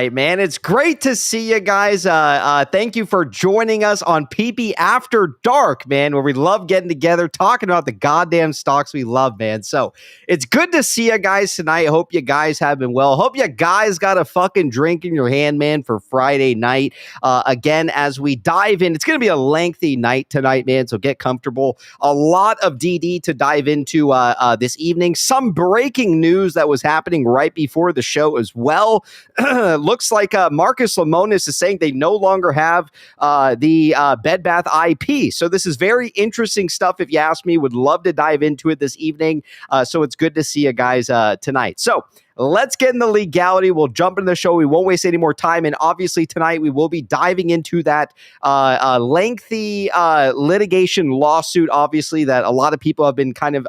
Hey man, it's great to see you guys. Thank you for joining us on PP After Dark, man, where we love getting together, talking about the goddamn stocks we love, man. So it's good to see you guys tonight. Hope you guys have been well. Hope you guys got a fucking drink in your hand, man, for Friday night. Again, as we dive in, it's going to be a lengthy night tonight, man, so get comfortable. A lot of DD to dive into this evening. Some breaking news that was happening right before the show as well. Looks like Marcus Lemonis is saying they no longer have the Bed Bath IP. So this is very interesting stuff, if you ask me. Would love to dive into it this evening. So it's good to see you guys tonight. So let's get in the legality. We'll jump into the show. We won't waste any more time. And obviously tonight we will be diving into that lengthy litigation lawsuit, obviously, that a lot of people have been kind of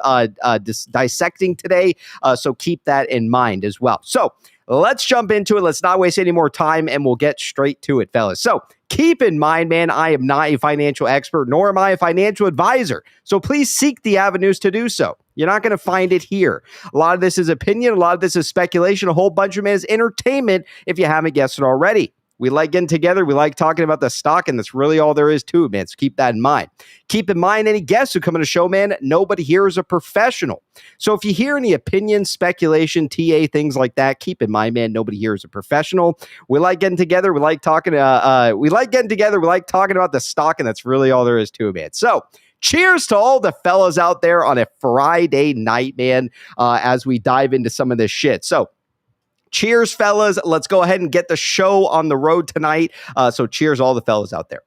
dissecting today. So keep that in mind as well. So let's jump into it. Let's not waste any more time, and we'll get straight to it, fellas. So keep in mind, man, I am not a financial expert, nor am I a financial advisor. So please seek the avenues to do so. You're not going to find it here. A lot of this is opinion. A lot of this is speculation. A whole bunch of it is entertainment, if you haven't guessed it already. We like getting together. We like talking about the stock, and that's really all there is to it, man. So keep that in mind. Keep in mind, any guests who come on the show, man, nobody here is a professional. So if you hear any opinions, speculation, TA, things like that, keep in mind, man, nobody here is a professional. We like getting together. We like talking. We like getting together. We like talking about the stock, and that's really all there is to it, man. So cheers to all the fellas out there on a Friday night, man, as we dive into some of this shit. So cheers, fellas. Let's go ahead and get the show on the road tonight. So cheers, all the fellas out there.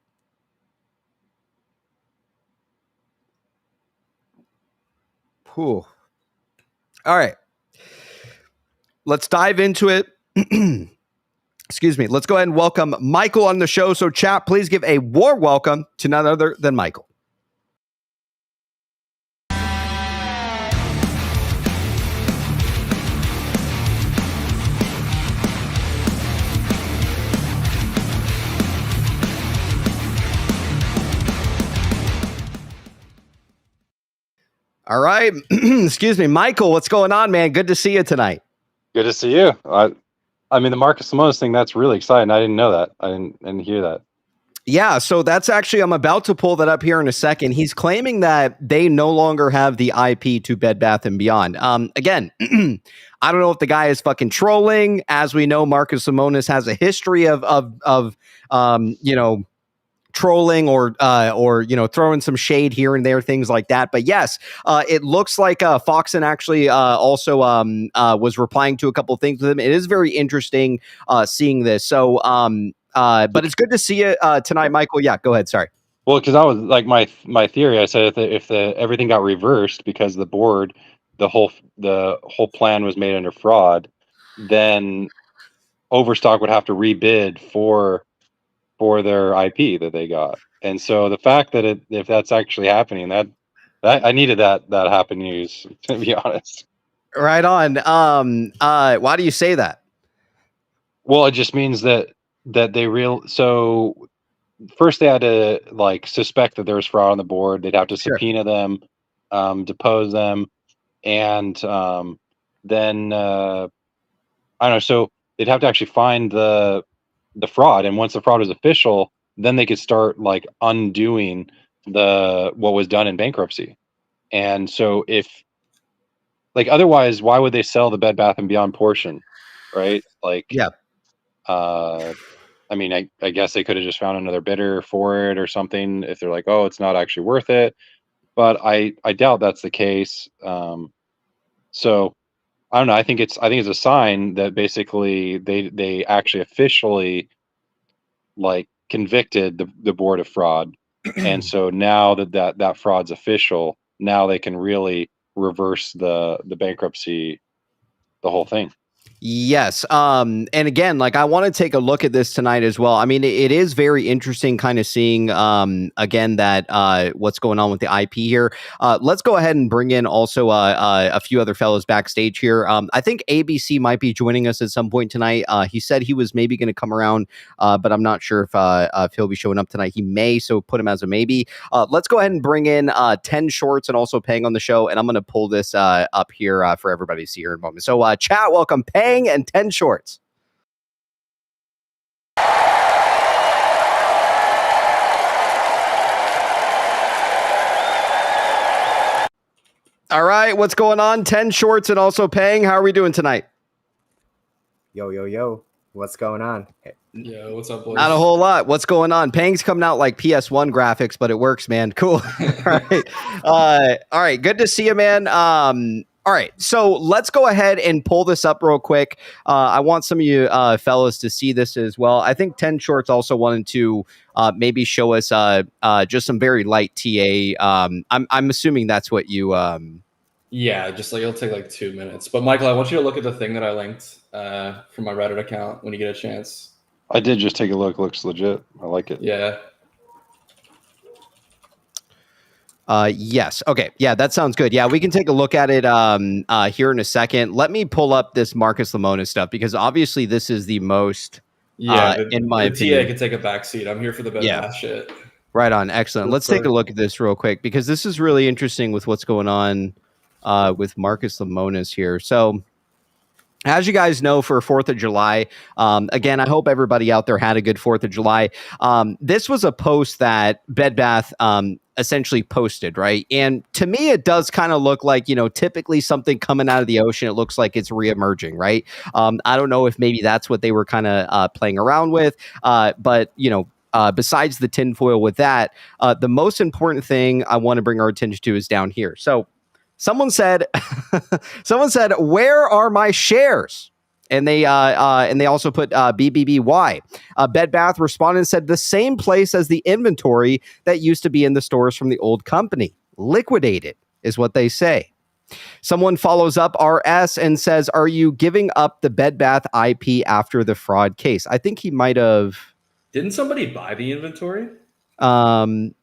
Whew. All right. Let's dive into it. Excuse me. Let's go ahead and welcome Michael on the show. So chat, please give a warm welcome to none other than Michael. All right. Excuse me, Michael, what's going on, man? Good to see you tonight. Good to see you. I mean, the Marcus Lemonis thing, that's really exciting. I didn't know that. I didn't hear that. Yeah, so that's actually, I'm about to pull that up here in a second. He's claiming that they no longer have the IP to Bed Bath & Beyond. Again, I don't know if the guy is fucking trolling. As we know, Marcus Lemonis has a history of trolling or throwing some shade here and there, things like that. But yes, it looks like Foxen actually also was replying to a couple of things with him. It is very interesting seeing this. So but it's good to see you tonight, Michael. Yeah, go ahead. Sorry. Well, because I was like my theory. I said if everything got reversed because the board, the whole plan was made under fraud, then Overstock would have to rebid for their IP that they got. And so the fact that if that's actually happening, that I needed that happen news, to be honest. Right on. Why do you say that? Well, it just means that they so first they had to like suspect that there was fraud on the board. They'd have to subpoena them, depose them, and then I don't know. So they'd have to actually find the fraud, and once the fraud was official, then they could start like undoing what was done in bankruptcy. And so if like otherwise, why would they sell the Bed Bath & Beyond portion, right? Like, yeah. I mean, I guess they could have just found another bidder for it or something if they're like, oh, it's not actually worth it. But I doubt that's the case. So I don't know. I think it's a sign that basically they actually officially like convicted the board of fraud, and so now that fraud's official, now they can really reverse the bankruptcy, the whole thing. Yes. And again, like I want to take a look at this tonight as well. I mean, it is very interesting kind of seeing, again, that what's going on with the IP here. Let's go ahead and bring in also a few other fellows backstage here. I think ABC might be joining us at some point tonight. He said he was maybe going to come around, but I'm not sure if he'll be showing up tonight. He may, so put him as a maybe. Let's go ahead and bring in 10 Shorts and also Pang on the show. And I'm going to pull this up here for everybody to see here in a moment. So chat, welcome Pang and 10 Shorts. All right, what's going on? 10 shorts and also paying. How are we doing tonight? Yo. What's going on? Yeah, what's up, boys? Not a whole lot. What's going on? Pang's coming out like PS1 graphics, but it works, man. Cool. All right. All right. Good to see you, man. All right. So let's go ahead and pull this up real quick. I want some of you fellas to see this as well. I think 10 Shorts also wanted to maybe show us just some very light TA. I'm assuming that's what you... Yeah, just like it'll take like 2 minutes. But Michael, I want you to look at the thing that I linked from my Reddit account when you get a chance. I did just take a look. Looks legit. I like it. Yeah. Yes. Okay. Yeah, that sounds good. Yeah, we can take a look at it here in a second. Let me pull up this Marcus Lemonis stuff because obviously this is the most. Yeah, in my opinion, TA could take a backseat. I'm here for the best shit. Right on. Excellent. Let's take a look at this real quick because this is really interesting with what's going on with Marcus Lemonis here. So, as you guys know, for 4th of July, again, I hope everybody out there had a good 4th of July. This was a post that Bed Bath essentially posted, right? And to me, it does kind of look like, typically something coming out of the ocean. It looks like it's reemerging, right? I don't know if maybe that's what they were kind of playing around with, but, besides the tinfoil with that, the most important thing I want to bring our attention to is down here. So, someone said, "Where are my shares?" And they also put BBBY. Bed Bath responded and said, "The same place as the inventory that used to be in the stores from the old company. Liquidated," is what they say. Someone follows up RS and says, "Are you giving up the Bed Bath IP after the fraud case?" I think he might have. Didn't somebody buy the inventory? Man,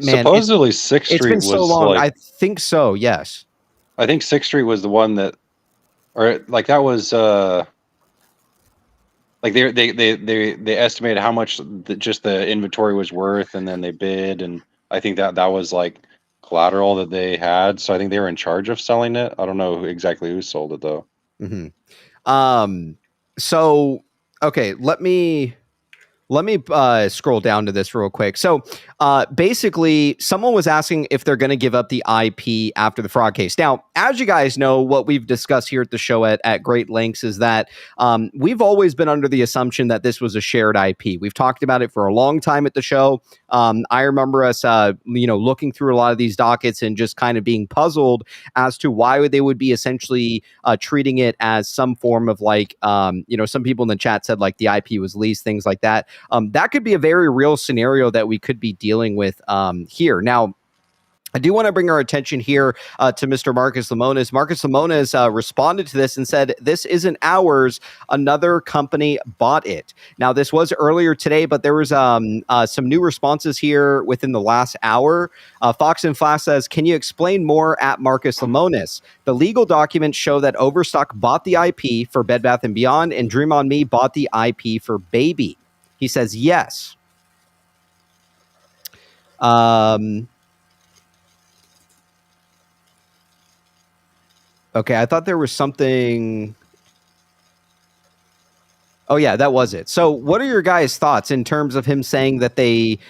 supposedly 6th Street it's been so long. like, I think so. Yes. I think 6th Street was the one that, or like that was like they estimated how much just the inventory was worth, and then they bid, and I think that was like collateral that they had. So I think they were in charge of selling it. I don't know exactly who sold it though. Mm-hmm. So okay, let me scroll down to this real quick. So basically, someone was asking if they're going to give up the IP after the fraud case. Now, as you guys know, what we've discussed here at the show at great lengths is that we've always been under the assumption that this was a shared IP. We've talked about it for a long time at the show. I remember us, looking through a lot of these dockets and just kind of being puzzled as to why they would be essentially treating it as some form of like, some people in the chat said like the IP was leased, things like that. That could be a very real scenario that we could be dealing with here. Now, I do want to bring our attention here to Mr. Marcus Lemonis. Marcus Lemonis responded to this and said, "This isn't ours. Another company bought it." Now, this was earlier today, but there was some new responses here within the last hour. Fox and Flash says, "Can you explain more at Marcus Lemonis? The legal documents show that Overstock bought the IP for Bed Bath & Beyond and Dream On Me bought the IP for Baby." He says, "Yes." Okay, I thought there was something. Oh, yeah, that was it. So what are your guys' thoughts in terms of him saying that they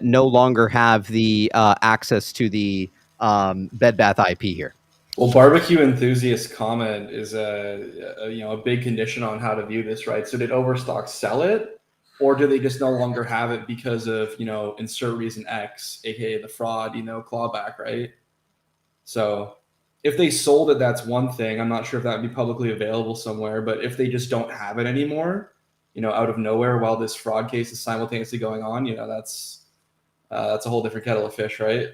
no longer have the access to the Bed Bath IP here? Well, barbecue enthusiast comment is a big condition on how to view this, right? So did Overstock sell it, or do they just no longer have it because of, insert reason X, aka the fraud, clawback, right? So if they sold it, that's one thing. I'm not sure if that would be publicly available somewhere, but if they just don't have it anymore, out of nowhere while this fraud case is simultaneously going on, that's a whole different kettle of fish, right?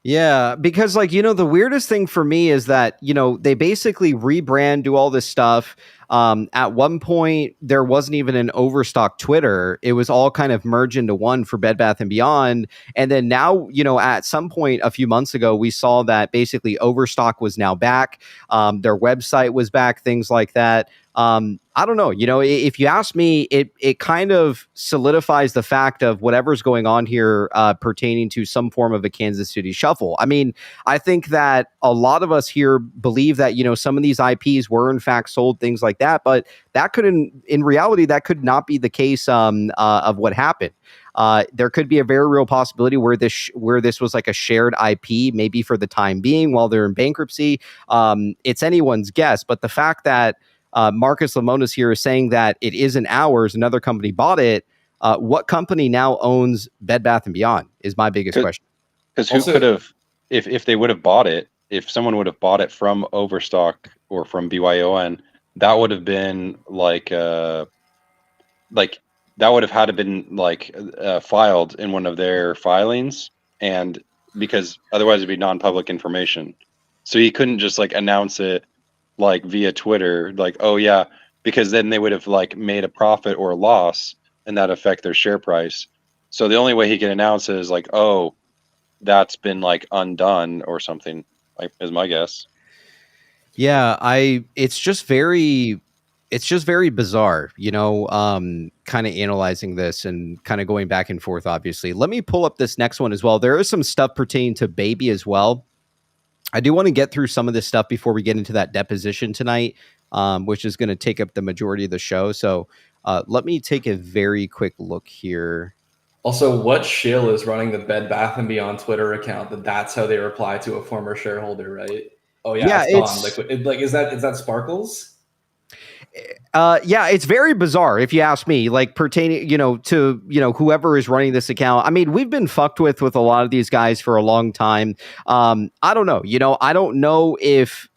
Yeah, because the weirdest thing for me is that, they basically rebrand, do all this stuff. At one point, there wasn't even an Overstock Twitter. It was all kind of merged into one for Bed Bath & Beyond. And then now, at some point a few months ago, we saw that basically Overstock was now back. Their website was back, things like that. I don't know. If you ask me, it kind of solidifies the fact of whatever's going on here pertaining to some form of a Kansas City shuffle. I mean, I think that a lot of us here believe that, some of these IPs were in fact sold, things like that, but that in reality, that could not be the case of what happened. There could be a very real possibility where this was like a shared IP, maybe for the time being while they're in bankruptcy. It's anyone's guess, but the fact that Marcus Lemonis here is saying that it isn't ours, another company bought it. What company now owns Bed Bath & Beyond is my biggest question. Because who could have, if they would have bought it, if someone would have bought it from Overstock or from BYON, that would have been that would have had to been filed in one of their filings, and because otherwise it'd be non-public information. So he couldn't just announce it via Twitter, oh yeah, because then they would have made a profit or a loss, and that affect their share price. So the only way he can announce it is oh, that's been undone or something, is my guess. Yeah, it's just very bizarre, kind of analyzing this and kind of going back and forth, obviously. Let me pull up this next one as well. There is some stuff pertaining to Baby as well. I do want to get through some of this stuff before we get into that deposition tonight, which is going to take up the majority of the show. So let me take a very quick look here. Also, what shill is running the Bed Bath & Beyond Twitter account that's how they reply to a former shareholder, right? Oh yeah, it's gone. Is that Sparkles? Yeah, it's very bizarre if you ask me, pertaining, to, whoever is running this account. I mean, we've been fucked with a lot of these guys for a long time. I don't know, I don't know if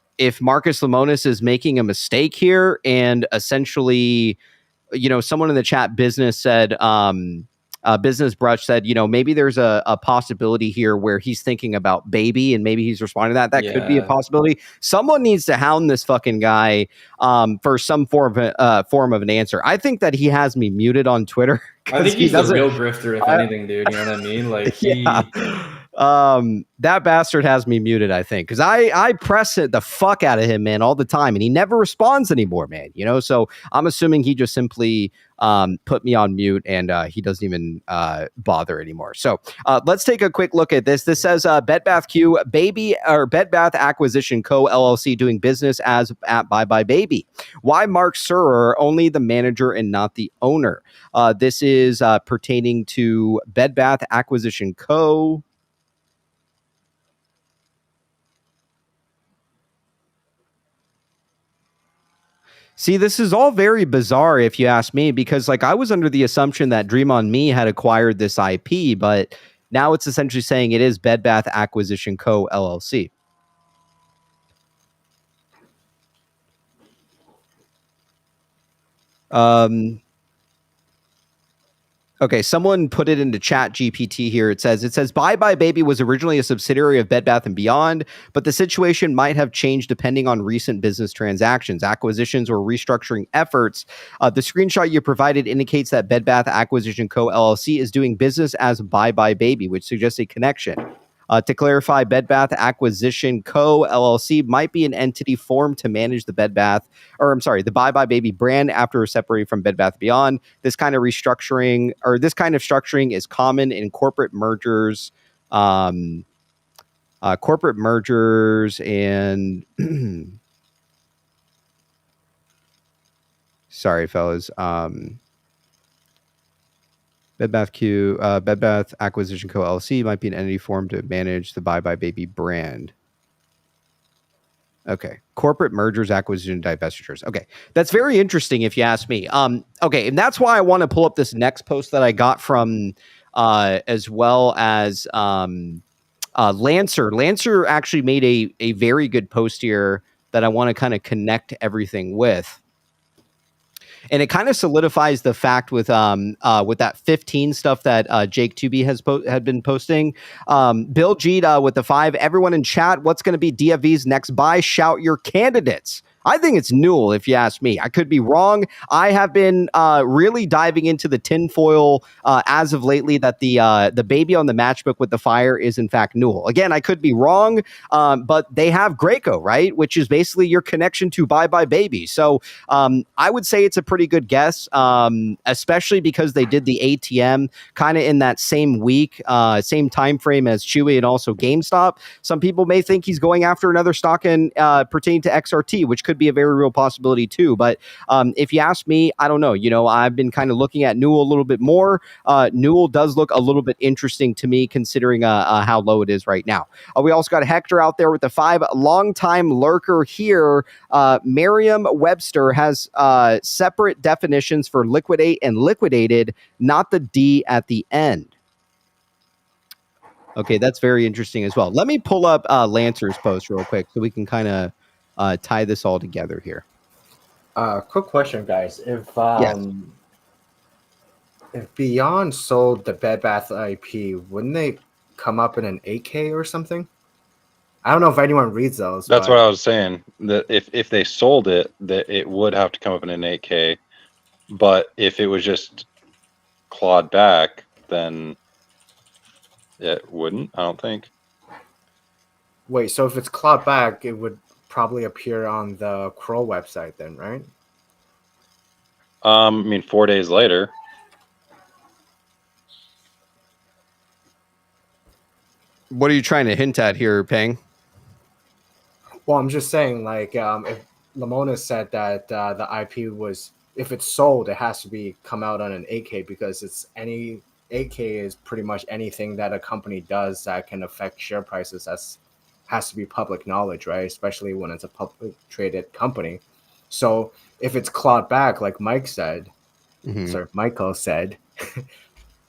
Marcus Lemonis is making a mistake here, and essentially, someone in the chat business said, Business Brush said, maybe there's a possibility here where he's thinking about Baby, and maybe he's responding to that. That could be a possibility. Someone needs to hound this fucking guy for some form of an answer. I think that he has me muted on Twitter. I think he's the real grifter, if anything, dude. You know what I mean? That bastard has me muted, I think, because I press it the fuck out of him, man, all the time, and he never responds anymore, man. So I'm assuming he just simply put me on mute, and he doesn't even bother anymore. So let's take a quick look at this. This says Bed Bath Q Baby or Bed Bath Acquisition Co. LLC doing business as at Bye Bye Baby. Why Mark Surer only the manager and not the owner? This is pertaining to Bed Bath Acquisition Co. See, this is all very bizarre if you ask me, because I was under the assumption that Dream on Me had acquired this IP, but now it's essentially saying it is Bed Bath Acquisition Co. LLC. Okay, someone put it into Chat GPT here. It says Bye Bye Baby was originally a subsidiary of Bed Bath & Beyond, but the situation might have changed depending on recent business transactions, acquisitions, or restructuring efforts. The screenshot you provided indicates that Bed Bath Acquisition Co. LLC is doing business as Bye Bye Baby, which suggests a connection. To clarify, Bed Bath Acquisition Co. LLC might be an entity formed to manage the the Bye Bye Baby brand after separating from Bed Bath Beyond. This kind of structuring is common in corporate mergers, and sorry, fellas. Bed Bath Acquisition Co. LLC might be an entity formed to manage the Bye Bye Baby brand. Okay. Corporate mergers, acquisition, divestitures. Okay. That's very interesting if you ask me. Okay. And that's why I want to pull up this next post that I got from as well as Lancer. Lancer actually made a very good post here that I want to kind of connect everything with. And it kind of solidifies the fact with that 15 stuff that Jake Tooby had been posting. Bill G with the 5. Everyone in chat, what's going to be DFV's next buy? Shout your candidates. I think it's Newell, if you ask me. I could be wrong. I have been really diving into the tinfoil as of lately that the baby on the matchbook with the fire is in fact Newell. Again, I could be wrong, but they have Graco, right? Which is basically your connection to Bye Bye Baby. So I would say it's a pretty good guess, especially because they did the ATM kind of in that same week, same time frame as Chewy and also GameStop. Some people may think he's going after another stock in pertaining to XRT, which could be a very real possibility too. But if you ask me, I don't know. You know, I've been kind of looking at Newell a little bit more. Newell does look a little bit interesting to me, considering how low it is right now. We also got Hector out there with the 5. Longtime lurker here. Merriam-Webster has separate definitions for liquidate and liquidated, not the D at the end. Okay, that's very interesting as well. Let me pull up Lancer's post real quick so we can kind of tie this all together here. Quick question, guys. Yes. If Beyond sold the Bed Bath IP, wouldn't they come up in an 8K or something? I don't know if anyone reads those. That's what I was saying. That if they sold it, that it would have to come up in an 8K. But if it was just clawed back, then it wouldn't. I don't think. Wait, so if it's clawed back, it would probably appear on the Kroll website then, right? I mean, 4 days later. What are you trying to hint at here, Peng? Well, I'm just saying, like, if Lamona said that the IP was, if it's sold, it has to be come out on an 8K because it's 8K is pretty much anything that a company does that can affect share prices. That's has to be public knowledge, right? Especially when it's a public traded company. So if it's clawed back, like Mike said, sorry, Michael said,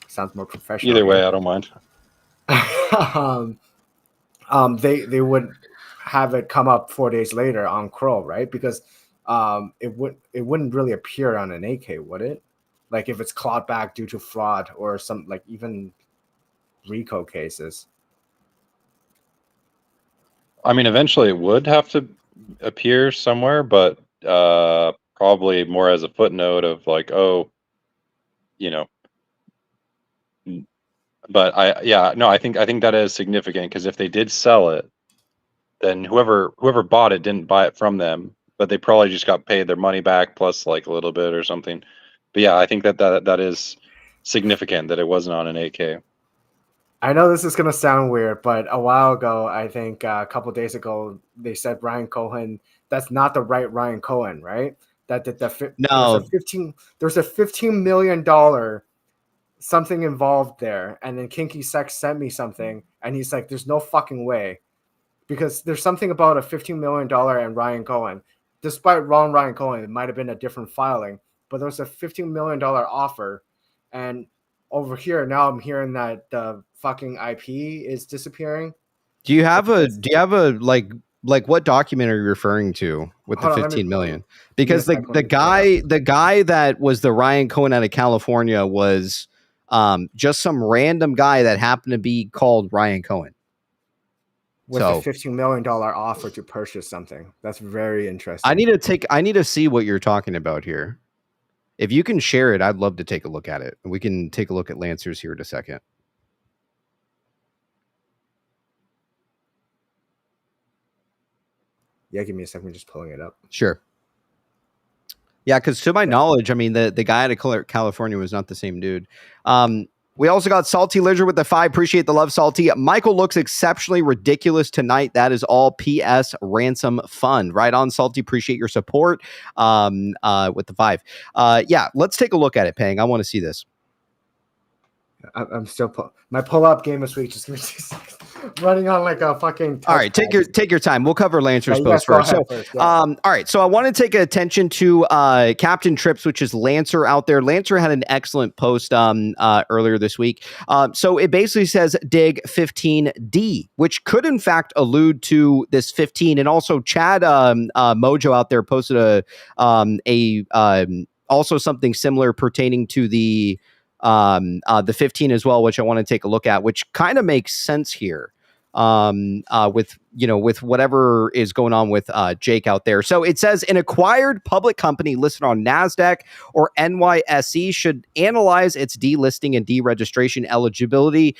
sounds more professional. Either way, I don't mind. They would have it come up 4 days later on Kroll, right? Because it wouldn't really appear on an 8K, would it? Like if it's clawed back due to fraud or some, like even RICO cases. I mean, eventually it would have to appear somewhere, but probably more as a footnote of like, oh, you know. But I think that is significant because if they did sell it, then whoever bought it didn't buy it from them, but they probably just got paid their money back plus like a little bit or something. But yeah, I think that is significant that it wasn't on an 8K. I know this is going to sound weird, but a while ago, I think a couple of days ago, they said Ryan Cohen. That's not the right Ryan Cohen, right? No. There's a $15 million something involved there. And then Kinky Sex sent me something, and he's like, there's no fucking way. Because there's something about a $15 million and Ryan Cohen. Despite wrong Ryan Cohen, it might have been a different filing, but there's a $15 million offer. And over here, now I'm hearing that the fucking IP is disappearing. Do you have a like what document are you referring to with the 15 million? Because the guy that was the Ryan Cohen out of California was just some random guy that happened to be called Ryan Cohen. With a $15 million offer to purchase something. That's very interesting. I need to see what you're talking about here. If you can share it, I'd love to take a look at it. We can take a look at Lancers here in a second. Yeah, give me a second. I'm just pulling it up. Sure. Yeah, because to my knowledge, I mean, the guy out of California was not the same dude. We also got Salty Lizard with the 5. Appreciate the love, Salty. Michael looks exceptionally ridiculous tonight. That is all PS Ransom Fund. Right on, Salty. Appreciate your support with the 5. Yeah, let's take a look at it, Pang. I want to see this. I'm still my pull-up game this week just running on like a fucking. All right, take your time. We'll cover Lancer's post first. So, all right. So I want to take attention to Captain Trips, which is Lancer out there. Lancer had an excellent post earlier this week. So it basically says dig 15D, which could in fact allude to this 15, and also Chad Mojo out there posted also something similar pertaining to the 15 as well, which I want to take a look at, which kind of makes sense here. with with whatever is going on with Jake out there. So it says an acquired public company listed on NASDAQ or NYSE should analyze its delisting and deregistration eligibility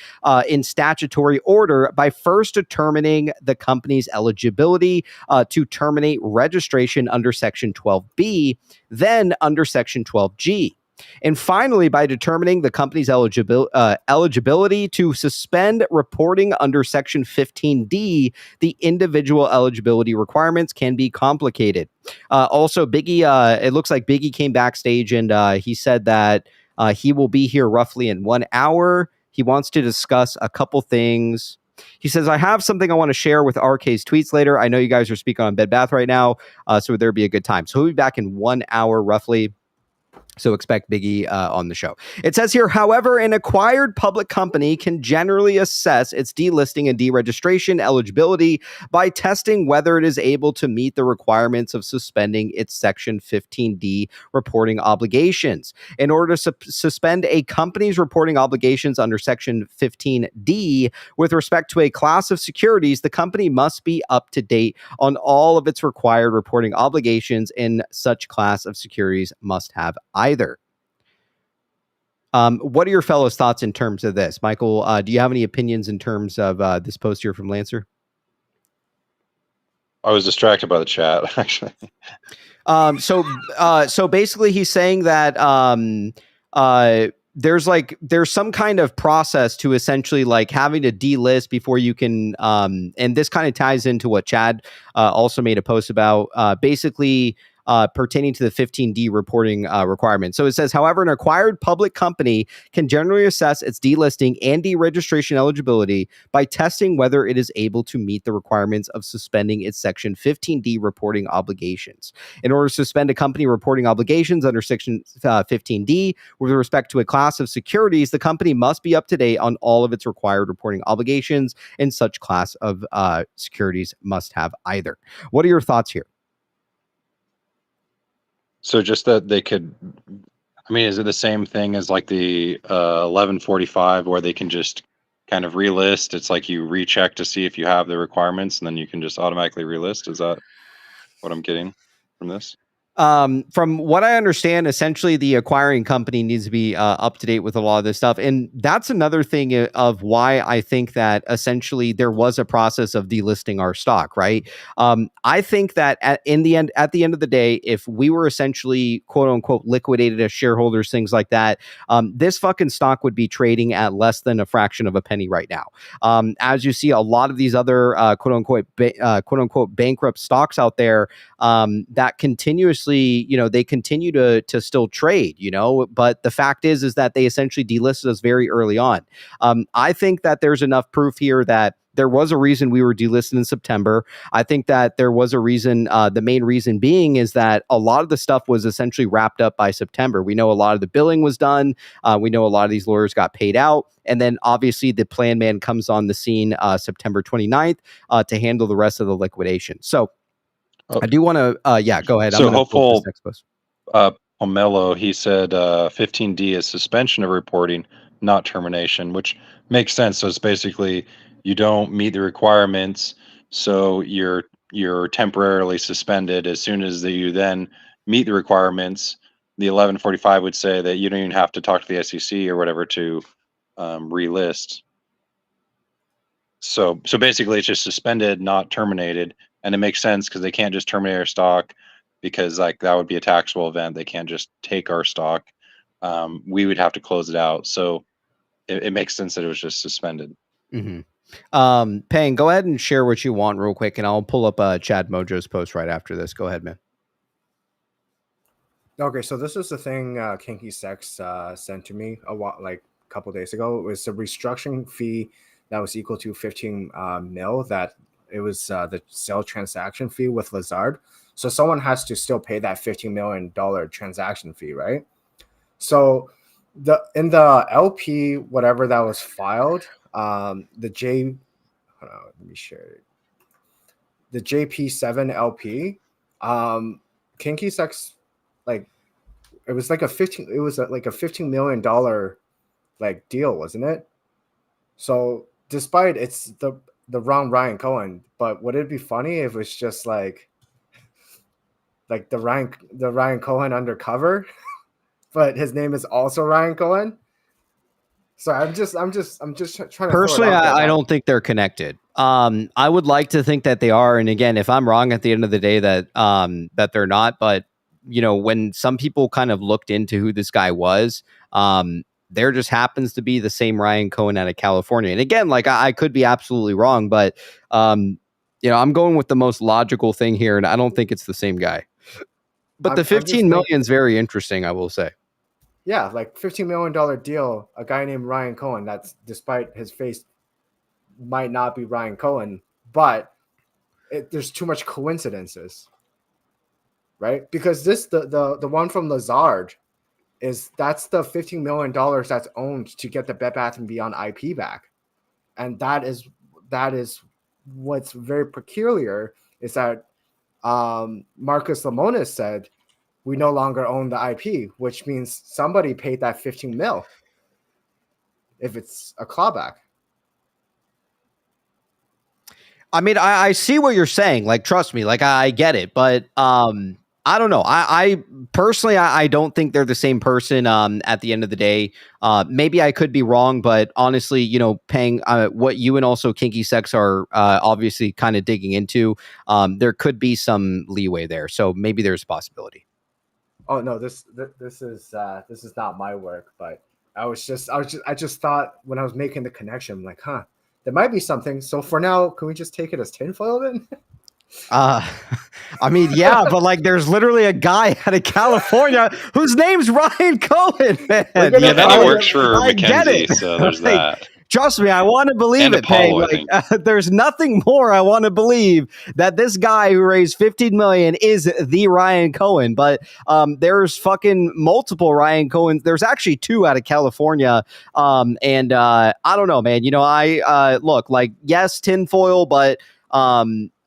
in statutory order by first determining the company's eligibility to terminate registration under Section 12B, then under Section 12G. And finally, by determining the company's eligibility to suspend reporting under Section 15D, the individual eligibility requirements can be complicated. Also, Biggy, it looks like Biggy came backstage and he said that he will be here roughly in 1 hour. He wants to discuss a couple things. He says, I have something I want to share with RK's tweets later. I know you guys are speaking on Bed Bath right now, so there'd be a good time. So he'll be back in 1 hour roughly. So expect Biggie on the show. It says here, however, an acquired public company can generally assess its delisting and deregistration eligibility by testing whether it is able to meet the requirements of suspending its Section 15D reporting obligations. In order to suspend a company's reporting obligations under Section 15D with respect to a class of securities, the company must be up to date on all of its required reporting obligations, and such class of securities must have either. What are your fellows' thoughts in terms of this? Michael, do you have any opinions in terms of this post here from Lancer? I was distracted by the chat, actually. So basically he's saying that there's some kind of process to essentially like having to delist before you can, and this kind of ties into what Chad also made a post about, basically pertaining to the 15D reporting requirement. So it says, however, an acquired public company can generally assess its delisting and deregistration eligibility by testing whether it is able to meet the requirements of suspending its Section 15D reporting obligations. In order to suspend a company reporting obligations under Section 15D with respect to a class of securities, the company must be up to date on all of its required reporting obligations, and such class of securities must have either. What are your thoughts here? So just that they could, I mean, is it the same thing as like the 1145 where they can just kind of relist? It's like you recheck to see if you have the requirements and then you can just automatically relist. Is that what I'm getting from this? From what I understand, essentially the acquiring company needs to be up to date with a lot of this stuff. And that's another thing of why I think that essentially there was a process of delisting our stock, right? I think that at the end of the day, if we were essentially quote unquote liquidated as shareholders, things like that, this fucking stock would be trading at less than a fraction of a penny right now. As you see, a lot of these other quote unquote bankrupt stocks out there that continuously, they continue to still trade, but the fact is that they essentially delisted us very early on. I think that there's enough proof here that there was a reason we were delisted in September. I think that there was a reason. The main reason being is that a lot of the stuff was essentially wrapped up by September. We know a lot of the billing was done. We know a lot of these lawyers got paid out. And then obviously the plan man comes on the scene September 29th to handle the rest of the liquidation. So I do want to, go ahead. So I'm hopeful, next post. Pomelo, he said 15D is suspension of reporting, not termination, which makes sense. So it's basically you don't meet the requirements, so you're temporarily suspended. As soon as you then meet the requirements, the 1145 would say that you don't even have to talk to the SEC or whatever to relist. So basically it's just suspended, not terminated. And it makes sense because they can't just terminate our stock because like that would be a taxable event. They can't just take our stock. We would have to close it out. So it makes sense that it was just suspended. Mm-hmm. Payne, go ahead and share what you want real quick, and I'll pull up Chad Mojo's post right after this. Go ahead, man. Okay, so this is the thing Kinky Sex sent to me a couple days ago. It was a restructuring fee that was equal to 15 mil. That it was the sale transaction fee with Lazard. So someone has to still pay that $15 million transaction fee, right? So in the LP, whatever that was filed, the JP7 LP, Kinky Sex, like it was like a $15 million like deal, wasn't it? So despite the wrong Ryan Cohen. But would it be funny if it's just like the Ryan Cohen undercover, but his name is also Ryan Cohen? So I'm just trying to Personally, throw it out there. I don't think they're connected. I would like to think that they are, and again, if I'm wrong at the end of the day, that that they're not. But you know, when some people kind of looked into who this guy was, there just happens to be the same Ryan Cohen out of California. And again, like I could be absolutely wrong, but you know, I'm going with the most logical thing here, and I don't think it's the same guy. But the 15 million is very interesting, I will say. Yeah, like $15 million deal, a guy named Ryan Cohen, that's despite his face might not be Ryan Cohen, but there's too much coincidences, right? Because the one from Lazard that's the $15 million that's owned to get the Bed Bath & Beyond IP back. And that is what's very peculiar is that Marcus Lemonis said, we no longer own the IP, which means somebody paid that 15 mil if it's a clawback. I mean, I see what you're saying. Like, trust me, like I get it, but I don't know. I personally, I don't think they're the same person. At the end of the day, maybe I could be wrong, but honestly, you know, paying what you and also Kinky Sex are obviously kind of digging into, there could be some leeway there. So maybe there's a possibility. Oh no, this is not my work, but I just thought when I was making the connection, I'm like, there might be something. So for now, can we just take it as tinfoil then? I mean, yeah, but like, there's literally a guy out of California whose name's Ryan Cohen, man. Yeah, that works for Mackenzie, so there's that. Trust me, I want to believe it, Paul, Peg. Like, there's nothing more I want to believe that this guy who raised 15 million is the Ryan Cohen. But there's fucking multiple Ryan Cohens. There's actually two out of California. And I don't know, man. You know, I look, like, yes, tinfoil, but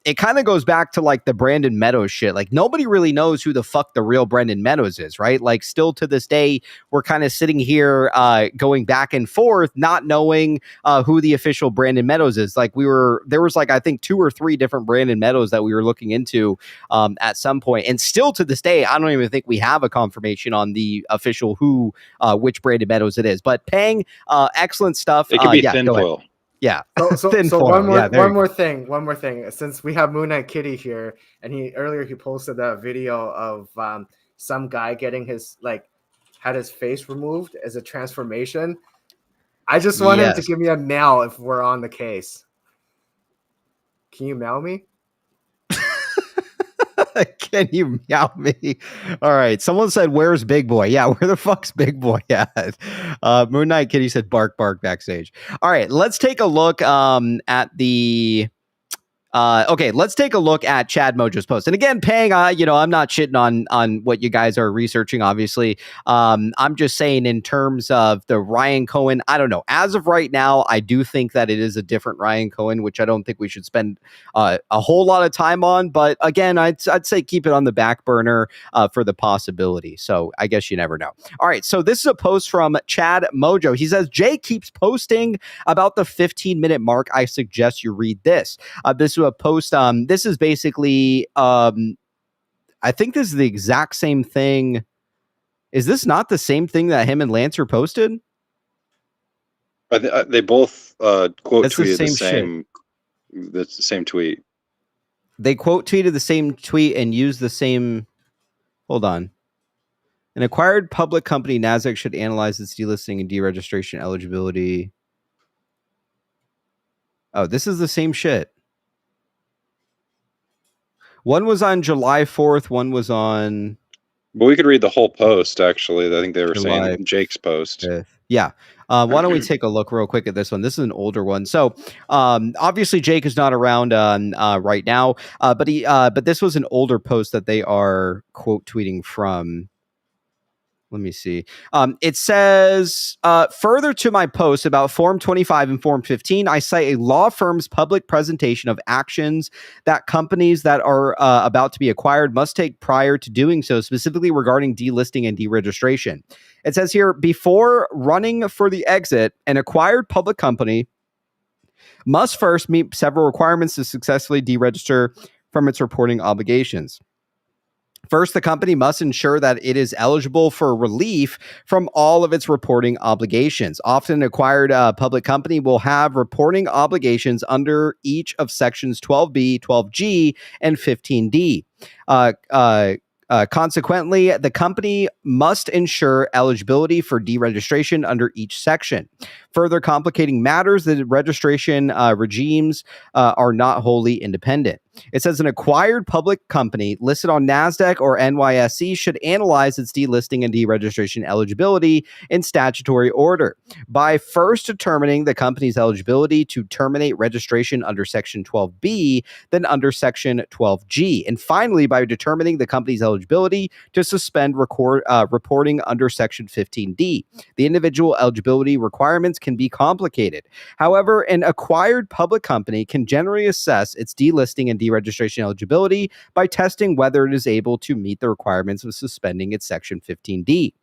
it kind of goes back to like the Brandon Meadows shit. Like, nobody really knows who the fuck the real Brandon Meadows is, right? Like, still to this day, we're kind of sitting here going back and forth, not knowing who the official Brandon Meadows is. Like, there was like, I think 2 or 3 different Brandon Meadows that we were looking into at some point. And still to this day, I don't even think we have a confirmation on the official which Brandon Meadows it is. But Pang, excellent stuff. It could be tinfoil. Yeah. So one more thing. Since we have Moon Knight Kitty here, and he posted that video of some guy getting had his face removed as a transformation. I just want him to give me a mail if we're on the case. Can you mail me? Can you meow me? All right. Someone said, "Where's Big Boy?" Yeah, where the fuck's Big Boy at? Moon Knight Kitty said, "Bark, bark" backstage. All right, let's take a look at the. Okay, let's take a look at Chad Mojo's post. And again, Pang, you know, I'm not shitting on what you guys are researching, obviously. I'm just saying in terms of the Ryan Cohen, I don't know. As of right now, I do think that it is a different Ryan Cohen, which I don't think we should spend a whole lot of time on. But again, I'd say keep it on the back burner for the possibility. So I guess you never know. All right, so this is a post from Chad Mojo. He says, Jay keeps posting about the 15-minute mark. I suggest you read this. This a post. This is basically, I think this is the exact same thing. Is this not the same thing that him and Lancer posted? They both quote tweeted the same. Shit. That's the same tweet. They quote tweeted the same tweet and used the same. Hold on. An acquired public company, NASDAQ, should analyze its delisting and deregistration eligibility. Oh, this is the same shit. One was on July 4th. One was on. But we could read the whole post, actually. I think they were saying Jake's post. 5th. Yeah. Why don't we take a look real quick at this one? This is an older one. So obviously Jake is not around right now, but this was an older post that they are quote tweeting from. Let me see. It says, further to my post about Form 25 and Form 15, I cite a law firm's public presentation of actions that companies that are about to be acquired must take prior to doing so, specifically regarding delisting and deregistration. It says here, before running for the exit, an acquired public company must first meet several requirements to successfully deregister from its reporting obligations. First, the company must ensure that it is eligible for relief from all of its reporting obligations. Often, an acquired public company will have reporting obligations under each of sections 12B, 12G, and 15D. Consequently, the company must ensure eligibility for deregistration under each section. Further complicating matters, the registration regimes are not wholly independent. It says an acquired public company listed on NASDAQ or NYSE should analyze its delisting and deregistration eligibility in statutory order by first determining the company's eligibility to terminate registration under Section 12B, then under Section 12G, and finally by determining the company's eligibility to suspend reporting under Section 15D. The individual eligibility requirements can be complicated. However, an acquired public company can generally assess its delisting and deregistration eligibility by testing whether it is able to meet the requirements of suspending its Section 15D.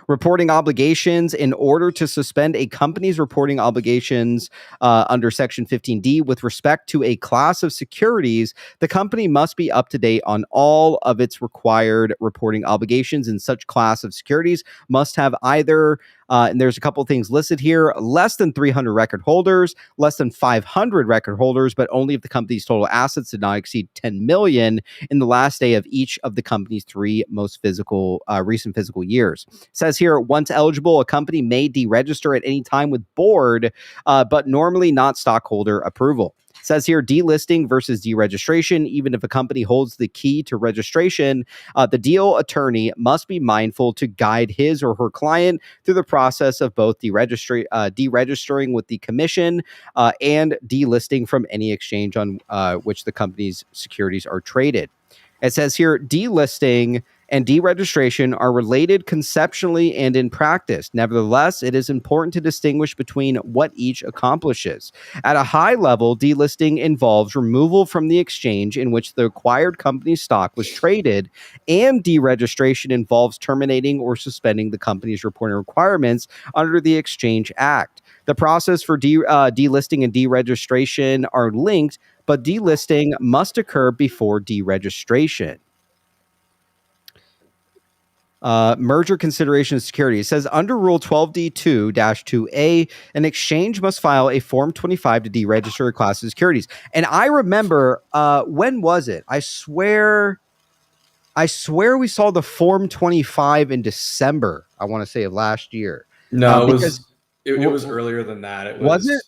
Reporting obligations. In order to suspend a company's reporting obligations under Section 15D with respect to a class of securities, the company must be up to date on all of its required reporting obligations, and such class of securities must have either and there's a couple of things listed here: less than 300 record holders, less than 500 record holders, but only if the company's total assets did not exceed 10 million in the last day of each of the company's three most recent physical years. It says here, once eligible, a company may deregister at any time with board, but normally not stockholder approval. It says here, delisting versus deregistration. Even if a company holds the key to registration, the deal attorney must be mindful to guide his or her client through the process of both deregistering with the commission and delisting from any exchange on which the company's securities are traded. It says here, delisting and deregistration are related conceptually and in practice. Nevertheless, it is important to distinguish between what each accomplishes. At a high level, delisting involves removal from the exchange in which the acquired company's stock was traded, and deregistration involves terminating or suspending the company's reporting requirements under the Exchange Act. The process for delisting and deregistration are linked, but delisting must occur before deregistration. Merger consideration of security. It says under Rule 12D2-2A, an exchange must file a Form 25 to deregister a class of securities. And I remember, when was it? I swear we saw the Form 25 in December, I want to say, of last year. No, it was earlier than that. Was it?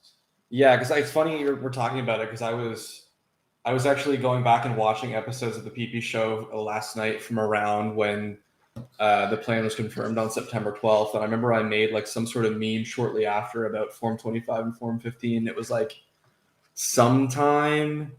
Yeah, because it's funny we're talking about it, because I was actually going back and watching episodes of the ThePPShow last night from around when the plan was confirmed on September 12th. And I remember I made like some sort of meme shortly after about Form 25 and Form 15. It was like sometime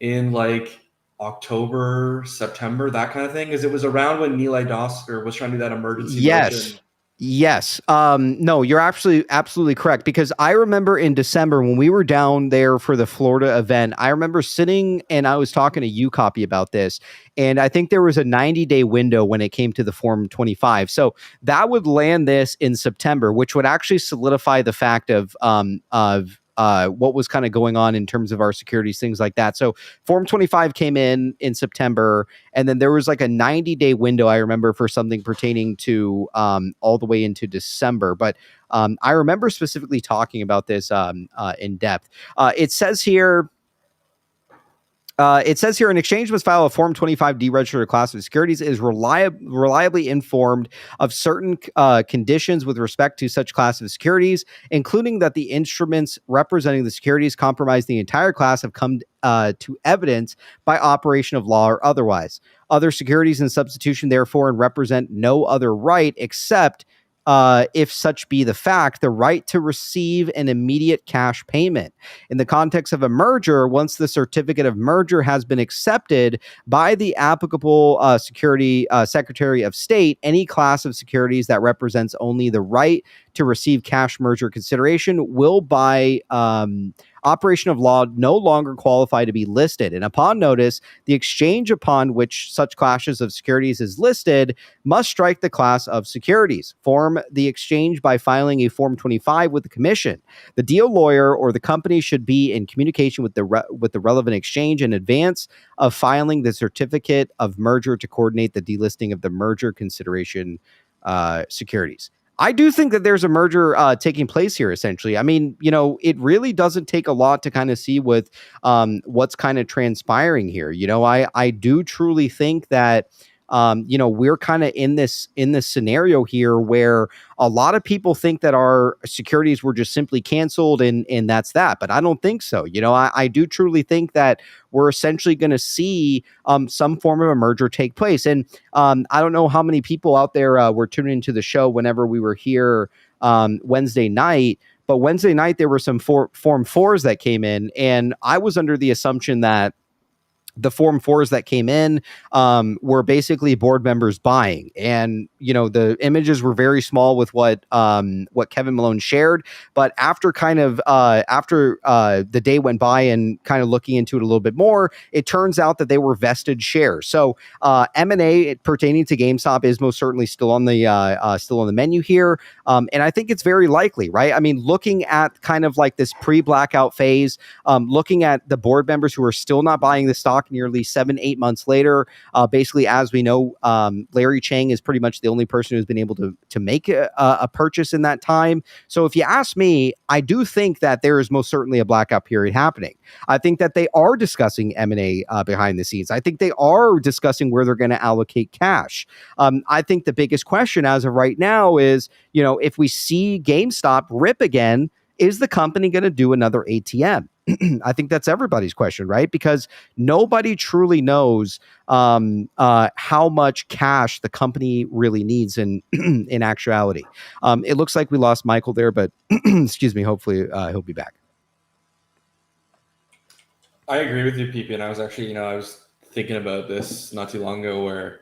in like October, September, that kind of thing. Because it was around when Nilay Dosker was trying to do that emergency motion. Yes. No, you're absolutely correct, because I remember in December when we were down there for the Florida event, I remember sitting and I was talking to you, Copy, about this. And I think there was a 90-day window when it came to the Form 25. So that would land this in September, which would actually solidify the fact of what was kind of going on in terms of our securities, things like that. So Form 25 came in September, and then there was like a 90-day window, I remember, for something pertaining to all the way into December. But I remember specifically talking about this in depth. It says here, an exchange must file a Form 25 deregistered class of securities is reliably informed of certain conditions with respect to such class of securities, including that the instruments representing the securities comprise the entire class have come to evidence by operation of law or otherwise. Other securities in substitution, therefore, and represent no other right except if such be the fact, the right to receive an immediate cash payment. In the context of a merger, once the certificate of merger has been accepted by the applicable Secretary of State, any class of securities that represents only the right to receive cash merger consideration will by operation of law no longer qualify to be listed. And upon notice, the exchange upon which such classes of securities is listed must strike the class of securities. Form the exchange by filing a Form 25 with the commission. The deal lawyer or the company should be in communication with the relevant exchange in advance of filing the certificate of merger to coordinate the delisting of the merger consideration securities. I do think that there's a merger taking place here, essentially. I mean, it really doesn't take a lot to kind of see with what's kind of transpiring here. I do truly think that we're kind of in this scenario here where a lot of people think that our securities were just simply canceled and that's that. But I don't think so. I do truly think that we're essentially going to see some form of a merger take place. And I don't know how many people out there were tuning into the show whenever we were here Wednesday night. But Wednesday night, there were some Form 4s that came in. And I was under the assumption that the Form 4s that came in were basically board members buying. And, the images were very small with what Kevin Malone shared. But after the day went by and kind of looking into it a little bit more, it turns out that they were vested shares. So M&A pertaining to GameStop is most certainly still on the menu here. And I think it's very likely, right? I mean, looking at kind of like this pre-blackout phase, looking at the board members who are still not buying the stock nearly 7-8 months later. Basically, as we know, Larry Chang is pretty much the only person who's been able to make a purchase in that time. So if you ask me, I do think that there is most certainly a blackout period happening. I think that they are discussing M&A behind the scenes. I think they are discussing where they're going to allocate cash. I think the biggest question as of right now is, if we see GameStop rip again, is the company going to do another ATM? I think that's everybody's question, right? Because nobody truly knows how much cash the company really needs in actuality. It looks like we lost Michael there, but excuse me. Hopefully he'll be back. I agree with you, PP. And I was actually, I was thinking about this not too long ago where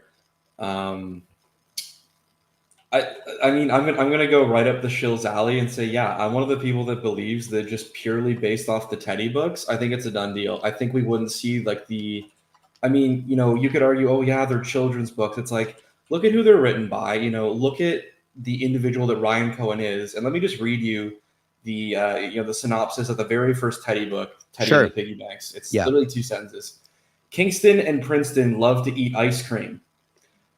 I mean, I'm gonna go right up the shill's alley and say, yeah, I'm one of the people that believes that just purely based off the Teddy books, I think it's a done deal. I think we wouldn't see like you could argue, oh yeah, they're children's books. It's like, look at who they're written by. Look at the individual that Ryan Cohen is, and let me just read you the the synopsis of the very first Teddy book, Teddy Sure. and the Piggy Banks. It's literally 2 sentences. Kingston and Princeton love to eat ice cream.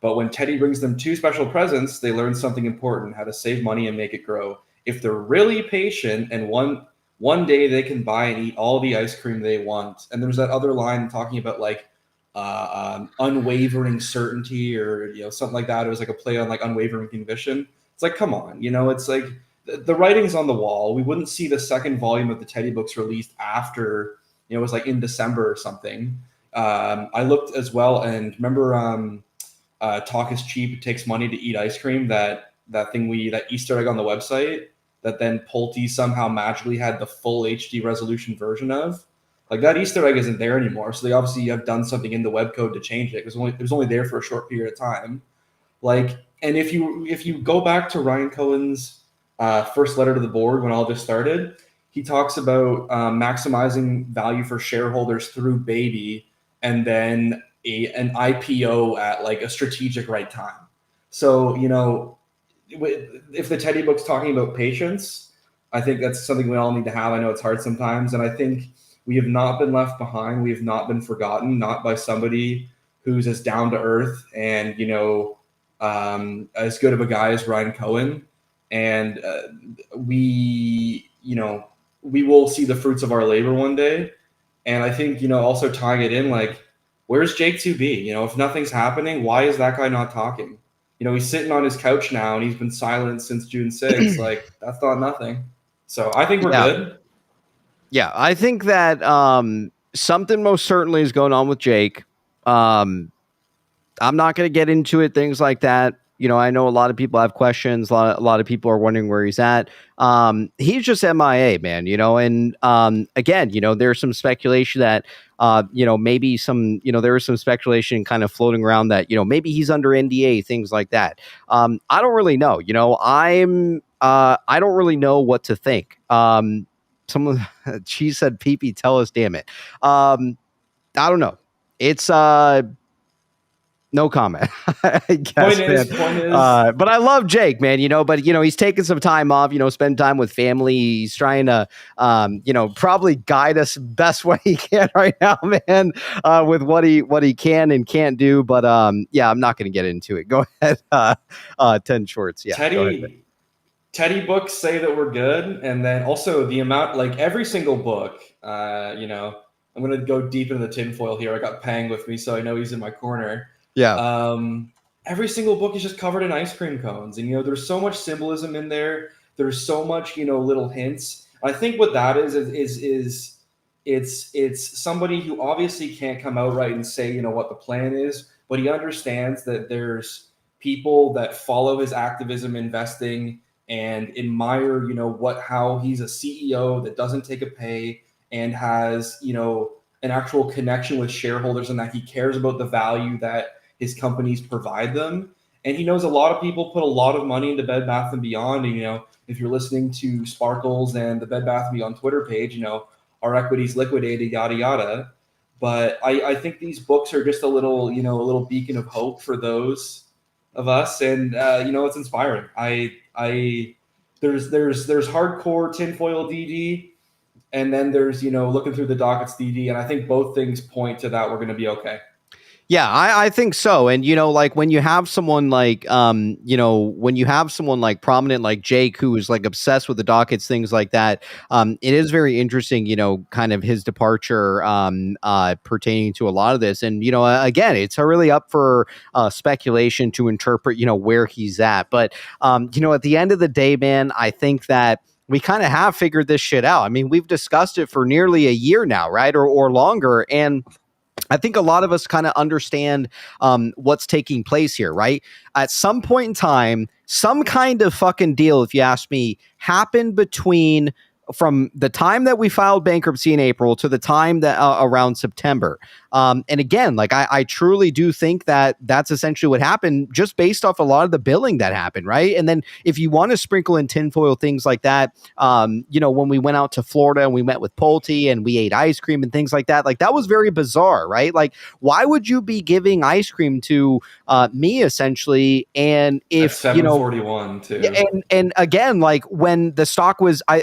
But when Teddy brings them 2 special presents, they learn something important: how to save money and make it grow. If they're really patient, and one day they can buy and eat all the ice cream they want. And there's that other line talking about like unwavering certainty or something like that. It was like a play on like unwavering conviction. It's like, come on, it's like the writing's on the wall. We wouldn't see the second volume of the Teddy books released after it was like in December or something. I looked as well, and remember. Talk is cheap. It takes money to eat ice cream. That Easter egg on the website that then Pulte somehow magically had the full HD resolution version of. Like, that Easter egg isn't there anymore. So they obviously have done something in the web code to change it. It was only there for a short period of time. Like, and if you go back to Ryan Cohen's first letter to the board when all this started, he talks about maximizing value for shareholders through baby, and then an IPO at like a strategic right time. So, if the Teddy book's talking about patience, I think that's something we all need to have. I know it's hard sometimes. And I think we have not been left behind. We have not been forgotten, not by somebody who's as down to earth and, as good of a guy as Ryan Cohen. And we will see the fruits of our labor one day. And I think, also tying it in, like, where's Jake 2B? If nothing's happening, why is that guy not talking? He's sitting on his couch now and he's been silent since June 6th. Like, that's not nothing. So I think we're good. Yeah, I think that something most certainly is going on with Jake. I'm not going to get into it, things like that. I know a lot of people have questions. A lot of people are wondering where he's at. He's just MIA, man, and again, there's some speculation that, maybe there is some speculation kind of floating around that, maybe he's under NDA, things like that. I don't really know, I don't really know what to think. someone, she said, PP, tell us, damn it. I don't know. It's no comment. I guess, Point is, but I love Jake, man. But he's taking some time off. Spend time with family. He's trying to, probably guide us best way he can right now, man, with what he can and can't do. But yeah, I'm not going to get into it. Go ahead, 10 Shorts. Yeah, Teddy books say that we're good, and then also the amount, like every single book. I'm going to go deep into the tinfoil here. I got Pang with me, so I know he's in my corner. Yeah. Every single book is just covered in ice cream cones, and there's so much symbolism in there. There's so much little hints. I think what that is it's somebody who obviously can't come out right and say what the plan is, but he understands that there's people that follow his activism investing and admire how he's a CEO that doesn't take a pay and has an actual connection with shareholders, and that he cares about the value that his companies provide them. And he knows a lot of people put a lot of money into Bed Bath & Beyond. And, if you're listening to Sparkles and the Bed Bath & Beyond Twitter page, our equity's liquidated, yada, yada. But I think these books are just a little beacon of hope for those of us. And, it's inspiring. There's hardcore tinfoil DD, and then there's, looking through the dockets DD. And I think both things point to that we're going to be okay. Yeah, I think so. And, like when you have someone like, prominent like Jake, who is like obsessed with the dockets, things like that, it is very interesting, kind of his departure pertaining to a lot of this. And, again, it's really up for speculation to interpret, where he's at. But, at the end of the day, man, I think that we kind of have figured this shit out. I mean, we've discussed it for nearly a year now, right? Or longer. And I think a lot of us kind of understand what's taking place here, right? At some point in time, some kind of fucking deal, if you ask me, happened from the time that we filed bankruptcy in April to the time that around September. And again, like I truly do think that that's essentially what happened, just based off a lot of the billing that happened, right? And then if you want to sprinkle in tinfoil things like that, when we went out to Florida and we met with Pulte and we ate ice cream and things like that was very bizarre, right? Like, why would you be giving ice cream to me essentially? And if at 741 too, and again, like when the stock was, I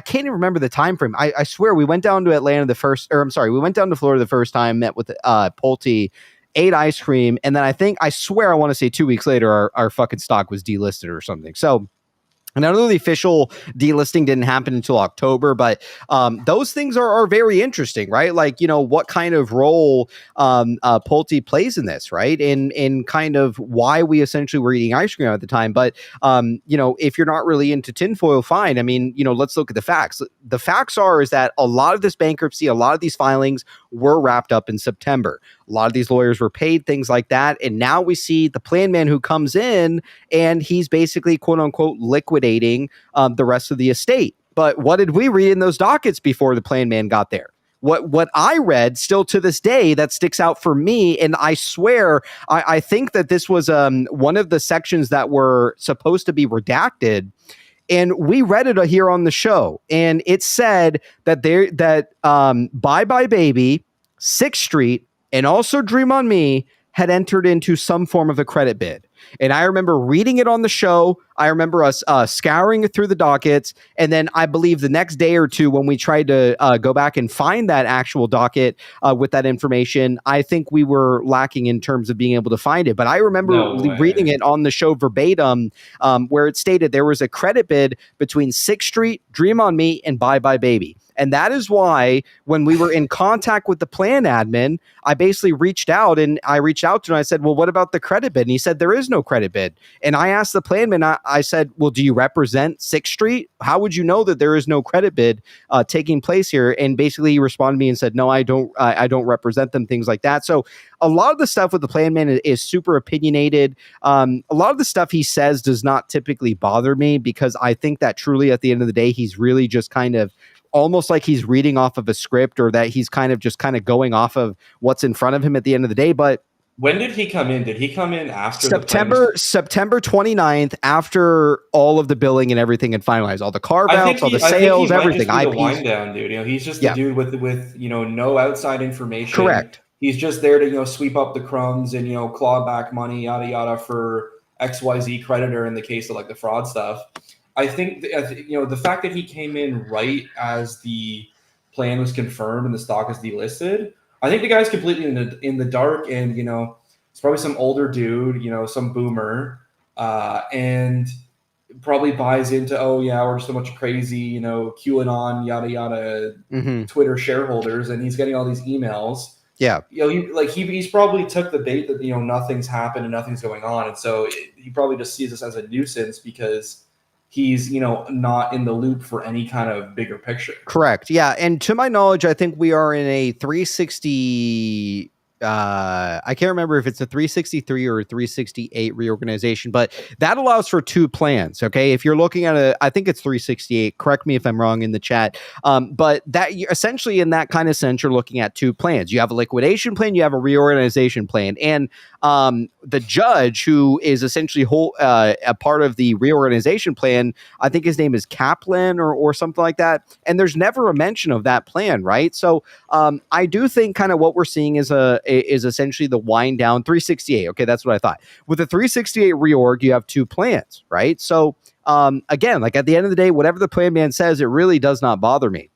can't even remember the time frame. I swear we went down to Florida the first time, met with Pulte, ate ice cream, and then I swear I want to say 2 weeks later our fucking stock was delisted or something. So, and I know the official delisting didn't happen until October, but those things are very interesting, right? Like, what kind of role Pulte plays in this, right? In kind of why we essentially were eating ice cream at the time. But, if you're not really into tinfoil, fine. I mean, let's look at the facts. The facts is that a lot of this bankruptcy, a lot of these filings were wrapped up in September. A lot of these lawyers were paid, things like that. And now we see the plan man who comes in and he's basically, quote unquote, liquidating the rest of the estate. But what did we read in those dockets before the plan man got there? What I read still to this day that sticks out for me, and I swear I think that this was one of the sections that were supposed to be redacted. And we read it here on the show, and it said that Bye Bye Baby, 6th Street, and also Dream on Me had entered into some form of a credit bid. And I remember reading it on the show. I remember us scouring through the dockets. And then I believe the next day or two, when we tried to go back and find that actual docket with that information, I think we were lacking in terms of being able to find it. But I remember reading it on the show verbatim, where it stated there was a credit bid between 6th Street, Dream on Me, and Bye Bye Baby. And that is why when we were in contact with the plan admin, I basically reached out to him. I said, well, what about the credit bid? And he said, there is no credit bid. And I asked the plan man, I said, well, do you represent 6th Street? How would you know that there is no credit bid taking place here? And basically he responded to me and said, no, I don't represent them, things like that. So a lot of the stuff with the plan man is super opinionated. A lot of the stuff he says does not typically bother me, because I think that truly at the end of the day, he's really just kind of almost like he's reading off of a script, or that he's kind of going off of what's in front of him at the end of the day. But When did he come in? Did he come in after September 29th, after all of the billing and everything had finalized, all the carve outs, all the sales, everything. Might just be the wind down dude. He's just the dude with no outside information. Correct. He's just there to sweep up the crumbs and claw back money, yada yada, for XYZ creditor in the case of like the fraud stuff. I think the fact that he came in right as the plan was confirmed and the stock is delisted, I think the guy's completely in the dark, and it's probably some older dude, some boomer, and probably buys into, oh yeah, we're just a bunch of crazy, QAnon, yada yada, Twitter shareholders, and he's getting all these emails. Yeah, he's probably took the bait that nothing's happened and nothing's going on, and so he probably just sees this as a nuisance because he's not in the loop for any kind of bigger picture. Correct. Yeah, and to my knowledge, I think we are in a 360. I can't remember if it's a 363 or a 368 reorganization, but that allows for two plans. Okay, if you're looking at I think it's 368. Correct me if I'm wrong in the chat. But that essentially, in that kind of sense, you're looking at two plans. You have a liquidation plan, you have a reorganization plan, and the judge, who is essentially a part of the reorganization plan, I think his name is Kaplan or something like that. And there's never a mention of that plan, right? So I do think kind of what we're seeing is essentially the wind down 368. Okay, that's what I thought. With the 368 reorg, you have two plans, right? So again, like at the end of the day, whatever the plan man says, it really does not bother me.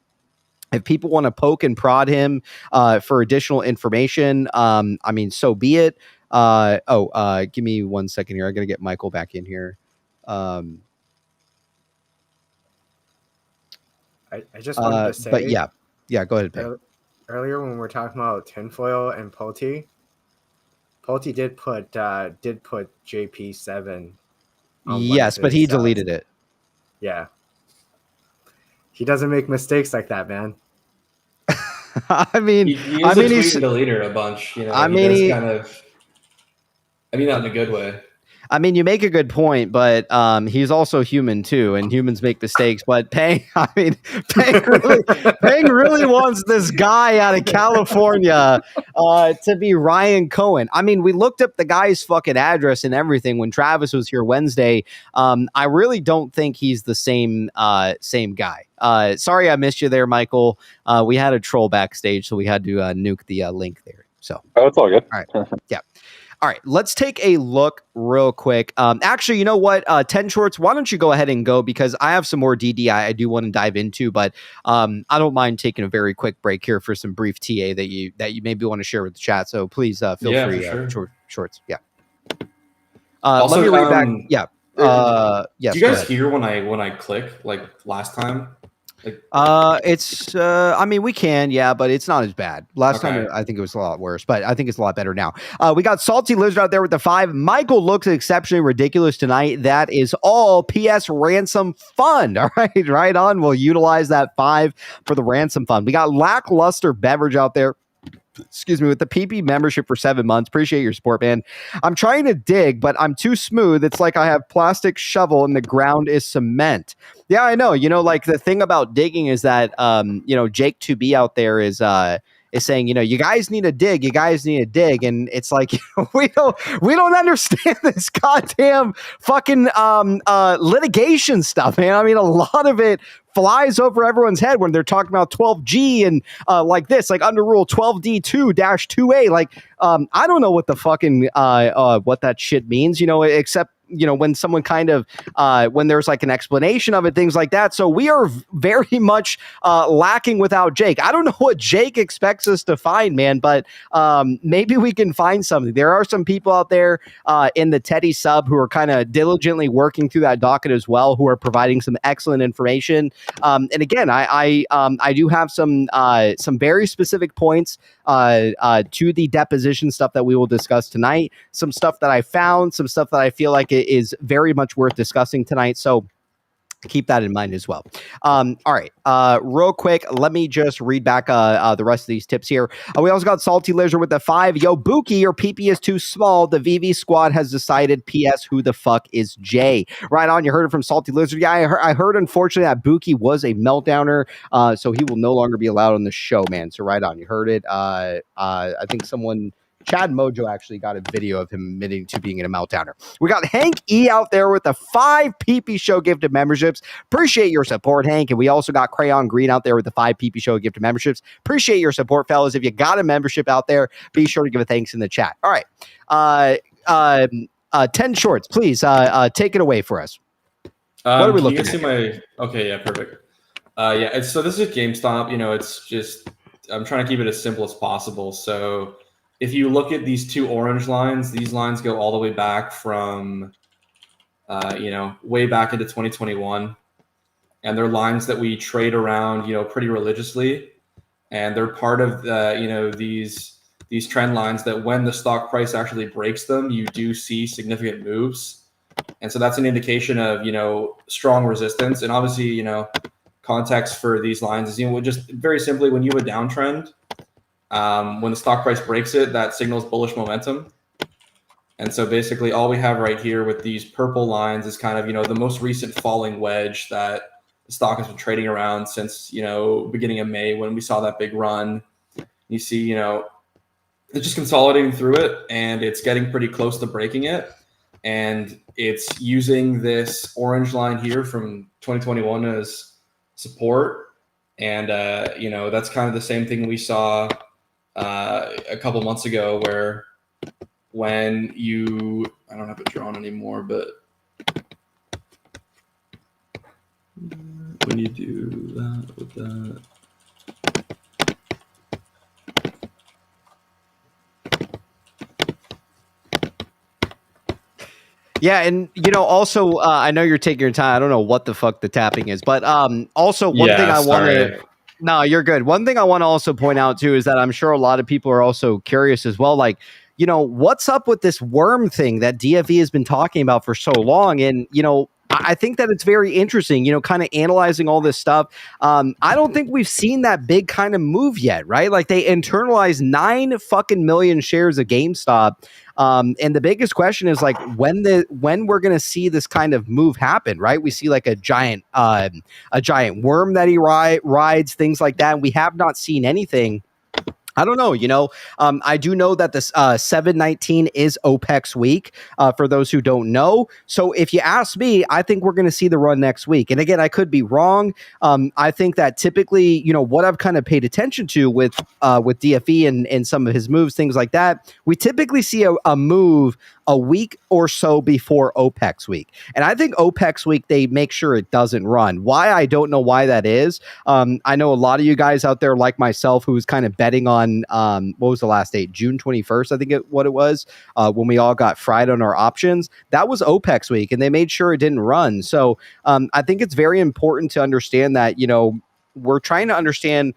If people want to poke and prod him for additional information, I mean, so be it. Give me 1 second here. I'm going to get Michael back in here. I just wanted to say, but yeah, go ahead, Peg. Earlier when we were talking about tinfoil and Pulte did put JP7. Yes, but he deleted it. Yeah, he doesn't make mistakes like that, man. I mean, he's a deleter a bunch. Not in a good way. I mean, you make a good point, but he's also human too, and humans make mistakes. But Peng really wants this guy out of California to be Ryan Cohen. I mean, we looked up the guy's fucking address and everything when Travis was here Wednesday. I really don't think he's the same guy. Sorry, I missed you there, Michael. We had a troll backstage, so we had to nuke the link there. So, it's all good. All right, yeah. All right, let's take a look real quick. Actually, you know what? 10 Shorts, why don't you go ahead and go? Because I have some more DDI I do want to dive into, but I don't mind taking a very quick break here for some brief TA that you maybe want to share with the chat. So please feel free, sure. Shorts. Yeah. Also, let me read back. Yeah. Yes. Do you guys hear when I click like last time? It's I mean, we can, but it's not as bad. Last time I think it was a lot worse, but I think it's a lot better now. We got Salty Lizard out there with the 5. Michael looks exceptionally ridiculous tonight. That is all PS ransom fund. All right on. We'll utilize that 5 for the ransom fund. We got Lackluster Beverage out there. Excuse me, with the PP membership for 7 months. Appreciate your support, man. I'm trying to dig, but I'm too smooth. It's like I have plastic shovel and the ground is cement. Yeah, I know. Like the thing about digging is that, Jake 2B out there is saying, you guys need to dig. You guys need to dig. And it's like, we don't understand this goddamn fucking litigation stuff, man. I mean, a lot of it flies over everyone's head when they're talking about 12G and like this, like under rule 12D2-2A. Like, I don't know what the fucking what that shit means, except when someone kind of when there's like an explanation of it, things like that. So we are very much lacking without Jake. I don't know what Jake expects us to find, man, but maybe we can find something. There are some people out there in the Teddy sub who are kind of diligently working through that docket as well, who are providing some excellent information. And again, I do have some very specific points to the deposition stuff that we will discuss tonight. Some stuff that I found, some stuff that I feel like it is very much worth discussing tonight. So keep that in mind as well. All right. Real quick, let me just read back the rest of these tips here. We also got Salty Lizard with the 5. Yo, Buki, your PP is too small. The VV squad has decided. PS, who the fuck is Jay? Right on. You heard it from Salty Lizard. Yeah, I heard unfortunately that Buki was a meltdowner, so he will no longer be allowed on the show, man. So right on. You heard it. I think someone Chad Mojo actually got a video of him admitting to being in a meltdowner. We got Hank E out there with the 5 PP Show gifted memberships. Appreciate your support, Hank. And we also got Crayon Green out there with the 5 PP Show gifted memberships. Appreciate your support, fellas. If you got a membership out there, be sure to give a thanks in the chat. All right. 10 shorts, please take it away for us. What are we looking at? Okay, yeah, perfect. So this is GameStop. It's just, I'm trying to keep it as simple as possible. So if you look at these 2 orange lines, these lines go all the way back from, way back into 2021. And they're lines that we trade around, pretty religiously. And they're part of the, these trend lines that when the stock price actually breaks them, you do see significant moves. And so that's an indication of, strong resistance. And obviously, context for these lines is, just very simply, when you have a downtrend, when the stock price breaks it, that signals bullish momentum. And so basically all we have right here with these purple lines is kind of, the most recent falling wedge that the stock has been trading around since, beginning of May, when we saw that big run. You see, it's just consolidating through it, and it's getting pretty close to breaking it. And it's using this orange line here from 2021 as support. And, that's kind of the same thing we saw a couple months ago, where when I don't have it drawn anymore, but when you do that with that. Yeah, and also I know you're taking your time. I don't know what the fuck the tapping is, but also one thing I want to. No, you're good. One thing I want to also point out too is that I'm sure a lot of people are also curious as well. Like, what's up with this worm thing that DFE has been talking about for so long, and I think that it's very interesting, kind of analyzing all this stuff. I don't think we've seen that big kind of move yet, right? Like, they internalized 9 fucking million shares of GameStop. And the biggest question is, like, when we're going to see this kind of move happen, right? We see like a giant worm that he rides, things like that. And we have not seen anything. I don't know, I do know that this 7/19 is OPEX week, for those who don't know. So if you ask me, I think we're going to see the run next week. And again, I could be wrong. I think that typically, what I've kind of paid attention to with DFE and some of his moves, things like that, we typically see a move a week or so before OPEX week. And I think OPEX week, they make sure it doesn't run. Why? I don't know why that is. I know a lot of you guys out there, like myself, who's kind of betting on, what was the last date? June 21st, I think what it was, when we all got fried on our options. That was OPEX week, and they made sure it didn't run. So I think it's very important to understand that, we're trying to understand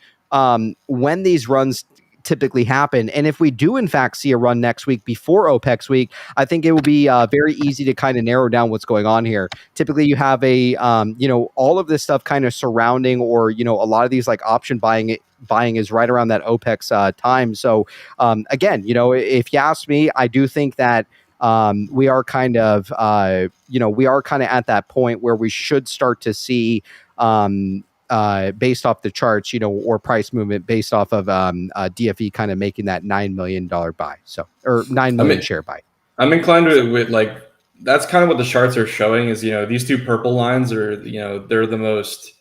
when these runs typically happen. And if we do in fact see a run next week before OPEX week, I think it will be very easy to kind of narrow down what's going on here. Typically you have all of this stuff kind of surrounding, or, a lot of these like option buying is right around that OPEX time. So again, if you ask me, I do think that we are kind of at that point where we should start to see based off the charts, or price movement based off of DFE kind of making that $9 million buy. So, or 9 million share buy. I'm inclined with that's kind of what the charts are showing is, these 2 purple lines are, they're the most,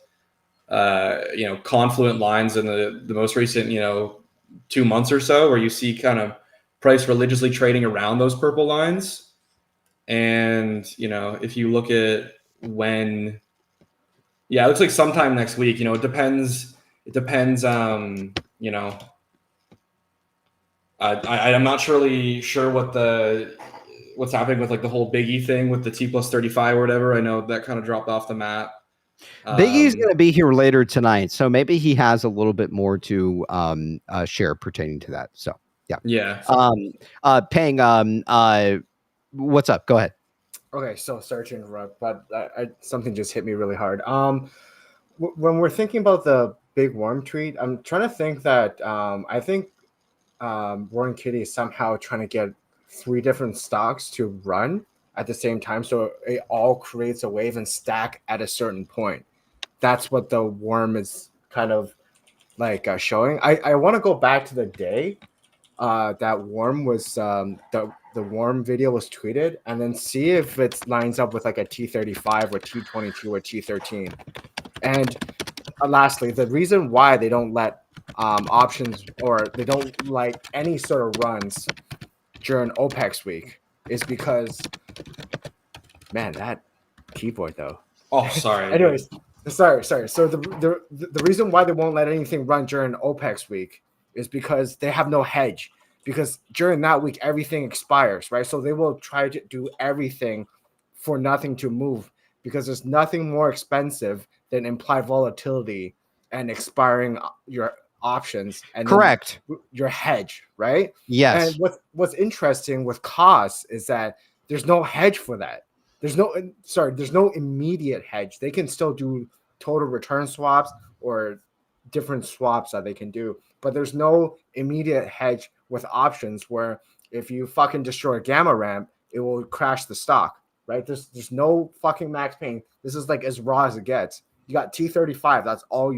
confluent lines in the most recent, 2 months or so, where you see kind of price religiously trading around those purple lines. And, if you look at when, it looks like sometime next week, it depends. I'm not really sure what's happening with like the whole biggy thing with the T+35 or whatever. I know that kind of dropped off the map. Biggie's going to be here later tonight, so maybe he has a little bit more to share pertaining to that. So yeah. Pang, what's up? Go ahead. Okay, so sorry to interrupt, but something just hit me really hard. When we're thinking about the big worm treat, I'm trying to think that I think Warren Kitty is somehow trying to get 3 different stocks to run at the same time, so it all creates a wave and stack at a certain point. That's what the worm is kind of like showing. I want to go back to the day that Worm was the Worm video was tweeted, and then see if it lines up with like a T35 or T22 or T13. And lastly, the reason why they don't let options, or they don't like any sort of runs during OPEX week, is because, man, that keyboard though. Oh, sorry. Anyways, sorry. So the reason why they won't let anything run during OPEX week is because they have no hedge. Because during that week, everything expires, right? So they will try to do everything for nothing to move, because there's nothing more expensive than implied volatility and expiring your options and Correct. your hedge, right? Yes. And what's interesting with costs is that there's no hedge for that. There's no immediate hedge. They can still do total return swaps or different swaps that they can do, but there's no immediate hedge with options where if you fucking destroy a gamma ramp, it will crash the stock, right? There's no fucking max pain. This is like as raw as it gets. You got T35. That's all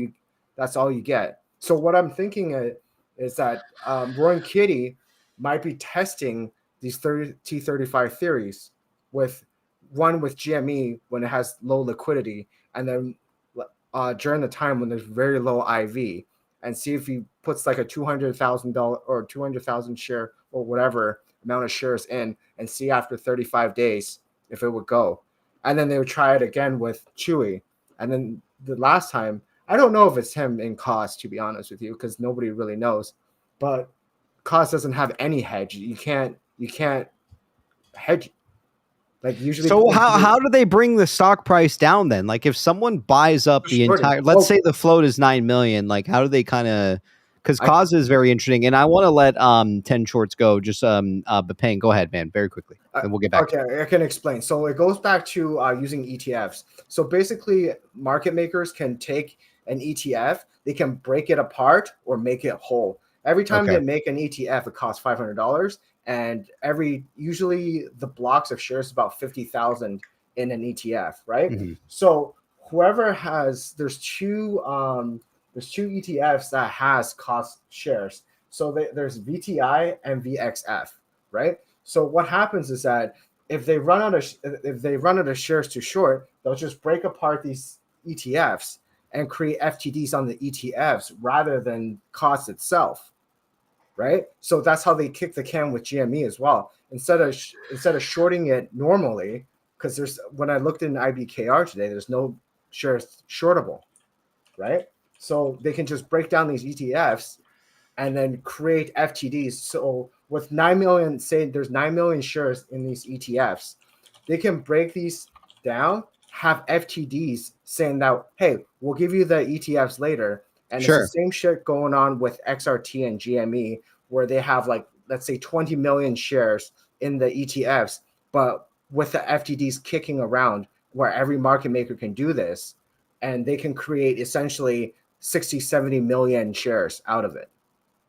you get. So what I'm thinking is that Roy and Kitty might be testing these T35 theories with GME when it has low liquidity, and then during the time when there's very low IV, and see if he puts like a $200,000 or 200,000 share or whatever amount of shares in, and see after 35 days if it would go. And then they would try it again with Chewy. And then the last time, I don't know if it's him in cost, to be honest with you, because nobody really knows. But cost doesn't have any hedge. You can't hedge. Like usually. So how do they bring the stock price down then? Like if someone buys up the entire, let's say the float is 9 million, like how do they kind of, because cause is very interesting, and I want to let 10 shorts go. Just Bapeng, go ahead, man, very quickly, and we'll get back. Okay, I can explain. So it goes back to using ETFs. So basically, market makers can take an ETF, they can break it apart or make it whole. Every time they make an ETF, it costs $500, and usually the blocks of shares is about 50,000 in an ETF, right? Mm-hmm. So whoever there's two ETFs that has cost shares. So there's VTI and VXF, right? So what happens is that if they run out of shares to short, they'll just break apart these ETFs and create FTDs on the ETFs rather than cost itself, right? So that's how they kick the can with GME as well. Instead of shorting it normally, because when I looked in IBKR today, there's no shares shortable, right? So they can just break down these ETFs and then create FTDs. So with 9 million, say there's 9 million shares in these ETFs, they can break these down, have FTDs saying that, hey, we'll give you the ETFs later. And it's the same shit going on with XRT and GME, where they have like, let's say 20 million shares in the ETFs, but with the FTDs kicking around where every market maker can do this, and they can create essentially 60, 70 million shares out of it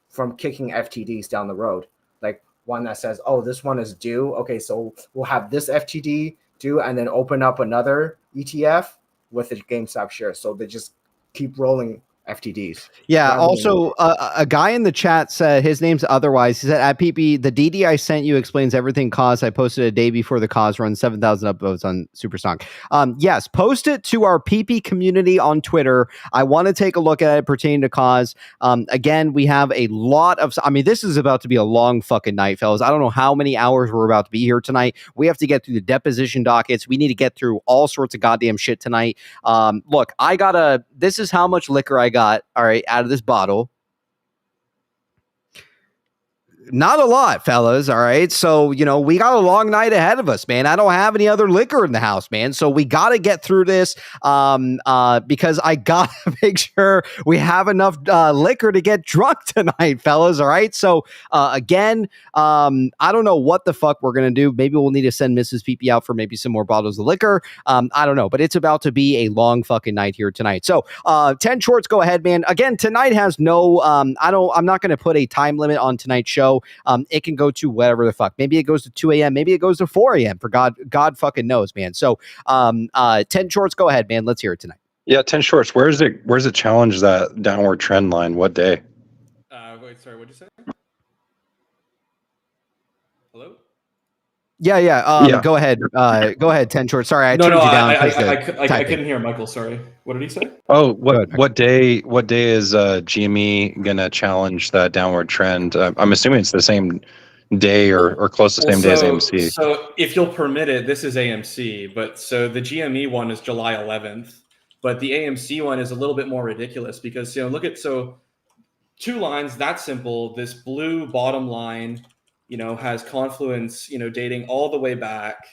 from kicking FTDs down the road. Like one that says, oh, this one is due. Okay, so we'll have this FTD due and then open up another ETF with the GameStop shares. So they just keep rolling FTDs. Yeah. Also, a guy in the chat said his name's otherwise. He said at PP, the DD I sent you explains everything cause. I posted a day before the cause run, 7,000 upvotes on Superstock. Yes, post it to our PP community on Twitter. I want to take a look at it pertaining to cause. Again, we have a lot of. I mean, this is about to be a long fucking night, fellas. I don't know how many hours we're about to be here tonight. We have to get through the deposition dockets. We need to get through all sorts of goddamn shit tonight. Look, this is how much liquor I got. All right, out of this bottle. Not a lot, fellas. All right. So, we got a long night ahead of us, man. I don't have any other liquor in the house, man. So we got to get through this because I got to make sure we have enough liquor to get drunk tonight, fellas. All right. So again, I don't know what the fuck we're going to do. Maybe we'll need to send Mrs. PP out for maybe some more bottles of liquor. I don't know, but it's about to be a long fucking night here tonight. So 10 shorts, go ahead, man. Again, tonight has no, I'm not going to put a time limit on tonight's show. It can go to whatever the fuck. Maybe it goes to 2 a.m. Maybe it goes to 4 a.m. For God fucking knows, man. So 10 shorts, go ahead, man. Let's hear it tonight. Yeah, 10 shorts. Where's it challenge that downward trend line? What day? Wait, sorry, what'd you say? Yeah. Go ahead. Go ahead, 10 short. Sorry, I turned you down. I couldn't hear Michael. Sorry. What did he say? Oh, what day is GME gonna challenge that downward trend? I'm assuming it's the same day or close to the same day as AMC. So if you'll permit it, this is AMC, but so the GME one is July 11th, but the AMC one is a little bit more ridiculous because look at two lines that simple. This blue bottom line, has confluence, dating all the way back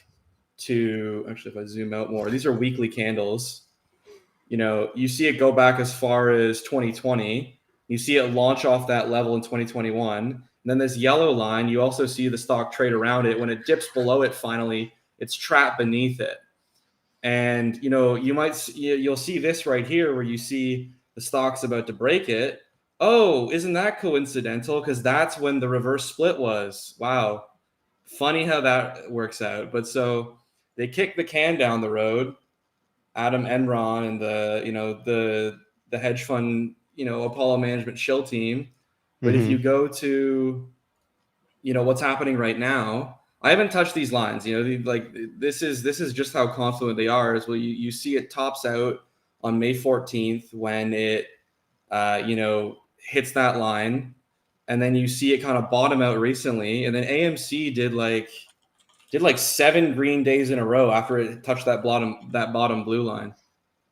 to, actually, if I zoom out more, these are weekly candles. You see it go back as far as 2020. You see it launch off that level in 2021. And then this yellow line, you also see the stock trade around it. When it dips below it, finally, it's trapped beneath it. And, you'll see this right here where you see the stock's about to break it. Oh, isn't that coincidental? Because that's when the reverse split was. Wow. Funny how that works out. But so they kick the can down the road. Adam Enron and the hedge fund, Apollo Management shill team. But if you go to, what's happening right now, I haven't touched these lines. This is just how confluent they are. Is you see it tops out on May 14th when it hits that line, and then you see it kind of bottom out recently, and then AMC did like 7 green days in a row after it touched that bottom blue line.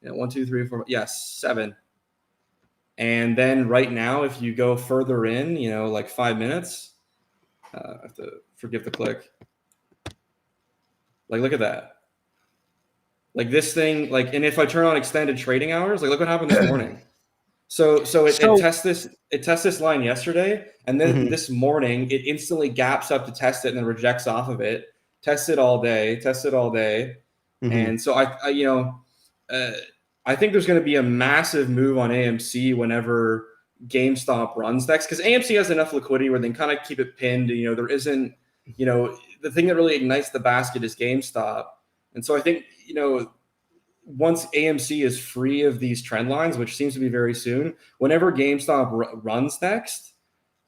1, 2, 3, 4. Yes, 7. And then right now, if you go further in, like 5 minutes, I have to forgive the click. Like, look at that. Like this thing, and if I turn on extended trading hours, look what happened this morning. So it tests this line yesterday, and then this morning it instantly gaps up to test it and then rejects off of it. Test it all day. And so I think there's going to be a massive move on AMC whenever GameStop runs next, because AMC has enough liquidity where they can kind of keep it pinned. There isn't, the thing that really ignites the basket is GameStop. And so I think, once AMC is free of these trend lines, which seems to be very soon, whenever GameStop runs next,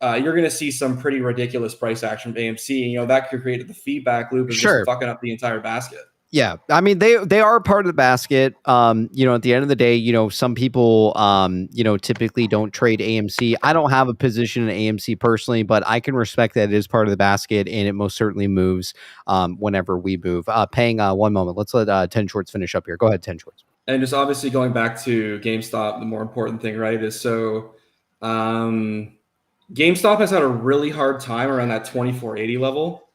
you're going to see some pretty ridiculous price action from AMC. That could create the feedback loop of just fucking up the entire basket. Yeah, I mean they are part of the basket. At the end of the day, some people typically don't trade AMC. I don't have a position in AMC personally, but I can respect that it is part of the basket, and it most certainly moves whenever we move. Paying 1 moment. Let's let 10 Shorts finish up here. Go ahead, 10 Shorts. And just obviously going back to GameStop, the more important thing, right, is GameStop has had a really hard time around that 2480 level.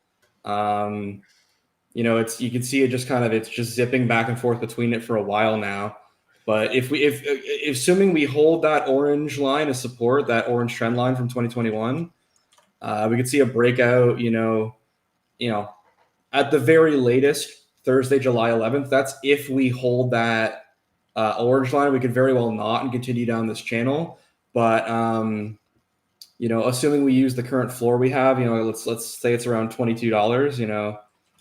You can see it just it's just zipping back and forth between it for a while now. But if assuming we hold that orange line as support, that orange trend line from 2021, we could see a breakout, at the very latest Thursday, July 11th. That's if we hold that orange line. We could very well not and continue down this channel. But assuming we use the current floor we have, let's say it's around $22,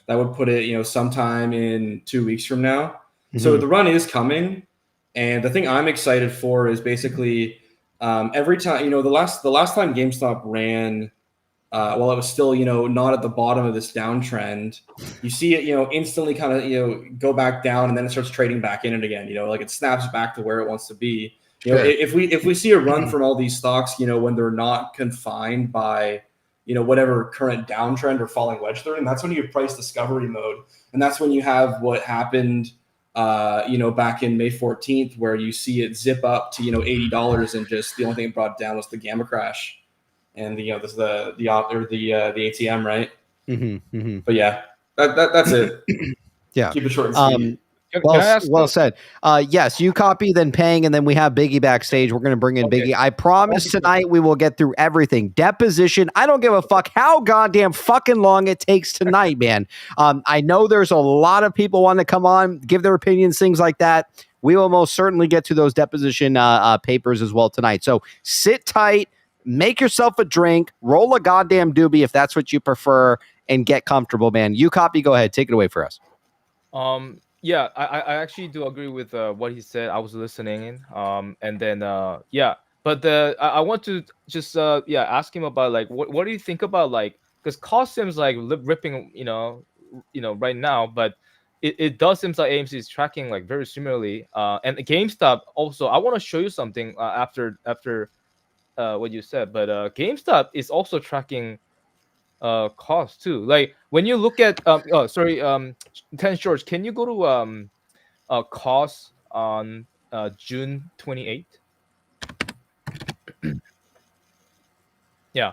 that would put it, sometime in 2 weeks from now. So the run is coming. And the thing I'm excited for is basically every time, the last time GameStop ran, while it was still, not at the bottom of this downtrend, you see it, instantly kind of, go back down, and then it starts trading back in it again, it snaps back to where it wants to be. If we see a run from all these stocks, when they're not confined by, whatever current downtrend or falling wedge they're in, that's when you have price discovery mode. And that's when you have what happened, back in May 14th, where you see it zip up to, $80, and just the only thing it brought down was the gamma crash. And this is the ATM, right? But yeah, that's it. Yeah. Keep it short and sweet. Well said. Yes, you copy, then paying, and then we have Biggy backstage. We're going to bring in Biggy. I promise tonight we will get through everything. Deposition. I don't give a fuck how goddamn fucking long it takes tonight, man. I know there's a lot of people wanting to come on, give their opinions, things like that. We will most certainly get to those deposition papers as well tonight. So sit tight, make yourself a drink, roll a goddamn doobie if that's what you prefer, and get comfortable, man. You copy. Go ahead. Take it away for us. Yeah, I actually do agree with what he said. I was listening, and then but I want to just ask him about what do you think about because cost seems ripping right now, but it does seem like AMC is tracking like very similarly. And GameStop also, I want to show you something after what you said, but GameStop is also tracking cost too. Like when you look at 10 George, can you go to cost on June 28th? Yeah,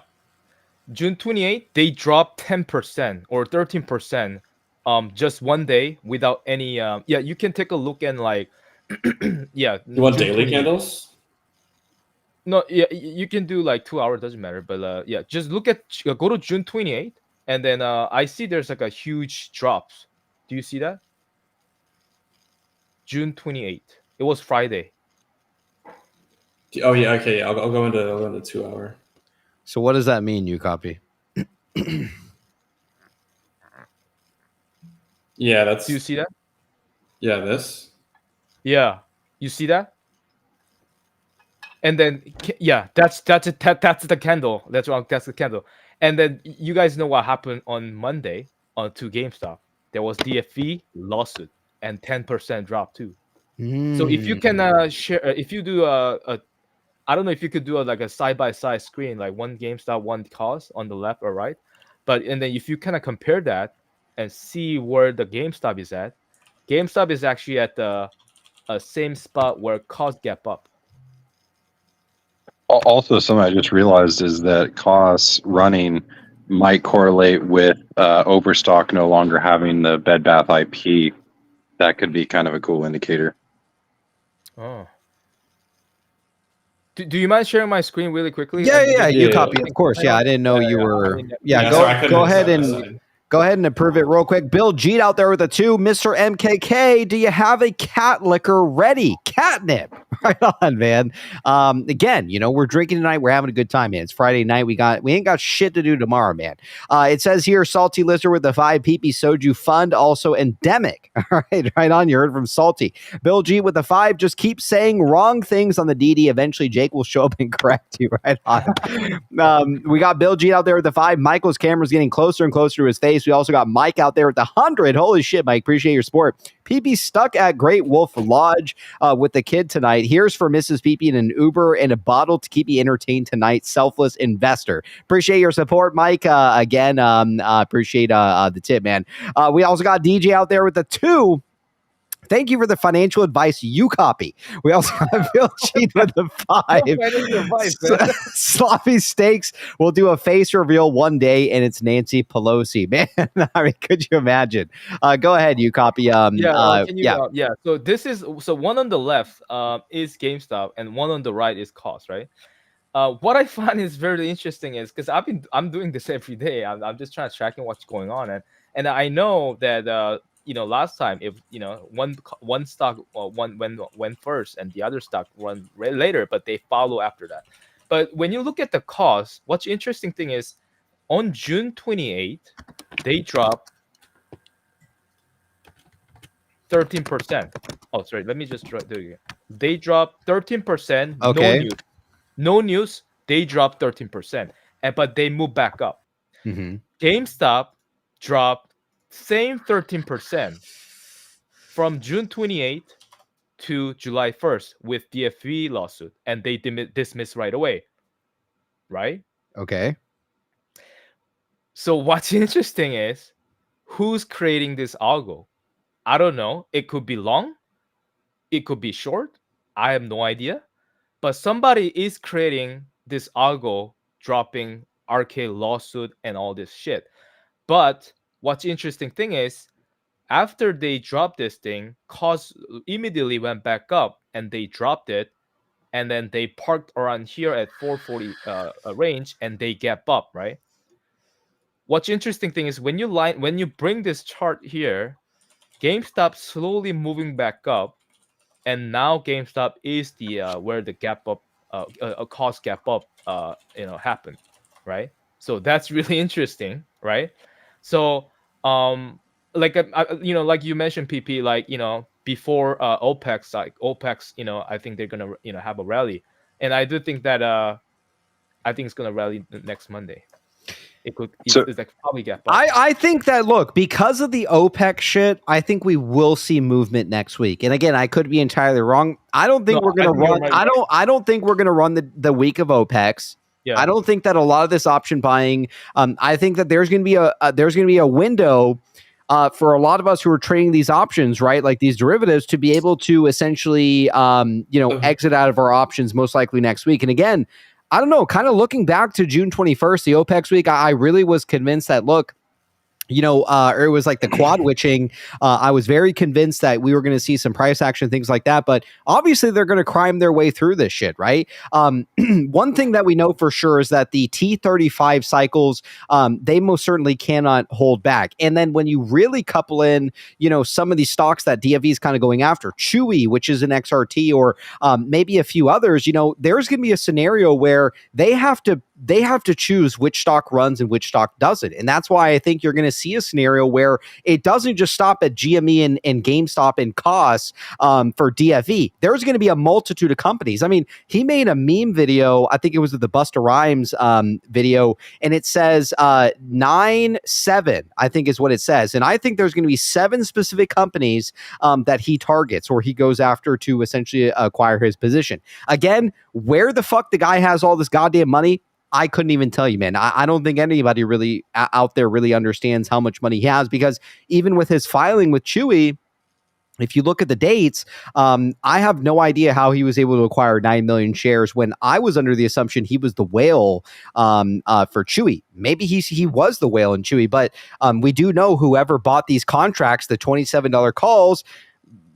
June 28th, they dropped 10% or 13% just one day without any yeah, you can take a look and like yeah, You want June daily 28th. candles? No, yeah, you can do like 2 hours, doesn't matter. But yeah, just look at go to June 28th, and then I see there's like a huge drops. Do you see that? June 28th. It was Friday. Oh yeah, okay. I'll go into 2 hour. So what does that mean? You copy? Yeah, that's. Do you see that? Yeah, this. Yeah, you see that? And then yeah, that's the candle. That's wrong. That's the candle. And then you guys know what happened on Monday to GameStop. There was DFE lawsuit and 10% drop too. So if you can share, if you do I don't know if you could do like a side by side screen, like one GameStop, one cost on the left or right, and then if you kind of compare that and see where the GameStop is at, GameStop is actually at the same spot where cost gap up. Also, something I just realized is that costs running might correlate with Overstock no longer having the Bed Bath IP. That could be kind of a cool indicator. Oh. Do you mind sharing my screen really quickly? Yeah, you Yeah. copy, of course. Yeah, I didn't know you were. Yeah, sorry, go ahead and go ahead and approve it real quick. Bill Jeet out there with a 2. Mr. MKK, do you have a cat liquor ready? Catnip. Right on, man. Again, we're drinking tonight. We're having a good time, man. It's Friday night. We ain't got shit to do tomorrow, man. It says here, Salty Lister with the 5 PP Soju Fund, also endemic. All right on. You heard from Salty. Bill G with the 5. Just keep saying wrong things on the DD. Eventually, Jake will show up and correct you. Right on. We got Bill G out there with the 5. Michael's camera's getting closer and closer to his face. We also got Mike out there with the 100. Holy shit, Mike. Appreciate your support. PP stuck at Great Wolf Lodge with the kid tonight. Here's for Mrs. PP in an Uber and a bottle to keep you entertained tonight. Selfless investor. Appreciate your support, Mike. Again, appreciate the tip, man. We also got DJ out there with the 2. Thank you for the financial advice you copy. We also have Bill Cheat with the 5. Sloppy Steaks will do a face reveal one day, and it's Nancy Pelosi. Man, I mean, could you imagine? Go ahead, you copy. Yeah. So this is one on the left is GameStop, and one on the right is cost, right? What I find is very interesting is because I'm doing this every day. I'm just trying to tracking what's going on, and I know that last time if one stock went first and the other stock run later, but they follow after that. But when you look at the cost, what's interesting thing is on June 28th they dropped 13%. Oh, sorry, let me just do it again. They dropped 13%. Okay. No news. They dropped 13%, but they moved back up. Mm-hmm. GameStop dropped same 13% from June 28th to July 1st with DFE lawsuit, and they dismissed right away. Right? Okay. So what's interesting is who's creating this algo? I don't know. It could be long. It could be short. I have no idea. But somebody is creating this algo, dropping RK lawsuit and all this shit. But what's interesting thing is after they dropped this thing, cost immediately went back up and they dropped it. And then they parked around here at 440 range and they gap up, right? What's interesting thing is when you bring this chart here, GameStop slowly moving back up. And now GameStop is the where the gap up, a cost gap up, happened, right? So that's really interesting, right? So, like like you mentioned, PP, like before OPEX, I think they're gonna have a rally, and I do think that I think it's gonna rally next Monday. it could So- it's like probably get bought. I think that, look, because of the OPEC shit, I think we will see movement next week. And again, I could be entirely wrong. I don't think No, we're going I to think you're run. right. I don't think we're going to run the week of OPECs. Yeah. I don't think that a lot of this option buying. I think that there's going to be a window for a lot of us who are trading these options, right, like these derivatives, to be able to essentially, exit out of our options most likely next week. And again, I don't know, kind of looking back to June 21st, the OPEX week, I really was convinced that, look, or it was like the quad witching. I was very convinced that we were going to see some price action, things like that. But obviously, they're going to climb their way through this shit, right? One thing that we know for sure is that the T35 cycles, they most certainly cannot hold back. And then when you really couple in, some of these stocks that DFE is kind of going after, Chewy, which is an XRT, or maybe a few others, there's going to be a scenario where they have to choose which stock runs and which stock doesn't. And that's why I think you're going to see a scenario where it doesn't just stop at GME and GameStop and costs for DFE. There's going to be a multitude of companies. I mean, he made a meme video, I think it was the Busta Rhymes video, and it says 9-7, I think is what it says. And I think there's going to be 7 specific companies that he targets or he goes after to essentially acquire his position. Again, where the fuck the guy has all this goddamn money, I couldn't even tell you, man. I don't think anybody really out there really understands how much money he has, because even with his filing with Chewy, if you look at the dates, I have no idea how he was able to acquire 9 million shares when I was under the assumption he was the whale for Chewy. Maybe he was the whale in Chewy, but we do know whoever bought these contracts, the $27 calls,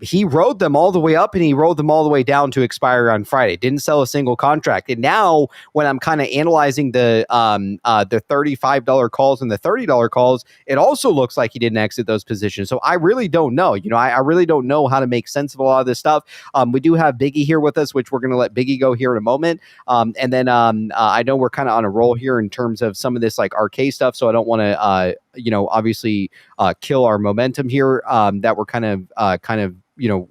he rode them all the way up and he rode them all the way down to expire on Friday. Didn't sell a single contract. And now when I'm kind of analyzing the $35 calls and the $30 calls, it also looks like he didn't exit those positions. So I really don't know. I really don't know how to make sense of a lot of this stuff. We do have Biggy here with us, which we're going to let Biggy go here in a moment. And then I know we're kind of on a roll here in terms of some of this like arcade stuff. So I don't want to, obviously kill our momentum here that we're kind of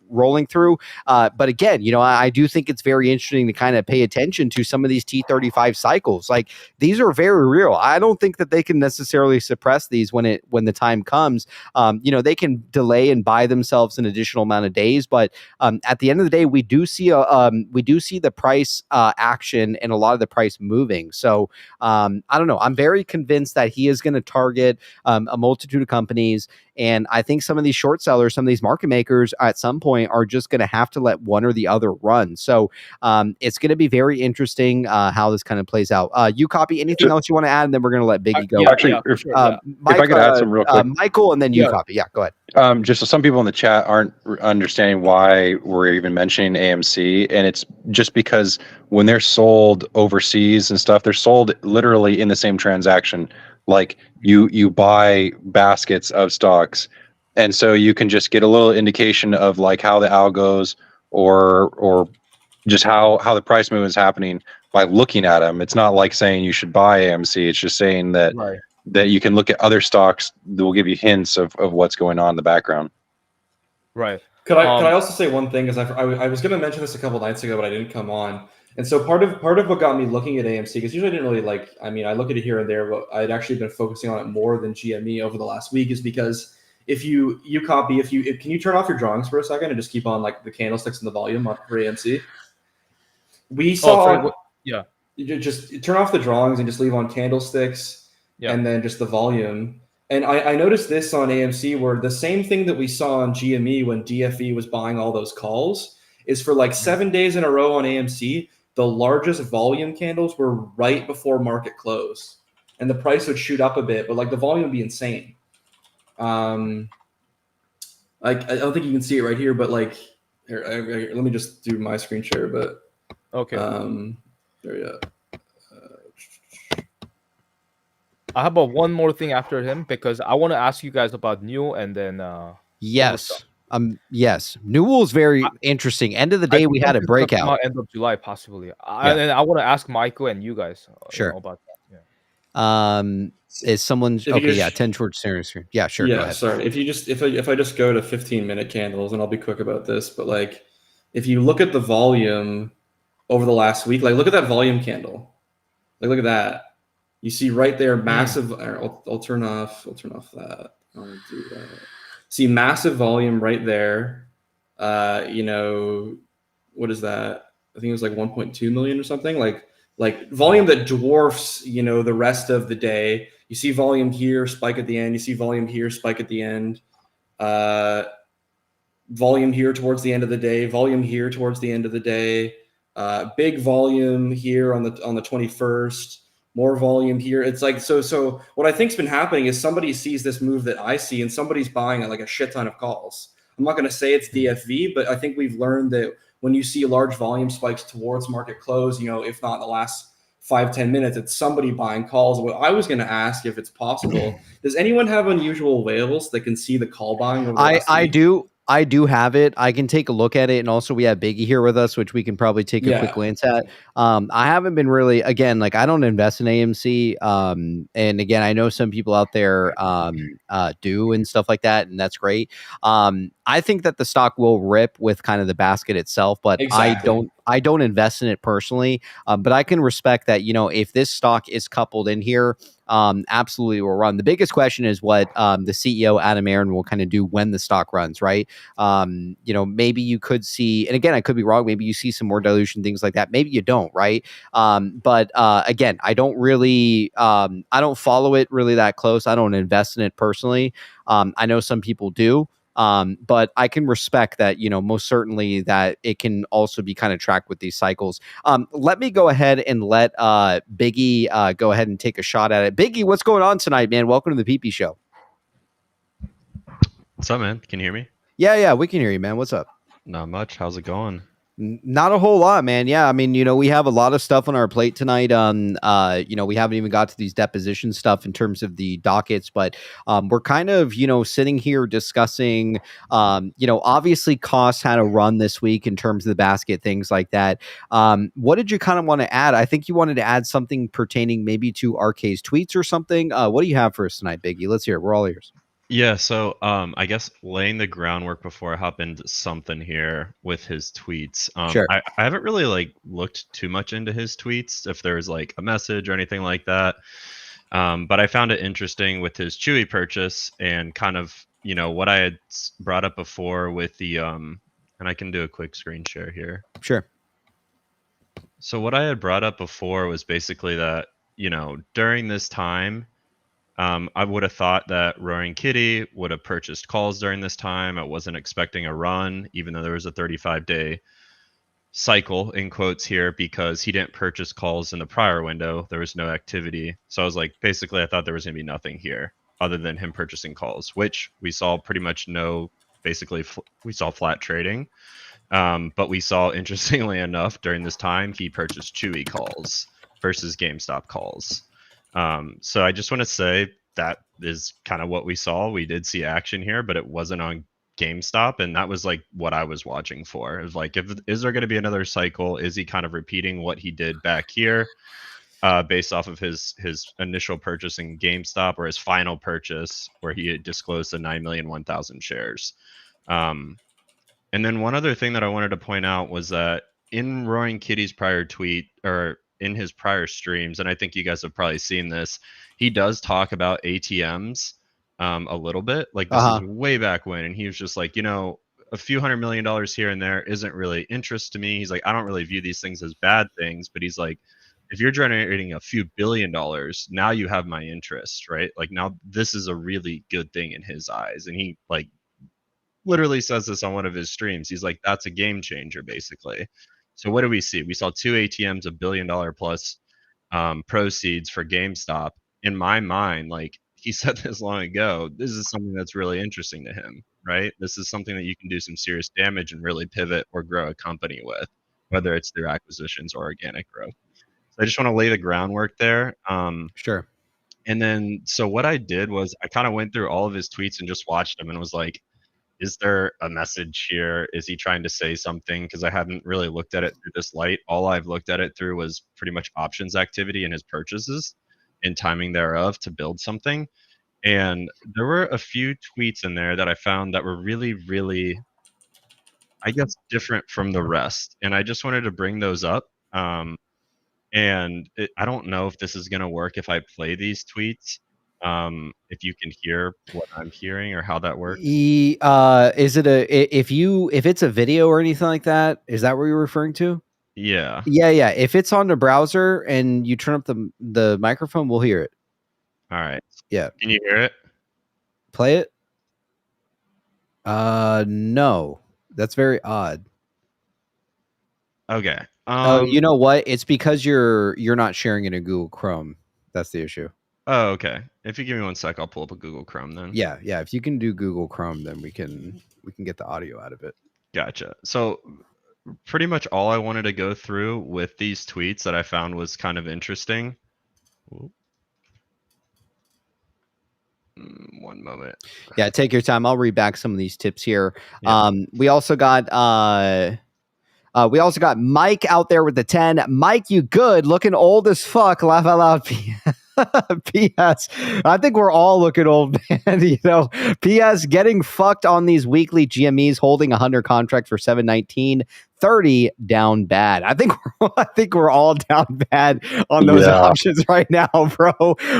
rolling through. But again, I do think it's very interesting to kind of pay attention to some of these T35 cycles. Like, these are very real. I don't think that they can necessarily suppress these when the time comes. They can delay and buy themselves an additional amount of days, but at the end of the day, we do see the price action and a lot of the price moving. So I don't know. I'm very convinced that he is going to target a multitude of companies. And I think some of these short sellers, some of these market makers at some point are just going to have to let one or the other run. So it's going to be very interesting how this kind of plays out. You copy anything else you want to add, and then we're going to let Biggie go. If I could add some real quick. Michael, and then you copy. Yeah, go ahead. Just so some people in the chat aren't understanding why we're even mentioning AMC, and it's just because when they're sold overseas and stuff, they're sold literally in the same transaction. Like you buy baskets of stocks, and so you can just get a little indication of like how the algos or just how the price movement is happening by looking at them. It's not like saying you should buy AMC. It's just saying that that you can look at other stocks that will give you hints of what's going on in the background. Right. Could I also say one thing? Is I was going to mention this a couple nights ago, but I didn't come on. And so part of what got me looking at AMC, because usually I didn't really like, I mean, I look at it here and there, but I'd actually been focusing on it more than GME over the last week, is because if you copy, can you turn off your drawings for a second and just keep on like the candlesticks and the volume for AMC? We saw, just turn off the drawings and just leave on candlesticks and then just the volume. And I noticed this on AMC, where the same thing that we saw on GME when DFE was buying all those calls is for like 7 days in a row on AMC, the largest volume candles were right before market close, and the price would shoot up a bit, but like the volume would be insane. Like I don't think you can see it right here, but like here, let me just do my screen share. But okay, there you go. I have one more thing after him, because I want to ask you guys about New, and then yes. Yes, Newell is very interesting. End of the day, we had a breakout. End of July, possibly. And I want to ask Michael and you guys about that. Yeah. Is someone okay? Yeah, 10 towards center screen. Yeah, sure. Yeah, go ahead. Sorry. If I just go to 15-minute candles, and I'll be quick about this, but like if you look at the volume over the last week, like look at that volume candle. Like look at that. You see right there, massive. I'll turn off that. I'll do that. See massive volume right there. You know, what is that? I think it was like 1.2 million or something. Like volume that dwarfs, you know, the rest of the day. You see volume here, spike at the end. You see volume here, spike at the end. Volume here towards the end of the day. Volume here towards the end of the day. Big volume here on the 21st. More volume here. It's like so what I think's been happening is somebody sees this move that I see and somebody's buying like a shit ton of calls. I'm not going to say it's DFV, but I think we've learned that when you see large volume spikes towards market close, you know, if not in the last 5-10 minutes, it's somebody buying calls. What I was going to ask, if it's possible, does anyone have unusual whales that can see the call buying over the last week? I do have it. I can take a look at it, and also we have Biggie here with us, which we can probably take a quick glance at. I haven't been really, again, like I don't invest in AMC, and again, I know some people out there do and stuff like that, and that's great. I think that the stock will rip with kind of the basket itself, but Exactly. I don't invest in it personally. But I can respect that, you know, if this stock is coupled in here, absolutely will run. The biggest question is what the CEO Adam Aaron will kind of do when the stock runs, right? You know, maybe you could see, and again, I could be wrong. Maybe you see some more dilution, things like that. Maybe you don't, right? But again, I don't really, I don't follow it really that close. I don't invest in it personally. I know some people do. But I can respect that, you know, most certainly that it can also be kind of tracked with these cycles. Let me go ahead and let Biggie go ahead and take a shot at it. Biggie, what's going on tonight, man? Welcome to the PP Show. What's up, man? Can you hear me? Yeah, we can hear you, man. What's up? Not much. How's it going? Not a whole lot, man. Yeah, I mean, you know, we have a lot of stuff on our plate tonight. You know, we haven't even got to these deposition stuff in terms of the dockets, but we're kind of, you know, sitting here discussing, you know, obviously costs had a run this week in terms of the basket, things like that. What did you kind of want to add? I think you wanted to add something pertaining maybe to RK's tweets or something. What do you have for us tonight, Biggie? Let's hear it. We're all ears. Yeah, so I guess laying the groundwork before I hop into something here with his tweets. Sure. I haven't really like looked too much into his tweets, if there's like a message or anything like that. But I found it interesting with his Chewy purchase and kind of, you know, what I had brought up before with the and I can do a quick screen share here. Sure. So what I had brought up before was basically that, you know, during this time, I would have thought that Roaring Kitty would have purchased calls during this time. I wasn't expecting a run, even though there was a 35-day cycle in quotes here, because he didn't purchase calls in the prior window. There was no activity. So I was like, basically, I thought there was going to be nothing here other than him purchasing calls, which we saw pretty much basically we saw flat trading. But we saw, interestingly enough, during this time, he purchased Chewy calls versus GameStop calls. So I just want to say that is kind of what we saw. We did see action here, but it wasn't on GameStop, and that was like what I was watching for. It was like, is there going to be another cycle? Is he kind of repeating what he did back here, based off of his initial purchase in GameStop, or his final purchase where he had disclosed the 9,001,000 shares? And then one other thing that I wanted to point out was that in Roaring Kitty's prior tweet, or in his prior streams, and I think you guys have probably seen this, he does talk about ATMs a little bit. Like this is way back when, and he was just like, you know, a few $100 million here and there isn't really interest to me. He's like, I don't really view these things as bad things, but he's like, if you're generating a few $1 billion, now you have my interest, right? Like now this is a really good thing in his eyes. And he like literally says this on one of his streams. He's like, that's a game changer, basically. So what do we see? We saw two ATMs, $1 billion plus proceeds for GameStop. In my mind, like he said this long ago, this is something that's really interesting to him, right? This is something that you can do some serious damage and really pivot or grow a company with, whether it's through acquisitions or organic growth. So I just want to lay the groundwork there. Sure. And then, so what I did was I kind of went through all of his tweets and just watched them and was like, is there a message here? Is he trying to say something? Because I hadn't really looked at it through this light. All I've looked at it through was pretty much options activity in his purchases and timing thereof to build something. And there were a few tweets in there that I found that were really, really, I guess, different from the rest. And I just wanted to bring those up. And I don't know if this is going to work if I play these tweets. If you can hear what I'm hearing or how that works. Is it if it's a video or anything like that? Is that what you're referring to? Yeah. Yeah. If it's on the browser and you turn up the microphone, we'll hear it. All right. Yeah. Can you hear it? Play it. No, that's very odd. Okay. Oh, you know what? It's because you're not sharing it in Google Chrome. That's the issue. Oh, okay. If you give me 1 sec, I'll pull up a Google Chrome then. Yeah. If you can do Google Chrome, then we can get the audio out of it. Gotcha. So pretty much all I wanted to go through with these tweets that I found was kind of interesting. Ooh. 1 moment. Yeah, take your time. I'll read back some of these tips here. Yeah. We also got Mike out there with the 10. Mike, you good? Looking old as fuck. Laugh out loud. P.S. I think we're all looking old, man. You know, P.S. Getting fucked on these weekly GMEs, holding 100 contract for 719, 30 down bad. I think we're all down bad on those options right now, bro.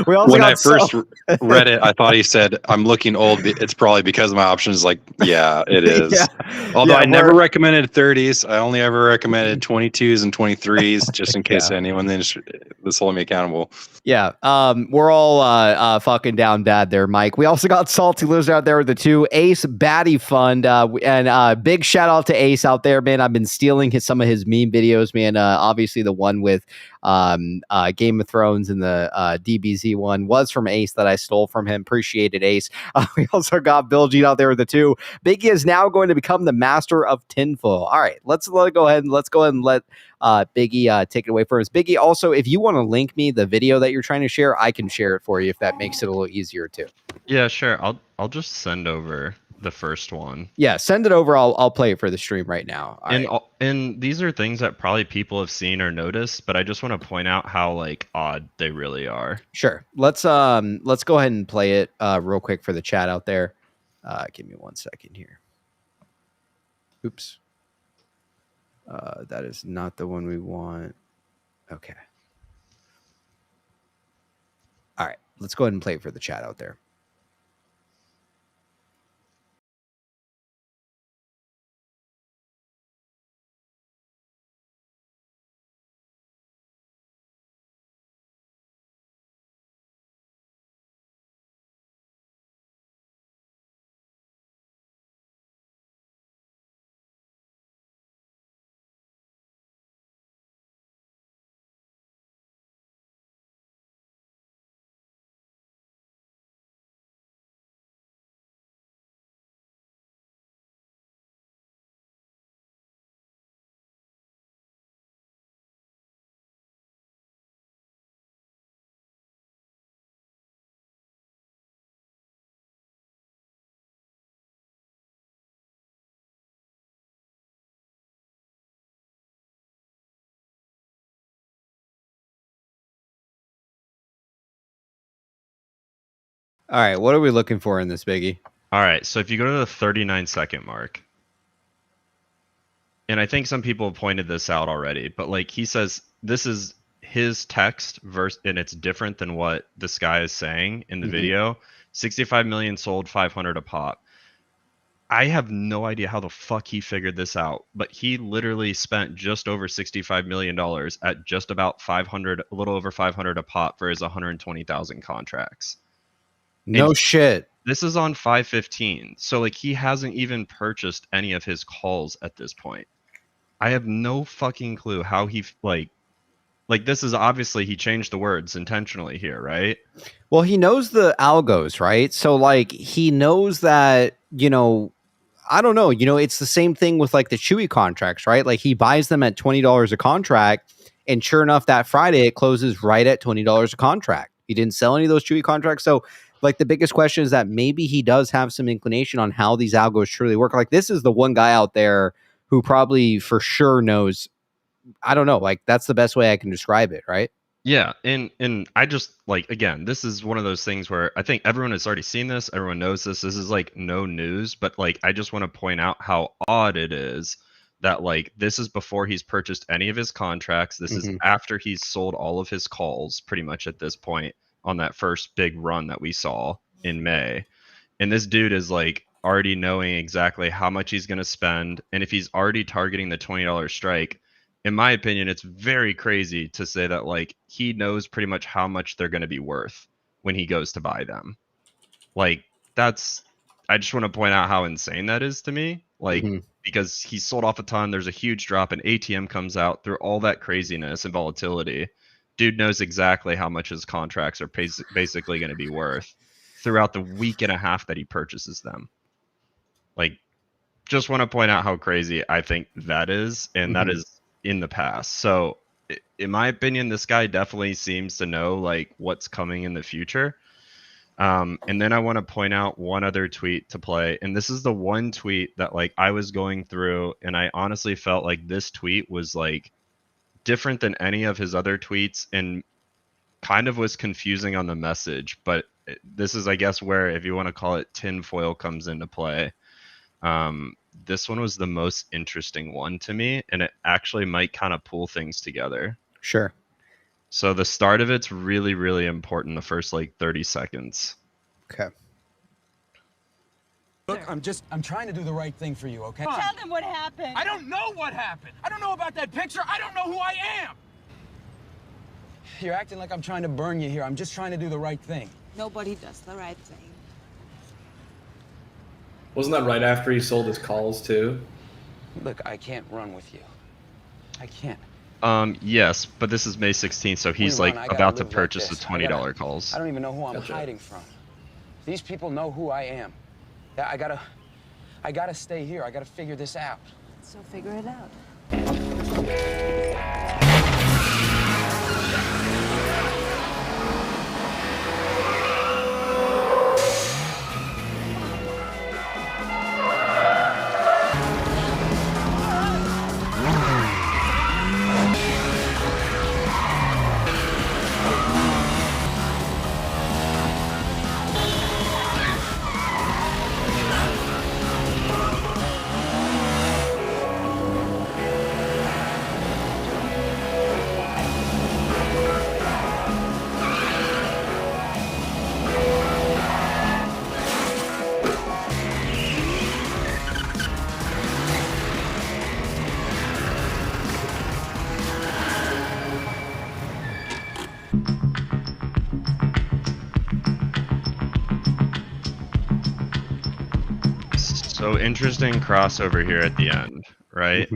We also when I first read it, I thought he said, "I'm looking old. It's probably because of my options." Like, yeah, it is. Yeah. Although I never recommended 30s, I only ever recommended 22s and 23s, just in case anyone this holding me accountable. Yeah, we're all fucking down bad there, Mike. We also got Salty Lives out there with the 2 Ace Baddie Fund, and big shout out to Ace out there, man. I've been stealing some of his meme videos, man. Obviously the one with Game of Thrones and the DBZ one was from Ace that I stole from him. Appreciated Ace. We also got Bill G out there with the 2. Biggie is now going to become the master of tinfoil. All right, let's go ahead and let Biggie take it away for us. Biggie, also, if you want to link me the video that you're trying to share, I can share it for you if that makes it a little easier too. Yeah, sure. I'll just send over the first one. Yeah, send it over. I'll play it for the stream right now. And these are things that probably people have seen or noticed, but I just want to point out how like odd they really are. Sure. Let's go ahead and play it real quick for the chat out there. Give me 1 second here. Oops. That is not the one we want. Okay. All right. Let's go ahead and play it for the chat out there. All right, what are we looking for in this, Biggie? All right, so if you go to the 39-second mark, and I think some people have pointed this out already, but like he says, this is his text verse, and it's different than what this guy is saying in the video. 65 million sold, 500 a pop. I have no idea how the fuck he figured this out, but he literally spent just over $65 million at just about 500, a little over 500 a pop for his 120,000 contracts. No shit. This is on 515. So like he hasn't even purchased any of his calls at this point. I have no fucking clue how he like this is obviously he changed the words intentionally here, right? Well, he knows the algos, right? So like he knows that, you know, I don't know, you know, it's the same thing with like the Chewy contracts, right? Like he buys them at $20 a contract, and sure enough, that Friday it closes right at $20 a contract. He didn't sell any of those Chewy contracts. So like the biggest question is that maybe he does have some inclination on how these algos truly work. Like this is the one guy out there who probably for sure knows. I don't know, like that's the best way I can describe it, right? Yeah, and I just like, again, this is one of those things where I think everyone has already seen this, everyone knows this. This is like no news, but like I just want to point out how odd it is that like this is before he's purchased any of his contracts. This is after he's sold all of his calls pretty much at this point on that first big run that we saw in May. And this dude is like already knowing exactly how much he's going to spend. And if he's already targeting the $20 strike, in my opinion, it's very crazy to say that like he knows pretty much how much they're going to be worth when he goes to buy them. Like that's, I just want to point out how insane that is to me. Like, because he sold off a ton, there's a huge drop, and ATM comes out through all that craziness and volatility. Dude knows exactly how much his contracts are basically going to be worth throughout the week and a half that he purchases them. Like, just want to point out how crazy I think that is, and that is in the past. So, in my opinion, this guy definitely seems to know like what's coming in the future. And then I want to point out one other tweet to play. And this is the one tweet that like I was going through and I honestly felt like this tweet was like different than any of his other tweets and kind of was confusing on the message. But this is, I guess, where, if you want to call it tinfoil, comes into play. This one was the most interesting one to me, and it actually might kind of pull things together. Sure. So the start of it's really, really important. The first like 30 seconds. Okay. Look, I'm trying to do the right thing for you, okay? Tell them what happened. I don't know what happened. I don't know about that picture. I don't know who I am. You're acting like I'm trying to burn you here. I'm just trying to do the right thing. Nobody does the right thing. Wasn't that right after he sold his calls too? Look, I can't run with you. I can't. Yes, but this is May 16th, so he's like about to purchase the $20 calls. I don't even know who I'm hiding from. These people know who I am. Yeah, I gotta stay here. I gotta figure this out. So figure it out. So interesting crossover here at the end, right?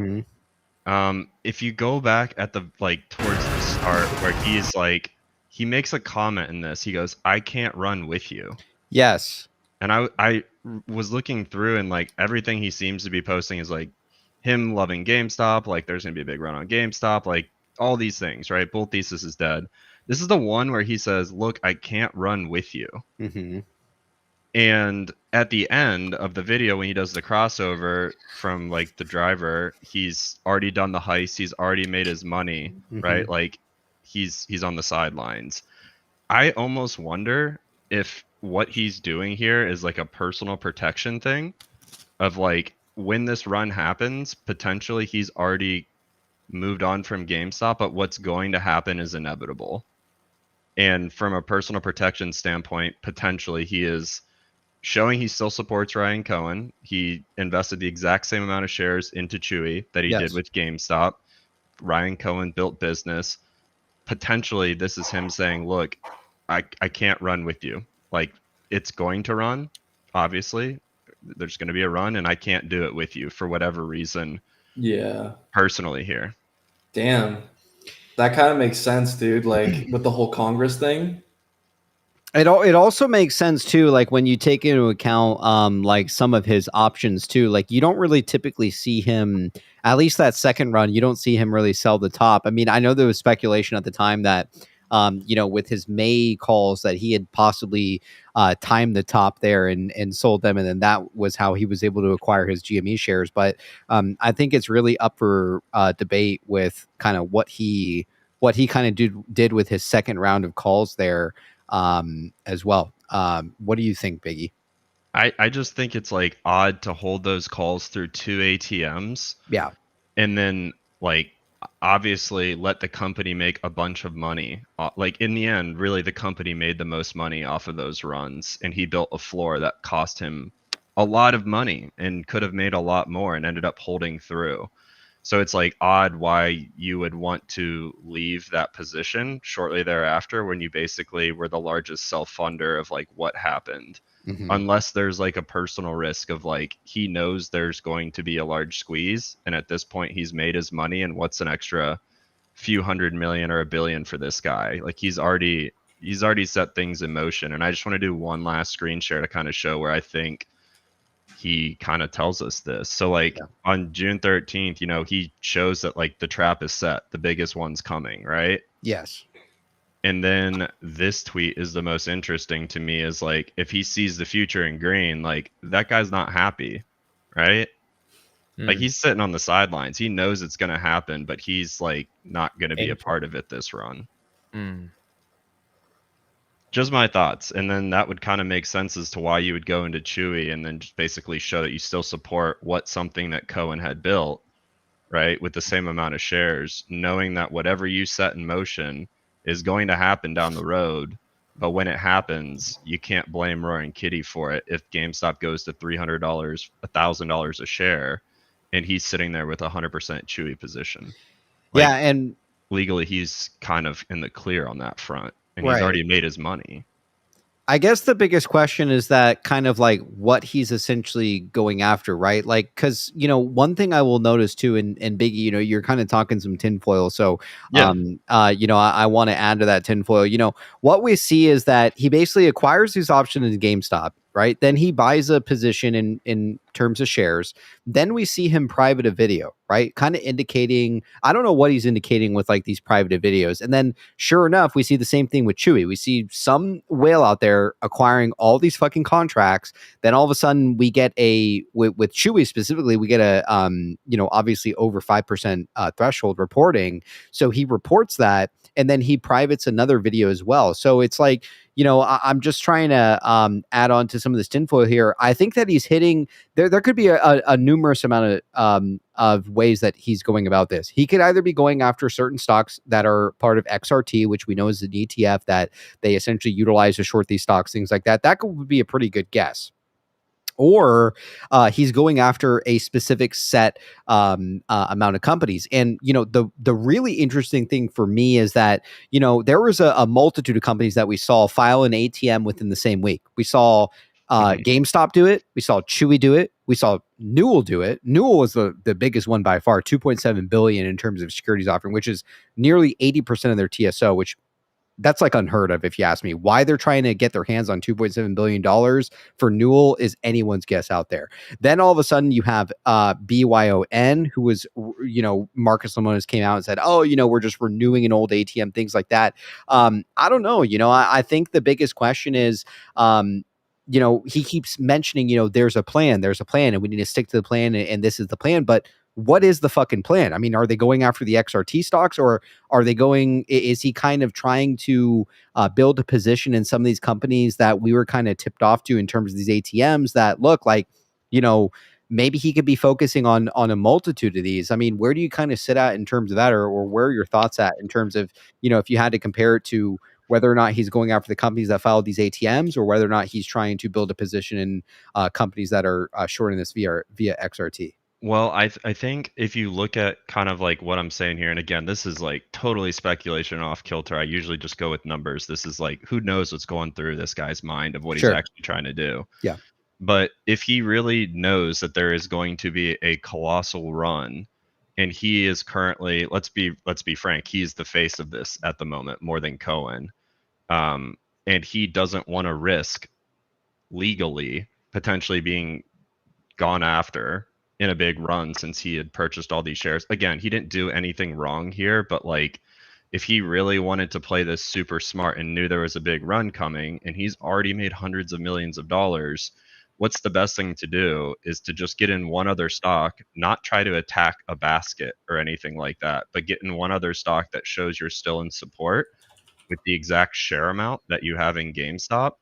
If you go back at the like towards the start where he's like, he makes a comment in this. He goes, "I can't run with you." Yes. And I was looking through and like everything he seems to be posting is like him loving GameStop, like there's gonna be a big run on GameStop, like all these things, right? Bull thesis is dead. This is the one where he says, "Look, I can't run with you." And at the end of the video, when he does the crossover from like the driver, he's already done the heist. He's already made his money, right? Like he's on the sidelines. I almost wonder if what he's doing here is like a personal protection thing of like when this run happens, potentially he's already moved on from GameStop, but what's going to happen is inevitable. And from a personal protection standpoint, potentially he is showing he still supports Ryan Cohen. He invested the exact same amount of shares into Chewy that he did with GameStop. Ryan Cohen built business. Potentially, this is him saying, "Look, I can't run with you. Like, it's going to run. Obviously, there's going to be a run, and I can't do it with you for whatever reason." Yeah. Personally, here. Damn. That kind of makes sense, dude. Like with the whole Congress thing. It also makes sense too, like when you take into account like some of his options too. Like you don't really typically see him, at least that second run, you don't see him really sell the top. I mean, I know there was speculation at the time that you know, with his May calls that he had possibly timed the top there and sold them, and then that was how he was able to acquire his GME shares. But I think it's really up for debate with kind of what he kind of did with his second round of calls there. As well. What do you think, Biggie? I just think it's like odd to hold those calls through two ATMs. Yeah. and then like obviously let the company make a bunch of money. Like in the end, really the company made the most money off of those runs, and he built a floor that cost him a lot of money and could have made a lot more and ended up holding through. So it's like odd why you would want to leave that position shortly thereafter when you basically were the largest self-funder of like what happened. Unless there's like a personal risk of like he knows there's going to be a large squeeze, and at this point he's made his money, and what's an extra few hundred million or a billion for this guy? Like he's already set things in motion. And I just want to do one last screen share to kind of show where I think he kind of tells us this. So like on June 13th, you know, he shows that like the trap is set, the biggest one's coming, right? Yes. And then this tweet is the most interesting to me, is like, if he sees the future in green, like that guy's not happy, right? Like he's sitting on the sidelines. He knows it's going to happen, but he's like not going to be a part of it this run. Just my thoughts. And then that would kind of make sense as to why you would go into Chewy and then just basically show that you still support what something that Cohen had built, right? With the same amount of shares, knowing that whatever you set in motion is going to happen down the road. But when it happens, you can't blame Roaring Kitty for it. If GameStop goes to $300, $1,000 a share, and he's sitting there with 100% Chewy position. Like, yeah, and legally he's kind of in the clear on that front, and he's already made his money. I guess the biggest question is that kind of like what he's essentially going after, right? Like, because, you know, one thing I will notice too, and Biggie, you know, you're kind of talking some tinfoil. So, you know, I want to add to that tinfoil. You know, what we see is that he basically acquires these options in GameStop, right? Then he buys a position in terms of shares. Then we see him private a video, right? Kind of indicating, I don't know what he's indicating with like these private videos. And then sure enough, we see the same thing with Chewy. We see some whale out there acquiring all these fucking contracts. Then all of a sudden we get with Chewy specifically, we get a, you know, obviously over 5% threshold reporting. So he reports that, and then he privates another video as well. So it's like, you know, I'm just trying to add on to some of this tinfoil here. I think that he's hitting there could be a numerous amount of ways that he's going about this. He could either be going after certain stocks that are part of XRT, which we know is an ETF that they essentially utilize to short these stocks, things like that. That could be a pretty good guess. Or he's going after a specific set amount of companies. And, you know, the really interesting thing for me is that, you know, there was a multitude of companies that we saw file an ATM within the same week. We saw GameStop do it. We saw Chewy do it. We saw Newell do it. Newell was the biggest one by far, 2.7 billion in terms of securities offering, which is nearly 80% of their TSO, which that's like unheard of, if you ask me. Why they're trying to get their hands on $2.7 billion for Newell is anyone's guess out there. Then all of a sudden you have BYON, who was, you know, Marcus Lemonis came out and said, oh, you know, we're just renewing an old ATM, things like that. I don't know. You know, I think the biggest question is, you know, he keeps mentioning, you know, there's a plan, and we need to stick to the plan, and this is the plan. But what is the fucking plan? I mean, are they going after the XRT stocks, or are they going, is he kind of trying to build a position in some of these companies that we were kind of tipped off to in terms of these ATMs that look like, you know, maybe he could be focusing on a multitude of these? I mean, where do you kind of sit at in terms of that, or where are your thoughts at in terms of, you know, if you had to compare it to whether or not he's going after the companies that follow these ATMs, or whether or not he's trying to build a position in companies that are shorting this via XRT? Well, I think if you look at kind of like what I'm saying here, and again, this is like totally speculation off kilter. I usually just go with numbers. This is like, who knows what's going through this guy's mind of what he's actually trying to do. Yeah. But if he really knows that there is going to be a colossal run, and he is currently, let's be frank, he's the face of this at the moment more than Cohen. And he doesn't want to risk legally potentially being gone after in a big run since he had purchased all these shares. Again, he didn't do anything wrong here, but like if he really wanted to play this super smart and knew there was a big run coming and he's already made hundreds of millions of dollars, what's the best thing to do is to just get in one other stock, not try to attack a basket or anything like that, but get in one other stock that shows you're still in support with the exact share amount that you have in GameStop,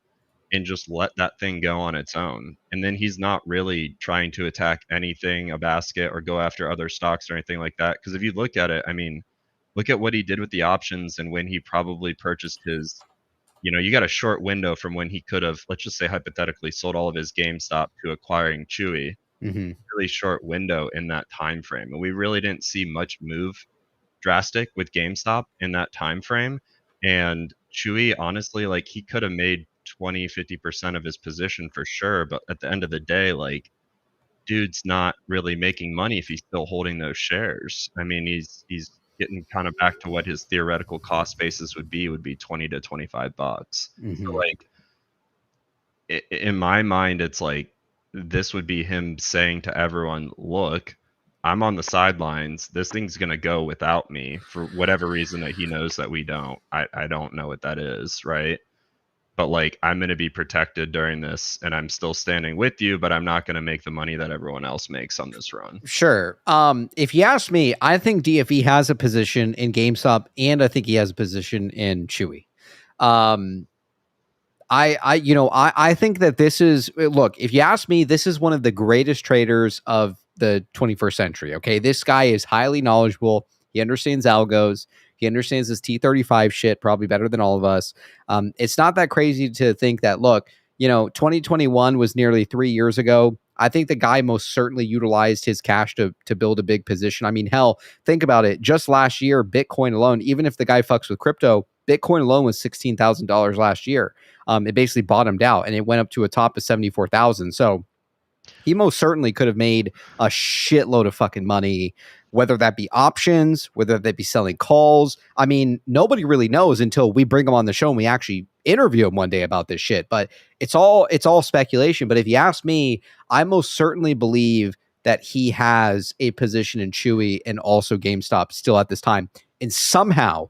and just let that thing go on its own. And then he's not really trying to attack anything, a basket, or go after other stocks or anything like that. Because if you look at it, I mean, look at what he did with the options and when he probably purchased his, you got a short window from when he could have, let's just say hypothetically, sold all of his GameStop to acquiring Chewy. Really short window in that time frame. And we really didn't see much move drastic with GameStop in that time frame. And Chewy, honestly, like he could have made 20-50% of his position for sure, but at the end of the day, like dude's not really making money if he's still holding those shares. I mean, he's getting kind of back to what his theoretical cost basis would be 20 to 25 bucks. So like in my mind, it's like this would be him saying to everyone, look, I'm on the sidelines. This thing's going to go without me for whatever reason that he knows that we don't. I don't know what that is, right? But like, I'm going to be protected during this and I'm still standing with you, but I'm not going to make the money that everyone else makes on this run. Sure. If you ask me, I think DFE has a position in GameStop and I think he has a position in Chewy. I think that this is, look, if you ask me, this is one of the greatest traders of the 21st century. Okay. This guy is highly knowledgeable. He understands algos. He understands this T35 shit probably better than all of us. It's not that crazy to think that, look, 2021 was nearly 3 years ago. I think the guy most certainly utilized his cash to build a big position. I mean, hell, think about it. Just last year, Bitcoin alone, even if the guy fucks with crypto, Bitcoin alone was $16,000 last year. It basically bottomed out and it went up to a top of 74,000. So he most certainly could have made a shitload of fucking money, whether that be options, whether that be selling calls. I mean, nobody really knows until we bring him on the show and we actually interview him one day about this shit. But it's all speculation. But if you ask me, I most certainly believe that he has a position in Chewy and also GameStop still at this time. And somehow,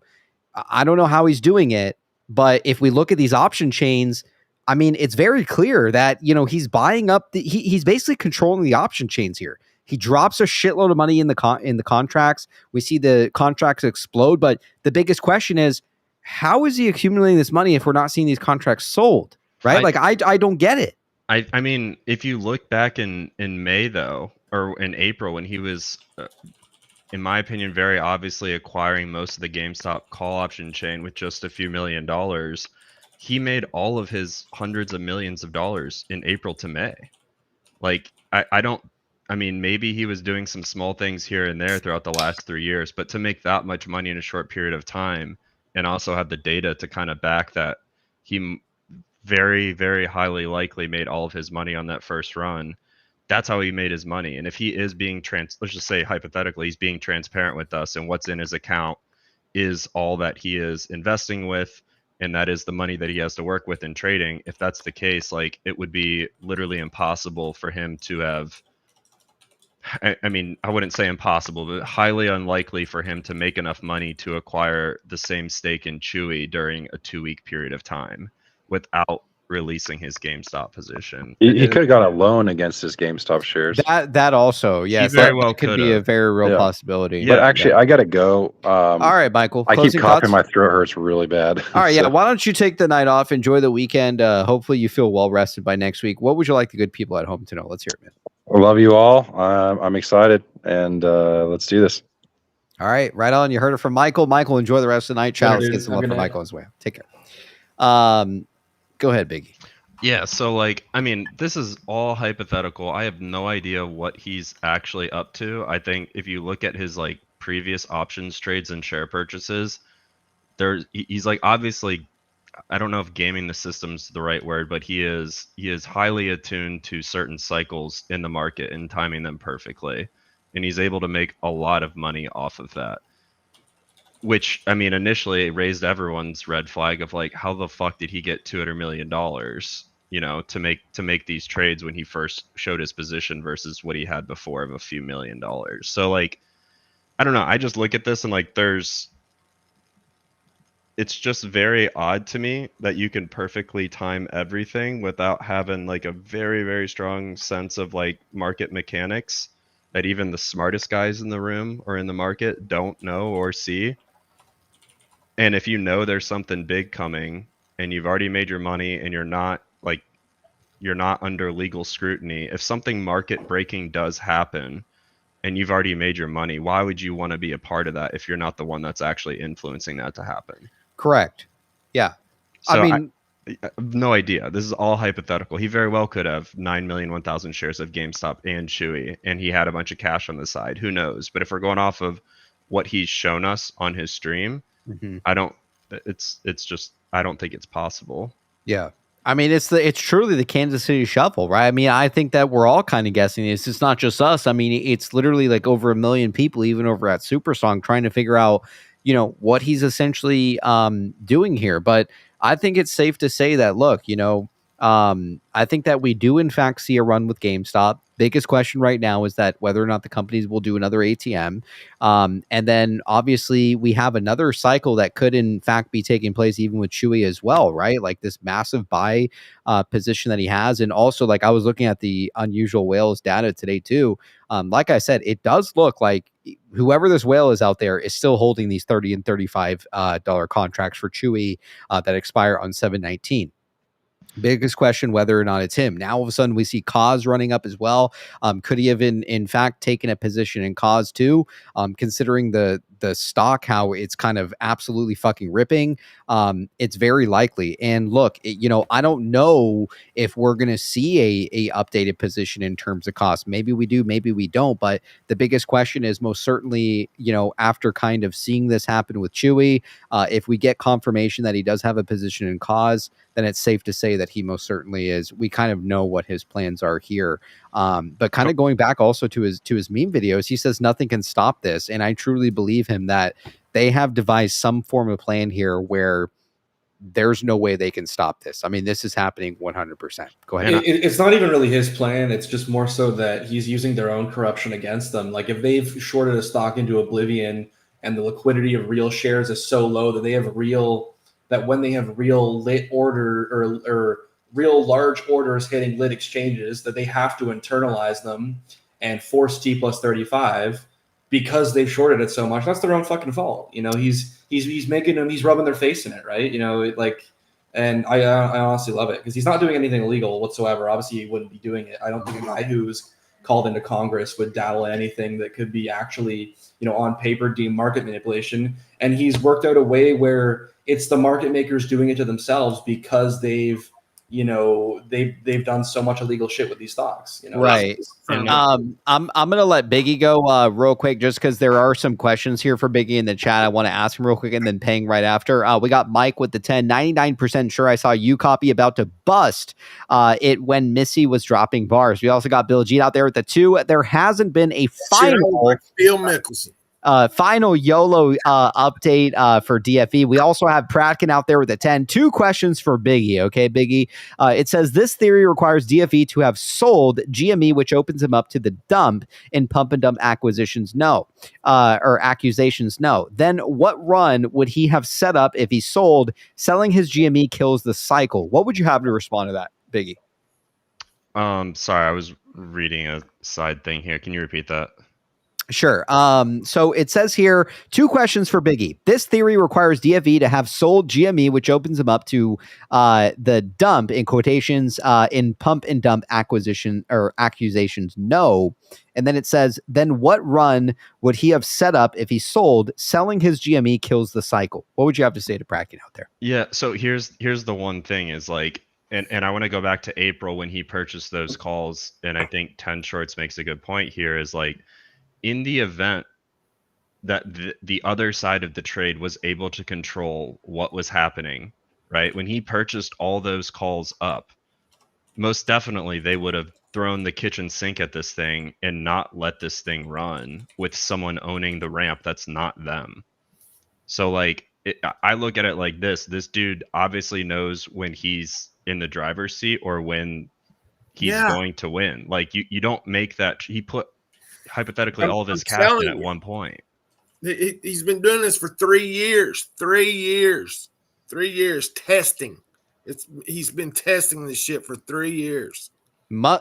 I don't know how he's doing it, but if we look at these option chains, I mean, it's very clear that, he's buying up he's basically controlling the option chains here. He drops a shitload of money in the contracts. We see the contracts explode, but the biggest question is, how is he accumulating this money if we're not seeing these contracts sold? Right? I don't get it. I mean, if you look back in May though, or in April when he was in my opinion, very obviously acquiring most of the GameStop call option chain with just a few $1 million, he made all of his hundreds of millions of dollars in April to May. Like, I mean, maybe he was doing some small things here and there throughout the last 3 years, but to make that much money in a short period of time and also have the data to kind of back that, he very, very highly likely made all of his money on that first run. That's how he made his money. And if he is being let's just say hypothetically, he's being transparent with us and what's in his account is all that he is investing with, and that is the money that he has to work with in trading. If that's the case, like, it would be literally impossible for him to have, I mean, I wouldn't say impossible, but highly unlikely for him to make enough money to acquire the same stake in Chewy during a 2-week period of time without releasing his GameStop position. He could have got a loan against his GameStop shares. That also, yes, very well could be a very real possibility. But actually, I gotta go. All right, Michael. I keep coughing. My throat hurts really bad. All right, yeah. Why don't you take the night off? Enjoy the weekend. Hopefully, you feel well rested by next week. What would you like the good people at home to know? Let's hear it, man. I love you all. I'm excited, and let's do this. All right, right on. You heard it from Michael. Michael, enjoy the rest of the night. Ciao. Let's get some love from Michael as well. Take care. Go ahead, Biggie. Yeah, so like, I mean, this is all hypothetical. I have no idea what he's actually up to. I think if you look at his like previous options trades and share purchases, he's like, obviously, I don't know if gaming the system's the right word, but he is highly attuned to certain cycles in the market and timing them perfectly. And he's able to make a lot of money off of that. Which, I mean, initially it raised everyone's red flag of like, how the fuck did he get $200 million, to make these trades when he first showed his position versus what he had before of a few $1 million. So like, I don't know. I just look at this and like, it's just very odd to me that you can perfectly time everything without having like a very, very strong sense of like market mechanics that even the smartest guys in the room or in the market don't know or see. And if you know there's something big coming and you've already made your money and you're not like you're not under legal scrutiny. If something market breaking does happen and you've already made your money, why would you want to be a part of that if you're not the one that's actually influencing that to happen? Correct. Yeah. So I mean, I have no idea. This is all hypothetical. He very well could have 9,001,000 shares of GameStop and Chewy, and he had a bunch of cash on the side. Who knows? But if we're going off of what he's shown us on his stream, mhm. I don't. It's just I don't think it's possible. Yeah. I mean, it's truly the Kansas City Shuffle, right? I mean, I think that we're all kind of guessing this. It's not just us. I mean, it's literally like over 1 million people, even over at Supersong, trying to figure out, what he's essentially doing here. But I think it's safe to say that, look, I think that we do in fact see a run with GameStop. Biggest question right now is that whether or not the companies will do another ATM. And then obviously we have another cycle that could in fact be taking place even with Chewy as well, right? Like this massive buy position that he has. And also, like, I was looking at the unusual whales data today too. Like I said, it does look like whoever this whale is out there is still holding these $30 and $35 contracts for Chewy that expire on 7/19. Biggest question whether or not it's him. Now all of a sudden we see Cause running up as well. Could he have in fact taken a position in Cause too? Considering the stock, how it's kind of absolutely fucking ripping. It's very likely. And look, I don't know if we're gonna see a updated position in terms of cost. Maybe we do, maybe we don't. But the biggest question is most certainly, after kind of seeing this happen with Chewy, if we get confirmation that he does have a position in Cause, then it's safe to say that he most certainly is. We kind of know what his plans are here. But kind of going back also to his meme videos, he says nothing can stop this. And I truly believe him that they have devised some form of plan here where there's no way they can stop this. I mean, this is happening 100%. Go ahead. It's not even really his plan. It's just more so that he's using their own corruption against them. Like if they've shorted a stock into oblivion and the liquidity of real shares is so low that they have when they have real lit order or real large orders hitting lit exchanges, that they have to internalize them and force T plus 35 because they've shorted it so much. That's their own fucking fault. He's making them, he's rubbing their face in it, right? And I honestly love it because he's not doing anything illegal whatsoever. Obviously, he wouldn't be doing it. I don't think a guy who's called into Congress would dabble in anything that could be actually, on paper deemed market manipulation. And he's worked out a way where it's the market makers doing it to themselves because they've done so much illegal shit with these stocks. Right. I'm gonna let Biggy go real quick just because there are some questions here for Biggy in the chat. I want to ask him real quick and then paying right after. We got Mike with the 10, 99% sure I saw you copy about to bust it when Missy was dropping bars. We also got Bill G out there with the 2. There hasn't been a final Phil Mickelson. Final YOLO update for DFE. We also have Pratkin out there with a 10. 2 questions for Biggie. Okay, Biggie. It says this theory requires DFE to have sold GME, which opens him up to the dump in pump and dump acquisitions. No, or accusations. No. Then what run would he have set up if he sold? Selling his GME kills the cycle. What would you have to respond to that, Biggie? Sorry, I was reading a side thing here. Can you repeat that? Sure. So it says here 2 questions for Biggie. This theory requires DFE to have sold GME, which opens him up to the dump in quotations in pump and dump acquisition or accusations. No. And then it says, then what run would he have set up if he sold? Selling his GME kills the cycle. What would you have to say to Bracken out there? Yeah. So here's the one thing is like, and I want to go back to April when he purchased those calls. And I think 10 Shorts makes a good point here is like, in the event that the other side of the trade was able to control what was happening, right? When he purchased all those calls up, most definitely they would have thrown the kitchen sink at this thing and not let this thing run with someone owning the ramp that's not them. So like, I look at it like this dude obviously knows when he's in the driver's seat or when he's going to win. Like you don't make that. He put hypothetically all of his cash in at one point. He's been doing this for 3 years. 3 years. 3 years testing. He's been testing this shit for 3 years.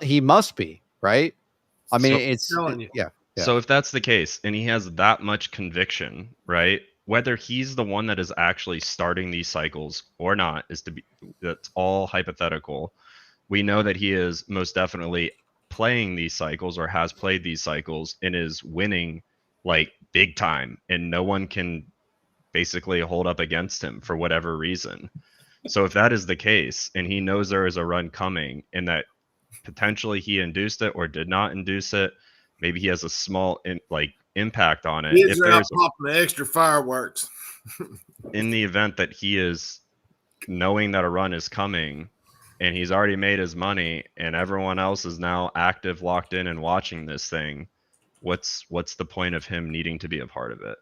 He must be, right? I mean, yeah. So if that's the case, and he has that much conviction, right? Whether he's the one that is actually starting these cycles or not that's all hypothetical. we know that he is most definitely playing these cycles or has played these cycles and is winning like big time, and no one can basically hold up against him for whatever reason. So if that is the case, and he knows there is a run coming, and that potentially he induced it or did not induce it, maybe he has a small impact on it. Kids If are out there's popping the extra fireworks. in the event that he is knowing that a run is coming, and he's already made his money, and everyone else is now active, locked in, and watching this thing, what's the point of him needing to be a part of it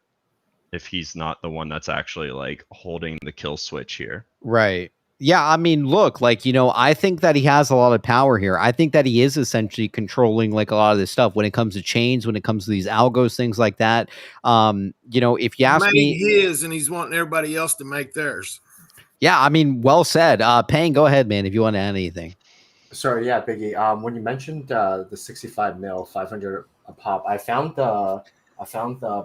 if he's not the one that's actually like holding the kill switch here? Right. Yeah, I mean, look, like, you know, I think that he has a lot of power here. I think that he is essentially controlling like a lot of this stuff when it comes to chains, when it comes to these algos, things like that. You know, if you ask me, his, and he's wanting everybody else to make theirs. yeah, I mean, well said. Payne, go ahead, man, if you want to add anything. Sorry, yeah, Biggie. When you mentioned the 65 mil, 500 a pop, I found the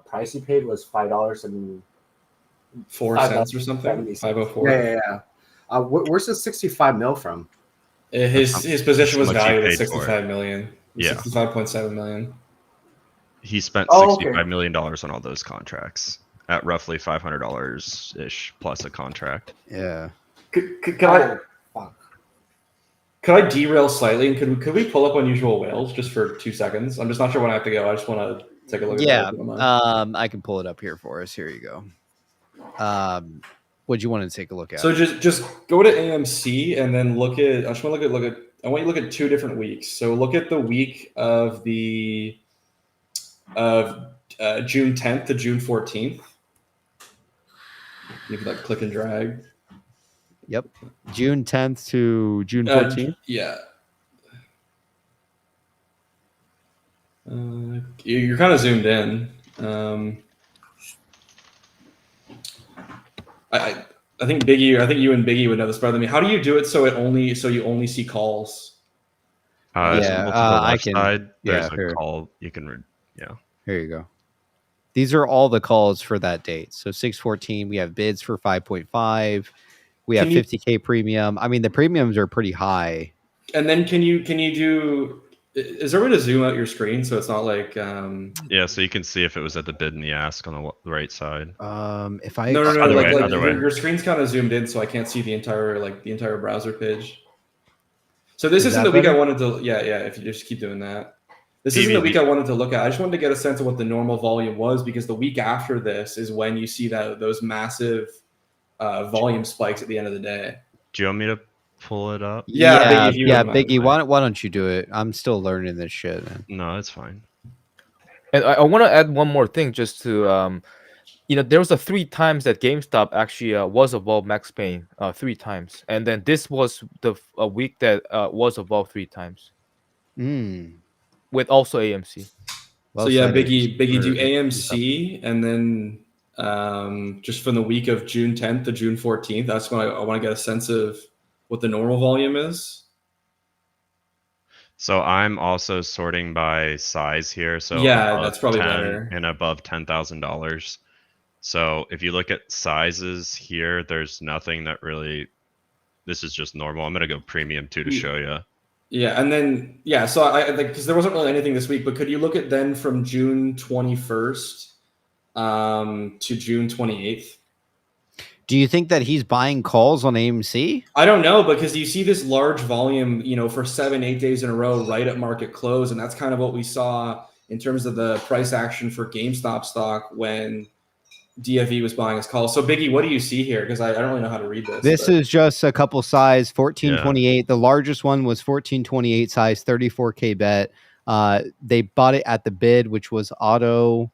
price he paid was $5.04 or something. 504. Yeah. Where's the 65 mil from? His position was How much he valued at paid for 65 million. Yeah. 65.7 million. He spent okay. $65 million on all those contracts at roughly $500 ish plus a contract. Yeah. Could I derail slightly? And could we pull up unusual whales just for 2 seconds? I'm just not sure when I have to go. I just want to take a look at Yeah. that. I can pull it up here for us. Here you go. What do you want to take a look at? So just go to AMC and then look at. I just want to look at. I want you to look at 2 different weeks. So look at the week of June 10th to June 14th. You can like click and drag. Yep. June 10th to June 14th. Yeah. You're kind of zoomed in. I think Biggie. I think you and Biggie would know this better than me. How do you do it so you only see calls? To the left side, there's here. a call you can Here you go. These are all the calls for that date. So 614, we have bids for 5.5. We have 50K premium. I mean, the premiums are pretty high. And then can you do? Is there a way to zoom out your screen so it's not like? Yeah, so you can see if it was at the bid and the ask on the right side. If I no, Other way. Your screen's kind of zoomed in, so I can't see the entire browser page. So this isn't the week I wanted to. Yeah. If you just keep doing that. This isn't the week I wanted to look at. I just wanted to get a sense of what the normal volume was, because the week after this is when you see those massive volume spikes at the end of the day. Do you want me to pull it up? Yeah, Biggie, why don't you do it? I'm still learning this shit, man. No, it's fine. And I want to add one more thing just to, there was 3 times that GameStop actually was above Max Payne 3 times. And then this was a week that was above 3 times. With also AMC. Well, so yeah, Biggie do AMC, and then just from the week of June 10th to June 14th, that's when I want to get a sense of what the normal volume is. So I'm also sorting by size here. So yeah, that's probably better. And above $10,000. So if you look at sizes here, there's nothing that really. This is just normal. I'm gonna go premium too to show you. Yeah, and then so I like, because there wasn't really anything this week, but could you look at then from June 21st to June 28th? Do you think that he's buying calls on AMC? I don't know, because you see this large volume, for 7-8 days in a row right at market close, and that's kind of what we saw in terms of the price action for GameStop stock when DFE was buying his calls. So Biggie, what do you see here? Because I don't really know how to read this. This is just a couple size, 1428. Yeah. The largest one was 1428 size, 34K bet. They bought it at the bid, which was auto.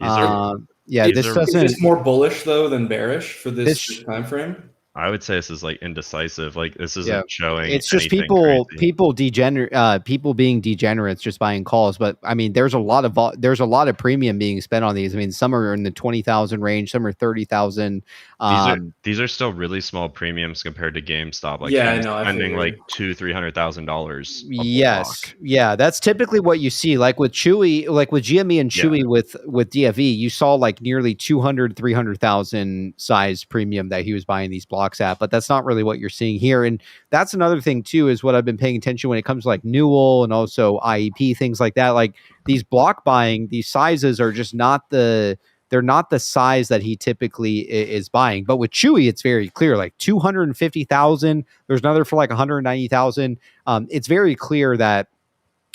Is this more bullish though than bearish for this time frame? I would say this is like indecisive. Like this isn't showing. It's just people being degenerates, just buying calls. But I mean, there's a lot of premium being spent on these. I mean, some are in the 20,000 range, some are 30,000. These are still really small premiums compared to GameStop. Like spending like $200,000-$300,000. Yes, yeah, that's typically what you see. Like with Chewy, like with GME and Chewy with DFE, you saw like nearly 200,000-300,000 size premium that he was buying these blocks blocks at, but that's not really what you're seeing here. And that's another thing too, is what I've been paying attention when it comes to like Newell and also IEP, things like that. Like these block buying, these sizes are just not they're not the size that he typically is buying. But with Chewy, it's very clear, like 250,000. There's another for like 190,000. It's very clear that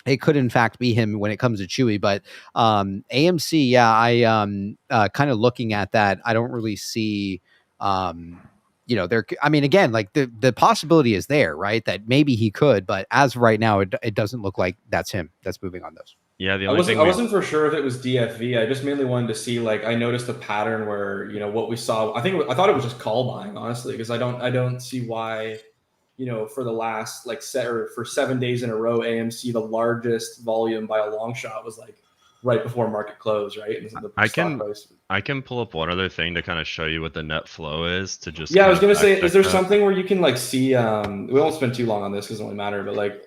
it could in fact be him when it comes to Chewy. But AMC, yeah, I kind of looking at that, I don't really see there, I mean, again, like the possibility is there, right? That maybe he could, but as of right now, it doesn't look like that's him that's moving on those. Yeah, I wasn't for sure if it was DFV. I just mainly wanted to see, like, I noticed a pattern where, what we saw. I thought it was just call buying, honestly, because I don't see why, for the last for 7 days in a row, AMC, the largest volume by a long shot was like right before market close, right? And I can pull up one other thing to kind of show you what the net flow is to just. Yeah, I was gonna say, is there something where you can like see? We won't spend too long on this because it doesn't really matter, but like.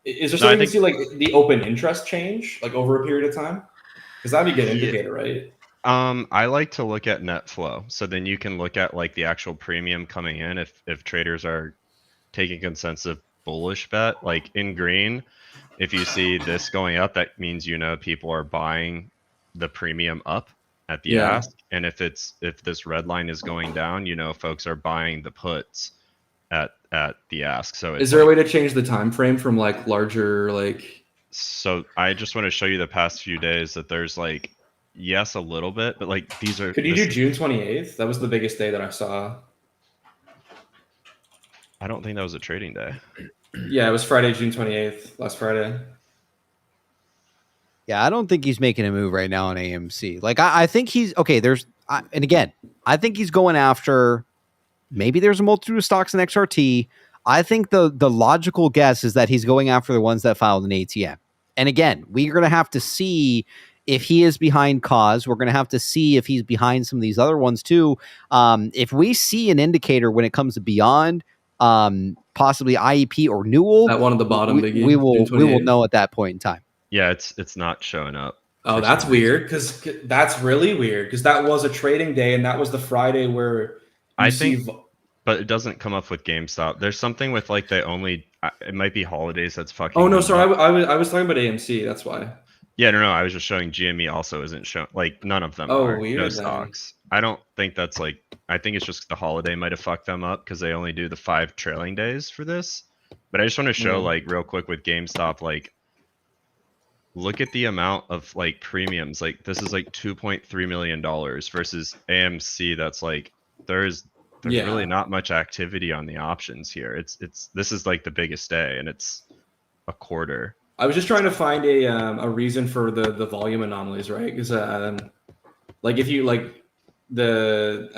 Is there something to see, like the open interest change, like over a period of time? Because that'd be a good indicator, right? I like to look at net flow, so then you can look at like the actual premium coming in if traders are taking consensus bullish bet. Like in green, if you see this going up, that means people are buying the premium up at the ask, and if this red line is going down, folks are buying the puts at the ask. So is there a way to change the time frame from like larger like? So I just want to show you the past few days that there's like, yes, a little bit, but like these are. Could you do June 28th? That was the biggest day that I saw. I don't think that was a trading day. Yeah, it was Friday, June 28th, last Friday. Yeah, I don't think he's making a move right now on AMC. Like I think he's okay. And again, I think he's going after. Maybe there's a multitude of stocks in XRT. I think the logical guess is that he's going after the ones that filed an ATM. And again, we're going to have to see if he is behind cause. We're going to have to see if he's behind some of these other ones too. If we see an indicator when it comes to beyond, possibly IEP or Newell, that one at the bottom, we will know at that point in time. Yeah, it's not showing up. Oh, that's weird, because that's really weird, because that was a trading day and that was the Friday where. I think, but it doesn't come up with GameStop. There's something with like it might be holidays that's fucking. Oh no, sorry, I was talking about AMC. That's why. Yeah, no, I was just showing GME also isn't showing. Like none of them are no stocks. I don't think that's like. I think it's just the holiday might have fucked them up because they only do the 5 trailing days for this. But I just want to show like real quick with GameStop, like. Look at the amount of like premiums. Like this is like $2.3 million versus AMC. That's like. There's really not much activity on the options here. This is like the biggest day, and it's a quarter. I was just trying to find a reason for the volume anomalies, right? Because like if you like I don't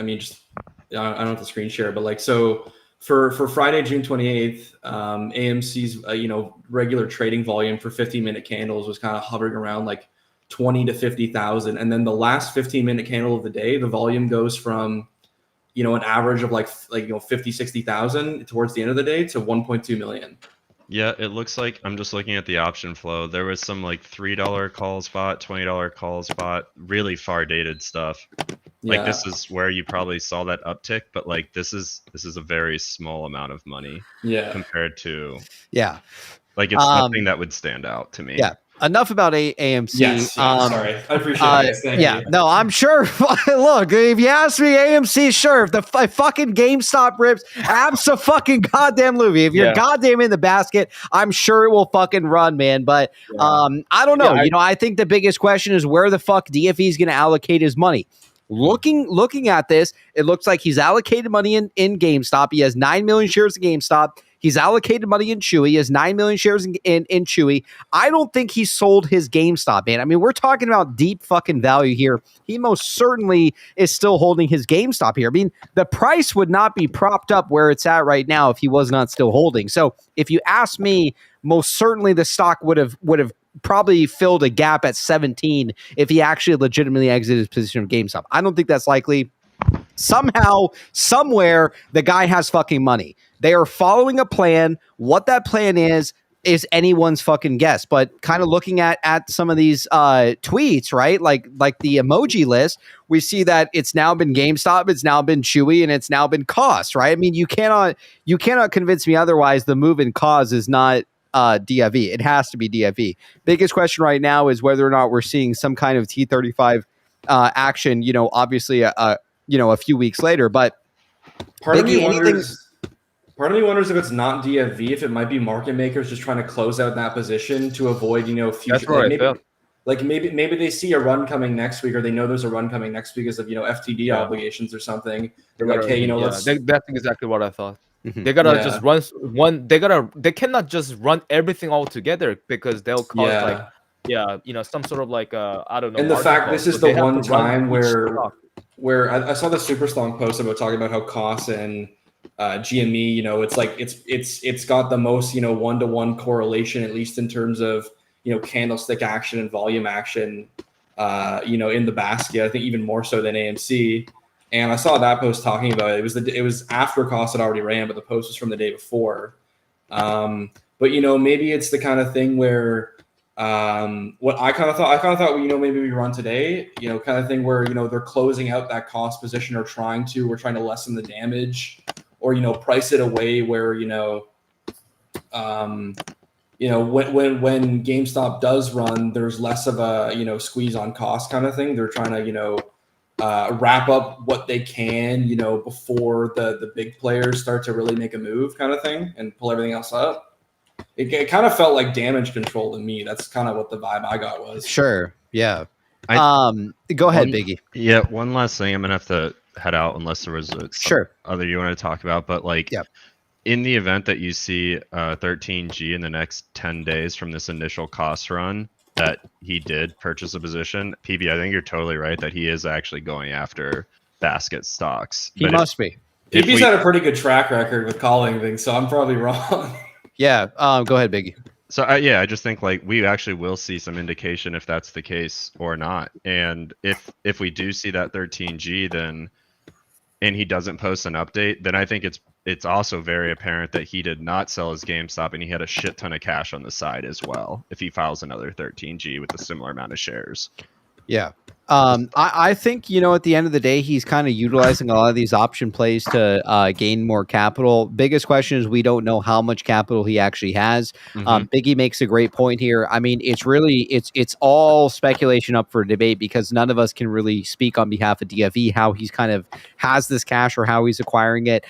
have the screen share, but like so for Friday, June 28th, AMC's regular trading volume for 15-minute candles was kind of hovering around like 20 to 50,000, and then the last 15-minute candle of the day, the volume goes from an average of like 50, 60,000 towards the end of the day to 1.2 million. Yeah, it looks like I'm just looking at the option flow. There was some like $3 call spot, $20 call spot, really far dated stuff. Like this is where you probably saw that uptick, but like this is a very small amount of money. Yeah. Compared to like it's nothing that would stand out to me. Yeah. Enough about AMC. Yes, sorry. I appreciate it. Thank you. No, I'm sure. Look, if you ask me, AMC, sure. If the fucking GameStop rips, abso-fucking-goddamn-lutely. If you're goddamn in the basket, I'm sure it will fucking run, man. But I don't know. I think the biggest question is where the fuck DFE is going to allocate his money. Looking at this, it looks like he's allocated money in GameStop. He has 9 million shares in GameStop. He's allocated money in Chewy. He has 9 million shares in Chewy. I don't think he sold his GameStop, man. I mean, we're talking about deep fucking value here. He most certainly is still holding his GameStop here. I mean, the price would not be propped up where it's at right now if he was not still holding. So if you ask me, most certainly the stock would have probably filled a gap at 17 if he actually legitimately exited his position of GameStop. I don't think that's likely. Somehow, somewhere, the guy has fucking money. They are following a plan. What that plan is, is anyone's fucking guess. But kind of looking at some of these tweets, right? Like the emoji list, we see that it's now been GameStop, it's now been Chewy, and it's now been Cost, right? I mean, you cannot convince me otherwise. The move in cause is not DFE. It has to be DFE. Biggest question right now is whether or not we're seeing some kind of T35 action. Obviously, a few weeks later, but Part of Biggie, me wonders if it's not DFV, if it might be market makers just trying to close out that position to avoid, future. That's where I felt. Maybe they see a run coming next week, or they know there's a run coming next week because of FTD obligations or something. They're like, hey, let's. That's exactly what I thought. Mhm. They gotta just run one. They cannot just run everything all together because they'll cause some sort of I don't know. And the fact this is the one time where stock. where I saw the super strong post about talking about how costs and GME, it's like it's got the most 1-to-1 correlation, at least in terms of candlestick action and volume action, in the basket. I think even more so than AMC. And I saw that post talking about it. It was after cost had already ran, but the post was from the day before. But maybe it's the kind of thing where what I kind of thought, maybe we run today, kind of thing where they're closing out that cost position or trying to lessen the damage, or price it away where when GameStop does run, there's less of a squeeze on cost kind of thing. They're trying to wrap up what they can before the big players start to really make a move kind of thing and pull everything else up. It kind of felt like damage control to me. That's kind of what the vibe I got was. Sure. Yeah. Go ahead, Biggie. Yeah. One last thing. I'm going to have to head out unless there was other you want to talk about. But in the event that you see 13G in the next 10 days from this initial cost run that he did purchase a position, PB, I think you're totally right that he is actually going after basket stocks. He must be. PB's had a pretty good track record with calling things, so I'm probably wrong. Yeah. Go ahead, Biggie. So I just think we actually will see some indication if that's the case or not. And if we do see that 13G, then and he doesn't post an update, then I think it's also very apparent that he did not sell his GameStop and he had a shit ton of cash on the side as well. If he files another 13G with a similar amount of shares. Yeah. I think, at the end of the day, he's kind of utilizing a lot of these option plays to gain more capital. Biggest question is we don't know how much capital he actually has. Biggie makes a great point here. I mean, it's all speculation up for debate because none of us can really speak on behalf of DFE how he's kind of has this cash or how he's acquiring it.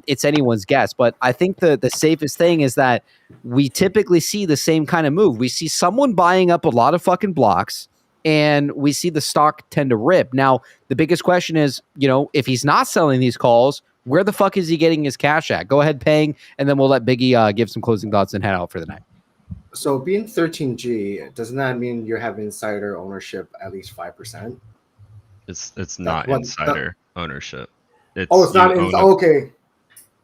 It's anyone's guess. But I think the safest thing is that we typically see the same kind of move. We see someone buying up a lot of fucking blocks, and we see the stock tend to rip. Now, the biggest question is, if he's not selling these calls, where the fuck is he getting his cash at? Go ahead, Pang, and then we'll let Biggie give some closing thoughts and head out for the night. So being 13G, doesn't that mean you have insider ownership at least 5%? It's not insider ownership. It's not okay.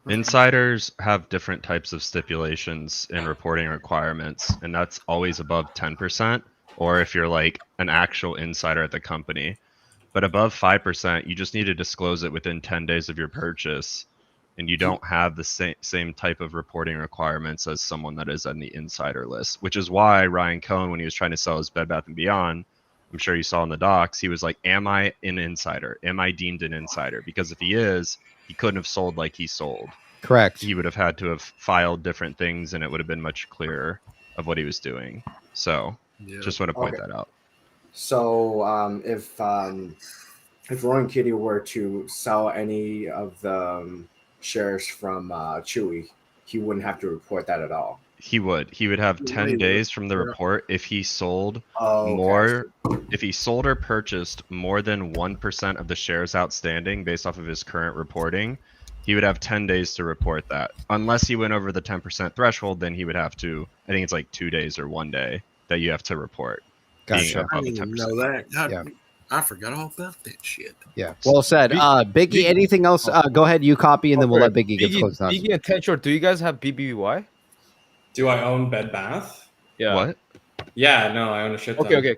Insiders have different types of stipulations and reporting requirements, and that's always above 10%. Or if you're like an actual insider at the company. But above 5%, you just need to disclose it within 10 days of your purchase. And you don't have the same type of reporting requirements as someone that is on the insider list, which is why Ryan Cohen, when he was trying to sell his Bed Bath & Beyond, I'm sure you saw in the docs, he was like, am I an insider? Am I deemed an insider? Because if he is, he couldn't have sold like he sold. Correct. He would have had to have filed different things and it would have been much clearer of what he was doing. So... Yeah. Just want to point that out. So if Rowan Kitty were to sell any of the shares from Chewy, he wouldn't have to report that at all. He would. He would have 10 days from the report if he sold if he sold or purchased more than 1% of the shares outstanding based off of his current reporting. He would have 10 days to report that. Unless he went over the 10% threshold, then he would have to, I think it's like 2 days or 1 day. That you have to report. Gotcha. I didn't even know that. I forgot all about that shit. Yeah. Well said. Biggie, anything else? Go ahead, you copy, and then we'll let Biggie give close thoughts. Biggie and Tenshore, do you guys have BBBY? Do I own Bed Bath? Yeah. What? Yeah, no, I own a shit ton. Okay.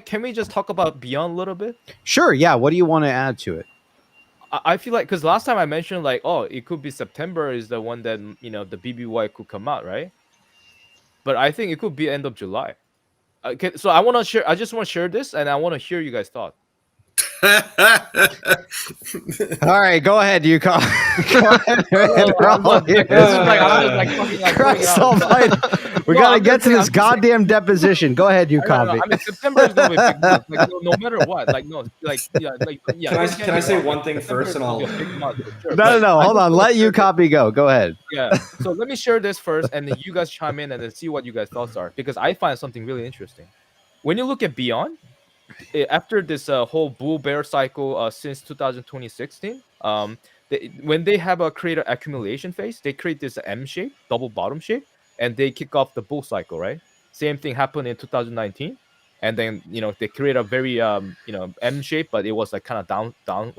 Can we just talk about Beyond a little bit? Sure. Yeah. What do you want to add to it? I feel like, because last time I mentioned it could be September is the one that, the BBY could come out, right? but I think it could be end of July. Okay, so I want to share. I just want to share this, and I want to hear you guys' thought. All right, go ahead, you go. Go ahead, man. We're all here. This is like I'm just like fucking like going Christ out. almighty. We No, gotta I'm get just to saying- this I'm just saying- goddamn deposition. Go ahead, you I copy. mean, September is gonna be a big month. Like, no matter what. Like, no, like, yeah. Can I say one thing September first, is and gonna be I'll a big month for sure. No, But no, I hold just on. wanna Let share you this. copy go. Go ahead. Yeah. So let me share this first, and then you guys chime in and then see what you guys' thoughts are, because I find something really interesting. When you look at Beyond, after this whole bull bear cycle since 2016, when they have a creator accumulation phase, they create this M shape, double bottom shape, and they kick off the bull cycle, right? Same thing happened in 2019, and then they create a very M shape, but it was like kind of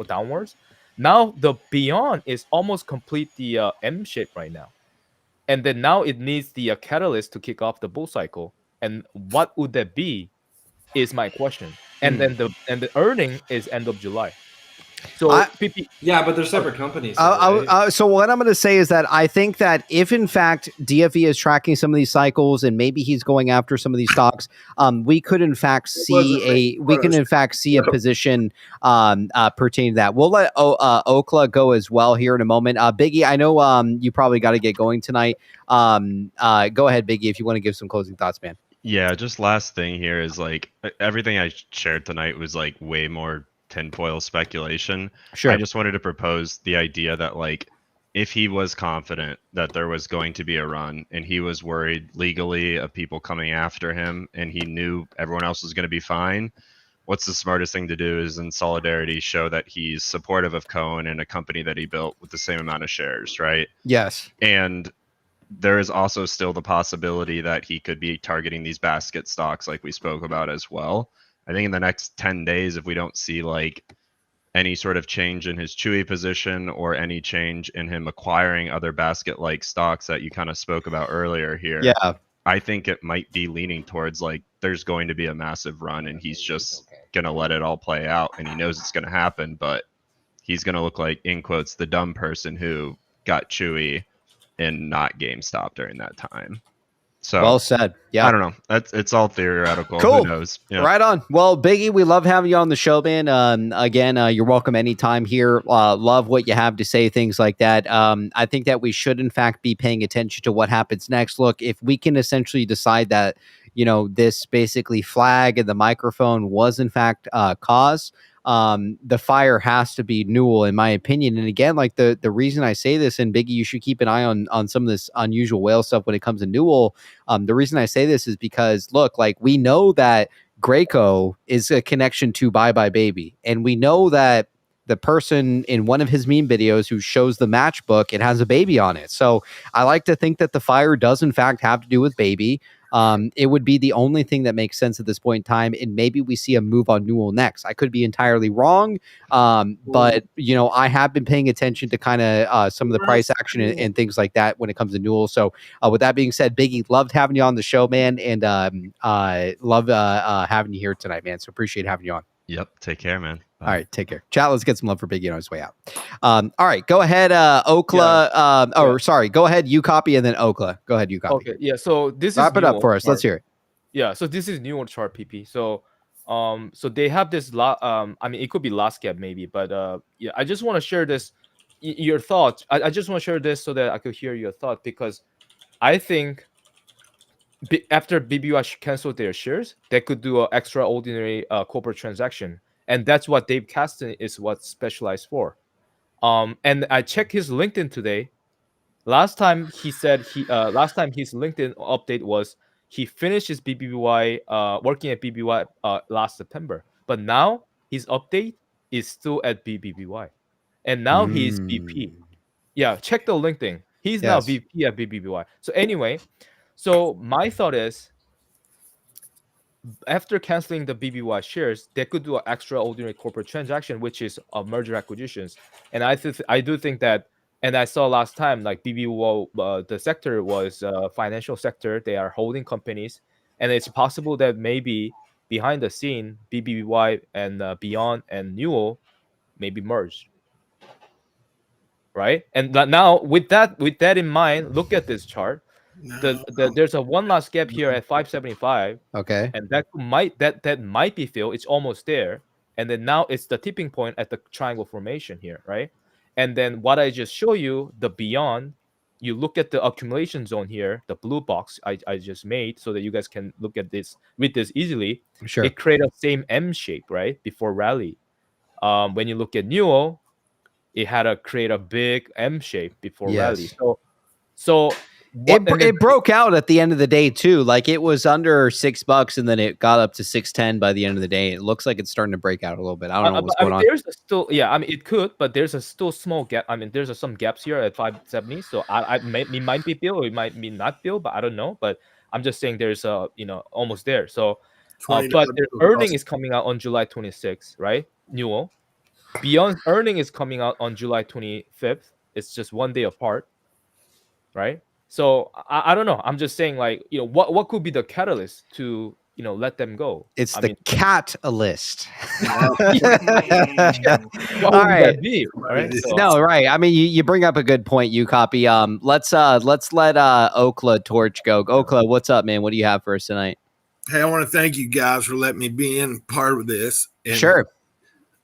downwards. Now the Beyond is almost complete the M shape right now, and then now it needs the catalyst to kick off the bull cycle. And what would that be? Is my question. And then the earning is end of July. So PP, Yeah, but they're separate companies. So what I'm going to say is that I think that if in fact DFE is tracking some of these cycles and maybe he's going after some of these stocks, we could in fact see a position pertaining to that. We'll let Okla go as well here in a moment. Biggie, I know you probably got to get going tonight. Go ahead, Biggie, if you want to give some closing thoughts, man. Yeah, just last thing here is like everything I shared tonight was like way more tinfoil speculation. Sure. I just wanted to propose the idea that like if he was confident that there was going to be a run and he was worried legally of people coming after him and he knew everyone else was going to be fine, what's the smartest thing to do is in solidarity show that he's supportive of Cohen and a company that he built with the same amount of shares, right? Yes. And there is also still the possibility that he could be targeting these basket stocks like we spoke about as well. I think in the next 10 days, if we don't see like any sort of change in his Chewy position or any change in him acquiring other basket-like stocks that you kind of spoke about earlier here, Yeah. I think it might be leaning towards like there's going to be a massive run and he's just going to let it all play out and he knows it's going to happen, but he's going to look like, in quotes, the dumb person who got Chewy and not GameStop during that time. So well said. Yeah, I don't know. It's all theoretical. Cool. Who knows? Yeah. Right on. Well, Biggie, we love having you on the show, man. Again, you're welcome anytime here. Love what you have to say, things like that. I think that we should, in fact, be paying attention to what happens next. Look, if we can essentially decide that, this basically flag and the microphone was, in fact, cause, the fire has to be Newell, in my opinion. And again, like the reason I say this, and Biggie, you should keep an eye on some of this unusual whale stuff when it comes to Newell. The reason I say this is because, look, like we know that Graco is a connection to Bye Bye Baby, and we know that the person in one of his meme videos who shows the matchbook, it has a baby on it. So I like to think that the fire does in fact have to do with baby. It would be the only thing that makes sense at this point in time, and maybe we see a move on Newell next. I could be entirely wrong, but I have been paying attention to kind of some of the price action and things like that when it comes to Newell. So with that being said, Biggie, loved having you on the show, man, and love having you here tonight, man. So appreciate having you on. Yep. Take care, man. Bye. All right, take care. Chat, let's get some love for Biggie on his way out. All right, go ahead, Okla. Sorry, go ahead, you copy, and then Okla. Go ahead, you copy. Okay, yeah. So this Wrap is it up Newell for us. chart. Let's hear it. Yeah, so this is Newell chart, PP. So so they have this I mean, it could be last gap maybe, but yeah, I just want to share this your thoughts. I just want to share this so that I could hear your thought, because I think after BBY canceled their shares, they could do an extraordinary corporate transaction, and that's what Dave Caston is what's specialized for. And I checked his LinkedIn today. Last time his LinkedIn update was he finished his BBBY working at BBY last September, but now his update is still at BBBY, and now he's VP. Yeah, check the LinkedIn. He's now VP at BBBY. So anyway, so my thought is, after canceling the BBY shares, they could do an extraordinary corporate transaction, which is merger acquisitions. And I do think that, and I saw last time, like BBY, the sector was financial sector. They are holding companies, and it's possible that maybe behind the scene, BBBY and Beyond and Newell maybe merged. Right, and now with that in mind, look at this chart. There's a one last gap here at 575. Okay. And that might be filled. It's almost there. And then now it's the tipping point at the triangle formation here, right? And then what I just show you, the beyond, you look at the accumulation zone here, the blue box I just made so that you guys can look at this, read this easily. Sure. It created a same M shape, right? Before rally. When you look at Newell, it had to create a big M shape before rally. So it broke out at the end of the day too. Like it was under $6 and then it got up to 610 by the end of the day. It looks like it's starting to break out a little bit. I don't know what's going on. There's it could, but there's a still small gap. I mean, there's some gaps here at 570. So it might be filled, or it might be not filled, but I don't know. But I'm just saying there's almost there. So but their earning is coming out on July 26th, right? Newell. Beyond's earning is coming out on July 25th. It's just one day apart, right? So I don't know. I'm just saying, like, what could be the catalyst to let them go? It's the catalyst. What would that be? Right? So, no, right. I mean, you bring up a good point. You copy. Let's let Okla torch go. Okla, what's up, man? What do you have for us tonight? Hey, I want to thank you guys for letting me be in part of this. And sure.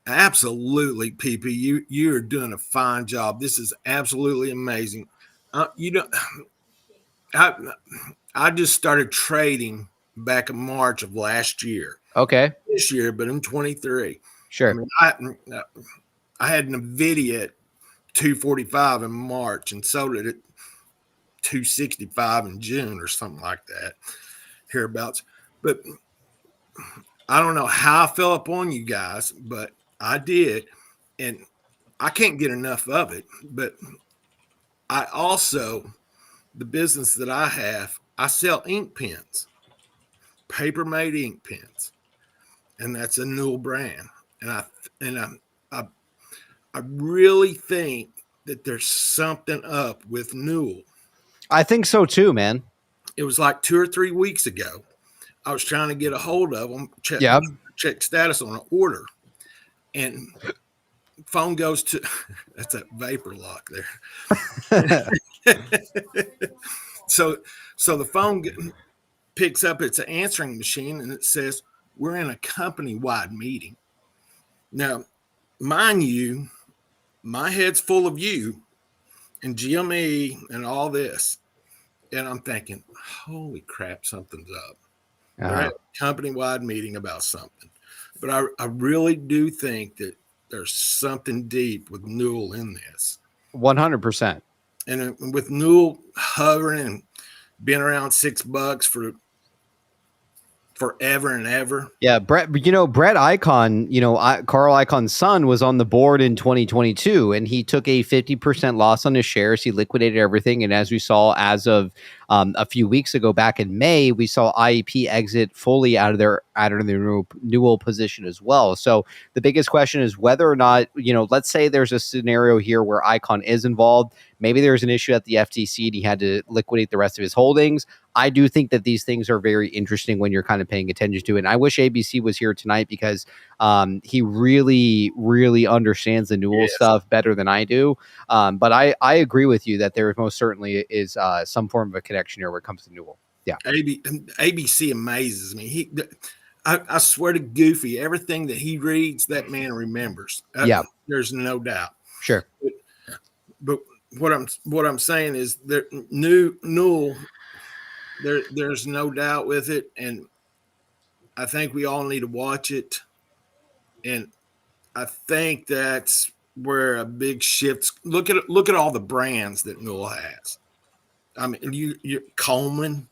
Absolutely, PP. You are doing a fine job. This is absolutely amazing. I just started trading back in March of last year. Okay. This year, but in 23. Sure. I mean, I had NVIDIA at 245 in March and sold it at 265 in June or something like that, hereabouts. But I don't know how I fell upon you guys, but I did. And I can't get enough of it. But I also, the business that I have, I sell ink pens, paper made ink pens, and that's a Newell brand. And I really think that there's something up with Newell. I think so too, man. It was like 2 or 3 weeks ago. I was trying to get a hold of them, check status on an order, and phone goes to that's that vapor lock there. So the phone picks up, it's an answering machine, and it says, we're in a company-wide meeting. Now, mind you, my head's full of you and GME and all this. And I'm thinking, holy crap, something's up. They're at a company-wide meeting about something. But I really do think that there's something deep with Newell in this. 100%. And with Newell hovering and being around $6 for forever and ever. Yeah, Brett Icahn, Carl Icahn's son was on the board in 2022, and he took a 50% loss on his shares. He liquidated everything. And as we saw, as of a few weeks ago, back in May, we saw IEP exit fully out of their Newell position as well. So the biggest question is whether or not, let's say there's a scenario here where Icahn is involved. Maybe there's an issue at the FTC and he had to liquidate the rest of his holdings. I do think that these things are very interesting when you're kind of paying attention to it. And I wish ABC was here tonight because he really, really understands the Newell stuff better than I do. But I agree with you that there most certainly is some form of a connection here when it comes to Newell. Yeah. ABC amazes me. I swear to Goofy, everything that he reads, that man remembers. There's no doubt. Sure. But what I'm saying is that Newell, there's no doubt with it, and I think we all need to watch it. And I think that's where a big shift. Look at all the brands that Newell has. I mean, you Coleman,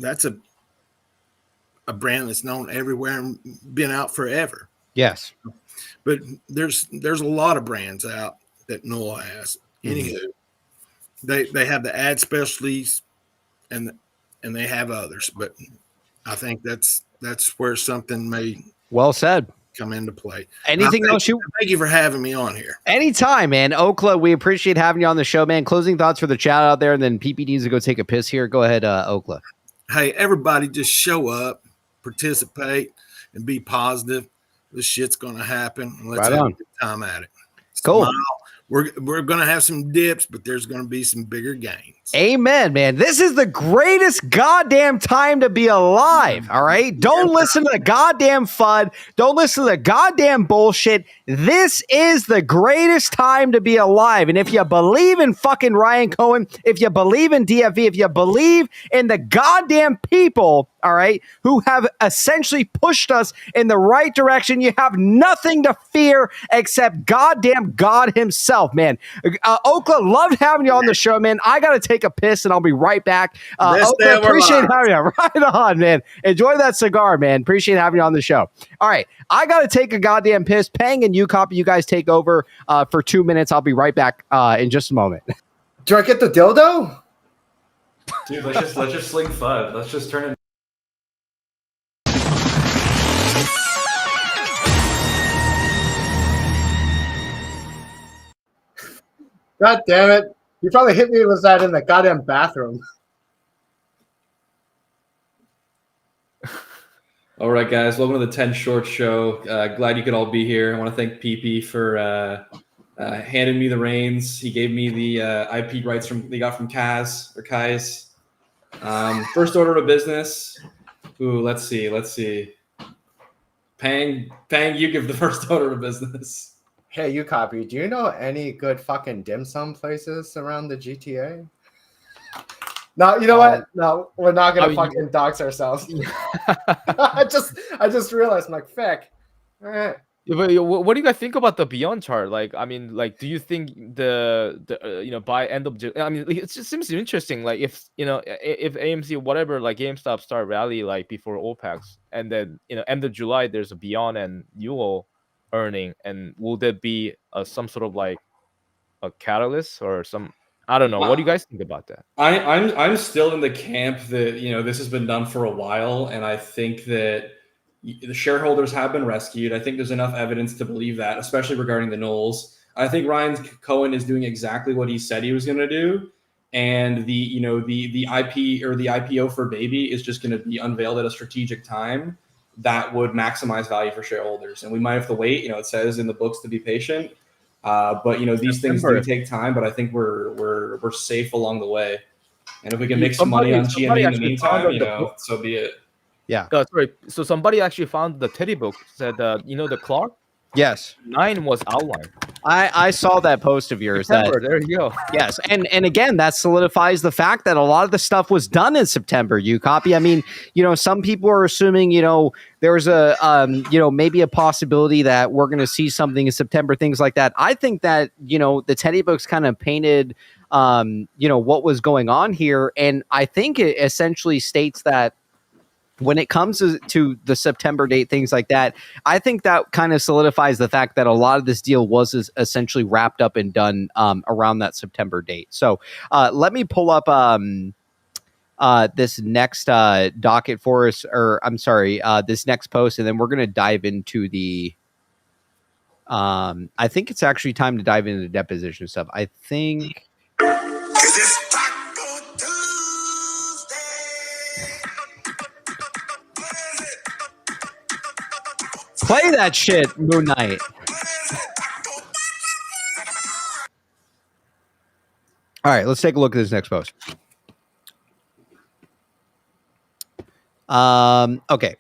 that's a brand that's known everywhere and been out forever. Yes, but there's a lot of brands out that Newell has. Anywho, they have the ad specialties, and they have others. But I think that's where something may well said come into play. Anything else thank you for having me on here. Anytime, man. Okla, we appreciate having you on the show, man. Closing thoughts for the chat out there, and then PP needs to go take a piss here. Go ahead, Okla. Hey, everybody, just show up, participate, and be positive. This shit's gonna happen. Let's have a good time at it. Cool. Smile, we're going to have some dips, but there's going to be some bigger gains. Amen, man. This is the greatest goddamn time to be alive. All right. Don't listen to the goddamn FUD. Don't listen to the goddamn bullshit. This is the greatest time to be alive. And if you believe in fucking Ryan Cohen, if you believe in DFV, if you believe in the goddamn people, all right, who have essentially pushed us in the right direction, you have nothing to fear except goddamn God himself, man. Oakland, loved having you on the show, man. I got to take a piss and I'll be right back. Oakland, appreciate having you. Right on, man. Enjoy that cigar, man. Appreciate having you on the show. All right, I got to take a goddamn piss. Pang and copy. You guys take over for 2 minutes. I'll be right back in just a moment. Do I get the dildo? Dude, let's just sling FUD. Let's just turn it. God damn it. You probably hit me with that in the goddamn bathroom. All right, guys. Welcome to the 10 Short Show. Glad you could all be here. I want to thank PP for handing me the reins. He gave me the IP rights they got from Kaz. First order of business. Ooh, let's see. Pang, you give the first order of business. Hey, you copy. Do you know any good fucking dim sum places around the GTA? No, you know what? No, we're not gonna fucking dox ourselves. I just realized, I'm like, feck. All right. What do you guys think about the Beyond chart? Like, I mean, like, do you think the by end of July? I mean, it just seems interesting. Like, if AMC whatever, like GameStop start rally like before OPEX, and then end of July there's a Beyond and Newell earning, and will there be some sort of like a catalyst or some? I don't know. What do you guys think about that? I'm still in the camp that this has been done for a while, and I think that the shareholders have been rescued. I think there's enough evidence to believe that, especially regarding the Knowles. I think Ryan Cohen is doing exactly what he said he was going to do, and the IP or the IPO for Baby is just going to be unveiled at a strategic time that would maximize value for shareholders. And we might have to wait. It says in the books to be patient. But these things do take time, but I think we're safe along the way. And if we can make some money on GME in the meantime, so be it. Yeah. Sorry. So somebody actually found the Teddy book. Said the Clark. Yes. 9 was outlined. I saw that post of yours. There you go. Yes, and again, that solidifies the fact that a lot of the stuff was done in September. You copy. I mean, some people are assuming, there's a, maybe a possibility that we're going to see something in September, things like that. I think that the Teddy books kind of painted, what was going on here, and I think it essentially states that when it comes to the September date, things like that, I think that kind of solidifies the fact that a lot of this deal was essentially wrapped up and done around that September date. So let me pull up this next docket for us, or I'm sorry, this next post, and then we're going to dive into the I think it's actually time to dive into the deposition stuff. I think. Play that shit, Moon Knight. All right, let's take a look at this next post. Okay.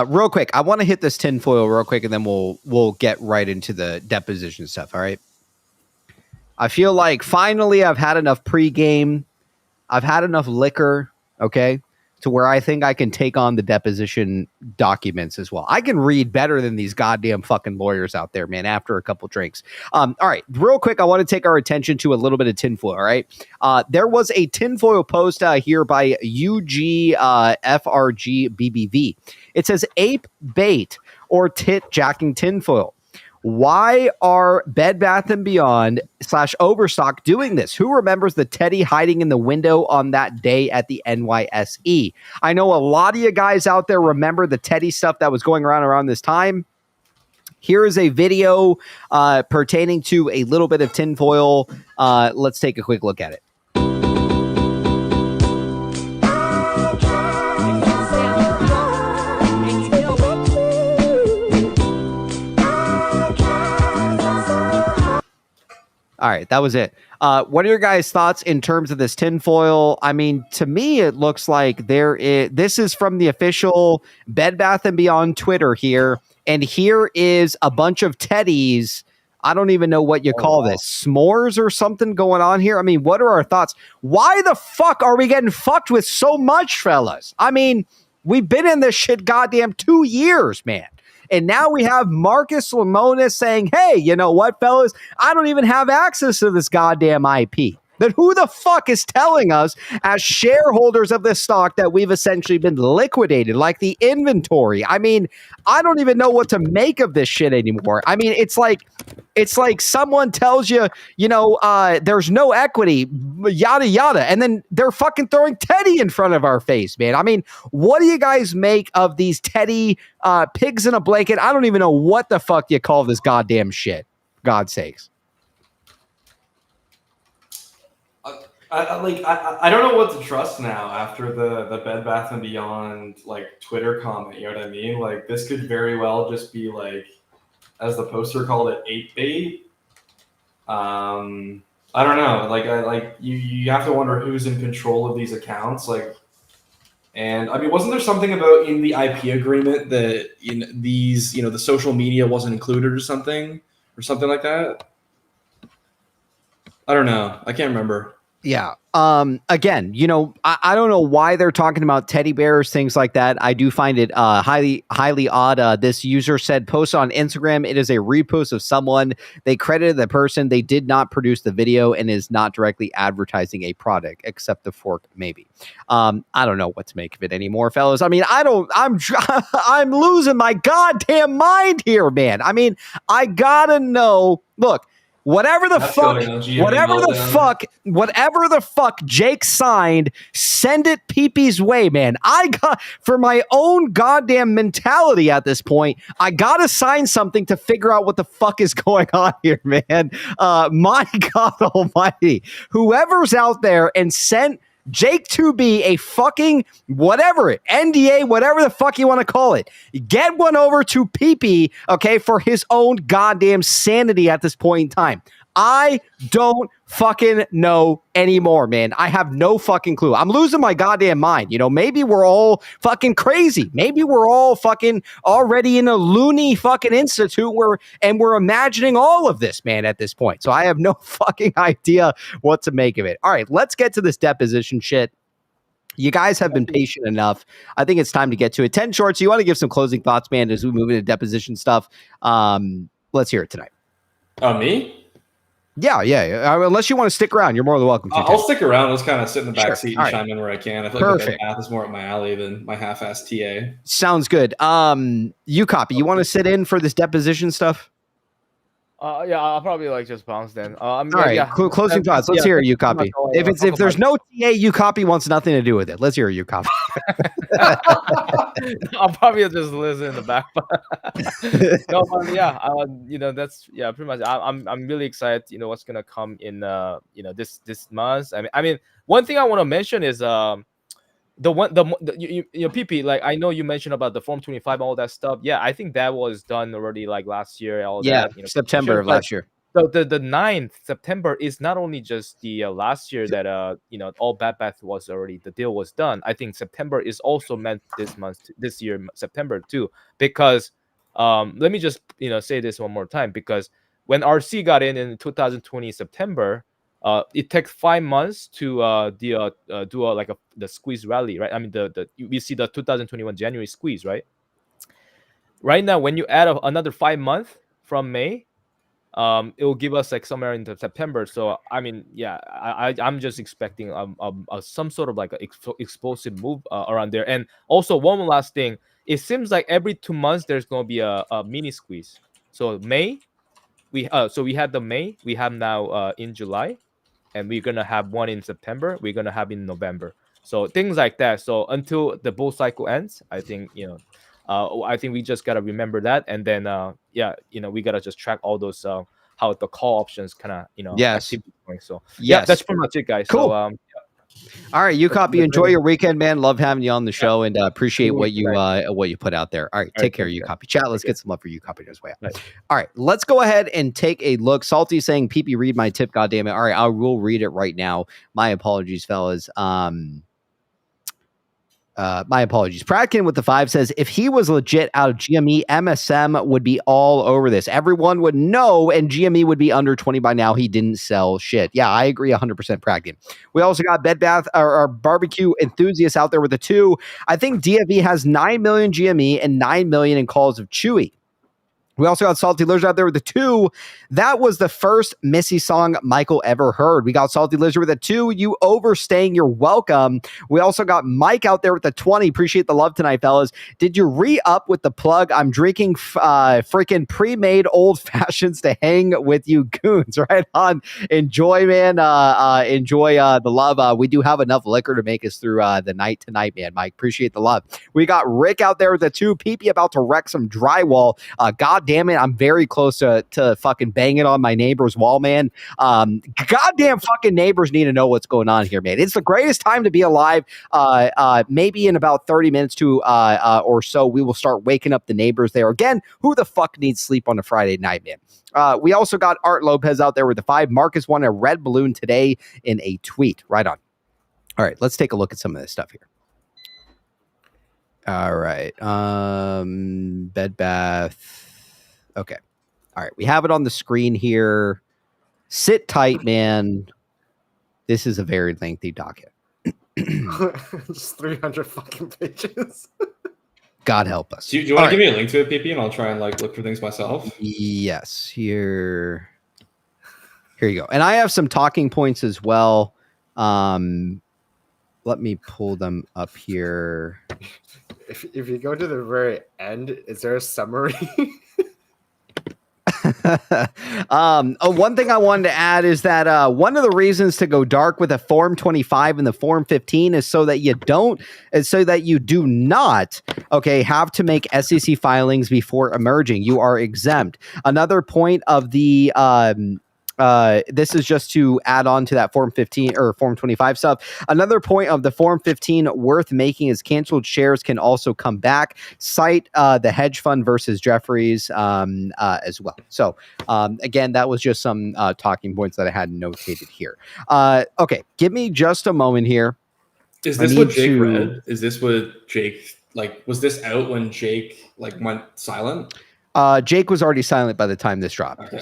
Real quick, I want to hit this tinfoil real quick, and then we'll get right into the deposition stuff. All right. I feel like finally I've had enough pregame. I've had enough liquor. Okay. To where I think I can take on the deposition documents as well. I can read better than these goddamn fucking lawyers out there, man, after a couple drinks. All right, real quick, I want to take our attention to a little bit of tinfoil, all right? There was a tinfoil post here by UGFRGBBV. It says, ape bait or tit jacking tinfoil. Why are Bed Bath & Beyond / Overstock doing this? Who remembers the Teddy hiding in the window on that day at the NYSE? I know a lot of you guys out there remember the Teddy stuff that was going around this time. Here is a video pertaining to a little bit of tinfoil. Let's take a quick look at it. All right, that was it. What are your guys' thoughts in terms of this tinfoil? I mean, to me, it looks like this is from the official Bed Bath & Beyond Twitter here, and here is a bunch of teddies. I don't even know what you call this. S'mores or something going on here? I mean, what are our thoughts? Why the fuck are we getting fucked with so much, fellas? I mean, we've been in this shit goddamn 2 years, man. And now we have Marcus Lemonis saying, hey, you know what, fellas? I don't even have access to this goddamn IP. Then who the fuck is telling us as shareholders of this stock that we've essentially been liquidated, like the inventory? I mean, I don't even know what to make of this shit anymore. I mean, it's like someone tells you, there's no equity, yada, yada. And then they're fucking throwing Teddy in front of our face, man. I mean, what do you guys make of these Teddy pigs in a blanket? I don't even know what the fuck you call this goddamn shit. God's sakes. I don't know what to trust now after the Bed Bath & Beyond like Twitter comment. You know what I mean? Like this could very well just be like, as the poster called it, 8-bait. I don't know. Like you have to wonder who's in control of these accounts. Like, and I mean, wasn't there something about in the IP agreement that in these, the social media wasn't included or something like that? I don't know. I can't remember. Yeah. Again, I don't know why they're talking about teddy bears, things like that. I do find it highly odd. This user said, post on Instagram. It is a repost of someone. They credited the person. They did not produce the video and is not directly advertising a product, except the fork, maybe. I don't know what to make of it anymore, fellas. I mean, I'm losing my goddamn mind here, man. I mean, I gotta know. Look. Whatever the fuck Jake signed, send it Pee-Pee's way, man. I got, for my own goddamn mentality at this point, I gotta sign something to figure out what the fuck is going on here, man. My God almighty. Whoever's out there and sent Jake 2B a fucking whatever, NDA, whatever the fuck you want to call it. Get one over to Pee-Pee, okay, for his own goddamn sanity at this point in time. I don't fucking know anymore, man. I have no fucking clue. I'm losing my goddamn mind. Maybe we're all fucking crazy. Maybe we're all fucking already in a loony fucking institute and we're imagining all of this, man, at this point. So I have no fucking idea what to make of it. All right, let's get to this deposition shit. You guys have been patient enough. I think it's time to get to it. 10 shorts. You want to give some closing thoughts, man, as we move into deposition stuff. Let's hear it tonight. Me? Yeah. Unless you want to stick around, you're more than welcome to. I'll stick around. I'll just kind of sit in the back seat and right. chime in where I can. I feel like the math is more up my alley than my half-assed TA. Sounds good. You copy. You want to sit in for this deposition stuff? Yeah, I'll probably just bounce then. All right. Yeah. Closing thoughts. Let's hear you copy. If there's no TA, you copy wants nothing to do with it. Let's hear you copy. I'll probably just listen in the back. No, but that's pretty much. I'm really excited. What's gonna come in this month. I mean, one thing I want to mention is PP, like I know you mentioned about the Form 25 all that stuff. Yeah, I think that was done already like last year. September of last year. So the 9th September is not only just the last year that all Bad Bath was already, the deal was done. I think September is also meant this year September too, because let me just say this one more time, because when RC got in 2020 September. It takes 5 months to do the squeeze rally, right? I mean, we see the 2021 January squeeze, right? Right now, when you add another 5 months from May, it will give us like somewhere into September. So I mean, yeah, I'm just expecting some sort of like an explosive move around there. And also one last thing, it seems like every 2 months there's going to be a mini squeeze. So May, we had the May, we have now in July. And we're going to have one in September. We're going to have in November. So things like that. So until the bull cycle ends, I think, I think we just got to remember that. And then, we got to just track all those, how the call options kind of, yes. going. So, yeah, that's pretty much it, guys. Cool. So, All right, you copy. Enjoy your weekend, man. Love having you on the show, and appreciate what you put out there. All right, take care, you copy. Chat. Let's get some love for you copy as well. All right, let's go ahead and take a look. Salty saying, "PP, read my tip." God damn it! All right, I will read it right now. My apologies, fellas. My apologies. Pratkin with the 5 says, if he was legit out of GME, MSM would be all over this. Everyone would know, and GME would be under 20 by now. He didn't sell shit. Yeah, I agree 100%, Pratkin. We also got Bed Bath or barbecue enthusiasts out there with the 2. I think DFE has 9 million GME and 9 million in calls of Chewy. We also got Salty Lizard out there with the 2. That was the first Missy song Michael ever heard. We got Salty Lizard with a 2. You overstaying, you're welcome. We also got Mike out there with the 20. Appreciate the love tonight, fellas. Did you re-up with the plug? I'm drinking freaking pre-made old fashions to hang with you goons. Right on. Enjoy, man. Enjoy the love. We do have enough liquor to make us through the night tonight, man. Mike, appreciate the love. We got Rick out there with the 2. PP about to wreck some drywall. God damn it, I'm very close to fucking banging on my neighbor's wall, man. Goddamn fucking neighbors need to know what's going on here, man. It's the greatest time to be alive. Maybe in about 30 minutes to or so, we will start waking up the neighbors there. Again, who the fuck needs sleep on a Friday night, man? We also got Art Lopez out there with the 5. Marcus won a red balloon today in a tweet. Right on. All right, let's take a look at some of this stuff here. All right. Bed Bath. Okay. All right. We have it on the screen here. Sit tight, man. This is a very lengthy docket. Just 300 fucking pages. God help us. Do you want to give me a link to it, PP, and I'll try and look for things myself? Yes. Here you go. And I have some talking points as well. Let me pull them up here. If you go to the very end, is there a summary? One thing I wanted to add is that one of the reasons to go dark with a Form 25 and the Form 15 is so that you do not, have to make SEC filings before emerging. You are exempt. Another point of the this is just to add on to that Form 15 or Form 25 stuff. Another point of the Form 15 worth making is canceled shares can also come back. Cite the hedge fund versus Jeffries as well. So again, that was just some talking points that I had notated here. Okay, give me just a moment here. Is this what Jake read? Is this what Jake was this out when Jake went silent? Jake was already silent by the time this dropped.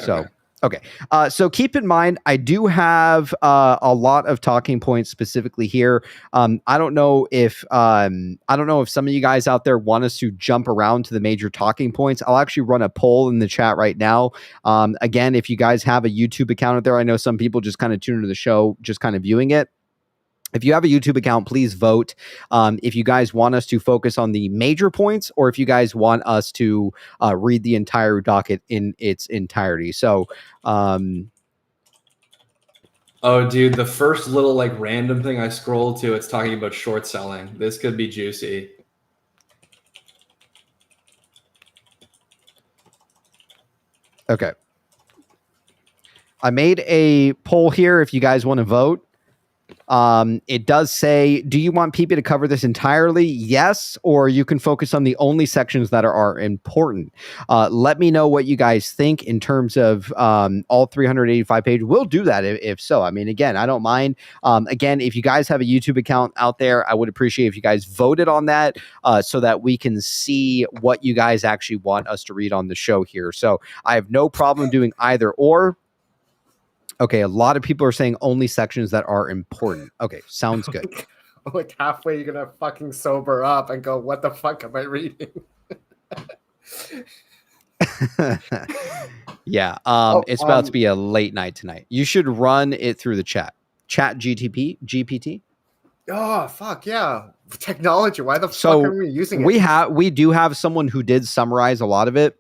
Okay. So keep in mind, I do have a lot of talking points specifically here. I don't know if some of you guys out there want us to jump around to the major talking points. I'll actually run a poll in the chat right now. Again, if you guys have a YouTube account out there, I know some people just kind of tune into the show, just kind of viewing it. If you have a YouTube account, please vote if you guys want us to focus on the major points or if you guys want us to read the entire docket in its entirety. So, oh, dude, the first little random thing I scrolled to, it's talking about short selling. This could be juicy. Okay. I made a poll here if you guys want to vote. It does say, do you want PP to cover this entirely? Yes, or you can focus on the only sections that are important. Let me know what you guys think in terms of all 385 pages. We'll do that if so. I mean, again, I don't mind. Again, if you guys have a YouTube account out there, I would appreciate if you guys voted on that so that we can see what you guys actually want us to read on the show here. So I have no problem doing either or. Okay, a lot of people are saying only sections that are important. Okay, sounds good. Halfway, you're gonna fucking sober up and go, "What the fuck am I reading?" Yeah, it's about to be a late night tonight. You should run it through the chat. Chat GPT. Oh fuck yeah, technology. Why the fuck are we using it? We do have someone who did summarize a lot of it.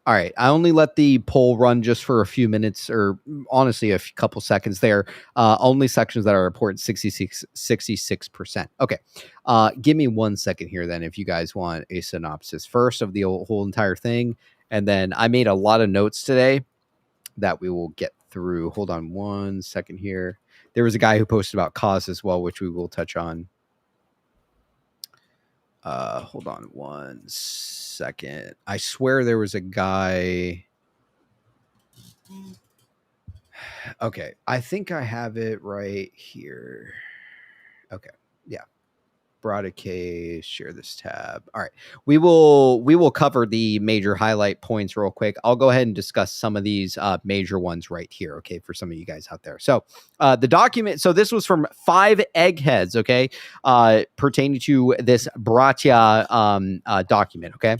All right. I only let the poll run just for a few minutes or honestly a couple seconds there. Only sections that are important, 66%. Okay. Give me 1 second here then if you guys want a synopsis first of the whole entire thing. And then I made a lot of notes today that we will get through. Hold on 1 second here. There was a guy who posted about cause as well, which we will touch on. Hold on one second. I swear there was a guy. Okay, I think I have it right here. Okay, yeah. Brought a case, share this tab. All right. We will cover the major highlight points real quick. I'll go ahead and discuss some of these major ones right here, okay, for some of you guys out there. So the document, so this was from 5 Eggheads, okay, pertaining to this Bratya document, okay?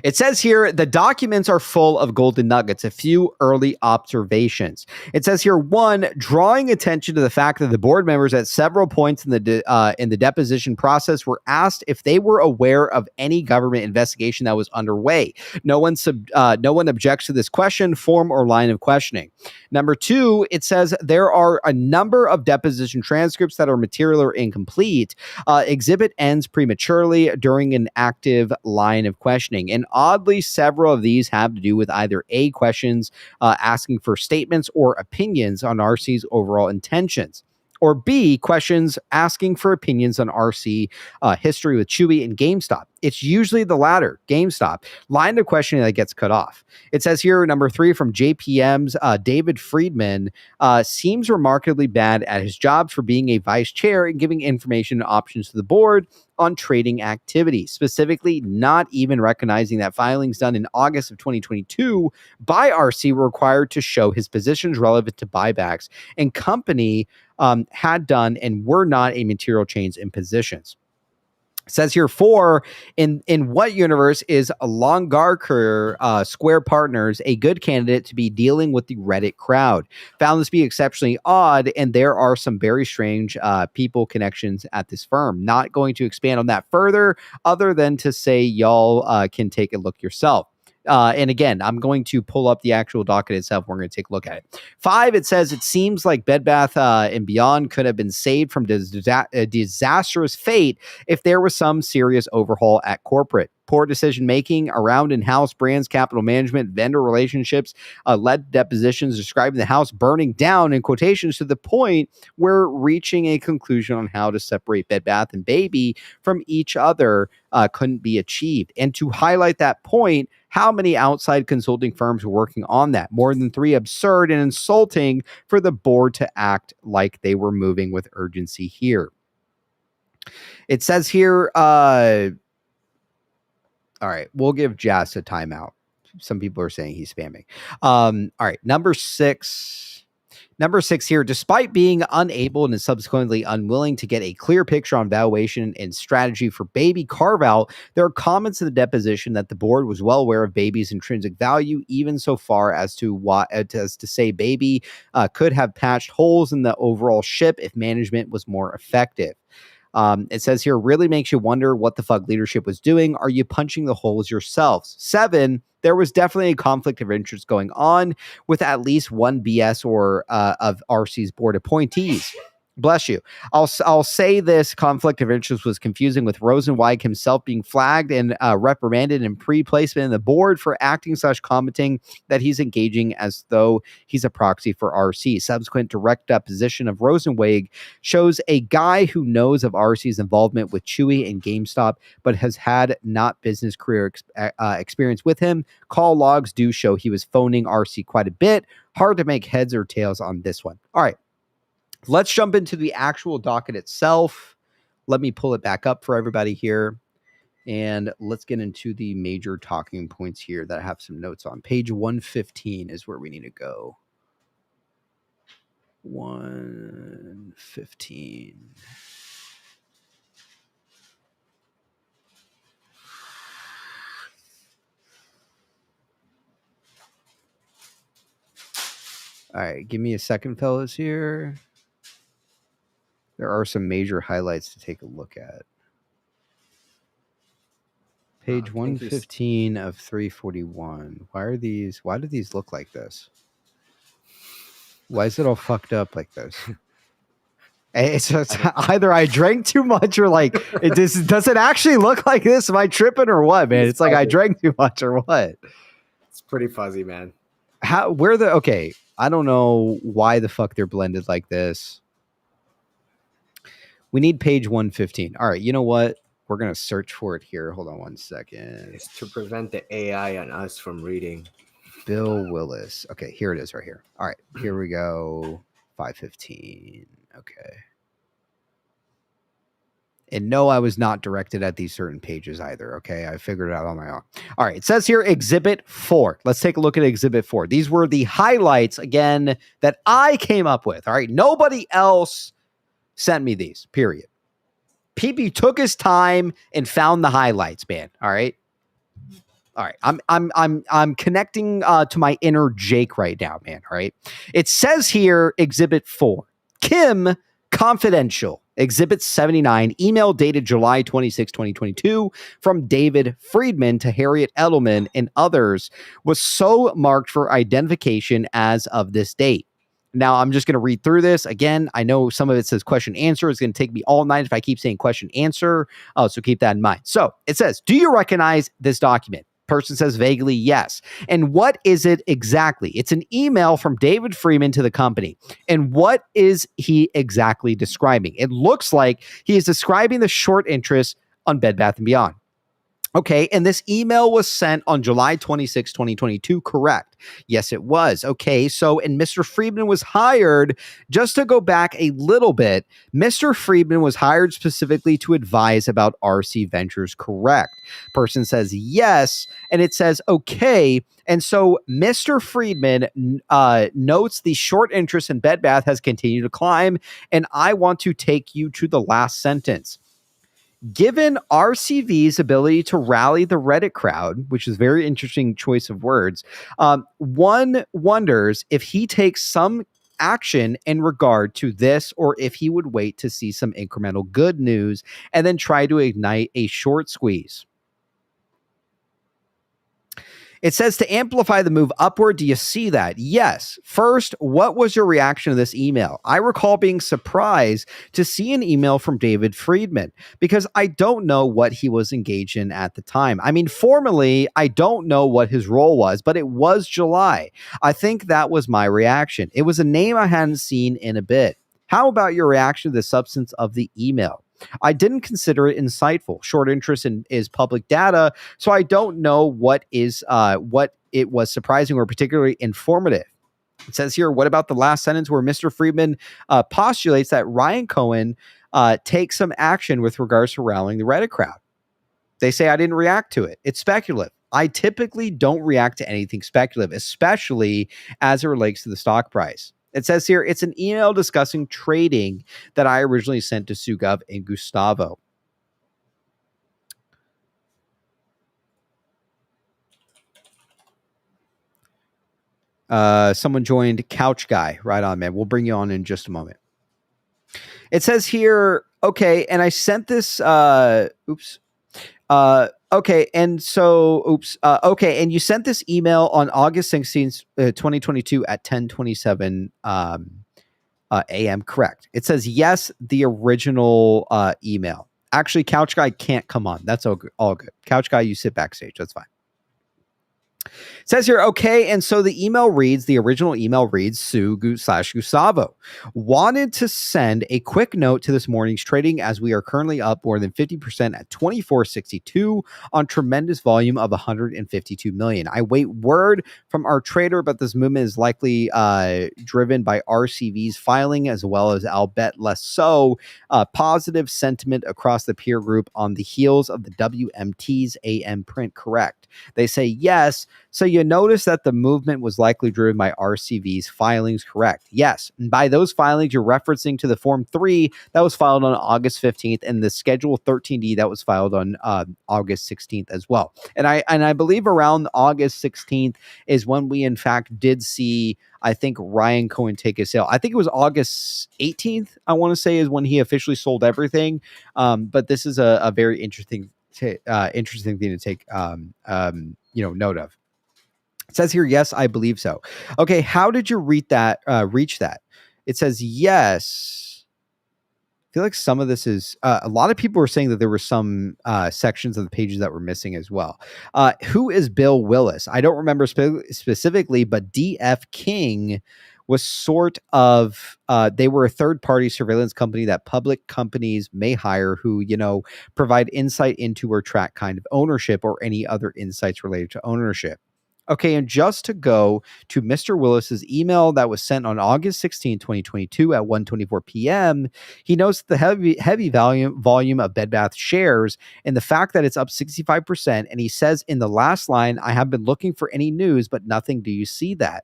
It says here, the documents are full of golden nuggets, a few early observations. It says here, 1, drawing attention to the fact that the board members at several points in the deposition process were asked if they were aware of any government investigation that was underway. No one objects to this question, form, or line of questioning. Number 2, it says there are a number of deposition transcripts that are material or incomplete. Exhibit ends prematurely during an active line of questioning. And oddly, several of these have to do with either A, questions asking for statements or opinions on RC's overall intentions, or B, questions asking for opinions on RC history with Chewy and GameStop. It's usually the latter, GameStop. Line of questioning that gets cut off. It says here, number 3 from JPM's David Friedman seems remarkably bad at his job for being a vice chair and giving information and options to the board on trading activity, specifically not even recognizing that filings done in August of 2022 by RC were required to show his positions relevant to buybacks and company had done and were not a material change in positions. It says here, 4, in what universe is Longarker Square Partners a good candidate to be dealing with the Reddit crowd? Found this to be exceptionally odd, and there are some very strange people connections at this firm. Not going to expand on that further, other than to say y'all can take a look yourself. And again, I'm going to pull up the actual docket itself. We're going to take a look at it. 5, it says, it seems like Bed Bath and Beyond could have been saved from disastrous fate if there was some serious overhaul at corporate. Poor decision-making around in-house brands, capital management, vendor relationships led depositions describing the house burning down in quotations to the point where reaching a conclusion on how to separate Bed Bath and Baby from each other couldn't be achieved. And to highlight that point, how many outside consulting firms were working on that? More than 3. Absurd and insulting for the board to act like they were moving with urgency here. It says here, all right, we'll give Jas a timeout. Some people are saying he's spamming. All right, number 6. Number 6 here, despite being unable and subsequently unwilling to get a clear picture on valuation and strategy for Baby carve-out, there are comments in the deposition that the board was well aware of Baby's intrinsic value, even so far as to say Baby could have patched holes in the overall ship if management was more effective. It says here, really makes you wonder what the fuck leadership was doing. Are you punching the holes yourselves? 7, there was definitely a conflict of interest going on with at least one BS or of RC's board appointees. Bless you. I'll say this conflict of interest was confusing, with Rosenweig himself being flagged and reprimanded in pre-placement in the board for acting/commenting that he's engaging as though he's a proxy for RC. Subsequent direct deposition of Rosenweig shows a guy who knows of RC's involvement with Chewy and GameStop, but has had not business career experience with him. Call logs do show he was phoning RC quite a bit. Hard to make heads or tails on this one. All right. Let's jump into the actual docket itself. Let me pull it back up for everybody here. And let's get into the major talking points here that I have some notes on. Page 115 is where we need to go. 115. All right, give me a second, fellas, here. There are some major highlights to take a look at. Page 115 of 341. Why do these look like this? Why is it all fucked up like this? It's either I drank too much or like, does it actually look like this? Am I tripping or what, man? It's like I drank too much or what? It's pretty fuzzy, man. Okay, I don't know why the fuck they're blended like this. We need page 115. All right, you know what? We're going to search for it here. Hold on one second. It's to prevent the AI and us from reading. Bill Willis. Okay, here it is right here. All right, here we go. 515. Okay. And no, I was not directed at these certain pages either. Okay, I figured it out on my own. All right, it says here Exhibit 4. Let's take a look at Exhibit 4. These were the highlights, again, that I came up with. All right, nobody else sent me these, period. PB took his time and found the highlights, man. All right. All right. I'm connecting to my inner Jake right now, man. All right. It says here, Exhibit 4, Kim Confidential. Exhibit 79, email dated July 26, 2022, from David Friedman to Harriet Edelman and others, was so marked for identification as of this date. Now, I'm just going to read through this. Again, I know some of it says question answer. It's going to take me all night if I keep saying question answer. So keep that in mind. So it says, do you recognize this document? Person says vaguely yes. And what is it exactly? It's an email from David Freeman to the company. And what is he exactly describing? It looks like he is describing the short interest on Bed Bath & Beyond. Okay, and this email was sent on July 26, 2022, correct? Yes, it was. Okay, so, and Mr. Friedman was hired, just to go back a little bit, Mr. Friedman was hired specifically to advise about RC Ventures, correct? Person says yes, and it says okay, and so Mr. Friedman notes the short interest in Bed Bath has continued to climb, and I want to take you to the last sentence. Given RCV's ability to rally the Reddit crowd, which is a very interesting choice of words, one wonders if he takes some action in regard to this or if he would wait to see some incremental good news and then try to ignite a short squeeze. It says to amplify the move upward. Do you see that? Yes. First, what was your reaction to this email? I recall being surprised to see an email from David Friedman because I don't know what he was engaged in at the time. I mean, formally, I don't know what his role was, but it was July. I think that was my reaction. It was a name I hadn't seen in a bit. How about your reaction to the substance of the email? I didn't consider it insightful. Short interest is public data, so I don't know what it was surprising or particularly informative. It says here, what about the last sentence where Mr. Friedman postulates that Ryan Cohen takes some action with regards to rallying the Reddit crowd? They say I didn't react to it. It's speculative. I typically don't react to anything speculative, especially as it relates to the stock price. It says here, it's an email discussing trading that I originally sent to Sugov and Gustavo. Someone joined Couch Guy. Right on, man. We'll bring you on in just a moment. It says here, okay, and I sent this, okay, and so, okay, and you sent this email on August 16th, 2022 at 10:27 a.m. Correct. It says yes, the original email. Actually, Couch Guy can't come on. That's all good. Couch Guy, you sit backstage. That's fine. It says here, okay, and so the original email reads, Sue/Gustavo wanted to send a quick note to this morning's trading as we are currently up more than 50% at 24.62 on tremendous volume of 152 million. I wait word from our trader, but this movement is likely driven by RCV's filing as well as, I'll bet less so, positive sentiment across the peer group on the heels of the WMT's AM print. Correct. They say yes. So you notice that the movement was likely driven by RCV's filings. Correct. Yes. And by those filings, you're referencing to the Form 3 that was filed on August 15th and the Schedule 13D that was filed on August 16th as well. And I believe around August 16th is when we, in fact, did see, I think, Ryan Cohen take a sale. I think it was August 18th, I want to say, is when he officially sold everything. But this is a very interesting thing to take note of. It says here, yes, I believe so. Okay, how did you reach that? It says yes. feel like some of this is a lot of people were saying that there were some sections of the pages that were missing as well. Who is Bill Willis? I don't remember specifically, but DF King was sort of they were a third-party surveillance company that public companies may hire who, provide insight into or track kind of ownership or any other insights related to ownership. Okay, and just to go to Mr. Willis's email that was sent on August 16, 2022 at 1:24 p.m., he notes the heavy volume of Bed Bath shares and the fact that it's up 65%. And he says in the last line, I have been looking for any news, but nothing. Do you see that?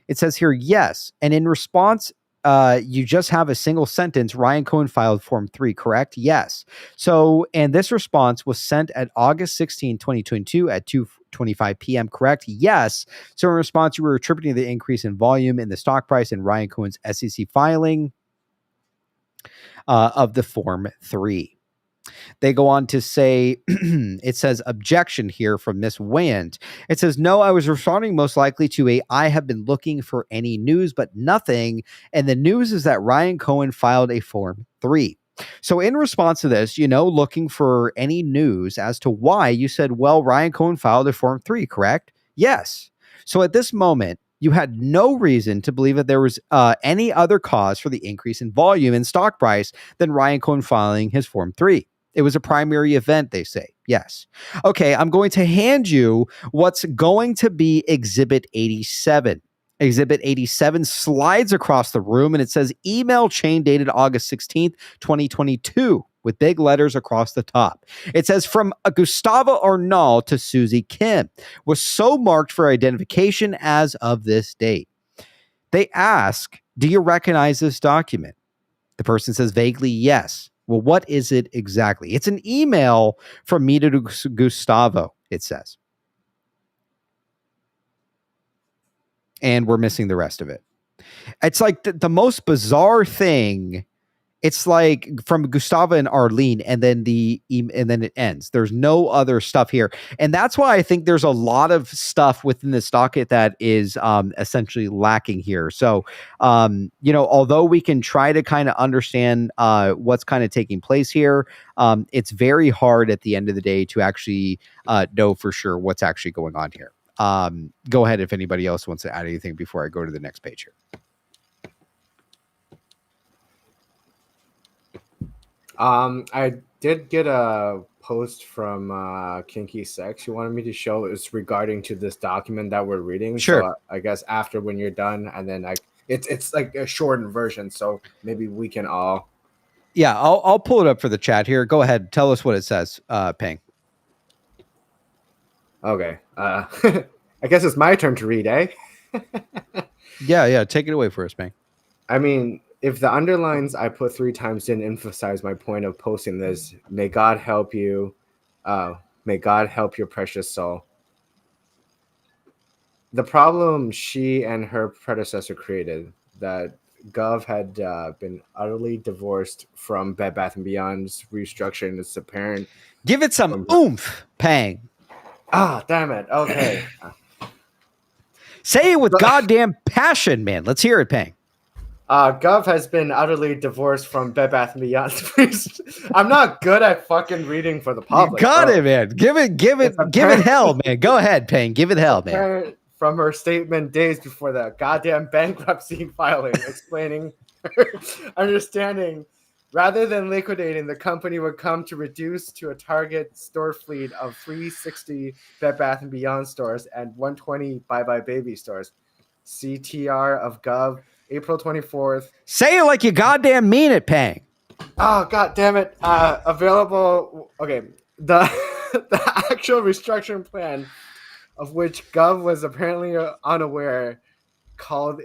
It says here, yes. And in response, you just have a single sentence, Ryan Cohen filed Form 3, correct? Yes. So, and this response was sent at August 16, 2022 at 2:25 p.m., correct? Yes. So in response, you were attributing the increase in volume in the stock price in Ryan Cohen's SEC filing of the Form 3. They go on to say, it says objection here from Miss Wayant. It says, no, I was responding most likely to I have been looking for any news, but nothing. And the news is that Ryan Cohen filed a Form 3. So in response to this, looking for any news as to why, you said, well, Ryan Cohen filed a Form 3, correct? Yes. So at this moment, you had no reason to believe that there was any other cause for the increase in volume and stock price than Ryan Cohen filing his Form 3. It was a primary event, they say. Yes. Okay, I'm going to hand you what's going to be Exhibit 87. Exhibit 87 slides across the room, and it says email chain dated August 16th, 2022, with big letters across the top. It says from Gustavo Arnal to Susie Kim, was so marked for identification as of this date. They ask, do you recognize this document? The person says vaguely, yes. Well, what is it exactly? It's an email from me to Gustavo, it says. And we're missing the rest of it. It's like the most bizarre thing. It's like from Gustavo and Arlene, and then it ends. There's no other stuff here. And that's why I think there's a lot of stuff within this docket that is essentially lacking here. So, although we can try to kind of understand what's kind of taking place here, it's very hard at the end of the day to actually know for sure what's actually going on here. Go ahead if anybody else wants to add anything before I go to the next page here. I did get a post from Kinky Sex. He wanted me to show it's regarding to this document that we're reading. Sure. So I guess after when you're done, and then it's like a shortened version. So maybe we can all. Yeah, I'll pull it up for the chat here. Go ahead, tell us what it says, Ping. Okay. I guess it's my turn to read, eh? Yeah. Take it away for us, Ping. I mean, if the underlines I put 3 times didn't emphasize my point of posting this, may God help you. May God help your precious soul. The problem she and her predecessor created, that Gov had been utterly divorced from Bed Bath & Beyond's restructuring. It's apparent. Give it some oomph, Pang. Ah, damn it. Okay. Say it with goddamn passion, man. Let's hear it, Pang. Gov has been utterly divorced from Bed Bath & Beyond. I'm not good at fucking reading for the public. You got it, man. Give it hell, man. Go ahead, Pang. Give it hell, man. From her statement days before the goddamn bankruptcy filing, explaining her understanding, rather than liquidating, the company would come to reduce to a target store fleet of 360 Bed Bath & Beyond stores and 120 Bye Bye Baby stores. CTR of Gov, April 24th. Say it like you goddamn mean it, Pang. Oh, god damn it. Available. Okay. The actual restructuring plan, of which Gov was apparently unaware, called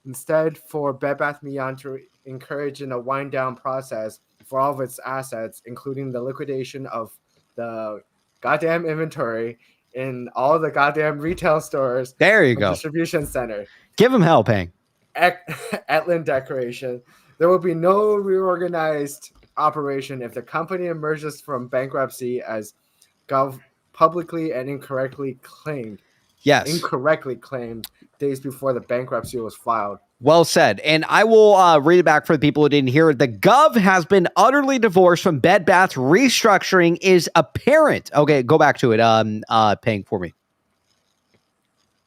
instead for Bed Bath & Beyond to encourage in a wind down process for all of its assets, including the liquidation of the goddamn inventory in all the goddamn retail stores. There you go. Distribution center. Give him hell, Pang. Etland Declaration. There will be no reorganized operation if the company emerges from bankruptcy as Gov publicly and incorrectly claimed. Yes. incorrectly claimed days before the bankruptcy was filed. Well said. And I will read it back for the people who didn't hear it. The Gov has been utterly divorced from Bed Bath. Restructuring is apparent. Okay, go back to it. Paying for me.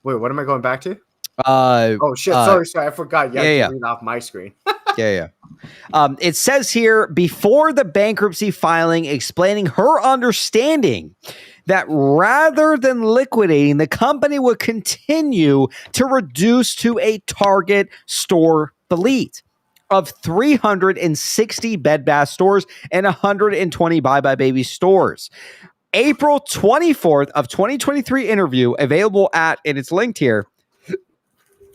Wait, what am I going back to? Oh shit! Sorry, I forgot. You have yeah. to read off my screen. Yeah. It says here, before the bankruptcy filing, explaining her understanding that rather than liquidating, the company would continue to reduce to a target store fleet of 360 Bed Bath stores and 120 Bye Bye Baby stores. April 24th of 2023 interview available at, and it's linked here,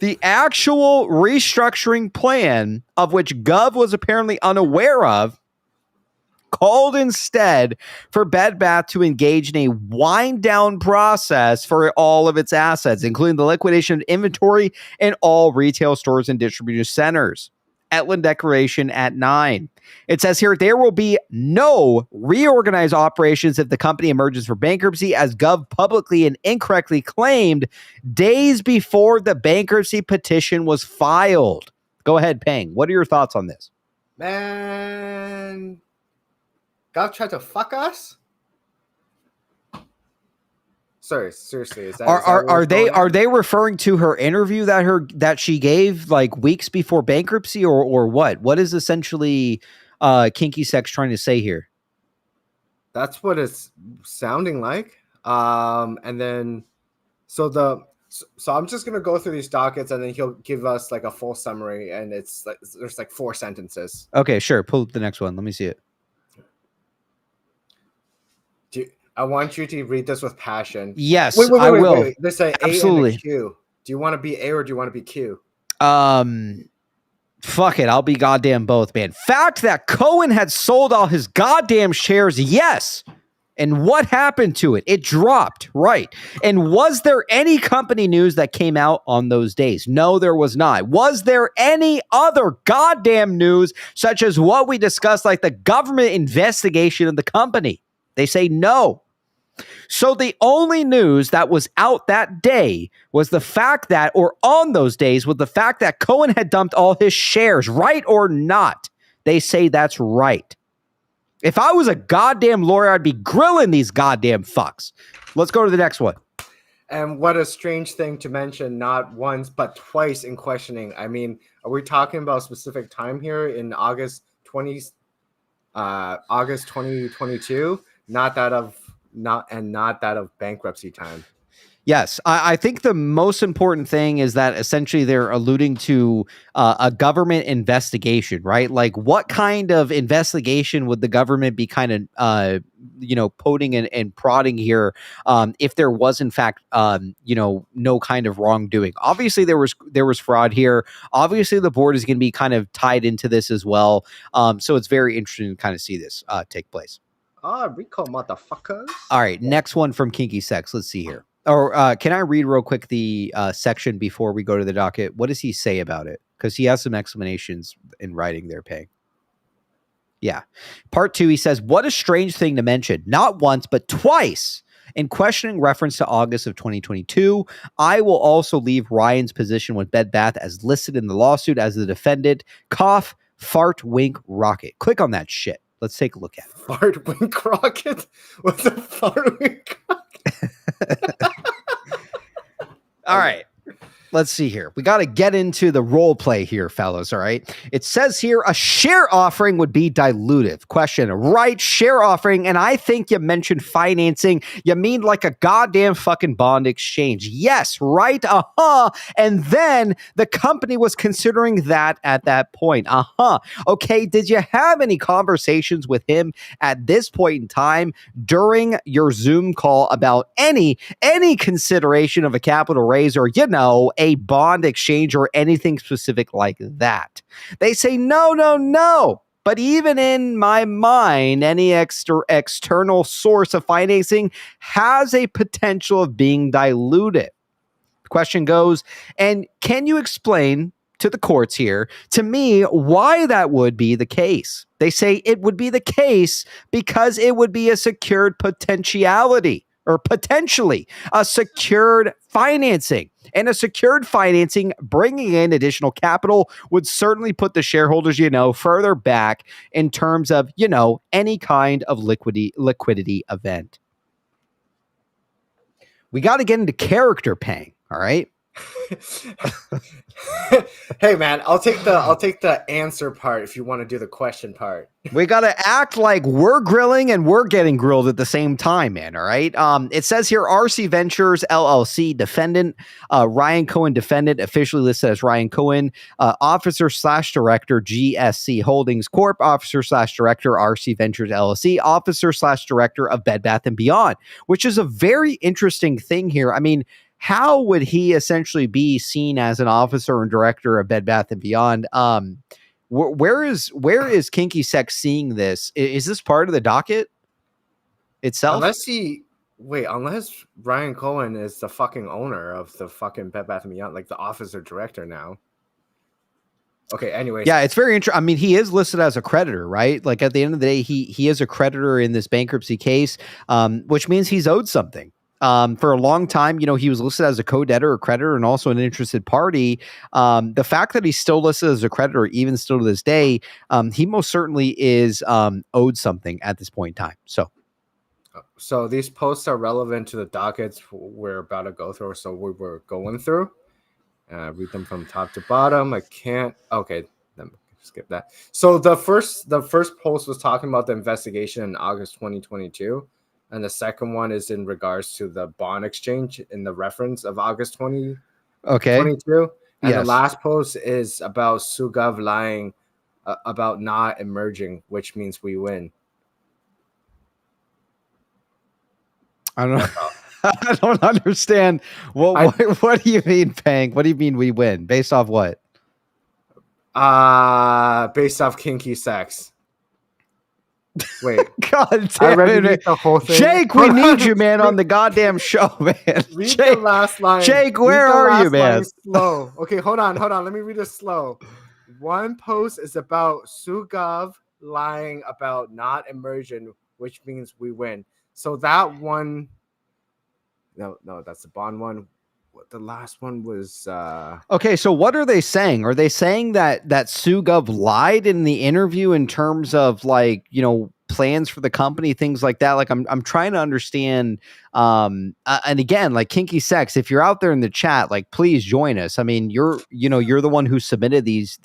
the actual restructuring plan, of which Gov was apparently unaware of, called instead for Bed Bath to engage in a wind down process for all of its assets, including the liquidation of inventory in all retail stores and distribution centers. Etland Declaration at 9. It says here, there will be no reorganized operations if the company emerges for bankruptcy, as Gov publicly and incorrectly claimed days before the bankruptcy petition was filed. Go ahead, Peng. What are your thoughts on this? Man, Gov tried to fuck us? Sorry, seriously, is that are they referring to her interview that she gave like weeks before bankruptcy, or what? What is essentially Kinky Sex trying to say here? That's what it's sounding like. And then so I'm just gonna go through these dockets, and then he'll give us like a full summary, and it's like there's like 4 sentences. Okay, sure. Pull up the next one. Let me see it. I want you to read this with passion. Yes, I will. Wait. There's an Absolutely. A and a Q. Do you want to be A or do you want to be Q? Fuck it. I'll be goddamn both, man. Fact that Cohen had sold all his goddamn shares, yes. And what happened to it? It dropped, right. And was there any company news that came out on those days? No, there was not. Was there any other goddamn news, such as what we discussed, like the government investigation of the company? They say no. So the only news that was out that day was the fact that, or on those days, was the fact that Cohen had dumped all his shares, right or not? They say that's right. If I was a goddamn lawyer, I'd be grilling these goddamn fucks. Let's go to the next one. And what a strange thing to mention, not once, but twice in questioning. I mean, are we talking about a specific time here in August 2022? Not that of bankruptcy time. Yes, I think the most important thing is that essentially they're alluding to a government investigation, right? Like, what kind of investigation would the government be kind of, poting and prodding here if there was, in fact, no kind of wrongdoing? Obviously, there was fraud here. Obviously, the board is going to be kind of tied into this as well. So it's very interesting to kind of see this take place. Recall motherfuckers. All right, next one from Kinky Sex. Let's see here. Or can I read real quick the section before we go to the docket? What does he say about it? Because he has some explanations in writing there, Peg. Yeah. Part 2, he says, what a strange thing to mention. Not once, but twice. In questioning reference to August of 2022, I will also leave Ryan's position with Bed Bath as listed in the lawsuit as the defendant. Cough, fart, wink, rocket. Click on that shit. Let's take a look at it. Fart, wink, rocket? What's a fart, wink, rocket? All right. Let's see here. We got to get into the role play here, fellas. All right. It says here a share offering would be dilutive. Question, right? Share offering. And I think you mentioned financing. You mean like a goddamn fucking bond exchange. Yes, right? And then the company was considering that at that point. Okay. Did you have any conversations with him at this point in time during your Zoom call about any consideration of a capital raise or, a bond exchange or anything specific like that? They say, no. But even in my mind, any external source of financing has a potential of being diluted. The question goes, and can you explain to the courts here, to me, why that would be the case? They say it would be the case because it would be a secured potentiality. or potentially a secured financing. And a secured financing bringing in additional capital would certainly put the shareholders, further back in terms of, any kind of liquidity event. We got to get into character paying. All right. Hey man, I'll take the answer part if you want to do the question part. We got to act like we're grilling and we're getting grilled at the same time, man. All right. It says here, RC Ventures LLC defendant, Ryan Cohen defendant, officially listed as Ryan Cohen, officer/director, GSC Holdings Corp, officer/director, RC Ventures LLC, officer/director of Bed Bath & Beyond, which is a very interesting thing here. I mean, how would he essentially be seen as an officer and director of Bed Bath & Beyond? Where is Kinky Sex seeing this? Is this part of the docket itself? Unless Ryan Cohen is the fucking owner of the fucking Bed Bath & Beyond, like the officer director now. Okay, anyways. Yeah, it's very interesting. I mean, he is listed as a creditor, right? Like at the end of the day, he is a creditor in this bankruptcy case, which means he's owed something. For a long time, he was listed as a co-debtor or creditor and also an interested party. The fact that he's still listed as a creditor, even still to this day, he most certainly is owed something at this point in time. So these posts are relevant to the dockets we're about to go through. So we were going through. Read them from top to bottom. I can't. Okay, then skip that. So the first post was talking about the investigation in August 2022. And the second one is in regards to the bond exchange in the reference of August 2022. And the last post is about Sugov lying about not emerging, which means we win. I don't know. I don't understand. What do you mean, Pang? What do you mean we win? Based off what? Based off Kinky Sex. Wait, God damn it, the whole thing. Jake, we need you, man, on the goddamn show, man. Read Jake, the last line. Jake, where are you, man? Slow. Okay, hold on. Let me read it slow. One post is about Sugov lying about not emerging, which means we win. So that one, no, that's the bond one. The last one was okay. So what are they saying? Are they saying that Sugov lied in the interview in terms of plans for the company, things like that? Like I'm trying to understand. And again, like Kinky Sex, if you're out there in the chat, like please join us. I mean, you're the one who submitted this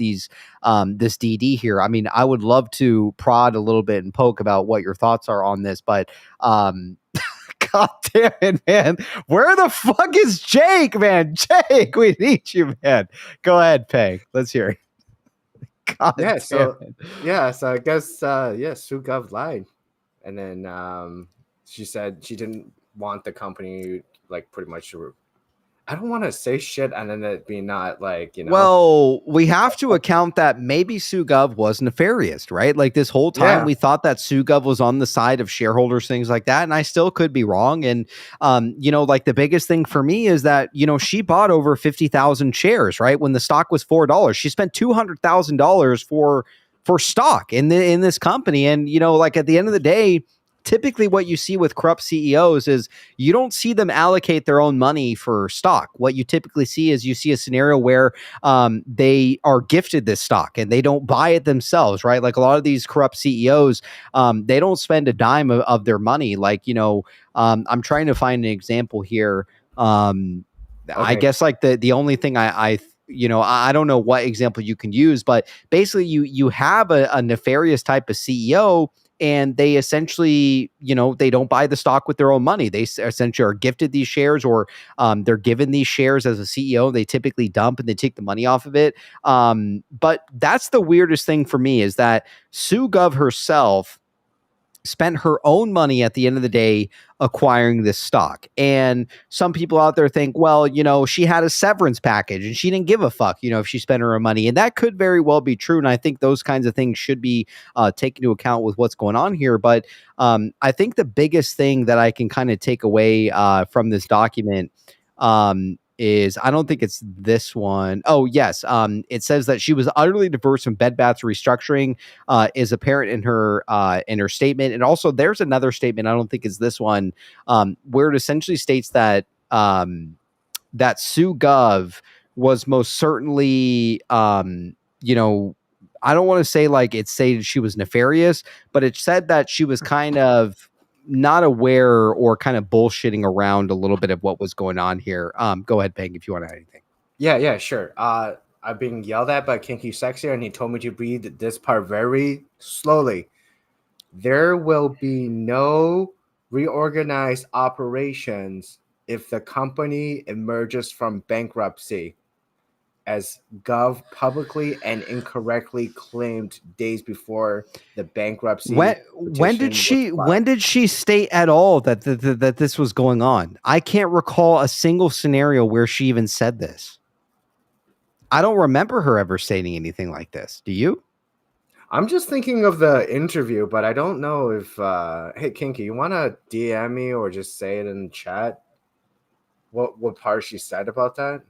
DD here. I mean, I would love to prod a little bit and poke about what your thoughts are on this, but God damn it, man. Where the fuck is Jake, man? Jake, we need you, man. Go ahead, Peg. Let's hear it. God damn it. So I guess Sugov lied. And then she said she didn't want the company pretty much to, I don't want to say shit and then it be not Well, we have to account that maybe Sugov was nefarious, right? Like this whole time we thought that Sugov was on the side of shareholders, things like that. And I still could be wrong. And, the biggest thing for me is that, she bought over 50,000 shares, right? When the stock was $4, she spent $200,000 for stock in this company. And, at the end of the day, typically what you see with corrupt CEOs is you don't see them allocate their own money for stock. What you typically see is you see a scenario where they are gifted this stock and they don't buy it themselves, right? Like a lot of these corrupt CEOs, they don't spend a dime of their money. I'm trying to find an example here. Okay. I guess the only thing I don't know what example you can use, but basically you have a nefarious type of CEO and they essentially, they don't buy the stock with their own money. They essentially are gifted these shares or they're given these shares as a CEO. They typically dump and they take the money off of it. But that's the weirdest thing for me is that Sugov herself spent her own money at the end of the day acquiring this stock. And some people out there think, well, she had a severance package and she didn't give a fuck, if she spent her own money. And that could very well be true. And I think those kinds of things should be taken into account with what's going on here. But I think the biggest thing that I can kind of take away from this document is, I don't think it's this one. Oh, yes. It says that she was utterly diverse from Bed Bath restructuring, is apparent in her statement. And also there's another statement, I don't think it's this one, where it essentially states that that Sue Gov was most certainly, you know, I don't want to say like it stated she was nefarious, but it said that she was kind of not aware or kind of bullshitting around a little bit of what was going on here. Go ahead, Peng, if you want to add anything. Yeah, sure. I've been yelled at by Kinky Sexier, and he told me to read this part very slowly. There will be no reorganized operations if the company emerges from bankruptcy, as Gov publicly and incorrectly claimed days before the bankruptcy. When did she state at all that that this was going on? I can't recall a single scenario where she even said this. I don't remember her ever stating anything like this. Do you? I'm just thinking of the interview, but I don't know if hey Kinky, you want to DM me or just say it in chat? What part she said about that?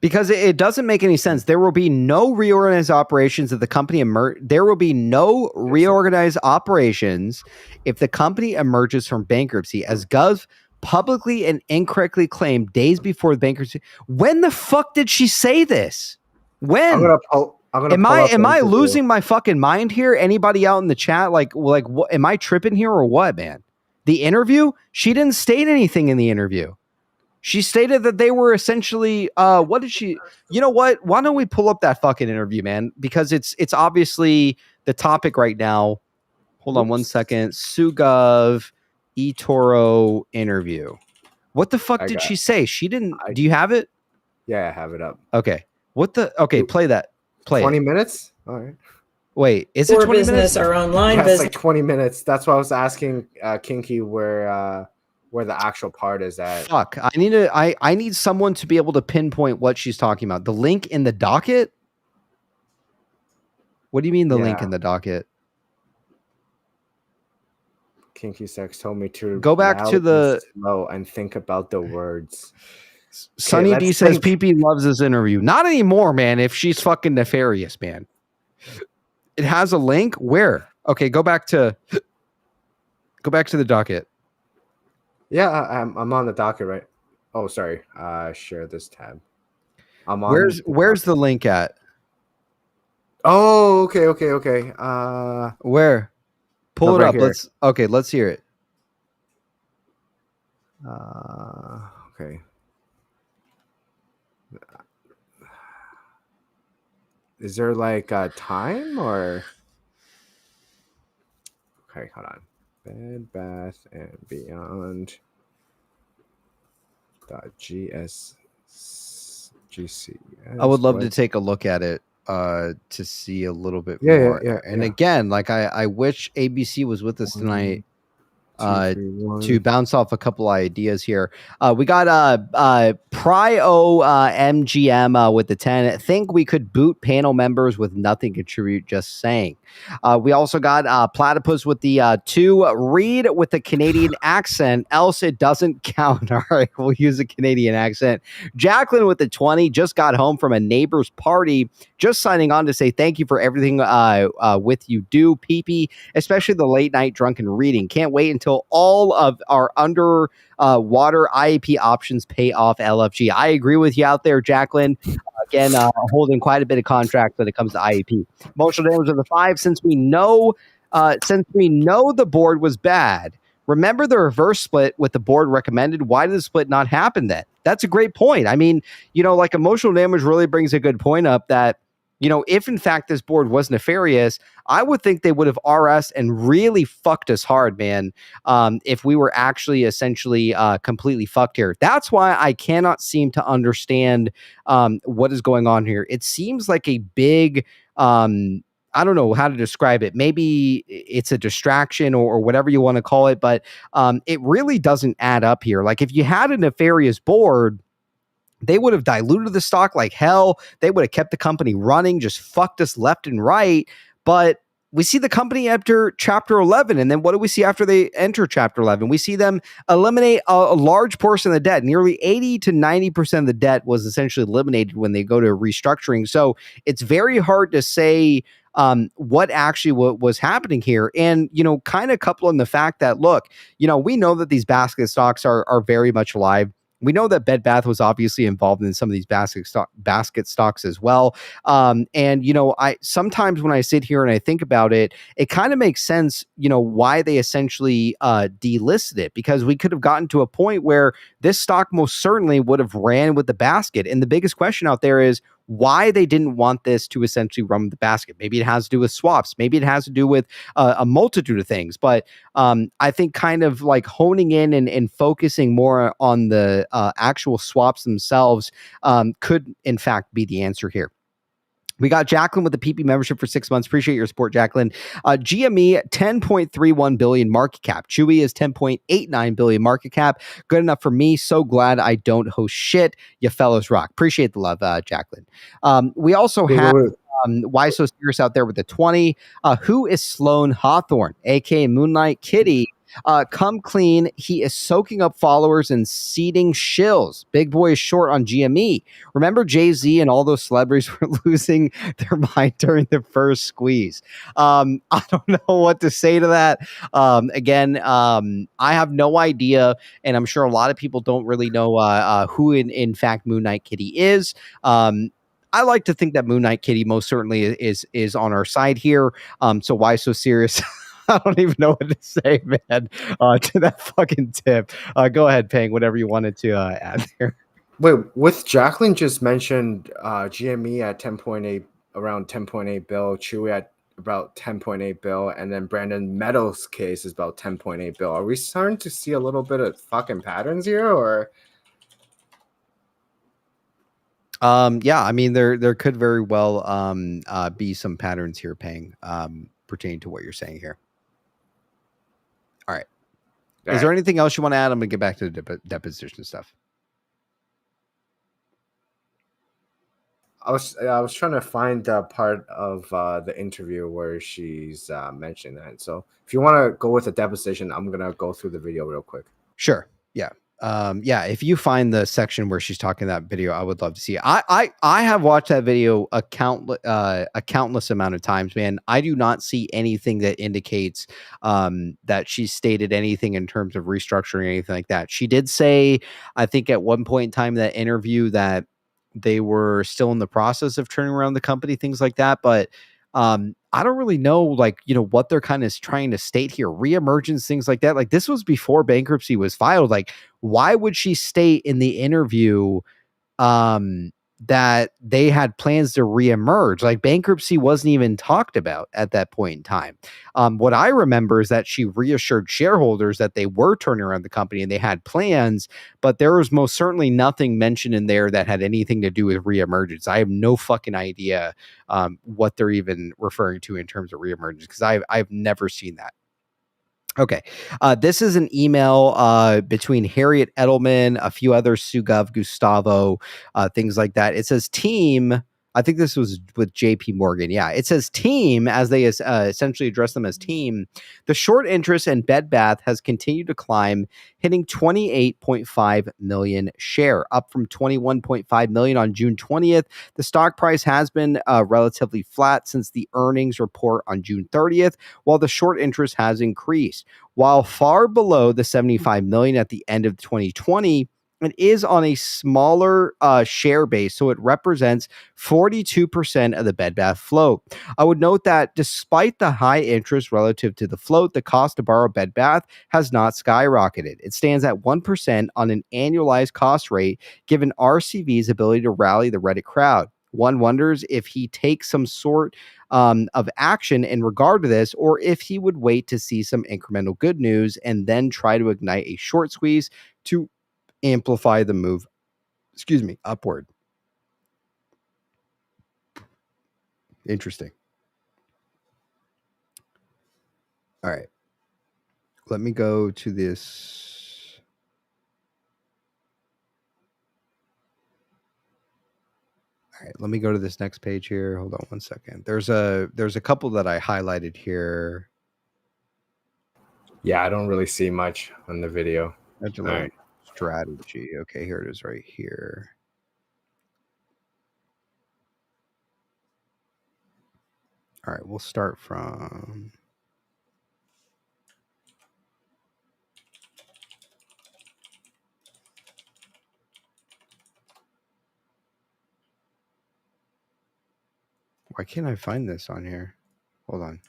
Because it doesn't make any sense. There will be no reorganized operations if the company there will be no reorganized operations if the company emerges from bankruptcy, as Gov publicly and incorrectly claimed days before the bankruptcy. When the fuck did she say this? When? Am I losing my fucking mind here? Anybody out in the chat, like what, am I tripping here or what, man? The interview? She didn't state anything in the interview. She stated that they were essentially, what did she, you know what? Why don't we pull up that fucking interview, man? Because it's obviously the topic right now. Hold on 1 second. Sugov eToro interview. What the fuck did she say? She didn't, do you have it? Yeah, I have it up. Okay. Play that. Play 20 it. minutes? All right. Wait, is it 20 minutes? Or online yeah, business? It's like 20 minutes. That's why I was asking Kinky where the actual part is at. Fuck. I need someone to be able to pinpoint what she's talking about. The link in the docket? What do you mean the link in the docket? Kinky Sex told me to go back to the slow and think about the words. Sunny D says PP loves this interview. Not anymore, man. If she's fucking nefarious, man. It has a link. Where? Okay, go back to the docket. Yeah, I'm on the docket, right? Oh, sorry. Share this tab. I'm on. Where's the link at? Oh, okay. Where? Pull it up. Here. Let's hear it. Okay. Is there like a time or? Okay, hold on. Bed Bath and Beyond. .gsgc. I would love to take a look at it to see a little bit more. Again, like I wish ABC was with us tonight to bounce off a couple ideas here. We got Prio MGM with the 10. Think we could boot panel members with nothing contribute, just saying. We also got Platypus with the 2. Read with the Canadian accent, else it doesn't count. All right, we'll use a Canadian accent. Jacqueline with the 20 just got home from a neighbor's party. Just signing on to say thank you for everything with you do, PP, especially the late night drunken reading. Can't wait until all of our under water IEP options pay off LFG. I agree with you out there, Jacqueline. Again, holding quite a bit of contract when it comes to IEP. Emotional damage of the 5, since we know the board was bad. Remember the reverse split with the board recommended? Why did the split not happen then? That's a great point. I mean, like emotional damage really brings a good point up that, if in fact this board was nefarious, I would think they would have RS and really fucked us hard, man. If we were actually essentially completely fucked here. That's why I cannot seem to understand what is going on here. It seems like a big, I don't know how to describe it. Maybe it's a distraction or whatever you want to call it, but it really doesn't add up here. Like if you had a nefarious board, they would have diluted the stock like hell. They would have kept the company running, just fucked us left and right. But we see the company enter Chapter 11, and then what do we see after they enter Chapter 11? We see them eliminate a large portion of the debt. Nearly 80 to 90% of the debt was essentially eliminated when they go to restructuring. So it's very hard to say what actually was happening here. And, kind of coupling the fact that, look, we know that these basket stocks are very much alive. We know that Bed Bath was obviously involved in some of these basket stocks as well. And, I sometimes when I sit here and I think about it, it kind of makes sense, why they essentially delisted it, because we could have gotten to a point where this stock most certainly would have ran with the basket. And the biggest question out there is why they didn't want this to essentially run with the basket. Maybe it has to do with swaps. Maybe it has to do with a multitude of things. But I think kind of like honing in and focusing more on the actual swaps themselves could, in fact, be the answer here. We got Jacqueline with the PP membership for 6 months. Appreciate your support, Jacqueline. GME, 10.31 billion market cap. Chewy is 10.89 billion market cap. Good enough for me. So glad I don't host shit. You fellows rock. Appreciate the love, Jacqueline. We also have Why So Serious out there with the 20. Who is Sloan Hawthorne, aka Moonlight Kitty? Come clean. He is soaking up followers and seeding shills. Big boy is short on GME. Remember Jay-Z and all those celebrities were losing their mind during the first squeeze. I don't know what to say to that. Again, I have no idea, and I'm sure a lot of people don't really know who in fact Moon Knight Kitty is. I like to think that Moon Knight Kitty most certainly is on our side here. So why so serious? I don't even know what to say, man, to that fucking tip. Go ahead, Pang, whatever you wanted to add there. Wait, with Jacqueline just mentioned GME at 10.8, around 10.8 bill, Chewy at about 10.8 bill, and then Brandon Meadows' case is about 10.8 bill. Are we starting to see a little bit of fucking patterns here, or? Yeah, I mean, there could very well be some patterns here, Pang, pertaining to what you're saying here. All right. Is there anything else you want to add? I'm going to get back to the deposition stuff. I was trying to find the part of the interview where she's mentioning that. So if you want to go with the deposition, I'm going to go through the video real quick. Sure. Yeah. If you find the section where she's talking that video, I would love to see it. I have watched that video a countless amount of times, man. I do not see anything that indicates that she stated anything in terms of restructuring or anything like that. She did say, I think at one point in time in that interview, that they were still in the process of turning around the company, things like that. But I don't really know, what they're kind of trying to state here, reemergence, things like that. Like, this was before bankruptcy was filed. Like, why would she state in the interview that they had plans to reemerge? Like, bankruptcy wasn't even talked about at that point in time. What I remember is that she reassured shareholders that they were turning around the company and they had plans, but there was most certainly nothing mentioned in there that had anything to do with reemergence. I have no fucking idea what they're even referring to in terms of reemergence, because I've never seen that. Okay. This is an email between Harriet Edelman, a few others, Sugov, Gustavo, things like that. It says team. I think this was with JP Morgan. Yeah. It says team, as they essentially address them as team. The short interest in Bed Bath has continued to climb, hitting 28.5 million share, up from 21.5 million on June 20th. The stock price has been relatively flat since the earnings report on June 30th, while the short interest has increased. While far below the 75 million at the end of 2020, it is on a smaller share base, so it represents 42% of the Bed Bath float. I would note that despite the high interest relative to the float, the cost to borrow Bed Bath has not skyrocketed. It stands at 1% on an annualized cost rate, given RCV's ability to rally the Reddit crowd. One wonders if he takes some sort of action in regard to this, or if he would wait to see some incremental good news and then try to ignite a short squeeze to amplify the move, upward. Interesting. All right. Let me go to this. All right, let me go to this next page here. Hold on one second. There's a couple that I highlighted here. Yeah, I don't really see much on the video. All right. Strategy. Okay, here it is right here. All right, we'll start from... Why can't I find this on here? Hold on.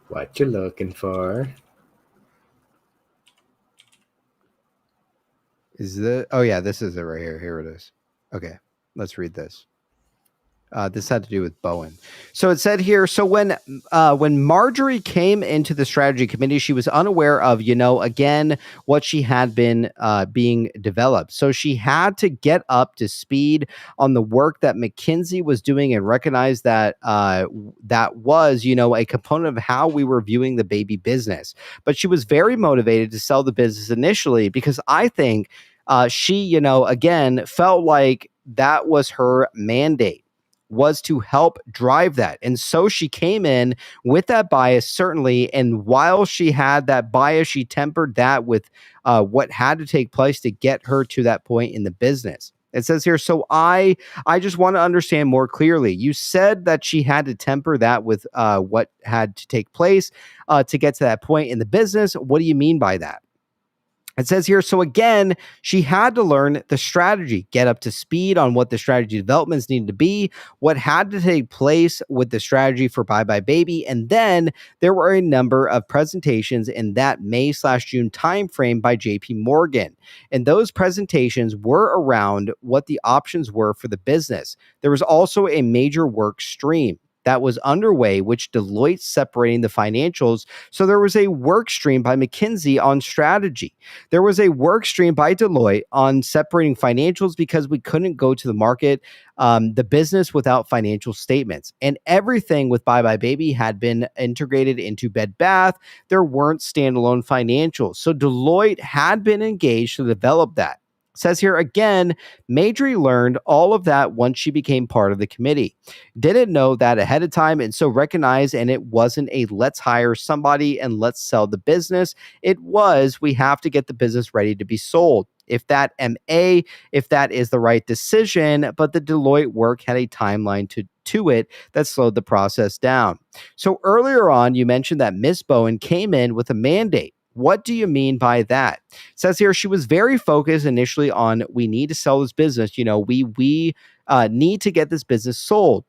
What you looking for? Is the... Oh yeah, this is it right here. Here it is. Okay, let's read this. This had to do with Bowen. So it said here, so when Marjorie came into the strategy committee, she was unaware of, again, what she had been being developed. So she had to get up to speed on the work that McKinsey was doing and recognize that that was, a component of how we were viewing the baby business. But she was very motivated to sell the business initially because I think she, again, felt like that was her mandate, was to help drive that. And so she came in with that bias, certainly. And while she had that bias, she tempered that with what had to take place to get her to that point in the business. It says here, so I just want to understand more clearly. You said that she had to temper that with what had to take place to get to that point in the business. What do you mean by that? It says here, so again, she had to learn the strategy, get up to speed on what the strategy developments needed to be, what had to take place with the strategy for Bye Bye Baby. And then there were a number of presentations in that May/June timeframe by JP Morgan. And those presentations were around what the options were for the business. There was also a major work stream that was underway, which Deloitte separating the financials. So there was a work stream by McKinsey on strategy. There was a work stream by Deloitte on separating financials because we couldn't go to the market, the business without financial statements. And everything with Bye Bye Baby had been integrated into Bed Bath. There weren't standalone financials. So Deloitte had been engaged to develop that. Says here again, Marjorie learned all of that once she became part of the committee. Didn't know that ahead of time, and so recognized, and it wasn't a let's hire somebody and let's sell the business. It was, we have to get the business ready to be sold. If that is the right decision, but the Deloitte work had a timeline to it that slowed the process down. So earlier on, you mentioned that Miss Bowen came in with a mandate. What do you mean by that? It says here she was very focused initially on we need to sell this business. We need to get this business sold.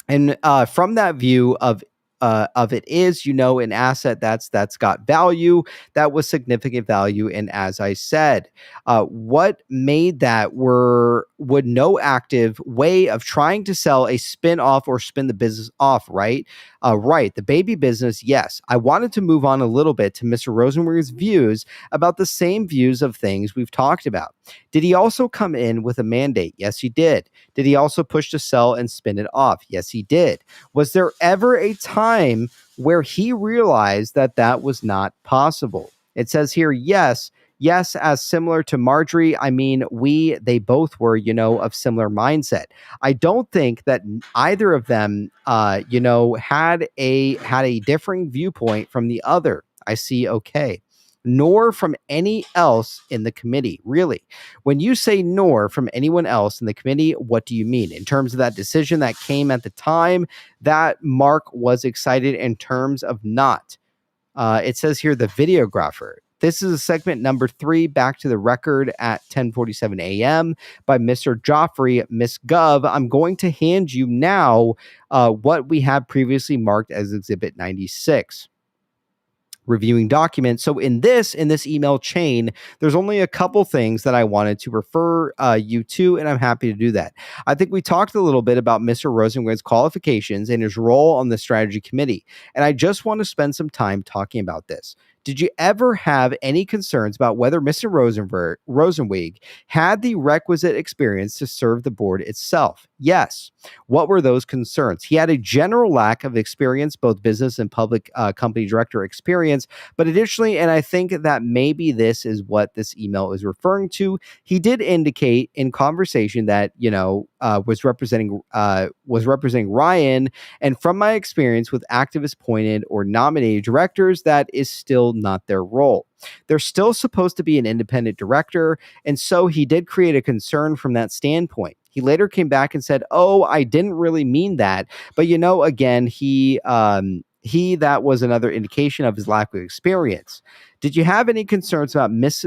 And from that view of it is, an asset that's got value, that was significant value. And as I said, what made that would no active way of trying to sell a spin off or spin the business off, right? Right. The baby business. Yes. I wanted to move on a little bit to Mr. Rosenberg's views about the same views of things we've talked about. Did he also come in with a mandate? Yes, he did. Did he also push to sell and spin it off? Yes, he did. Was there ever a time where he realized that that was not possible? It says here, yes, as similar to Marjorie. I mean, they both were, of similar mindset. I don't think that either of them, had a differing viewpoint from the other. I see. Okay. Nor from any else in the committee, really. When you say nor from anyone else in the committee, what do you mean? In terms of that decision that came at the time, that Mark was excited in terms of not. It says here, the videographer. This is a segment number 3, back to the record at 10:47 a.m. by Mr. Joffrey, Miss Gov. I'm going to hand you now what we have previously marked as Exhibit 96. Reviewing documents. So in this email chain, there's only a couple things that I wanted to refer you to, and I'm happy to do that. I think we talked a little bit about Mr. Rosengrenz's qualifications and his role on the strategy committee, and I just want to spend some time talking about this. Did you ever have any concerns about whether Mr. Rosenwig had the requisite experience to serve the board itself? Yes. What were those concerns? He had a general lack of experience, both business and public company director experience. But additionally, and I think that maybe this is what this email is referring to, he did indicate in conversation that, was representing Ryan. And from my experience with activist appointed or nominated directors, that is still not their role. They're still supposed to be an independent director. And so he did create a concern from that standpoint. He later came back and said, "Oh, I didn't really mean that." But, again, he that was another indication of his lack of experience. Did you have any concerns about Miss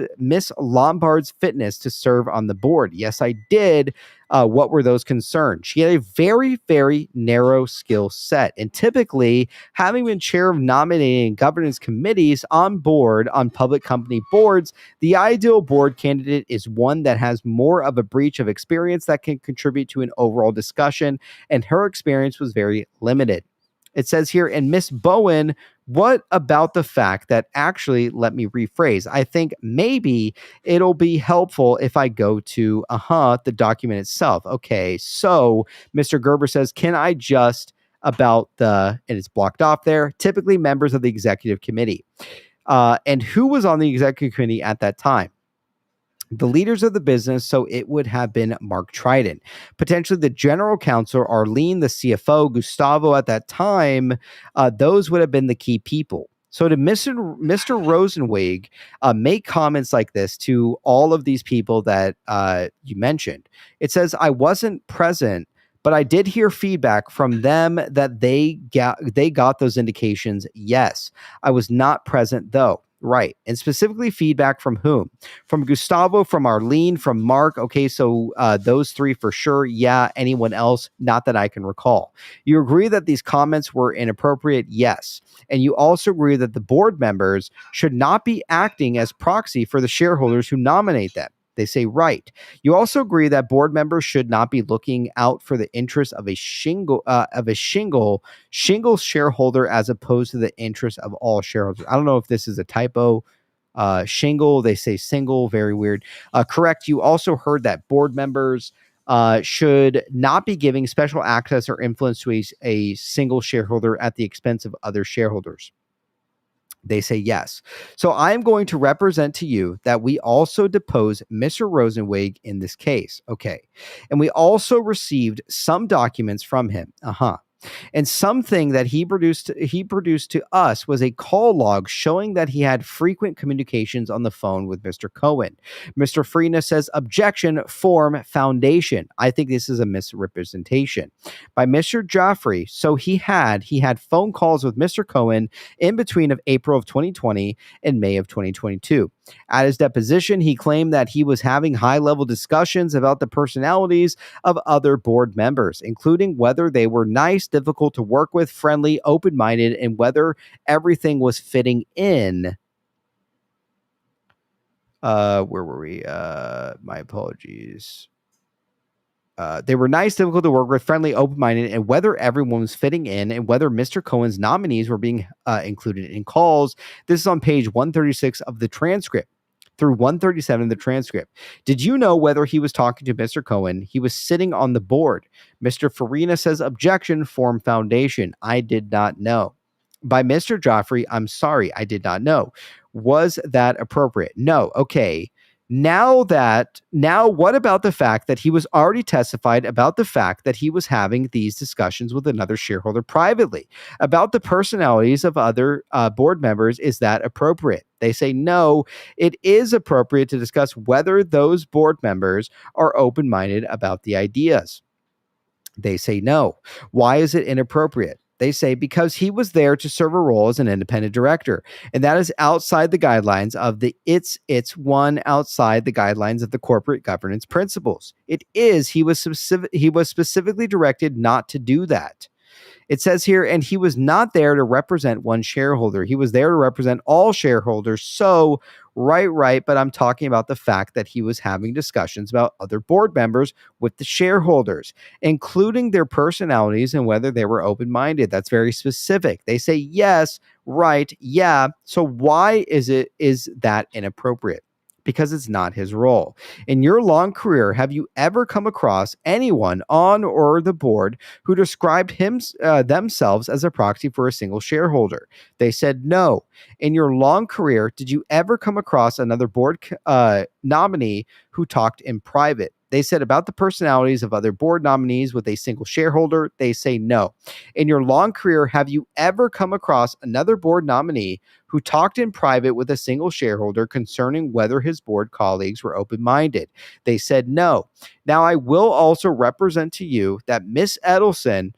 Lombard's fitness to serve on the board? Yes, I did. What were those concerns? She had a very, very narrow skill set. And typically, having been chair of nominating governance committees on public company boards, the ideal board candidate is one that has more of a breadth of experience that can contribute to an overall discussion. And her experience was very limited. It says here, and Miss Bowen, what about the fact that actually, let me rephrase, I think maybe it'll be helpful if I go to, the document itself. Okay, so Mr. Gerber says, can I just about and it's blocked off there, typically members of the executive committee. And who was on the executive committee at that time? The leaders of the business, so it would have been Mark Trident, potentially the general counsel, Arlene, the CFO, Gustavo at that time. Those would have been the key people. So to Mr. Rosenwig make comments like this to all of these people that you mentioned, it says, I wasn't present, but I did hear feedback from them that they got those indications. Yes, I was not present though. Right. And specifically feedback from whom? From Gustavo, from Arlene, from Mark. Okay, so those three for sure. Yeah. Anyone else? Not that I can recall. You agree that these comments were inappropriate? Yes. And you also agree that the board members should not be acting as proxy for the shareholders who nominate them. They say, right. You also agree that board members should not be looking out for the interests of a single shareholder as opposed to the interests of all shareholders. I don't know if this is a typo. Shingle, they say single, very weird. Correct. You also heard that board members should not be giving special access or influence to a single shareholder at the expense of other shareholders. They say yes. So I am going to represent to you that we also depose Mr. Rosenwig in this case. Okay. And we also received some documents from him. And something that he produced to us was a call log showing that he had frequent communications on the phone with Mr. Cohen. Mr. Farina says, objection, form, foundation. I think this is a misrepresentation by Mr. Joffrey. So he had phone calls with Mr. Cohen in between of April of 2020 and May of 2022. At his deposition, he claimed that he was having high-level discussions about the personalities of other board members, including whether they were nice, difficult to work with, friendly, open-minded, and whether everything was fitting in. Where were we? My apologies. They were nice, difficult to work with, friendly, open-minded, and whether everyone was fitting in and whether Mr. Cohen's nominees were being included in calls. This is on page 136 of the transcript through 137 of the transcript. Did you know whether he was talking to Mr. Cohen? He was sitting on the board. Mr. Farina says, objection, form, foundation. I did not know. By Mr. Joffrey, I'm sorry, I did not know. Was that appropriate? No. Okay. Now, what about the fact that he was already testified about the fact that he was having these discussions with another shareholder privately about the personalities of other board members? Is that appropriate? They say, no, it is appropriate to discuss whether those board members are open-minded about the ideas. They say, no. Why is it inappropriate? They say because he was there to serve a role as an independent director, and that is outside the guidelines of it's outside the guidelines of the corporate governance principles. He was specifically directed not to do that. It says here, and he was not there to represent one shareholder. He was there to represent all shareholders. So, right. But I'm talking about the fact that he was having discussions about other board members with the shareholders, including their personalities and whether they were open-minded. That's very specific. They say, yes, right, yeah. So why is that inappropriate? Because it's not his role. In your long career, have you ever come across anyone on or the board who described themselves as a proxy for a single shareholder? They said no. In your long career, did you ever come across another board nominee who talked in private? They said about the personalities of other board nominees with a single shareholder. They say no. In your long career, have you ever come across another board nominee who talked in private with a single shareholder concerning whether his board colleagues were open-minded? They said no. Now, I will also represent to you that Miss Edelman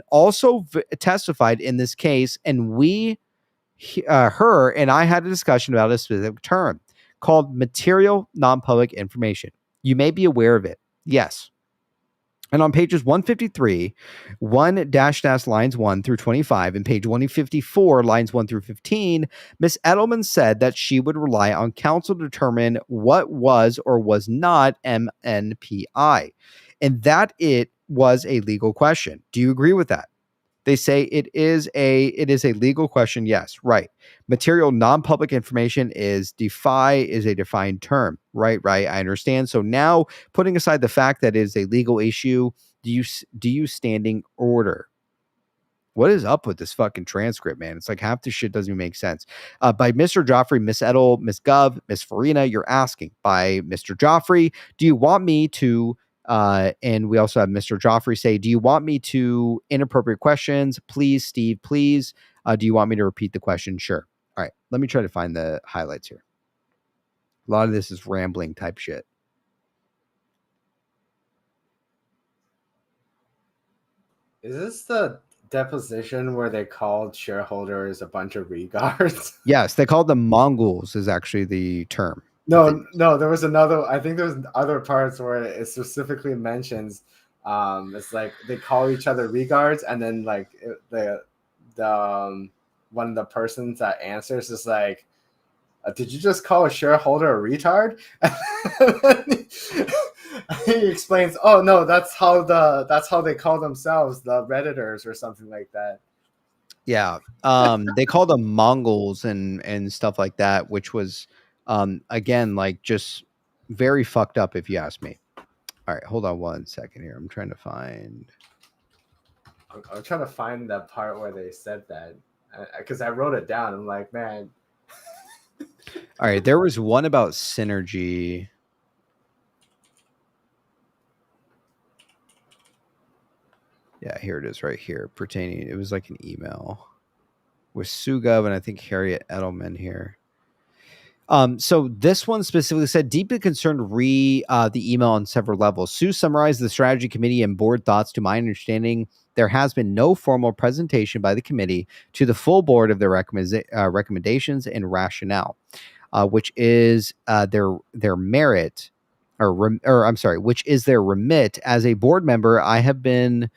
also testified in this case, and her and I had a discussion about a specific term called material non-public information. You may be aware of it. Yes. And on pages 153, 1- lines 1 through 25, and page 154, lines 1 through 15, Ms. Edelman said that she would rely on counsel to determine what was or was not MNPI, and that it was a legal question. Do you agree with that? They say it is a legal question. Yes, right. Material non-public information is a defined term. Right. I understand. So now, putting aside the fact that it is a legal issue, do you standing order? What is up with this fucking transcript, man? It's like half the shit doesn't even make sense. By Mr. Joffrey, Miss Edel, Miss Gov, Miss Farina, you're asking. By Mr. Joffrey, do you want me to and we also have Mr. Joffrey say, do you want me to inappropriate questions? Please, Steve, please. Do you want me to repeat the question? Sure. All right. Let me try to find the highlights here. A lot of this is rambling type shit. Is this the deposition where they called shareholders a bunch of regards? Yes, they called them Mongols is actually the term. No, there was another. I think there's other parts where it specifically mentions. It's like they call each other regards, and then like the one of the persons that answers is like, "Did you just call a shareholder a retard?" He explains, "Oh no, that's how they call themselves, the Redditors or something like that." Yeah, they called them Mongols and stuff like that, which was. Again, like just very fucked up if you ask me. All right, hold on one second here. I'm trying to find that part where they said that because I wrote it down. I'm like, man. All right, there was one about synergy. Yeah, here it is right here pertaining. It was like an email with Sugov and I think Harriet Edelman here. So this one specifically said, deeply concerned, the email on several levels. Sue summarized the strategy committee and board thoughts. To my understanding, there has been no formal presentation by the committee to the full board of their recommendations and rationale, which is their merit, which is their remit. As a board member, I have been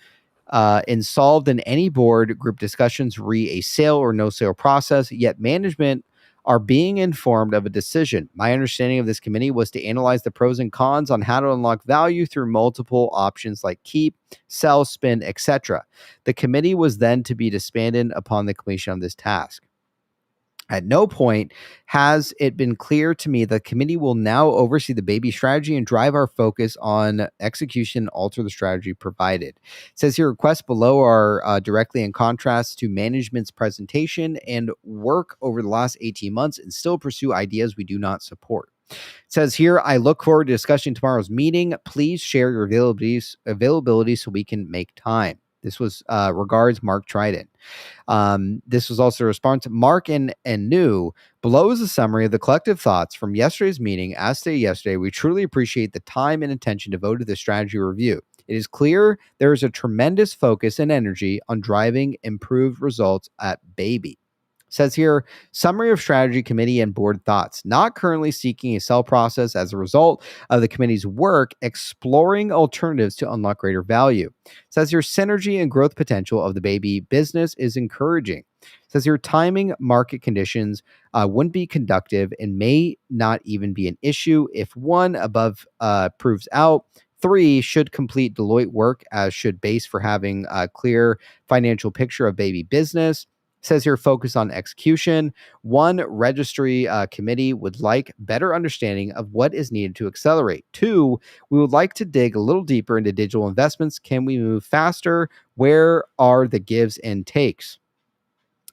involved in any board group discussions re a sale or no sale process, yet management are being informed of a decision. My understanding of this committee was to analyze the pros and cons on how to unlock value through multiple options like keep, sell, spin, etc. The committee was then to be disbanded upon the completion of this task. At no point has it been clear to me the committee will now oversee the baby strategy and drive our focus on execution, alter the strategy provided. It says here, requests below are directly in contrast to management's presentation and work over the last 18 months and still pursue ideas we do not support. It says here, I look forward to discussing tomorrow's meeting. Please share your availability so we can make time. This was regards, Mark Trident. This was also a response. Mark and New below is a summary of the collective thoughts from yesterday's meeting. As stated yesterday, we truly appreciate the time and attention devoted to the strategy review. It is clear there is a tremendous focus and energy on driving improved results at Baby. Says here, summary of strategy committee and board thoughts. Not currently seeking a sell process as a result of the committee's work, exploring alternatives to unlock greater value. Says here, synergy and growth potential of the baby business is encouraging. Says here, timing, market conditions wouldn't be conducive and may not even be an issue if one above proves out. 3, should complete Deloitte work as should base for having a clear financial picture of baby business. Says here, focus on execution. 1, registry committee would like better understanding of what is needed to accelerate. 2, we would like to dig a little deeper into digital investments. Can we move faster? Where are the gives and takes?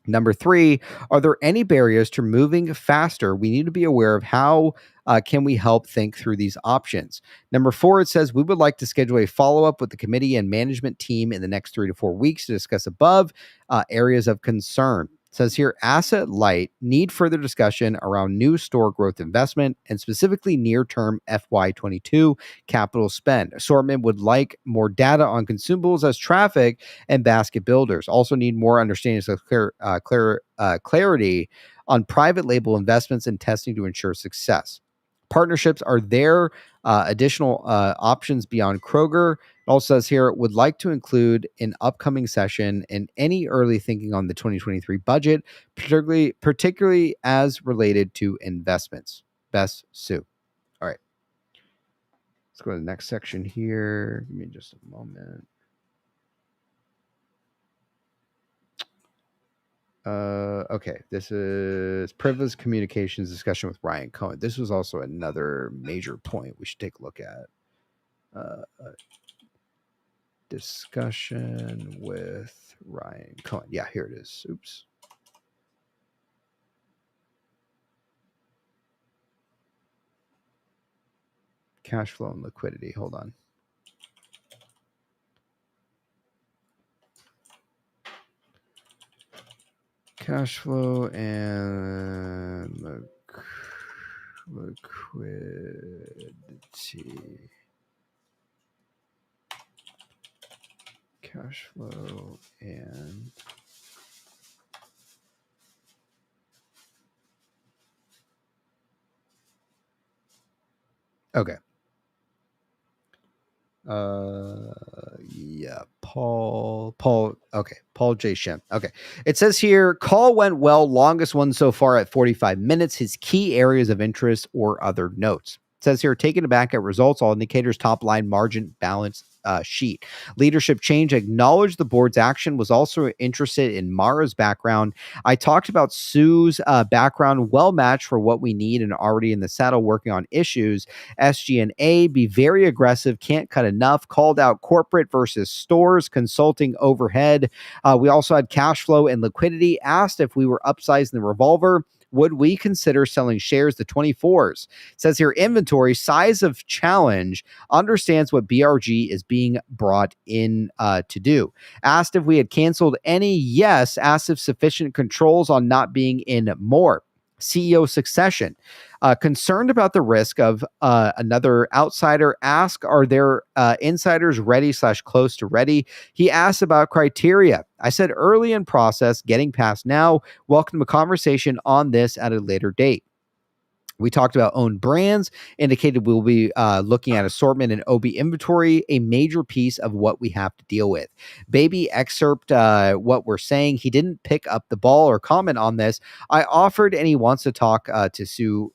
Number 3, are there any barriers to moving faster? We need to be aware of how can we help think through these options. Number 4, it says we would like to schedule a follow-up with the committee and management team in the next 3 to 4 weeks to discuss above areas of concern. It says here, asset light, need further discussion around new store growth investment and specifically near-term FY22 capital spend. Assortment would like more data on consumables as traffic and basket builders. Also need more understanding of clarity on private label investments and testing to ensure success. Partnerships are there. Additional options beyond Kroger. It also says here, would like to include an upcoming session and any early thinking on the 2023 budget, particularly as related to investments. Best Sue. All right. Let's go to the next section here. Give me just a moment. Okay, this is privileged communications discussion with Ryan Cohen. This was also another major point we should take a look at. Discussion with Ryan Cohen. Yeah, here it is. Oops. Cash flow and liquidity. Hold on. Cash flow and liquidity. Cash flow and okay. Yeah, Paul, okay, Paul J. Shem. Okay. It says here, call went well, longest one so far at 45 minutes. His key areas of interest or other notes. It says here, taken aback at results, all indicators, top line, margin, balance sheet. Leadership change, acknowledged the board's action, was also interested in Mara's background. I talked about Sue's background, well matched for what we need and already in the saddle working on issues. SG&A, be very aggressive, can't cut enough, called out corporate versus stores, consulting overhead. We also had cash flow and liquidity, asked if we were upsizing the revolver. Would we consider selling shares to 24s? It says here, inventory, size of challenge, understands what BRG is being brought in to do. Asked if we had canceled any, yes. Asked if sufficient controls on not being in more. CEO succession, concerned about the risk of another outsider. Ask, are there insiders ready / close to ready? He asked about criteria. I said early in process, getting past now. Welcome to a conversation on this at a later date. We talked about own brands, indicated we'll be looking at assortment and OB inventory, a major piece of what we have to deal with. Baby excerpt what we're saying. He didn't pick up the ball or comment on this. I offered and he wants to talk to Sue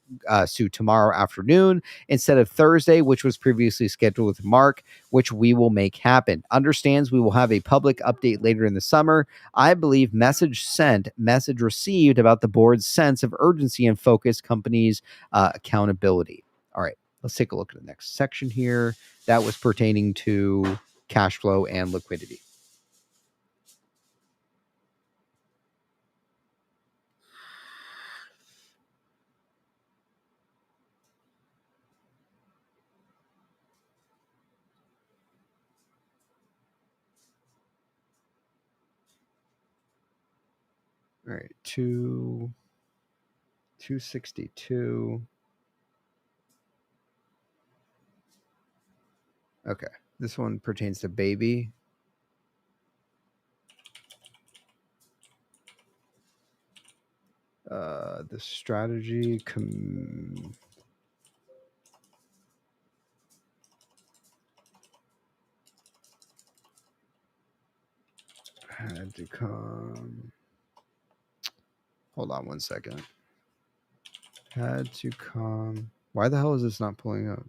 tomorrow afternoon instead of Thursday, which was previously scheduled with Mark, which we will make happen. Understands we will have a public update later in the summer. I believe message sent, message received about the board's sense of urgency and focus companies' accountability. All right, let's take a look at the next section here. That was pertaining to cash flow and liquidity. All right, 262. Okay, this one pertains to baby. The strategy had to come. Hold on one second. Had to come. Why the hell is this not pulling up?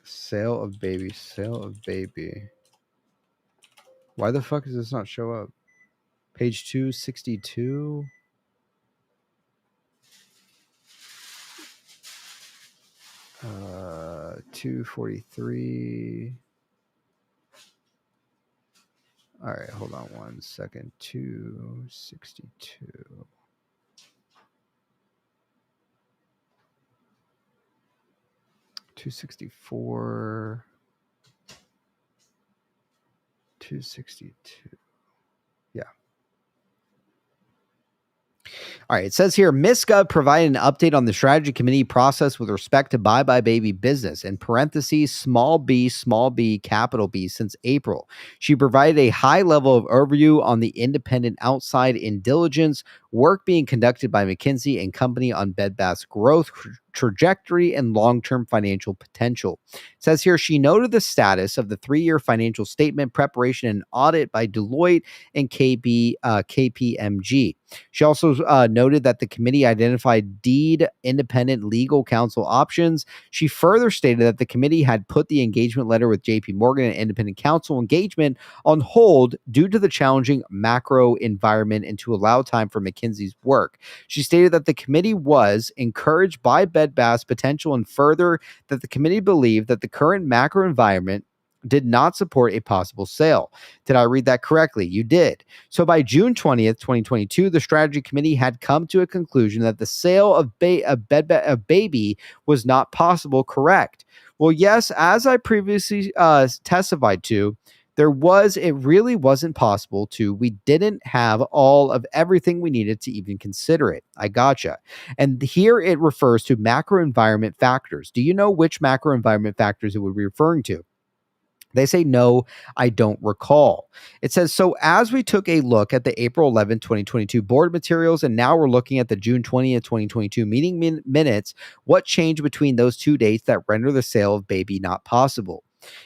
Sale of baby. Sale of baby. Why the fuck does this not show up? Page 262. 243. All right, hold on one second. 262. 264. 262. Yeah. All right, it says here, Ms. Gov provided an update on the strategy committee process with respect to Bye Bye Baby business, in parentheses, small b, capital B, since April. She provided a high level of overview on the independent outside in diligence work being conducted by McKinsey and Company on Bed Bath's growth trajectory and long-term financial potential. It says here, she noted the status of the 3-year financial statement preparation and audit by Deloitte and KPMG. She also noted that the committee identified deed independent legal counsel options. She further stated that the committee had put the engagement letter with JP Morgan and independent counsel engagement on hold due to the challenging macro environment and to allow time for McKinsey's work. She stated that the committee was encouraged by Bed Bath's potential and further that the committee believed that the current macro environment did not support a possible sale. Did I read that correctly? You did. So by June 20th, 2022, the strategy committee had come to a conclusion that the sale of Baby was not possible, correct? Well, yes, as I previously testified to, it really wasn't possible to. We didn't have all of everything we needed to even consider it. I gotcha. And here it refers to macro environment factors. Do you know which macro environment factors it would be referring to? They say, no, I don't recall. It says, so as we took a look at the April 11, 2022 board materials, and now we're looking at the June 20th, 2022 meeting minutes, what changed between those two dates that render the sale of Baby not possible?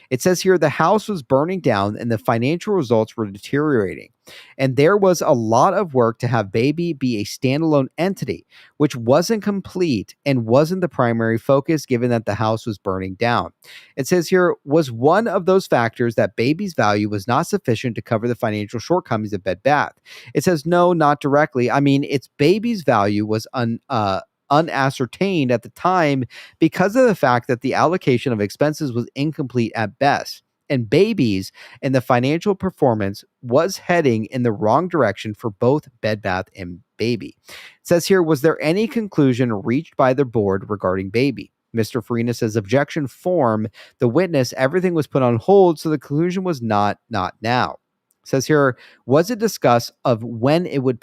It says here, the house was burning down and the financial results were deteriorating. And there was a lot of work to have Baby be a standalone entity, which wasn't complete and wasn't the primary focus given that the house was burning down. It says here, was one of those factors that Baby's value was not sufficient to cover the financial shortcomings of Bed Bath. It says, no, not directly. I mean, its Baby's value was unascertained at the time because of the fact that the allocation of expenses was incomplete at best. And Baby's and the financial performance was heading in the wrong direction for both Bed Bath and Baby. It says here, was there any conclusion reached by the board regarding Baby? Mr. Farina says, objection form, the witness, everything was put on hold, so the conclusion was not now. It says here, was it discussed of when it could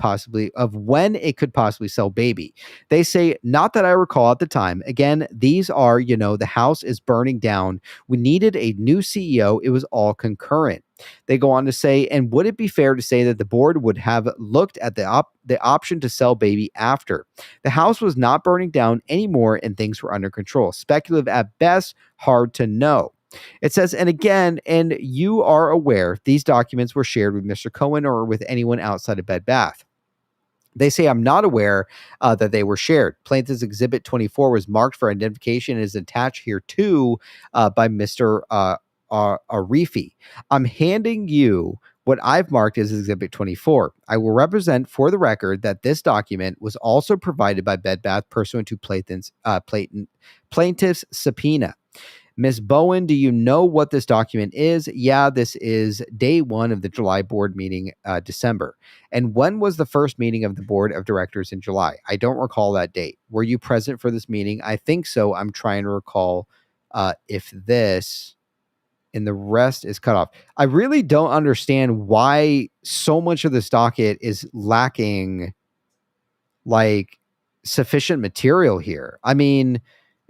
possibly sell Baby? They say, not that I recall at the time. Again, these are, the house is burning down. We needed a new CEO. It was all concurrent. They go on to say, and would it be fair to say that the board would have looked at the option to sell Baby after? The house was not burning down anymore and things were under control. Speculative at best, hard to know. It says, and again, and you are aware, these documents were shared with Mr. Cohen or with anyone outside of Bed Bath. They say, I'm not aware that they were shared. Plaintiff's Exhibit 24 was marked for identification and is attached here too by Mr. Arifi. I'm handing you what I've marked as Exhibit 24. I will represent for the record that this document was also provided by Bed Bath pursuant to plaintiff's subpoena. Ms. Bowen, do you know what this document is? Yeah, this is day 1 of the July board meeting, December. And when was the first meeting of the board of directors in July? I don't recall that date. Were you present for this meeting? I think so. I'm trying to recall if this... and the rest is cut off. I really don't understand why so much of this docket is lacking sufficient material here. I mean,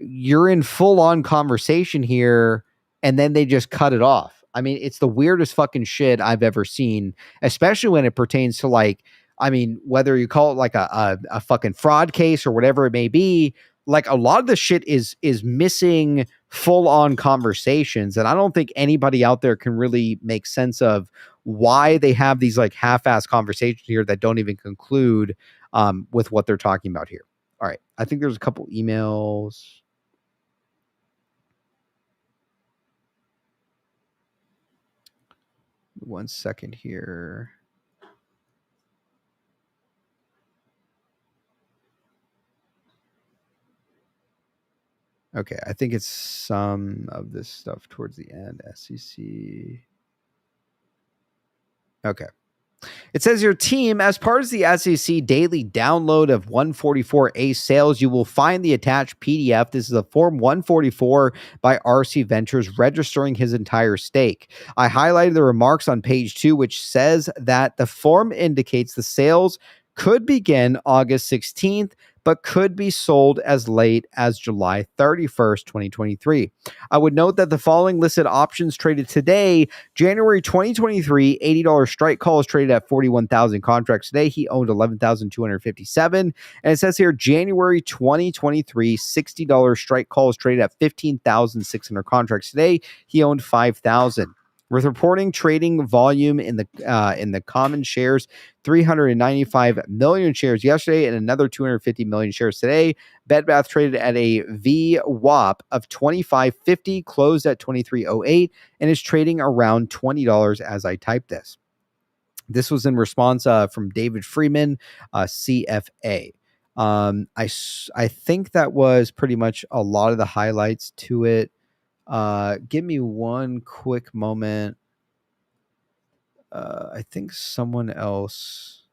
you're in full-on conversation here, and then they just cut it off. I mean, it's the weirdest fucking shit I've ever seen, especially when it pertains to I mean, whether you call it like a fucking fraud case or whatever it may be, like a lot of the shit is missing full on conversations. And I don't think anybody out there can really make sense of why they have these like half-ass conversations here that don't even conclude with what they're talking about here. All right. I think there's a couple emails. One second here. Okay, I think it's some of this stuff towards the end. SEC. Okay. It says your team, as part of the SEC daily download of 144A sales, you will find the attached PDF. This is a Form 144 by RC Ventures registering his entire stake. I highlighted the remarks on page 2, which says that the form indicates the sales could begin August 16th, but could be sold as late as July 31st, 2023. I would note that the following listed options traded today, January 2023, $80 strike calls traded at 41,000 contracts today. He owned 11,257. And it says here, January 2023, $60 strike calls traded at 15,600 contracts today. He owned 5,000. With reporting trading volume in the common shares, 395 million shares yesterday and another 250 million shares today. Bed Bath traded at a VWAP of 25.50, closed at 23.08, and is trading around $20 as I type this. This was in response from David Freeman, CFA. I think that was pretty much a lot of the highlights to it. Give me one quick moment. I think someone else.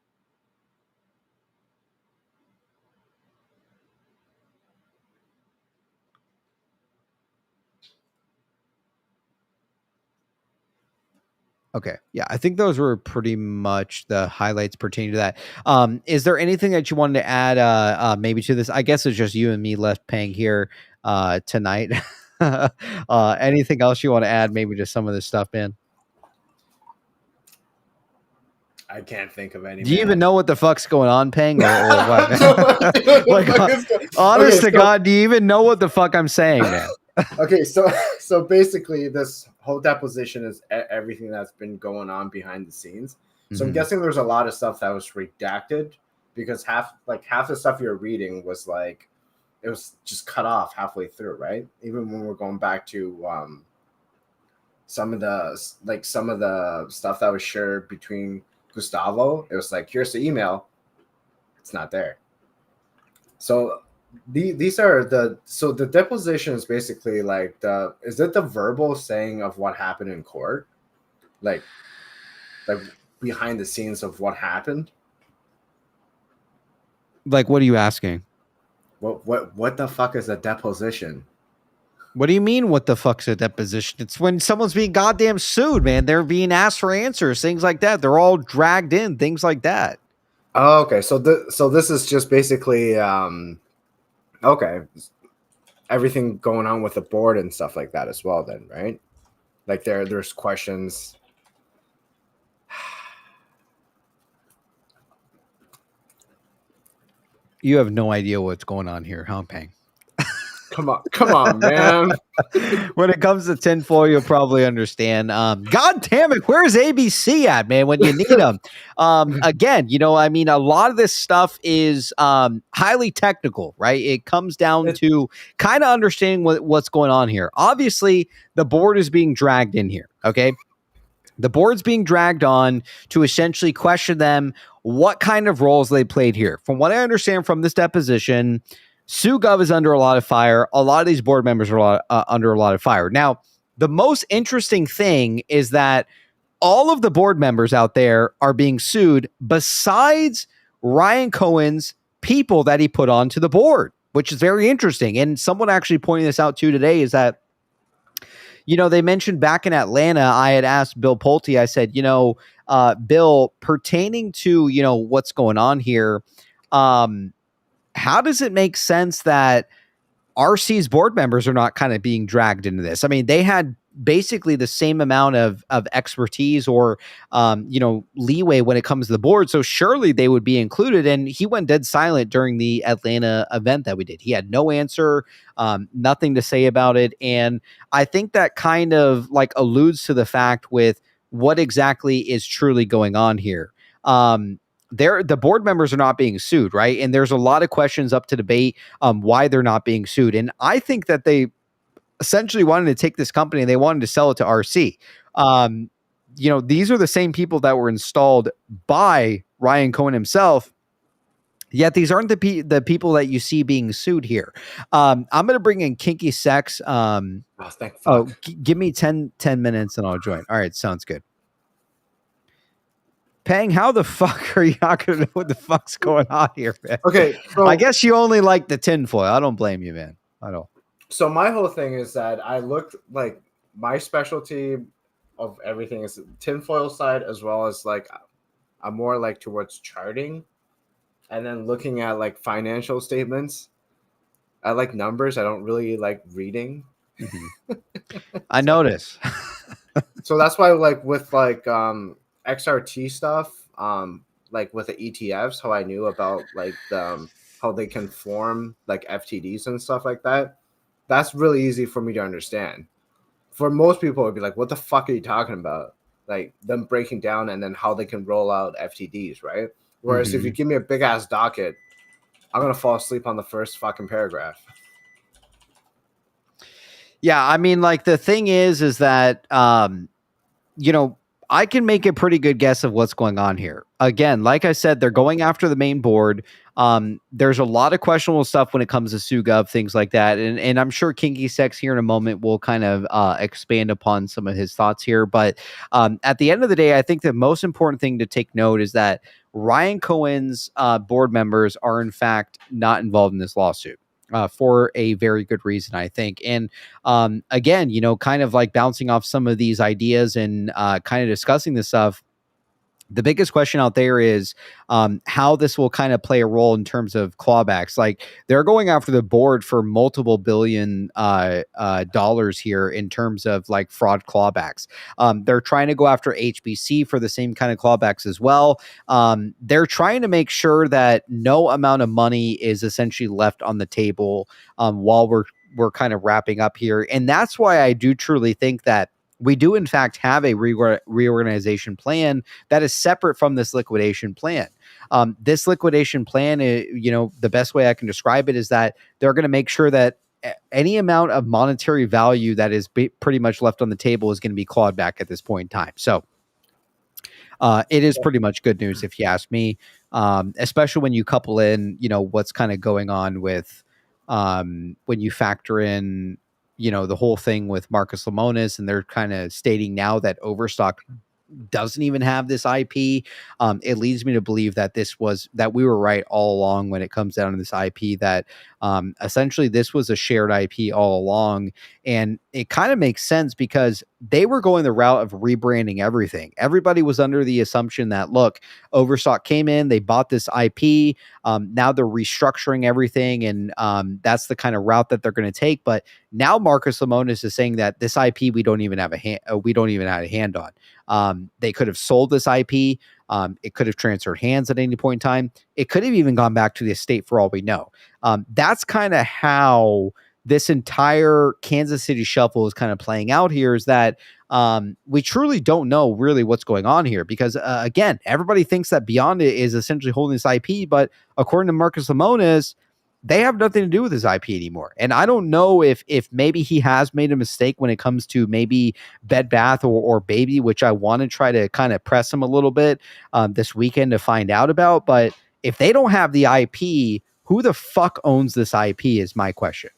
Okay. Yeah, I think those were pretty much the highlights pertaining to that. Is there anything that you wanted to add maybe to this? I guess it's just you and me left paying here tonight. Anything else you want to add maybe to some of this stuff, man? I can't think of any. Do you even know what the fuck's going on, Peng, or what? Like, honest to God, do you even know what the fuck I'm saying, man? Okay, so basically, this whole deposition is everything that's been going on behind the scenes. So I'm guessing there's a lot of stuff that was redacted because half the stuff you're reading was like it was just cut off halfway through, right? Even when we're going back to some of the stuff that was shared between Gustavo, it was like, here's the email, it's not there. So these are the deposition is basically like is it the verbal saying of what happened in court, like behind the scenes of what happened? Like, what are you asking? What the fuck is a deposition? What do you mean, what the fuck's a deposition? It's when someone's being goddamn sued, man. They're being asked for answers, things like that. They're all dragged in, things like that. Oh, okay. So this is just basically okay. Everything going on with the board and stuff like that as well then, right? Like there's questions. You have no idea what's going on here, huh, Peng? Come on, man. When it comes to tinfoil, you'll probably understand. God damn it, where's ABC at, man, when you need them? Again, I mean, a lot of this stuff is highly technical, right? It comes down to kind of understanding what's going on here. Obviously, the board is being dragged in here, okay? The board's being dragged on to essentially question them what kind of roles they played here. From what I understand from this deposition, SuGov is under a lot of fire. A lot of these board members are under a lot of fire. Now, the most interesting thing is that all of the board members out there are being sued besides Ryan Cohen's people that he put onto the board, which is very interesting. And someone actually pointing this out too today is that, they mentioned back in Atlanta, I had asked Bill Pulte, I said, Bill, pertaining to, what's going on here, how does it make sense that RC's board members are not kind of being dragged into this? I mean, they had basically the same amount of expertise or leeway when it comes to the board. So surely they would be included. And he went dead silent during the Atlanta event that we did. He had no answer, nothing to say about it. And I think that kind of like alludes to the fact with what exactly is truly going on here. The board members are not being sued, right? And there's a lot of questions up to debate why they're not being sued. And I think that they essentially wanted to take this company and they wanted to sell it to RC. These are the same people that were installed by Ryan Cohen himself. Yet these aren't the people that you see being sued here. I'm going to bring in Kinky Sex. Give me 10 minutes and I'll join. All right, sounds good. Pang, how the fuck are you not going to know what the fuck's going on here, man? Okay, so I guess you only like the tinfoil. I don't blame you, man. I don't. So my whole thing is that I looked like my specialty of everything is the tinfoil side, as well as like I'm more like towards charting, and then looking at like financial statements. I like numbers. I don't really like reading. Mm-hmm. I notice. So that's why like with like XRT stuff, like with the ETFs, how I knew about like how they can form like FTDs and stuff like that. That's really easy for me to understand. For most people, it'd be like, what the fuck are you talking about? Like them breaking down and then how they can roll out FTDs, right? Whereas if you give me a big ass docket, I'm going to fall asleep on the first fucking paragraph. Yeah. I mean, like the thing is that, I can make a pretty good guess of what's going on here. Again, like I said, they're going after the main board. There's a lot of questionable stuff when it comes to SUGov, things like that. And I'm sure Kinky Sex here in a moment will kind of expand upon some of his thoughts here. But at the end of the day, I think the most important thing to take note is that Ryan Cohen's board members are in fact not involved in this lawsuit. For a very good reason, I think. And again, kind of like bouncing off some of these ideas and kind of discussing this stuff, the biggest question out there is how this will kind of play a role in terms of clawbacks. Like they're going after the board for multiple billion dollars here in terms of like fraud clawbacks. They're trying to go after HBC for the same kind of clawbacks as well. They're trying to make sure that no amount of money is essentially left on the table while we're kind of wrapping up here. And that's why I do truly think that we do, in fact, have a reorganization plan that is separate from this liquidation plan. This liquidation plan, the best way I can describe it is that they're going to make sure that any amount of monetary value that is pretty much left on the table is going to be clawed back at this point in time. So it is pretty much good news if you ask me, especially when you couple in, what's kind of going on with when you factor in the whole thing with Marcus Lemonis, and they're kind of stating now that Overstock doesn't even have this IP. It leads me to believe that that we were right all along when it comes down to this IP, that essentially this was a shared IP all along. And it kind of makes sense because they were going the route of rebranding everything. Everybody was under the assumption that, look, Overstock came in, they bought this IP. Now they're restructuring everything. And that's the kind of route that they're going to take. But now Marcus Lemonis is saying that this IP, we don't even have a hand on. They could have sold this IP. It could have transferred hands at any point in time. It could have even gone back to the estate for all we know. That's kind of how this entire Kansas City shuffle is kind of playing out here, is that we truly don't know really what's going on here because, again, everybody thinks that Beyond It is essentially holding this IP, but according to Marcus Lemonis, they have nothing to do with his IP anymore. And I don't know if maybe he has made a mistake when it comes to maybe Bed Bath or Baby, which I want to try to kind of press him a little bit this weekend to find out about. But if they don't have the IP, who the fuck owns this IP is my question.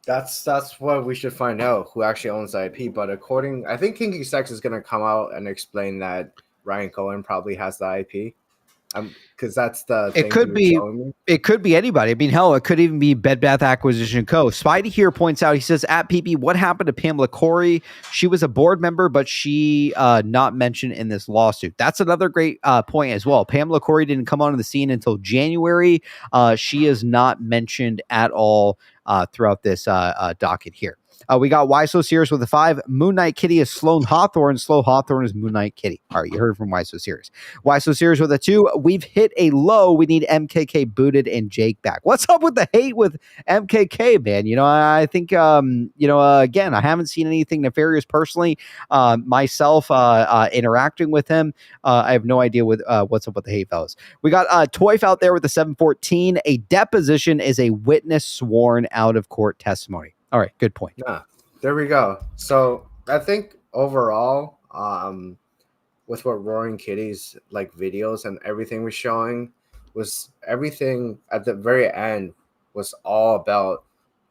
That's what we should find out, who actually owns the IP. But I think Kinky Sex is going to come out and explain that Ryan Cohen probably has the IP. Because that's the thing. It could be anybody. I mean, hell, it could even be Bed Bath Acquisition Co. Spidey here points out, he says, at PP, what happened to Pamela Corey? She was a board member, but she not mentioned in this lawsuit. That's another great point as well. Pamela Corey didn't come onto the scene until January. She is not mentioned at all throughout this docket here. We got Why So Serious with a 5. Moon Knight Kitty is Sloan Hawthorne. Sloan Hawthorne is Moon Knight Kitty. All right, you heard from Why So Serious. Why So Serious with a 2. We've hit a low. We need MKK booted and Jake back. What's up with the hate with MKK, man? You know, I think, again, I haven't seen anything nefarious personally. Myself interacting with him. I have no idea what's up with the hate, fellas. We got Toyf out there with the 714. A deposition is a witness sworn out of court testimony. All right, good point. Yeah, there we go. So I think overall, with what Roaring Kitty's like videos and everything was showing, was everything at the very end was all about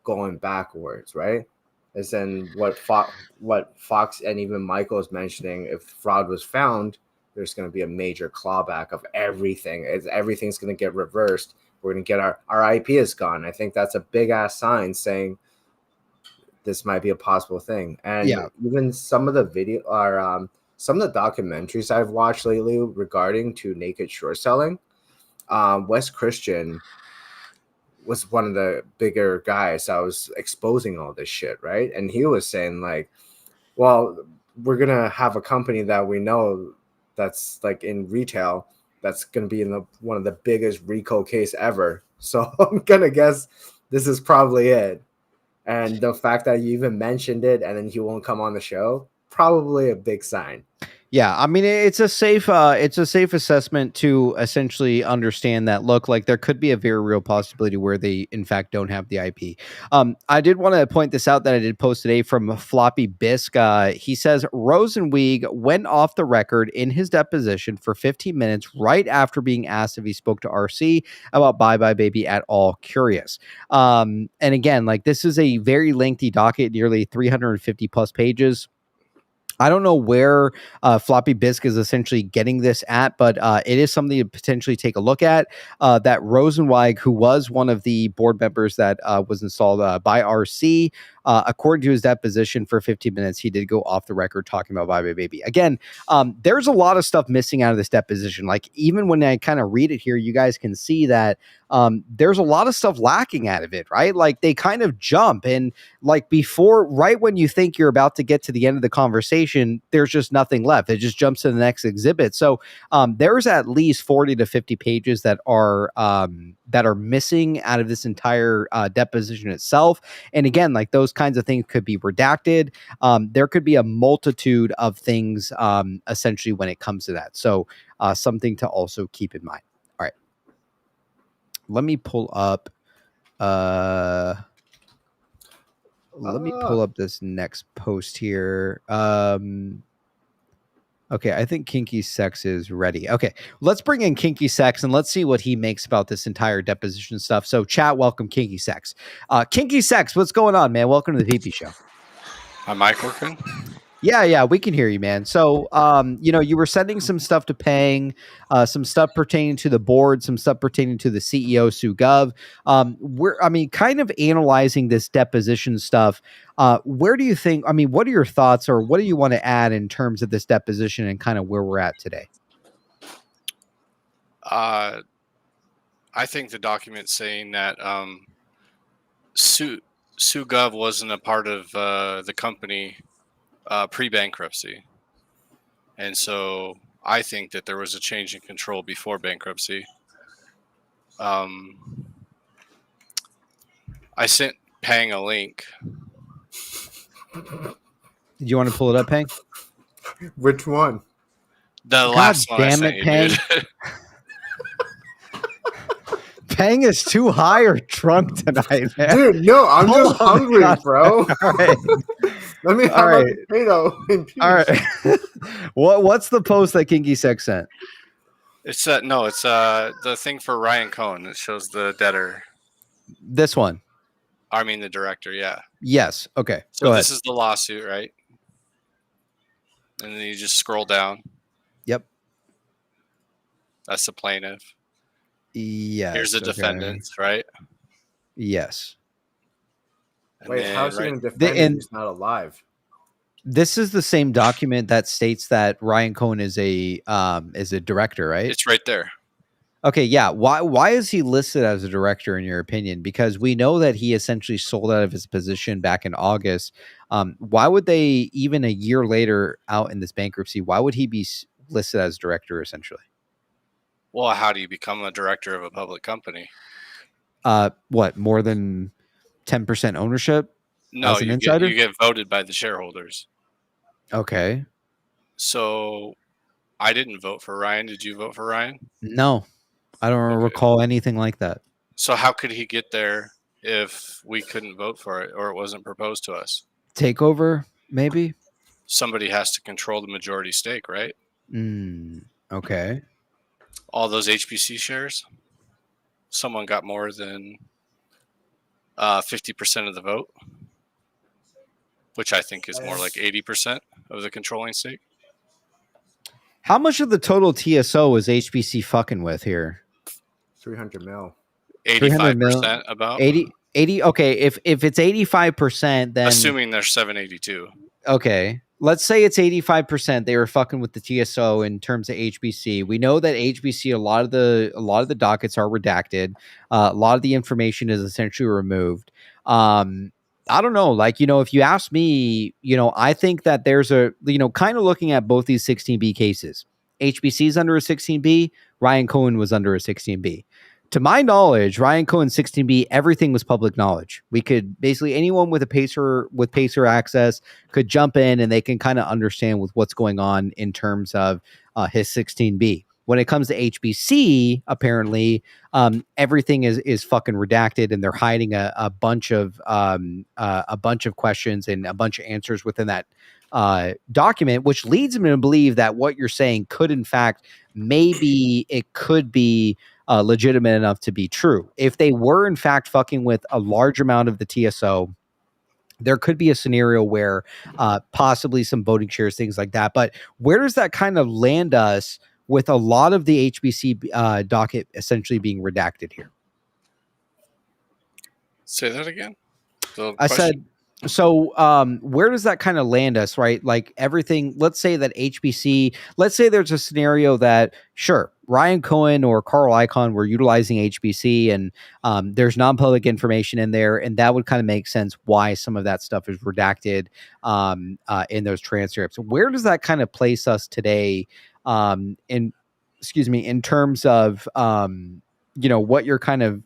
going backwards, right? As in what Fox and even Michael is mentioning, if fraud was found, there's going to be a major clawback of everything. Everything's going to get reversed. We're going to get our IP is gone. I think that's a big ass sign saying this might be a possible thing. And even some of the video are some of the documentaries I've watched lately regarding to naked short selling. Wes Christian was one of the bigger guys that was exposing all this shit, right? And he was saying like, well, we're gonna have a company that we know that's like in retail that's gonna be in one of the biggest RICO case ever. So I'm gonna guess this is probably it. And the fact that you even mentioned it and then he won't come on the show, probably a big sign. Yeah, I mean it's a safe assessment to essentially understand that look, like there could be a very real possibility where they in fact don't have the IP. I did want to point this out that I did post today from Floppy Bisque. He says Rosenweig went off the record in his deposition for 15 minutes right after being asked if he spoke to RC about Bye Bye Baby at all. Curious. And again, like this is a very lengthy docket, nearly 350 plus pages. I don't know where Floppy Bisque is essentially getting this at, but it is something to potentially take a look at. That Rosenweig, who was one of the board members that was installed by RC, according to his deposition for 15 minutes, he did go off the record talking about Bye Bye Baby. Again, there's a lot of stuff missing out of this deposition. Like even when I kind of read it here, you guys can see that there's a lot of stuff lacking out of it, right? Like they kind of jump and like before, right when you think you're about to get to the end of the conversation, there's just nothing left. It just jumps to the next exhibit. So there's at least 40 to 50 pages that are missing out of this entire deposition itself. And again, like those kinds of things could be redacted. There could be a multitude of things essentially when it comes to that. So something to also keep in mind. All right. Let me pull up this next post here. Okay, I think Kinky Sex is ready. Okay, let's bring in Kinky Sex and let's see what he makes about this entire deposition stuff. So chat, welcome Kinky Sex. Kinky Sex, what's going on, man? Welcome to the PP Show. Am I working? Yeah, we can hear you, man. So, you were sending some stuff to Pang, some stuff pertaining to the board, some stuff pertaining to the CEO, Sue Gov. Kind of analyzing this deposition stuff. Where do you think, what are your thoughts or what do you want to add in terms of this deposition and kind of where we're at today? I think the document saying that Sue Gov wasn't a part of the company pre-bankruptcy. And so I think that there was a change in control before bankruptcy. I sent Pang a link. Do you want to pull it up, Pang? Which one? The last one I sent you, Pang. dude. Pang is too high or drunk tonight, man. Dude, no, I'm just hungry, bro. All right. Let me have a potato in peace. All right. What's the post that Kinky Sex sent? It's the thing for Ryan Cohen. It shows the debtor. This one. I mean the director, yeah. Yes. Okay. So this is the lawsuit, right? And then you just scroll down. Yep. That's the plaintiff. Yes. Here's the defendants, right? Yes. And wait, then, how's he going to defend him? He's not alive. This is the same document that states that Ryan Cohen is a director, right? It's right there. Okay, yeah. Why is he listed as a director in your opinion? Because we know that he essentially sold out of his position back in August. Why would they, even a year later out in this bankruptcy, why would he be listed as director essentially? Well, how do you become a director of a public company? What, more than 10% ownership No, as an you insider? get voted by the shareholders. Okay. So I didn't vote for Ryan. Did you vote for Ryan? No, I don't Okay. recall anything like that. So how could he get there if we couldn't vote for it or it wasn't proposed to us? Takeover, maybe? Somebody has to control the majority stake, right? Okay. All those HBC shares, someone got more than 50% of the vote, which I think is more like 80% of the controlling stake. How much of the total TSO is HBC fucking with here? 300 mil. 85% about. 80. Okay, if it's 85%, then assuming they're 782. Okay, let's say it's 85%. They were fucking with the TSO in terms of HBC. We know that HBC, a lot of the dockets are redacted. A lot of the information is essentially removed. I don't know. Like, if you ask me, I think that there's a, kind of looking at both these 16B cases. HBC's under a 16B. Ryan Cohen was under a 16B. To my knowledge, Ryan Cohen's 16B, everything was public knowledge. We could basically, anyone with Pacer access could jump in and they can kind of understand with what's going on in terms of his 16B. When it comes to HBC, apparently everything is fucking redacted, and they're hiding a bunch of questions and a bunch of answers within that document, which leads me to believe that what you're saying could, in fact, maybe it could be legitimate enough to be true. If they were, in fact, fucking with a large amount of the TSO, there could be a scenario where possibly some voting shares, things like that. But where does that kind of land us with a lot of the HBC docket essentially being redacted here? Say that again. I said, so where does that kind of land us, right? Like everything, let's say that HBC, let's say there's a scenario that, sure, Ryan Cohen or Carl Icahn were utilizing HBC, and there's non-public information in there, and that would kind of make sense why some of that stuff is redacted in those transcripts. Where does that kind of place us today in terms of, what you're kind of,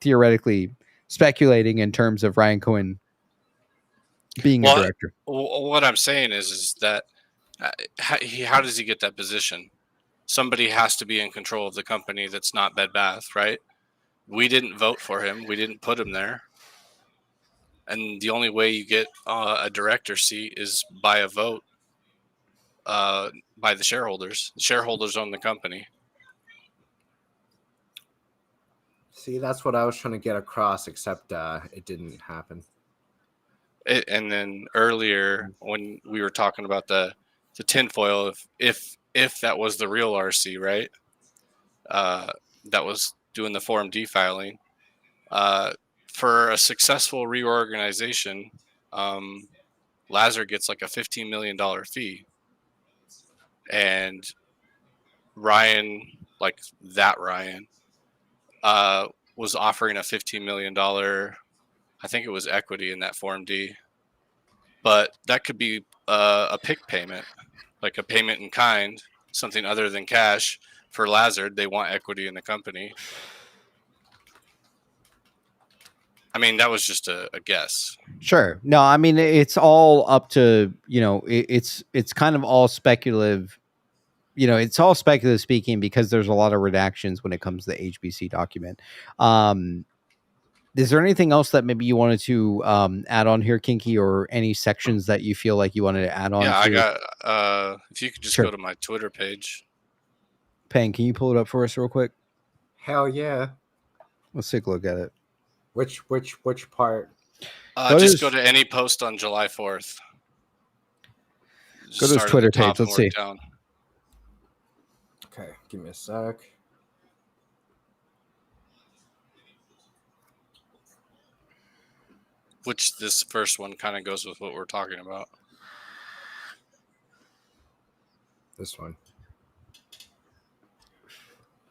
theoretically speculating in terms of Ryan Cohen being a director? What I'm saying is that how does he get that position? Somebody has to be in control of the company that's not Bed Bath, right? We didn't vote for him. We didn't put him there. And the only way you get a director seat is by a vote by the shareholders. The shareholders own the company. See, that's what I was trying to get across, except it didn't happen. And then earlier when we were talking about the tinfoil, if that was the real RC, right? That was doing the Form D filing. For a successful reorganization, Lazar gets like a $15 million fee. And Ryan, like that Ryan, was offering a $15 million, I think it was equity in that Form D. But that could be a PIK payment, like a payment in kind, something other than cash. For Lazar, they want equity in the company. I mean, that was just a guess. Sure. No, I mean, it's all up to, it's kind of all speculative. It's all speculative speaking, because there's a lot of redactions when it comes to the HBC document. Is there anything else that maybe you wanted to add on here, Kinky, or any sections that you feel like you wanted to add on? Yeah, I got, if you could just Sure. go to my Twitter page. Payne, can you pull it up for us real quick? Hell yeah. Let's take a look at it. Which part? Just go to any post on July 4th. Go to his Twitter page. Let's see. Down. Okay, give me a sec. Which this first one kind of goes with what we're talking about. This one.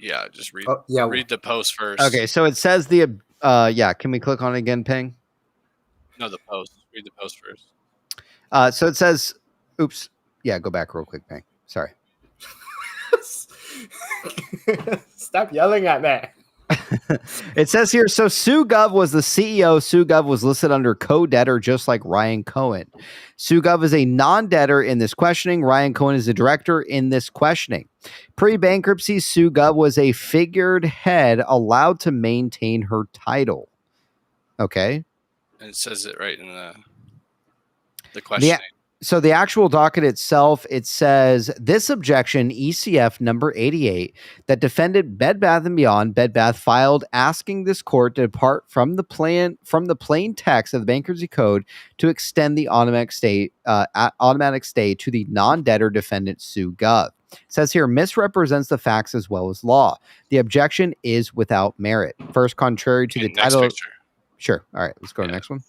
Yeah, just read yeah. read the post first. Okay, so it says the yeah. Can we click on it again, Ping? No, the post. Read the post first. So it says, oops. Yeah, go back real quick, Ping. Sorry. Stop yelling at me. It says here, so Sue Gov was the CEO. Sue Gov was listed under co-debtor, just like Ryan Cohen. Sue Gov is a non-debtor in this questioning. Ryan Cohen is the director in this questioning. Pre-bankruptcy, Sue Gov was a figured head allowed to maintain her title. Okay. And it says it right in the questioning. So the actual docket itself, it says this objection, ECF number 88, that defendant Bed Bath & Beyond, Bed Bath filed asking this court to depart from the plain text of the bankruptcy code to extend the automatic stay to the non-debtor defendant Sue Gov. It says here, misrepresents the facts as well as law. The objection is without merit. First, contrary to the title. Picture. Sure. All right, let's go to the next one.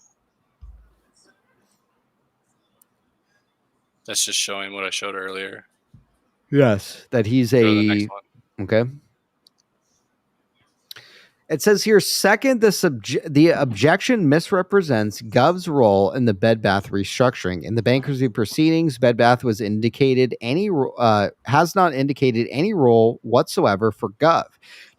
That's just showing what I showed earlier. Yes, that he's Go to the next one. Okay. It says here, second, the objection misrepresents Gov's role in the Bed Bath restructuring. In the bankruptcy proceedings, Bed Bath has not indicated any role whatsoever for Gov.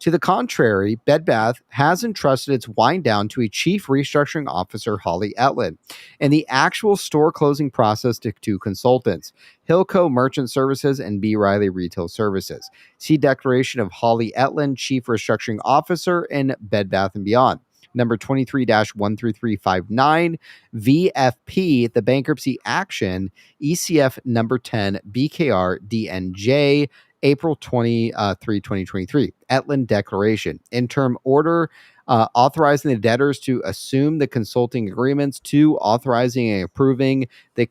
To the contrary, Bed Bath has entrusted its wind down to a chief restructuring officer, Holly Etlin, and the actual store closing process to two consultants, Hillco Merchant Services and B. Riley Retail Services. See declaration of Holly Etlin, Chief Restructuring Officer in Bed Bath & Beyond. Number 23-13359, VFP, the bankruptcy action, ECF number 10, BKR DNJ, April 23, 2023. Etlin declaration. Interim order authorizing the debtors to assume the consulting agreements, to authorizing and approving the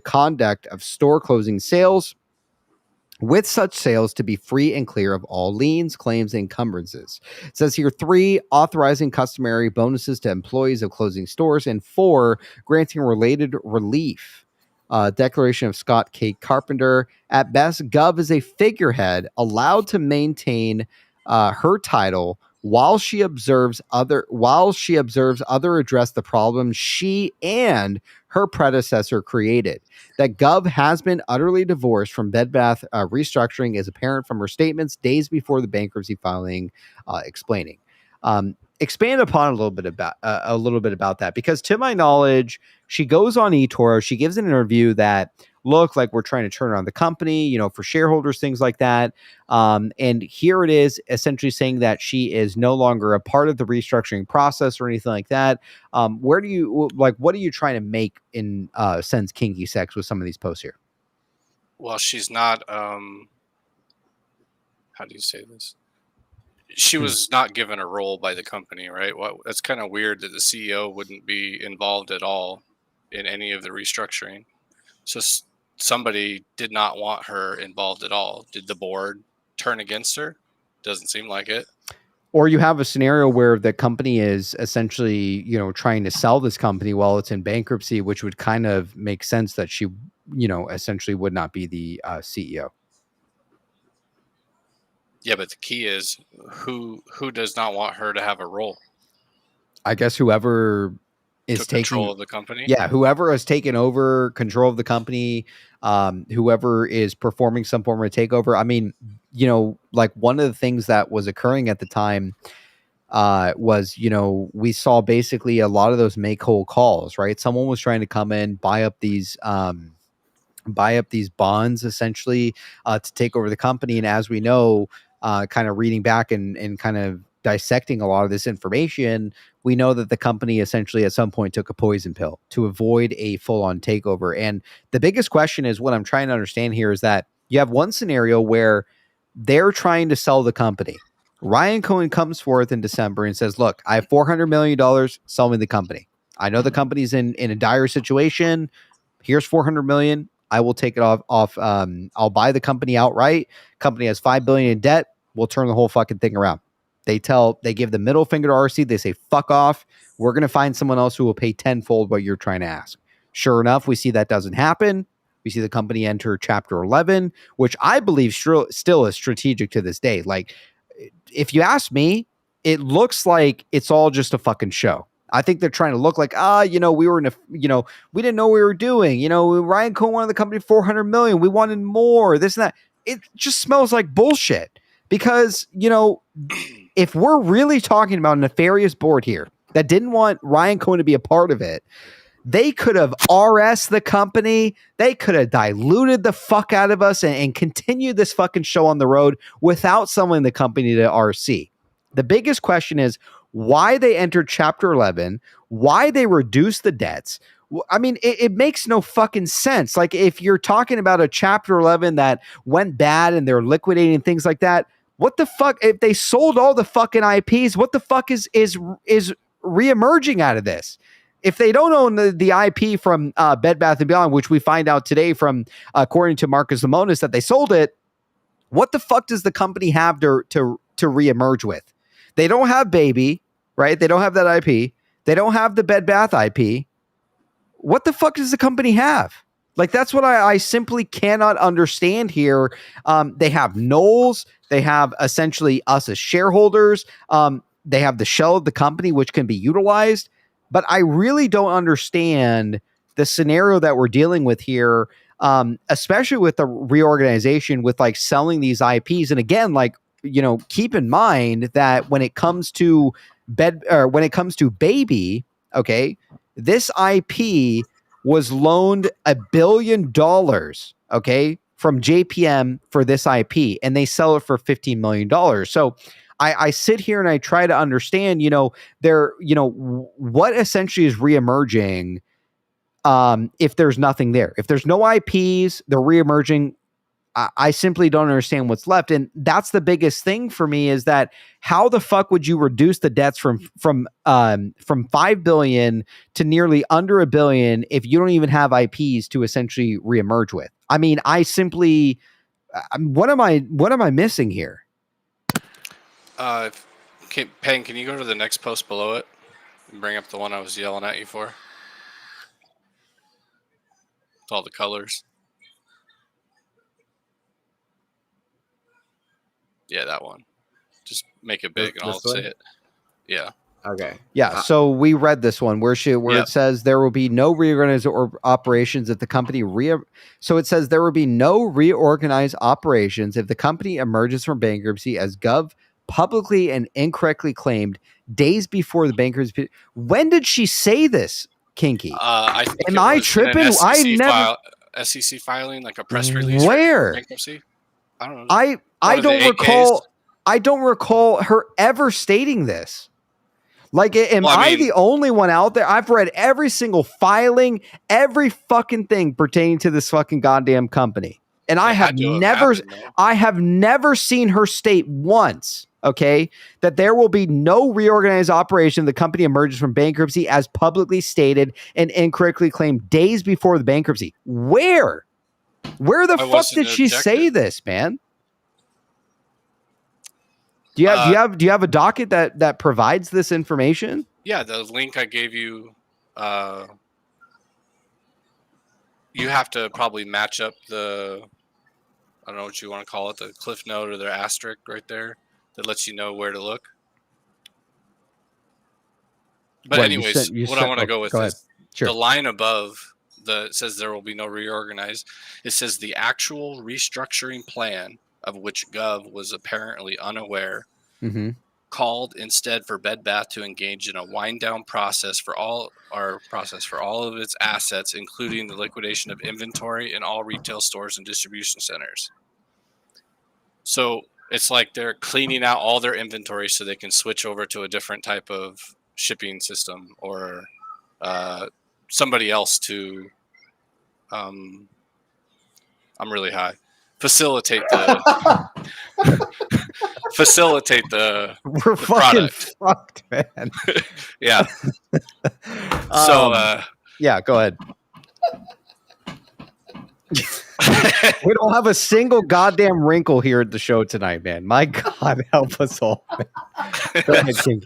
conduct of store closing sales, with such sales to be free and clear of all liens, claims, and encumbrances. It says here 3, authorizing customary bonuses to employees of closing stores, and 4, granting related relief. Declaration of Scott K. Carpenter. At best, Gov is a figurehead allowed to maintain her title while she observes other address the problems she and her predecessor created. That Gov has been utterly divorced from Bed Bath restructuring is apparent from her statements days before the bankruptcy filing, explaining. Expand upon a little bit about that, because to my knowledge, she goes on eToro, she gives an interview that look like we're trying to turn around the company, for shareholders, things like that. And here it is essentially saying that she is no longer a part of the restructuring process or anything like that. What are you trying to make in sense kinky sex with some of these posts here? Well, she's not, how do you say this? She was not given a role by the company, right? Well, that's kind of weird that the CEO wouldn't be involved at all in any of the restructuring. So somebody did not want her involved at all. Did the board turn against her? Doesn't seem like it. Or you have a scenario where the company is essentially, trying to sell this company while it's in bankruptcy, which would kind of make sense that she, essentially would not be the CEO. Yeah, but the key is who does not want her to have a role? I guess whoever is taking control of the company. Yeah, whoever has taken over control of the company, whoever is performing some form of takeover. I mean, like one of the things that was occurring at the time was, we saw basically a lot of those make whole calls, right? Someone was trying to come in, buy up these bonds essentially to take over the company. And as we know, kind of reading back and kind of dissecting a lot of this information, we know that the company essentially at some point took a poison pill to avoid a full-on takeover. And the biggest question is, what I'm trying to understand here is that you have one scenario where they're trying to sell the company. Ryan Cohen comes forth in December and says, look, I have $400 million, sell me the company. I know the company's in a dire situation. Here's $400 million. I will take it off. I'll buy the company outright. Company has $5 billion in debt. We'll turn the whole fucking thing around. They give the middle finger to RC. They say, fuck off. We're going to find someone else who will pay tenfold what you're trying to ask. Sure enough, we see that doesn't happen. We see the company enter Chapter 11, which I believe still is strategic to this day. Like, if you ask me, it looks like it's all just a fucking show. I think they're trying to look like, we were in a, we didn't know what we were doing. Ryan Cohen wanted the company $400 million. We wanted more, this and that. It just smells like bullshit because, if we're really talking about a nefarious board here that didn't want Ryan Cohen to be a part of it, they could have RS the company. They could have diluted the fuck out of us and continued this fucking show on the road without selling the company to RC. The biggest question is why they entered Chapter 11, why they reduced the debts. I mean, it makes no fucking sense. Like, if you're talking about a Chapter 11 that went bad and they're liquidating things like that, what the fuck? If they sold all the fucking IPs, what the fuck is reemerging out of this? If they don't own the IP from Bed Bath & Beyond, which we find out today from, according to Marcus Lemonis, that they sold it, what the fuck does the company have to reemerge with? They don't have Baby, right? They don't have that IP. They don't have the Bed Bath IP. What the fuck does the company have? Like, that's what I simply cannot understand here. They have Knowles. They have essentially us as shareholders. They have the shell of the company, which can be utilized. But I really don't understand the scenario that we're dealing with here, especially with the reorganization, with like selling these IPs. And again, like, keep in mind that when it comes to Baby, okay, this IP was loaned $1 billion, okay, from JPM for this IP, and they sell it for $15 million. So I sit here and I try to understand, what essentially is reemerging if there's nothing there. If there's no IPs, they're reemerging. I simply don't understand what's left. And that's the biggest thing for me, is that how the fuck would you reduce the debts from $5 billion to nearly under $1 billion if you don't even have IPs to essentially reemerge with? I mean, what am I missing here? Pen, can you go to the next post below it and bring up the one I was yelling at you for? With all the colors. Yeah, that one. Just make it big and I'll say it. Yeah. Okay. Yeah. So we read this one where it says there will be no reorganized operations if the company So it says there will be no reorganized operations if the company emerges from bankruptcy, as Gov publicly and incorrectly claimed days before the bankruptcy. When did she say this, Kinky? Am I tripping? SEC filing, like a press release. Where? Bankruptcy? I don't know. I don't recall. I don't recall her ever stating this. Like, I the only one out there? I've read every single filing, every fucking thing pertaining to this fucking goddamn company, and I have never seen her state once, okay, that there will be no reorganized operation. The company emerges from bankruptcy, as publicly stated and incorrectly claimed days before the bankruptcy. Where the fuck did she say this, man? Do you have a docket that provides this information? Yeah, the link I gave you. You have to probably match up I don't know what you want to call it, the cliff note or the asterisk right there that lets you know where to look. But anyways, what I want to go with is the line above it says there will be no reorganized. It says the actual restructuring plan, of which Gov was apparently unaware, called instead for Bed Bath to engage in a wind down process for all of its assets, including the liquidation of inventory in all retail stores and distribution centers. So it's like they're cleaning out all their inventory so they can switch over to a different type of shipping system, or somebody else to I'm really high. Facilitate the We're fucking fucked, man. Yeah. So yeah, go ahead. We don't have a single goddamn wrinkle here at the show tonight, man. My God, help us all. Go ahead, King.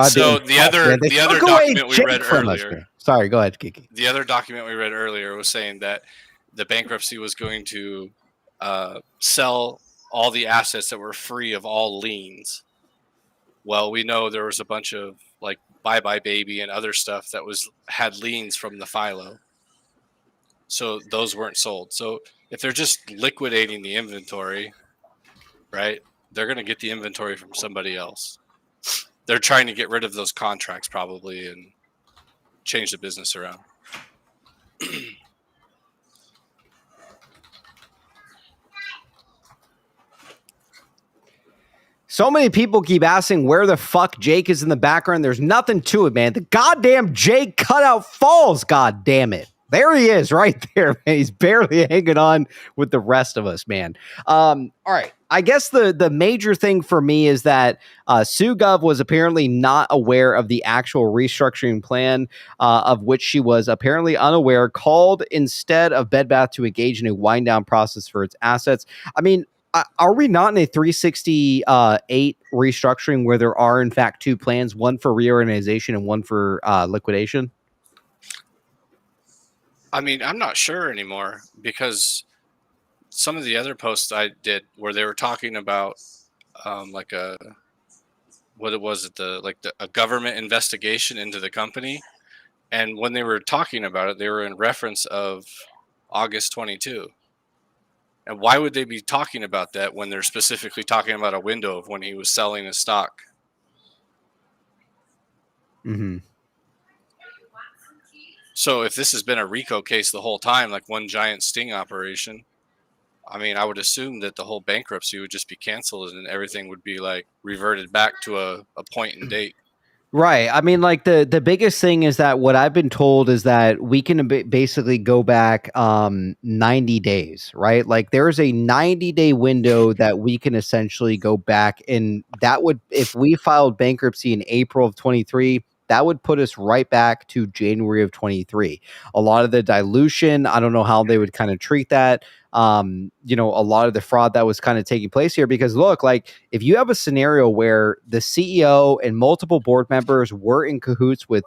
So the other document we read earlier. Sorry, go ahead, Kiki. The other document we read earlier was saying that the bankruptcy was going to sell all the assets that were free of all liens. Well, we know there was a bunch of like Bye Bye Baby and other stuff that had liens from the FILO. So those weren't sold. So if they're just liquidating the inventory, right, they're going to get the inventory from somebody else. They're trying to get rid of those contracts probably and change the business around. So many people keep asking where the fuck Jake is in the background. There's nothing to it, man. The goddamn Jake cutout falls, god damn it. There he is right there, man. He's barely hanging on with the rest of us, man. All right. I guess the major thing for me is that SuGov was apparently not aware of the actual restructuring plan, of which she was apparently unaware, called instead of Bed Bath to engage in a wind down process for its assets. I mean, are we not in a 368 restructuring where there are, in fact, two plans, one for reorganization and one for liquidation? I mean, I'm not sure anymore because some of the other posts I did where they were talking about like a government investigation into the company, and when they were talking about it, they were in reference of August 22. And why would they be talking about that when they're specifically talking about a window of when he was selling his stock? Mm-hmm. So if this has been a RICO case the whole time, like one giant sting operation, I mean, I would assume that the whole bankruptcy would just be canceled and everything would be like reverted back to a point and date. Right. I mean, like the biggest thing is that what I've been told is that we can basically go back 90 days, right? Like there's a 90-day window that we can essentially go back, and that would, if we filed bankruptcy in April of 23, that would put us right back to January of 23. A lot of the dilution, I don't know how they would kind of treat that. You know, a lot of the fraud that was kind of taking place here, because look, like if you have a scenario where the CEO and multiple board members were in cahoots with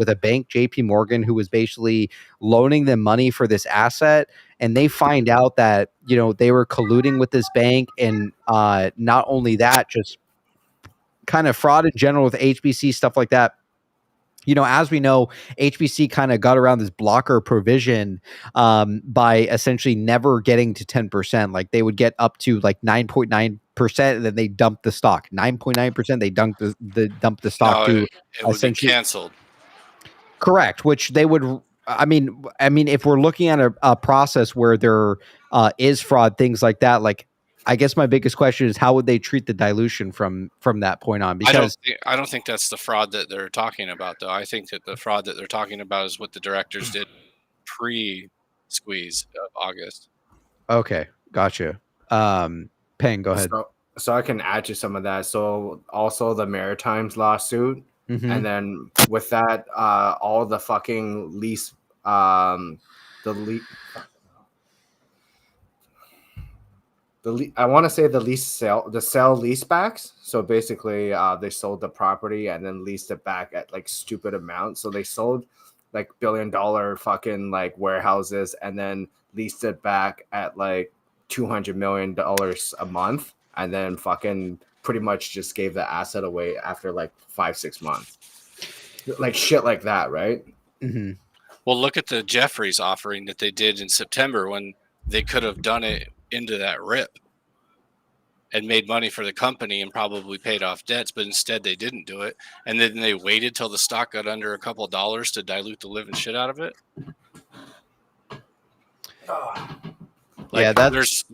a bank, JP Morgan, who was basically loaning them money for this asset, and they find out that, you know, they were colluding with this bank, and not only that, just kind of fraud in general with HBC, stuff like that. You know, as we know, HBC kind of got around this blocker provision by essentially never getting to 10%. Like they would get up to like 9.9%, and then they dump the stock. 9.9%, they dump the stock to it would be canceled. Correct, which they would. I mean, if we're looking at a process where there is fraud, things like that, like. I guess my biggest question is how would they treat the dilution from that point on? Because I don't think that's the fraud that they're talking about, though. I think that the fraud that they're talking about is what the directors did pre-squeeze of August. Okay, gotcha. Peng, go ahead. So I can add to some of that. So also the Maritimes lawsuit, and then with that, all the fucking lease, I want to say the sell leasebacks. So basically, they sold the property and then leased it back at like stupid amounts. So they sold like $1 billion fucking like warehouses and then leased it back at like $200 million a month, and then fucking pretty much just gave the asset away after like 5-6 months, like shit like that, right? Mm-hmm. Well, look at the Jeffries offering that they did in September when they could have done it into that rip and made money for the company and probably paid off debts, but instead they didn't do it, and then they waited till the stock got under a couple of dollars to dilute the living shit out of it. Like, yeah, there's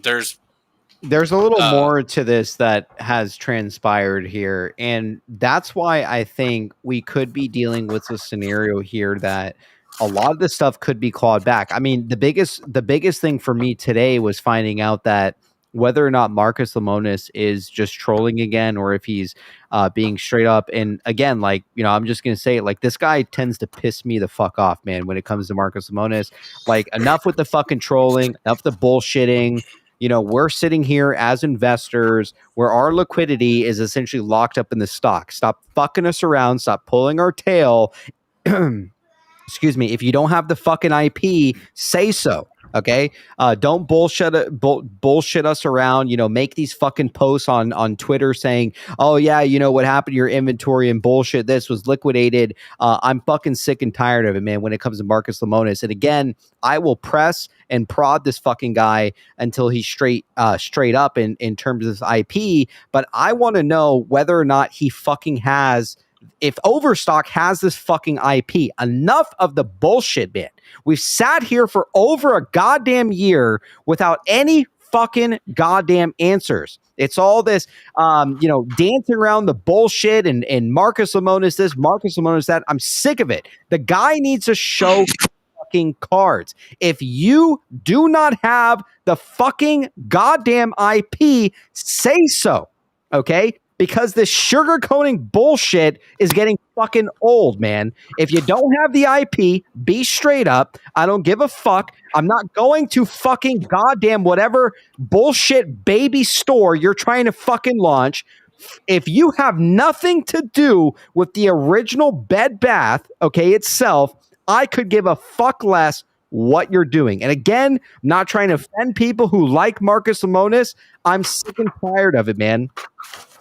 a little more to this that has transpired here, and that's why I think we could be dealing with a scenario here that a lot of this stuff could be clawed back. I mean, the biggest thing for me today was finding out that whether or not Marcus Lemonis is just trolling again, or if he's being straight up. And again, like, you know, I'm just going to say it, like, this guy tends to piss me the fuck off, man, when it comes to Marcus Lemonis. Like, enough with the fucking trolling, enough the bullshitting. You know, we're sitting here as investors where our liquidity is essentially locked up in the stock. Stop fucking us around. Stop pulling our tail. excuse me, if you don't have the fucking IP, say so. Okay, don't bullshit us around. Make these fucking posts on Twitter saying, "Oh yeah, what happened to your inventory and bullshit. This was liquidated." I'm fucking sick and tired of it, man. When it comes to Marcus Lemonis, and again, I will press and prod this fucking guy until he's straight up in terms of his IP. But I want to know whether or not he fucking has. If Overstock has this fucking IP, enough of the bullshit, man. We've sat here for over a goddamn year without any fucking goddamn answers. It's all this, dancing around the bullshit and Marcus Lemonis this, Marcus Lemonis that. I'm sick of it. The guy needs to show fucking cards. If you do not have the fucking goddamn IP, say so. Okay? Because this sugarcoating bullshit is getting fucking old, man. If you don't have the IP, be straight up. I don't give a fuck. I'm not going to fucking goddamn whatever bullshit baby store you're trying to fucking launch. If you have nothing to do with the original Bed Bath, okay, itself, I could give a fuck less what you're doing. And again, I'm not trying to offend people who like Marcus Lemonis. I'm sick and tired of it, man.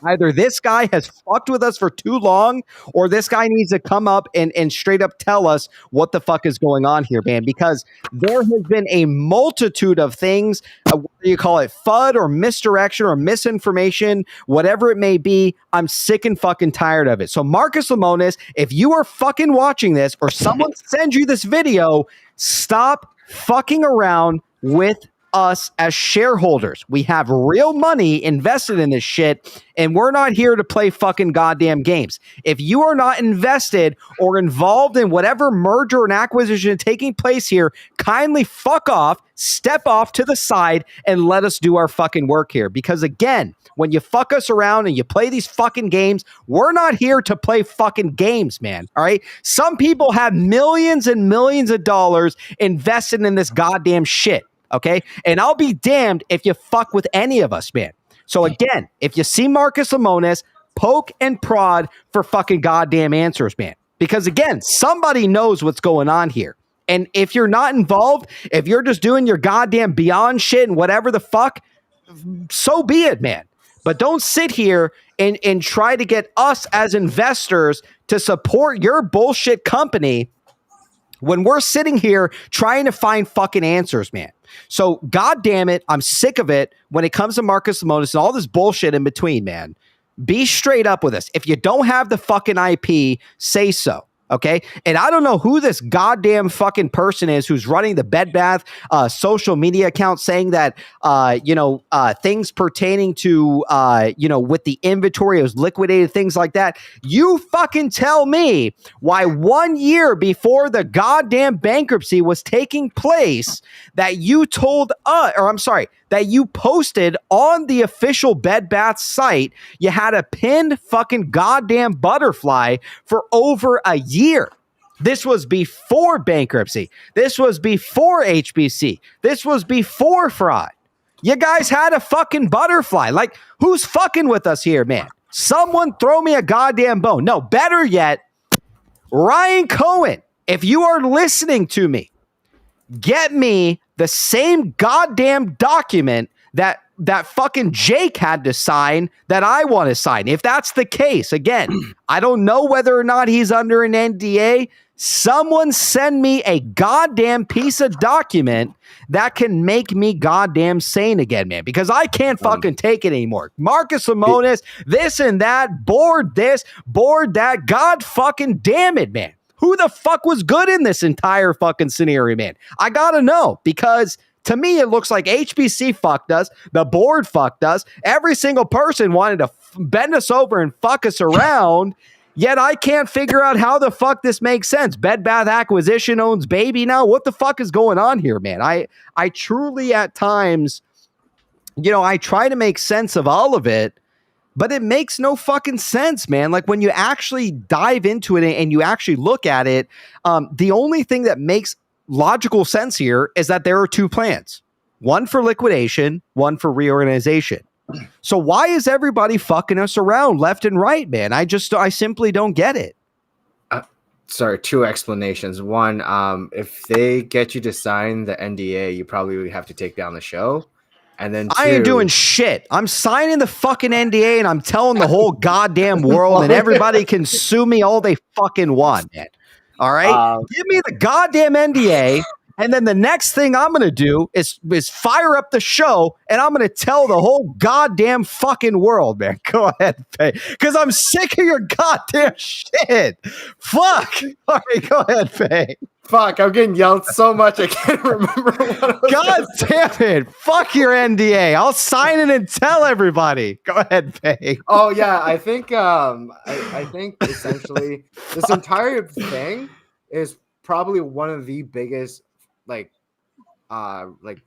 Either this guy has fucked with us for too long, or this guy needs to come up and straight up tell us what the fuck is going on here, man. Because there has been a multitude of things, whether you call it FUD or misdirection or misinformation, whatever it may be. I'm sick and fucking tired of it. So Marcus Lemonis, if you are fucking watching this or someone sends you this video, stop fucking around with us as shareholders. We have real money invested in this shit, and we're not here to play fucking goddamn games. If you are not invested or involved in whatever merger and acquisition taking place here, kindly fuck off, step off to the side, and let us do our fucking work here. Because again, when you fuck us around and you play these fucking games, we're not here to play fucking games, man. All right? Some people have millions and millions of dollars invested in this goddamn shit. Okay. And I'll be damned if you fuck with any of us, man. So again, if you see Marcus Lemonis, poke and prod for fucking goddamn answers, man. Because again, somebody knows what's going on here. And if you're not involved, if you're just doing your goddamn beyond shit and whatever the fuck, so be it, man. But don't sit here and try to get us as investors to support your bullshit company when we're sitting here trying to find fucking answers, man. So, God damn it, I'm sick of it when it comes to Marcus Lemonis and all this bullshit in between, man. Be straight up with us. If you don't have the fucking IP, say so. Okay. And I don't know who this goddamn fucking person is who's running the Bed Bath social media account saying that, things pertaining to, with the inventory, it was liquidated, things like that. You fucking tell me why 1 year before the goddamn bankruptcy was taking place that you told that you posted on the official Bed Bath site, you had a pinned fucking goddamn butterfly for over a year. This was before bankruptcy. This was before HBC. This was before fraud. You guys had a fucking butterfly. Like, who's fucking with us here, man? Someone throw me a goddamn bone. No, better yet, Ryan Cohen, if you are listening to me, get me the same goddamn document that fucking Jake had to sign that I want to sign. If that's the case, again, I don't know whether or not he's under an NDA. Someone send me a goddamn piece of document that can make me goddamn sane again, man, because I can't fucking take it anymore. Marcus Lemonis, this and that, board this, board that. God fucking damn it, man. Who the fuck was good in this entire fucking scenario, man? I gotta know, because to me, it looks like HBC fucked us. The board fucked us. Every single person wanted to bend us over and fuck us around. Yet I can't figure out how the fuck this makes sense. Bed Bath Acquisition owns Baby now. What the fuck is going on here, man? I truly at times, I try to make sense of all of it, but it makes no fucking sense, man. Like, when you actually dive into it and you actually look at it, the only thing that makes logical sense here is that there are two plans. One for liquidation, one for reorganization. So why is everybody fucking us around left and right, man? I simply don't get it. two explanations. One, if they get you to sign the NDA, you probably would have to take down the show. And then I ain't doing shit. I'm signing the fucking NDA and I'm telling the whole goddamn world and everybody can sue me all they fucking want, man. All right? Give me the goddamn NDA. And then the next thing I'm going to do is fire up the show and I'm going to tell the whole goddamn fucking world, man. Go ahead, Faye. Because I'm sick of your goddamn shit. Fuck. All right, go ahead, Faye. Fuck, I'm getting yelled so much I can't remember what I was God damn it. Fuck your NDA. I'll sign it and tell everybody. Go ahead, Faye. Oh, yeah. I think I think essentially this entire thing is probably one of the biggest like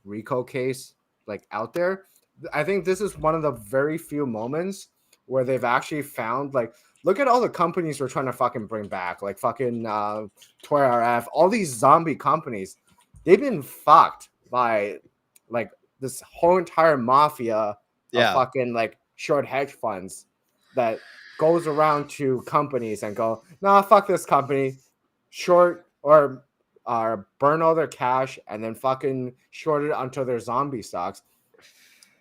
RICO case like out there. I think this is one of the very few moments where they've actually found like, look at all the companies we're trying to fucking bring back, like fucking Toy RF, all these zombie companies. They've been fucked by like this whole entire mafia of fucking like short hedge funds that goes around to companies and go, nah, fuck this company, short or burn all their cash and then fucking short it onto their zombie stocks.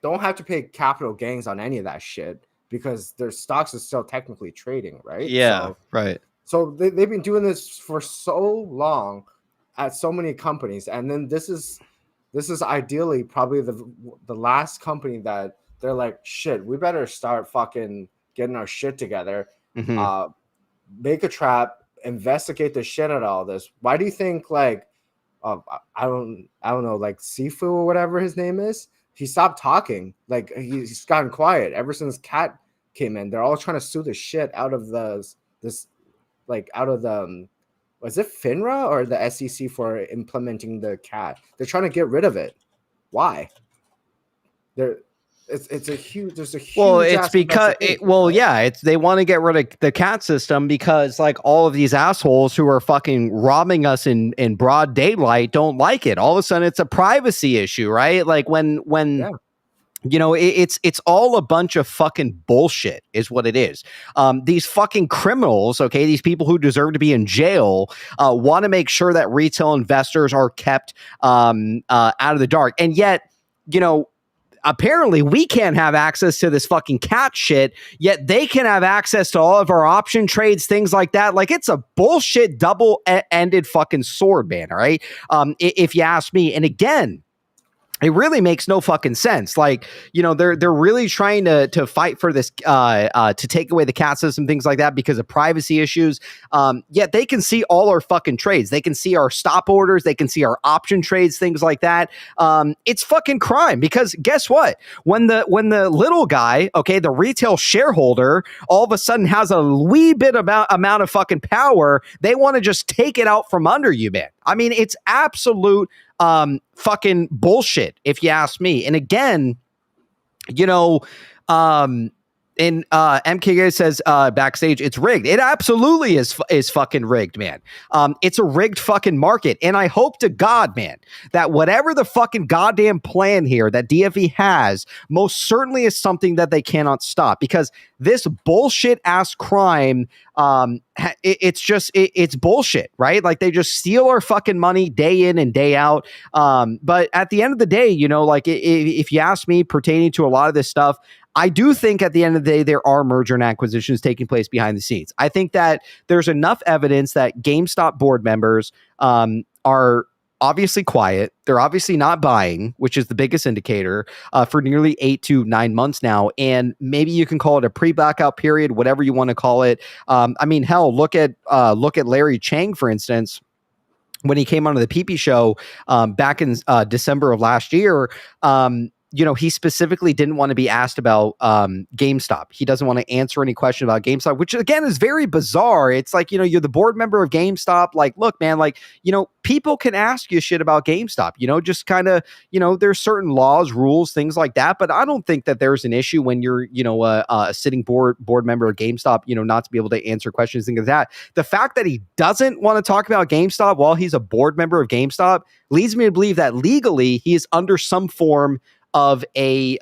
Don't have to pay capital gains on any of that shit because their stocks are still technically trading, right? Yeah, right. So they've been doing this for so long at so many companies, and then this is ideally probably the last company that they're like, shit, we better start fucking getting our shit together, make a trap, investigate the shit out of all this. Why do you think like I don't know, like Sifu or whatever his name is, he stopped talking, like he's gotten quiet ever since Cat came in. They're all trying to sue the shit out of was it FINRA or the SEC for implementing the Cat? They're trying to get rid of it. Why? It's a huge. There's a huge. Well, it's because they want to get rid of the Cat system because like all of these assholes who are fucking robbing us in broad daylight don't like it. All of a sudden, it's a privacy issue, right? Like when. You know, it's all a bunch of fucking bullshit is what it is. These fucking criminals, okay, these people who deserve to be in jail want to make sure that retail investors are kept out of the dark. And yet, you know, apparently we can't have access to this fucking Cat shit, yet they can have access to all of our option trades, things like that. Like it's a bullshit double-ended fucking sword, man, all right? If you ask me. And again, it really makes no fucking sense. Like, you know, they're really trying to fight for this, to take away the Cat system, things like that, because of privacy issues. Yet they can see all our fucking trades. They can see our stop orders. They can see our option trades, things like that. It's fucking crime because guess what? When the little guy, okay, the retail shareholder, all of a sudden has a wee bit amount of fucking power, they want to just take it out from under you, man. I mean, it's absolute fucking bullshit if you ask me. And again, you know, and MKA says backstage, it's rigged. It absolutely is fucking rigged, man. It's a rigged fucking market. And I hope to God, man, that whatever the fucking goddamn plan here that DFE has most certainly is something that they cannot stop, because this bullshit ass crime, it's bullshit, right? Like they just steal our fucking money day in and day out. But at the end of the day, you know, like if you ask me pertaining to a lot of this stuff, I do think at the end of the day, there are merger and acquisitions taking place behind the scenes. I think that there's enough evidence that GameStop board members are obviously quiet. They're obviously not buying, which is the biggest indicator for nearly 8 to 9 months now. And maybe you can call it a pre-blackout period, whatever you want to call it. I mean, hell, look at Larry Chang, for instance. When he came onto the ThePPShow back in December of last year, you know, he specifically didn't want to be asked about GameStop. He doesn't want to answer any question about GameStop, which again is very bizarre. It's like, you know, you're the board member of GameStop. Like, look, man, like, you know, people can ask you shit about GameStop, you know, just kind of, you know, there's certain laws, rules, things like that. But I don't think that there's an issue when you're, you know, a sitting board member of GameStop, you know, not to be able to answer questions, things like that. The fact that he doesn't want to talk about GameStop while he's a board member of GameStop leads me to believe that legally he is under some form of a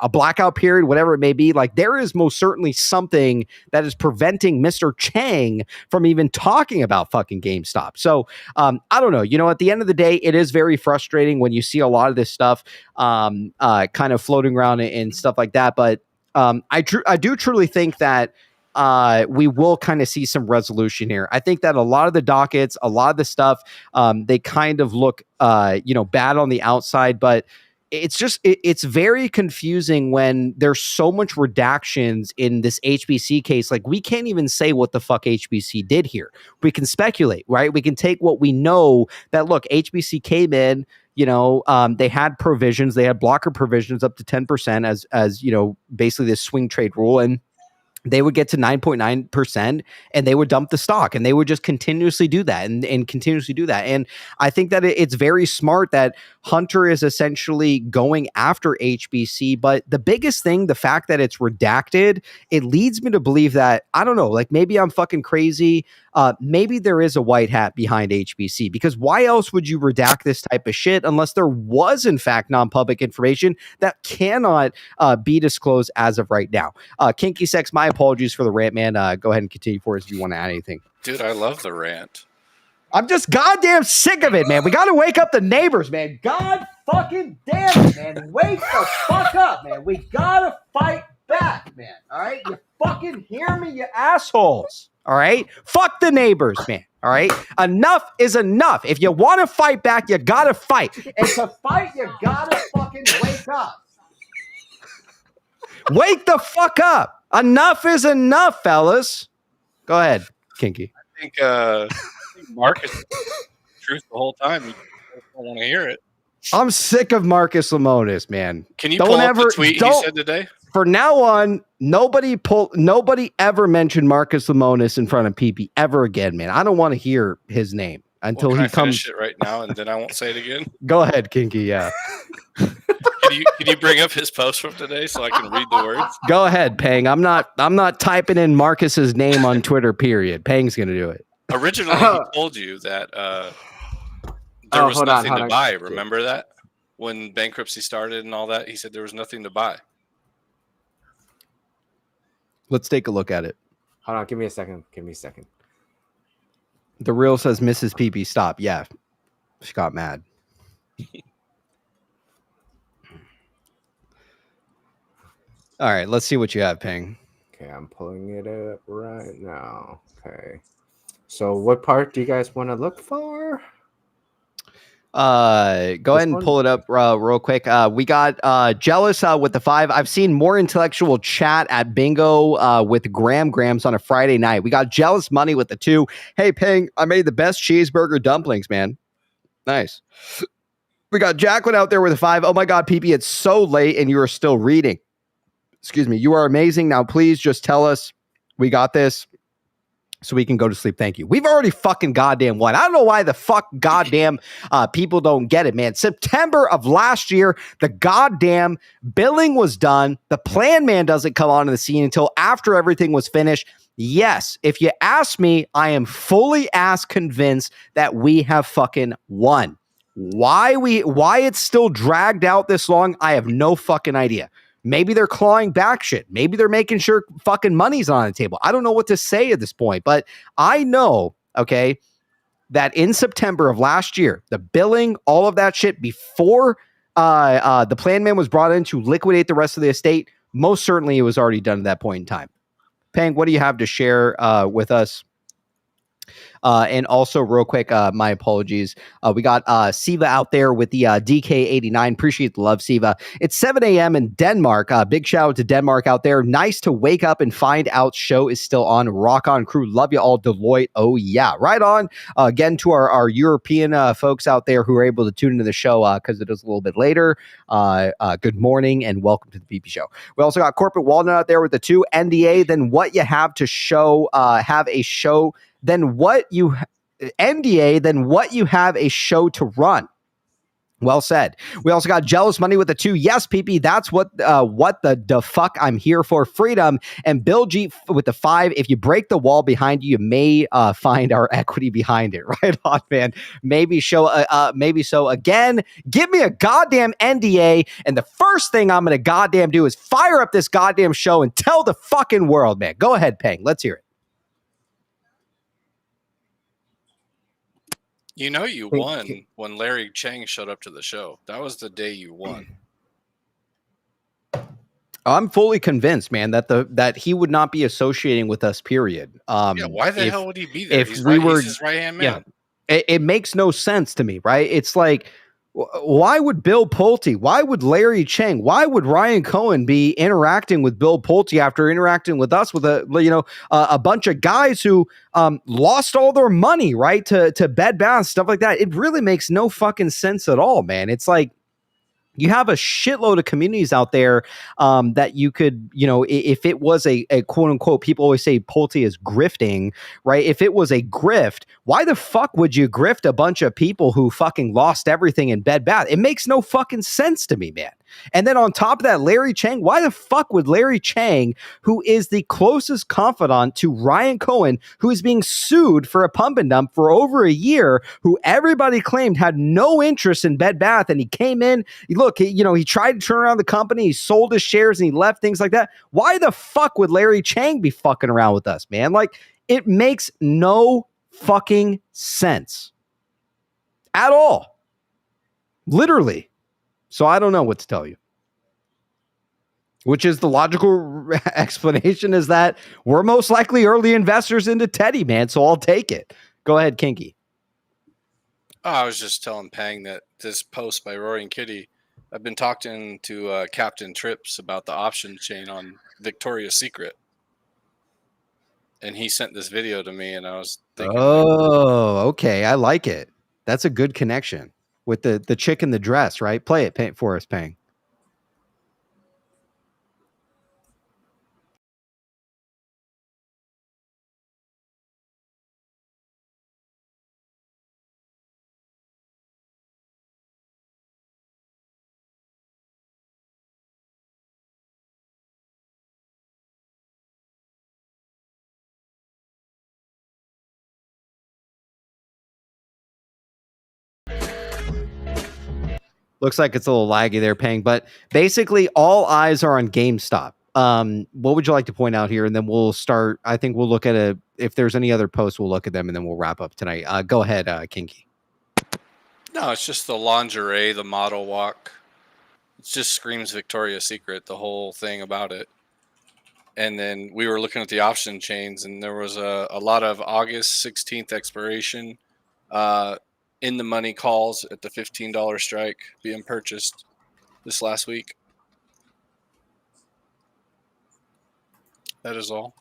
a blackout period, whatever it may be. Like, there is most certainly something that is preventing Mr. Chang from even talking about fucking GameStop. So I don't know. At the end of the day, it is very frustrating when you see a lot of this stuff kind of floating around and stuff like that. But I do truly think that we will kind of see some resolution here. I think that a lot of the dockets, a lot of the stuff, they kind of look, bad on the outside, but it's very confusing when there's so much redactions in this HBC case. Like, we can't even say what the fuck HBC did here. We can speculate, right? We can take what we know that, look, HBC came in, they had provisions, they had blocker provisions up to 10% as basically this swing trade rule. And they would get to 9.9% and they would dump the stock, and they would just continuously do that and continuously do that. And I think that it's very smart that Hunter is essentially going after HBC. But the biggest thing, the fact that it's redacted, it leads me to believe that, I don't know, like, maybe I'm fucking crazy. Maybe there is a white hat behind HBC, because why else would you redact this type of shit unless there was in fact non-public information that cannot be disclosed as of right now. Kinky Sex, my apologies for the rant, man. Go ahead and continue for us if you want to add anything. Dude, I love the rant. I'm just goddamn sick of it, man. We got to wake up the neighbors, man. God fucking damn it, man. Wake the fuck up, man. We got to fight back, man. All right? You fucking hear me, you assholes. All right? Fuck the neighbors, man. All right? Enough is enough. If you want to fight back, you got to fight. And to fight, you got to fucking wake up. Wake the fuck up. Enough is enough, fellas. Go ahead, Kinky. I think Marcus is the truth the whole time. You don't want to hear it. I'm sick of Marcus Lemonis, man. Can you pull up the tweet he said today? For now on, nobody ever mentioned Marcus Lemonis in front of PP ever again, man. I don't want to hear his name until he comes. Finish it right now, and then I won't say it again. Go ahead, Kinky. Yeah. Can you bring up his post from today so I can read the words? Go ahead, Pang. I'm not typing in Marcus's name on Twitter. Period. Pang's gonna do it. Originally, he told you that there was nothing to buy. Remember that when bankruptcy started and all that? He said there was nothing to buy. Let's take a look at it. Hold on, give me a second. The reel says Mrs. PP stop. Yeah, she got mad. All right, let's see what you have, Ping. Okay, I'm pulling it up right now. Okay. So what part do you guys want to look for? Go ahead and pull it up real quick. We got Jealous with the 5. I've seen more intellectual chat at bingo with Grams on a Friday night. We got Jealous Money with the 2. Hey, Ping, I made the best cheeseburger dumplings, man. Nice. We got Jacqueline out there with a 5. Oh my God, PP, it's so late and you are still reading. Excuse me. You are amazing. Now, please just tell us we got this so we can go to sleep. Thank you. We've already fucking goddamn won. I don't know why the fuck goddamn people don't get it, man. September of last year, the goddamn billing was done. The plan man doesn't come onto the scene until after everything was finished. Yes, if you ask me, I am fully ass convinced that we have fucking won. Why it's still dragged out this long, I have no fucking idea. Maybe they're clawing back shit. Maybe they're making sure fucking money's on the table. I don't know what to say at this point, but I know, okay, that in September of last year, the billing, all of that shit before the plan man was brought in to liquidate the rest of the estate, most certainly it was already done at that point in time. Pang, what do you have to share with us? And also, real quick, my apologies. We got Siva out there with the DK89. Appreciate the love, Siva. It's 7 a.m. in Denmark. Big shout out to Denmark out there. Nice to wake up and find out show is still on. Rock on, crew. Love you all, Deloitte. Oh, yeah. Right on. Again, to our European folks out there who are able to tune into the show because it is a little bit later. Good morning and welcome to the PP Show. We also got Corporate Walnut out there with the 2. NDA, then what you have to show, have a show. Then what you NDA, then what you have a show to run. Well said. We also got Jealous Money with a 2. Yes, PP, that's what the fuck I'm here for. Freedom. And Bill G with the 5. If you break the wall behind you, you may find our equity behind it. Right on, man. Maybe so. Again, give me a goddamn NDA, and the first thing I'm gonna goddamn do is fire up this goddamn show and tell the fucking world, man. Go ahead, Peng. Let's hear it. You know you won when Larry Chang showed up to the show. That was the day you won. I'm fully convinced, man, that he would not be associating with us, period. Why the hell would he be there? If He's he's his right-hand man. It makes no sense to me, right? It's like, why would Bill Pulte, why would Larry Chang, why would Ryan Cohen be interacting with Bill Pulte after interacting with us with a bunch of guys who lost all their money, right, to Bed Bath, stuff like that? It really makes no fucking sense at all, man. It's like, you have a shitload of communities out there that you could, if it was a quote unquote, people always say Pulte is grifting, right? If it was a grift, why the fuck would you grift a bunch of people who fucking lost everything in Bed Bath? It makes no fucking sense to me, man. And then on top of that, Larry Chang, why the fuck would Larry Chang, who is the closest confidant to Ryan Cohen, who is being sued for a pump and dump for over a year, who everybody claimed had no interest in Bed Bath, and he came in, he tried to turn around the company, he sold his shares and he left, things like that. Why the fuck would Larry Chang be fucking around with us, man? Like, it makes no fucking sense at all. Literally. So I don't know what to tell you. Which is the logical explanation is that we're most likely early investors into Teddy, man. So I'll take it. Go ahead, Kinky. Oh, I was just telling Pang that this post by Rory and Kitty, I've been talking to Captain Trips about the option chain on Victoria's Secret. And he sent this video to me, and I was thinking, oh, okay. I like it. That's a good connection with the chick in the dress, right? Play it for us, Pang. Looks like it's a little laggy there, Pang, but basically all eyes are on GameStop. What would you like to point out here? And then we'll start. I think we'll look at if there's any other posts, we'll look at them and then we'll wrap up tonight. Go ahead, Kinky. no, it's just the lingerie, the model walk. It just screams Victoria's Secret, the whole thing about it. And then we were looking at the option chains, and there was a lot of August 16th expiration in the money calls at the $15 strike being purchased this last week. That is all.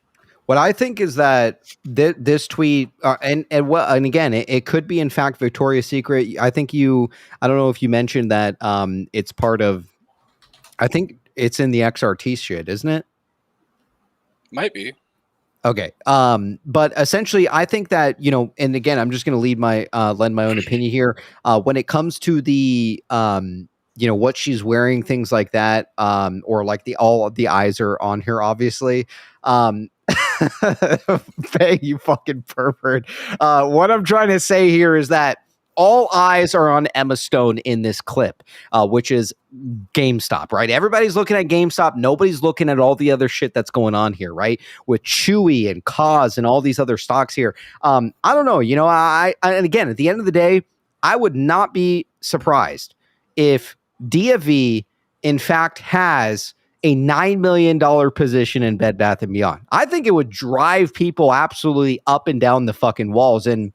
What I think is that this tweet, and again, it could be in fact Victoria's Secret. I think I don't know if you mentioned that it's part of. I think it's in the XRT shit, isn't it? Might be. Okay. But essentially, I think that, and again, I'm just going to lend my own opinion here. When it comes to the, what she's wearing, things like that, or like all the eyes are on her, obviously. Faye, you fucking pervert. What I'm trying to say here is that all eyes are on Emma Stone in this clip, which is GameStop, right? Everybody's looking at GameStop. Nobody's looking at all the other shit that's going on here, right? With Chewy and Cause and all these other stocks here. I don't know. And again, at the end of the day, I would not be surprised if DFV, in fact, has a $9 million position in Bed Bath & Beyond. I think it would drive people absolutely up and down the fucking walls. And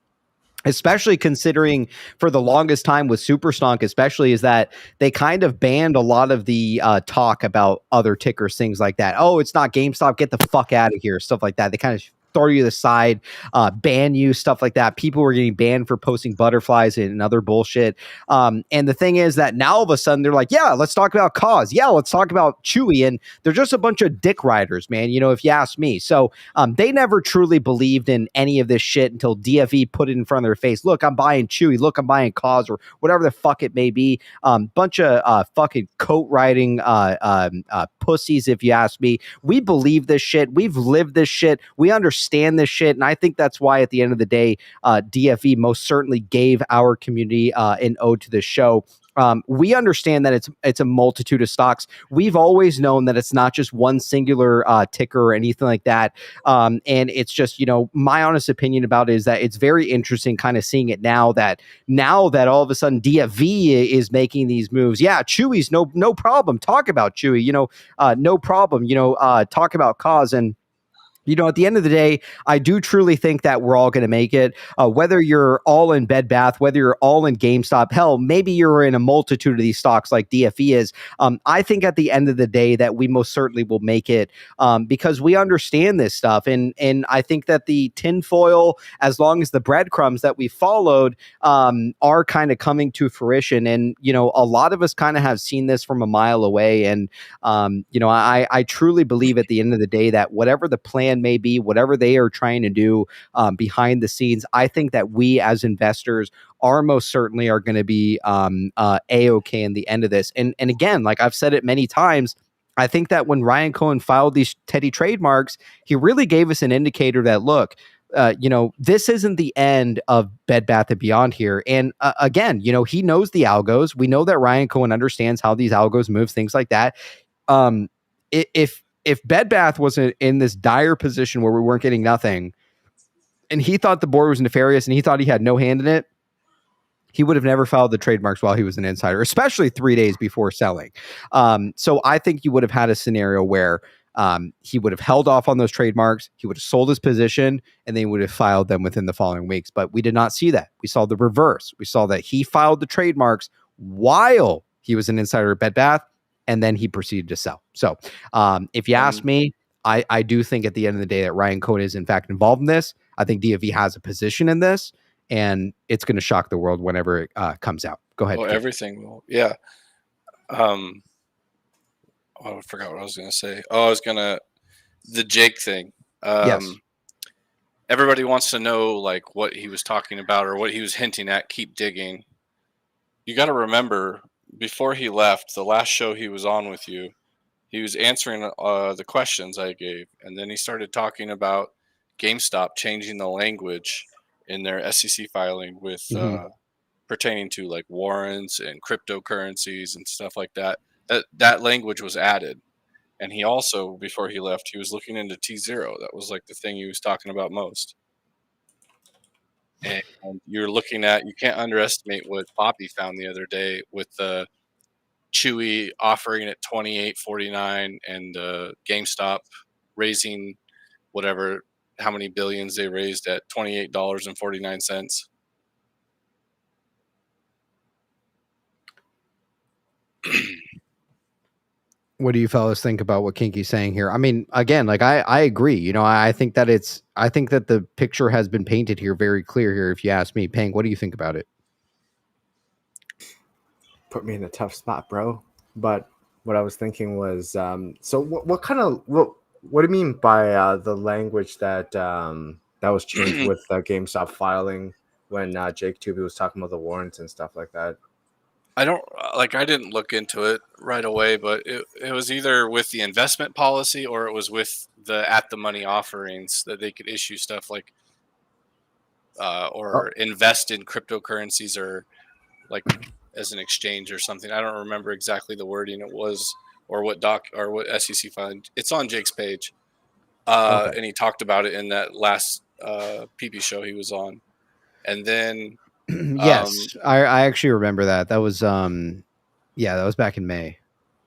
especially considering for the longest time with Superstonk, especially, is that they kind of banned a lot of the talk about other tickers, things like that. Oh, it's not GameStop. Get the fuck out of here. Stuff like that. They kind of throw you to the side, ban you, stuff like that. People were getting banned for posting butterflies and other bullshit. And the thing is that now all of a sudden they're like, yeah, let's talk about cause. Yeah, let's talk about Chewy. And they're just a bunch of dick riders, man, if you ask me. So they never truly believed in any of this shit until DFE put it in front of their face. Look, I'm buying Chewy. Look, I'm buying cause, or whatever the fuck it may be. Bunch of fucking coat riding pussies, if you ask me. We believe this shit. We've lived this shit. We understand this shit. And I think that's why at the end of the day, DFE most certainly gave our community an ode to this show. We understand that it's a multitude of stocks. We've always known that it's not just one singular ticker or anything like that. And it's just, my honest opinion about it is that it's very interesting kind of seeing it now that all of a sudden DFV is making these moves. Yeah, Chewy's no problem. Talk about Chewy, no problem, talk about cause. And at the end of the day, I do truly think that we're all going to make it. Whether you're all in Bed Bath, whether you're all in GameStop, hell, maybe you're in a multitude of these stocks like DFE is. I think at the end of the day that we most certainly will make it because we understand this stuff. And I think that the tinfoil, as long as the breadcrumbs that we followed are kind of coming to fruition. And, a lot of us kind of have seen this from a mile away. And, I truly believe at the end of the day that whatever the plan may be, whatever they are trying to do behind the scenes, I think that we as investors are most certainly are going to be A-okay in the end of this. And again, like I've said it many times, I think that when Ryan Cohen filed these Teddy trademarks, he really gave us an indicator that, look, this isn't the end of Bed Bath & Beyond here. And again, he knows the algos. We know that Ryan Cohen understands how these algos move, things like that. If Bed Bath wasn't in this dire position where we weren't getting nothing, and he thought the board was nefarious and he thought he had no hand in it, he would have never filed the trademarks while he was an insider, especially 3 days before selling. So I think you would have had a scenario where he would have held off on those trademarks, he would have sold his position, and then he would have filed them within the following weeks. But we did not see that. We saw the reverse. We saw that he filed the trademarks while he was an insider at Bed Bath, and then he proceeded to sell. So if you ask me, I do think at the end of the day that Ryan Cohen is in fact involved in this. I think DFE has a position in this, and it's going to shock the world whenever it comes out. Go ahead. Well, Kate. everything will. Yeah. I forgot what I was going to say. The Jake thing. Yes. Everybody wants to know like what he was talking about or what he was hinting at. Keep digging. You got to remember, before he left, the last show he was on with you, he was answering the questions I gave. And then he started talking about GameStop changing the language in their SEC filing with pertaining to like warrants and cryptocurrencies and stuff like that. That language was added. And he also, before he left, he was looking into T0. That was like the thing he was talking about most. And you're looking at, you can't underestimate what Poppy found the other day with the Chewy offering at $28.49 and GameStop raising whatever, how many billions they raised at $28.49. What do you fellas think about what Kinky's saying here? I mean, again, like I agree. I think that the picture has been painted here very clear here. If you ask me, Peng, what do you think about it? Put me in a tough spot, bro. But what I was thinking was, so what kind of what do you mean by the language that that was changed with GameStop filing when Jake Tubey was talking about the warrants and stuff like that? I didn't look into it right away, but it was either with the investment policy or it was with the at the money offerings that they could issue stuff like or invest in cryptocurrencies or like as an exchange or something. I don't remember exactly the wording it was or what SEC filing. It's on Jake's page. And he talked about it in that last PPShow he was on. And then yes, I actually remember that. That was that was back in May.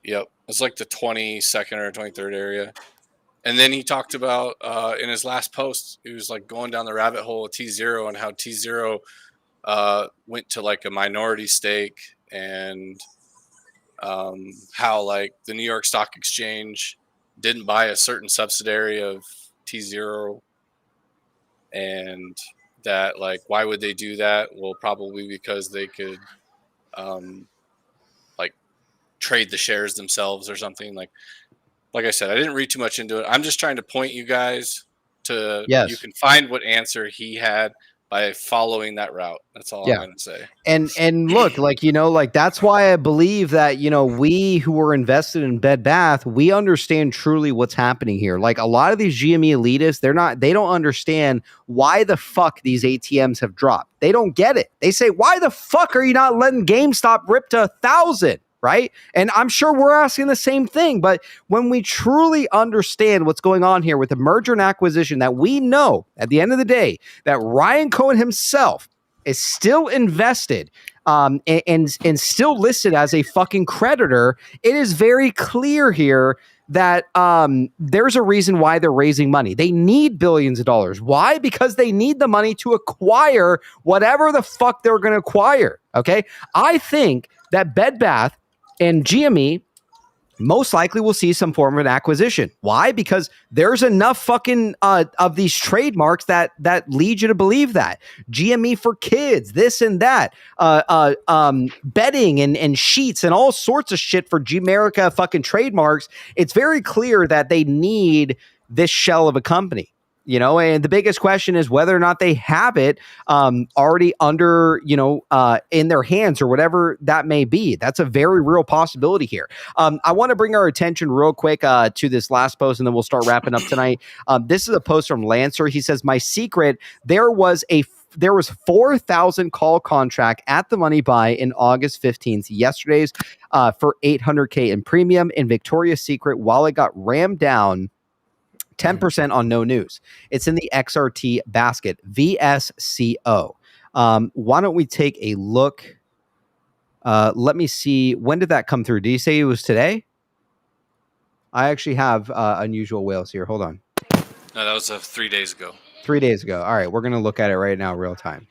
Yep. It's like the 22nd or 23rd area. And then he talked about in his last post, he was like going down the rabbit hole of T0 and how T0 went to like a minority stake and how like the New York Stock Exchange didn't buy a certain subsidiary of T0 and that like why would they do that? Well, probably because they could like trade the shares themselves or something. Like I said, I didn't read too much into it. I'm just trying to point you guys to you can find what answer he had by following that route. That's all I'm going to say. And look, like, you know, like that's why I believe that, you know, we who are invested in Bed Bath, we understand truly what's happening here. Like a lot of these GME elitists, they don't understand why the fuck these ATMs have dropped. They don't get it. They say, why the fuck are you not letting GameStop rip to 1,000? Right. And I'm sure we're asking the same thing. But when we truly understand what's going on here with the merger and acquisition, that we know at the end of the day that Ryan Cohen himself is still invested and still listed as a fucking creditor, it is very clear here that there's a reason why they're raising money. They need billions of dollars. Why? Because they need the money to acquire whatever the fuck they're going to acquire. Okay. I think that Bed Bath and GME most likely will see some form of an acquisition. Why? Because there's enough fucking of these trademarks that lead you to believe that. GME for kids, this and that, bedding and sheets and all sorts of shit for G-America fucking trademarks. It's very clear that they need this shell of a company. You know, and the biggest question is whether or not they have it already under, you know, in their hands or whatever that may be. That's a very real possibility here. I want to bring our attention real quick to this last post, and then we'll start wrapping up tonight. This is a post from Lancer. He says, my secret, there was 4,000 call contract at the money buy in August 15th, yesterday's for $800K in premium in Victoria's Secret while it got rammed down 10% on no news. It's in the XRT basket, VSCO. Why don't we take a look? Let me see. When did that come through? Did you say it was today? I actually have unusual whales here. Hold on. No, that was 3 days ago. 3 days ago. All right. We're going to look at it right now, real time.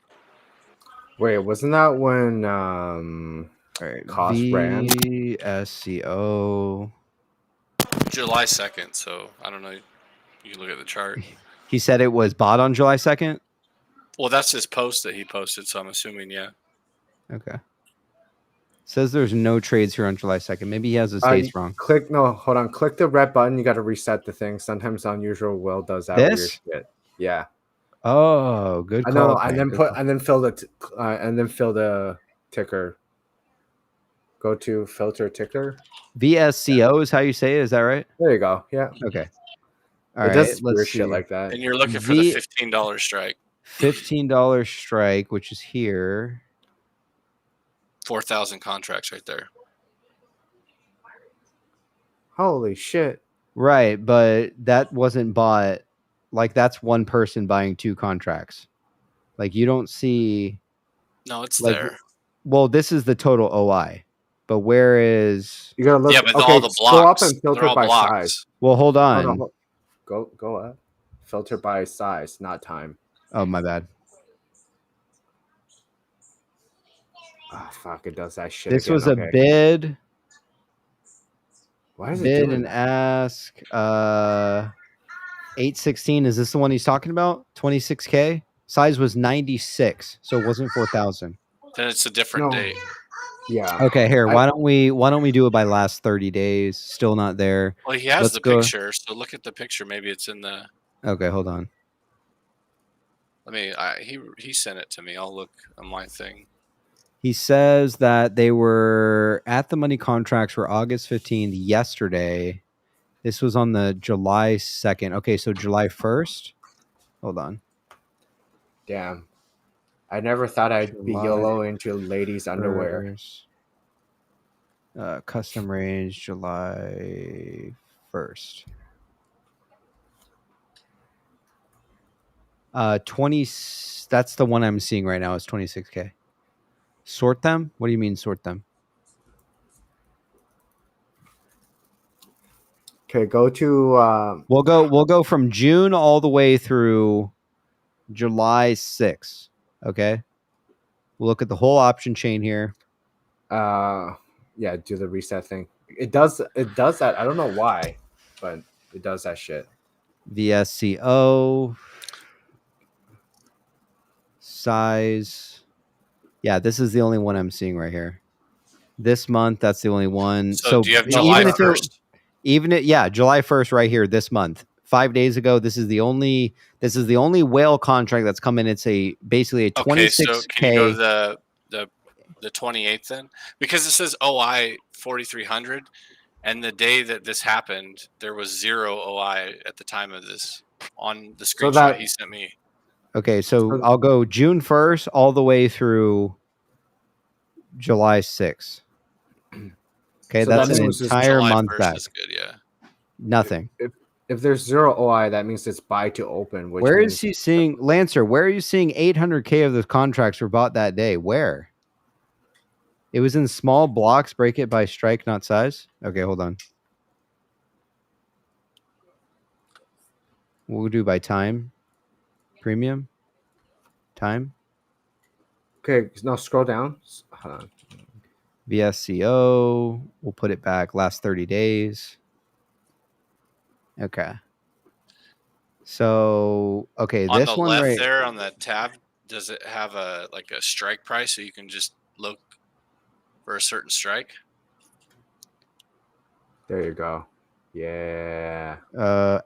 Wait, wasn't that when all right, cost ran? VSCO. July 2nd. So I don't know. You can look at the chart. He said it was bought on July 2nd? Well, that's his post that he posted, so I'm assuming, yeah. Okay. Says there's no trades here on July 2nd. Maybe he has his dates wrong. Click the red button. You got to reset the thing. Sometimes Unusual Will does that weird shit. Yeah. Oh, good call. I know. And then fill the ticker. Go to filter ticker. VSCO is how you say it. Is that right? There you go. Yeah. Okay. All it right. does Let's weird see. shit like that. And you're looking for the $15 strike. $15 strike, which is here. 4,000 contracts right there. Holy shit. Right, but that wasn't bought. Like, that's one person buying two contracts. Like, you don't see. No, it's like, there. Well, this is the total OI. But where is. You gotta look. Yeah, but all the blocks. Go up and filter by size. Well, hold on. Go up. Filter by size, not time. Oh, my bad. Oh, fuck, it does that shit. This again. was a bid. Why is it bid doing and that? ask 816. Is this the one he's talking about? 26K? Size was 96, so it wasn't 4,000. Then it's a different date. Yeah. Okay, here. Why don't we do it by last 30 days? Still not there. Well, he has Let's the go. picture, so look at the picture. Maybe it's in the. Okay, hold on. He sent it to me. I'll look on my thing. He says that they were at the money contracts for August 15th yesterday. This was on the July 2nd. Okay, so July 1st. Hold on. Damn. I never thought I'd be YOLO into ladies' underwear. Custom range July 1st. 20. That's the one I'm seeing right now. Is 26K. Sort them? What do you mean sort them? Okay, go to. We'll go from June all the way through July 6th. Okay. We'll look at the whole option chain here. Yeah, do the reset thing. It does that. I don't know why, but it does that shit. VSCO. size. Yeah, this is the only one I'm seeing right here. This month, that's the only one. So do you have even July if it- 1st? yeah, July 1st right here this month. 5 days ago, this is the only whale contract that's come in. It's basically a 26K. Okay, so can you go to the 28th then? Because it says OI 4300, and the day that this happened, there was 0 OI at the time of this on the screenshot he sent me. Okay, so I'll go June 1st all the way through July 6th. Okay, So that's that an means it's entire July month 1st back. is good, yeah. Nothing. If there's 0 OI, that means it's buy to open. Which Where means is he seeing Lancer? Where are you seeing 800K of those contracts were bought that day? Where? It was in small blocks. Break it by strike, not size. Okay, hold on. We'll do by time. Premium. Time. Okay, now scroll down. Hold on. VSCO. We'll put it back last 30 days. Okay. So, okay, On this the one left right there on the tab, does it have a strike price so you can just look for a certain strike? There you go. Yeah.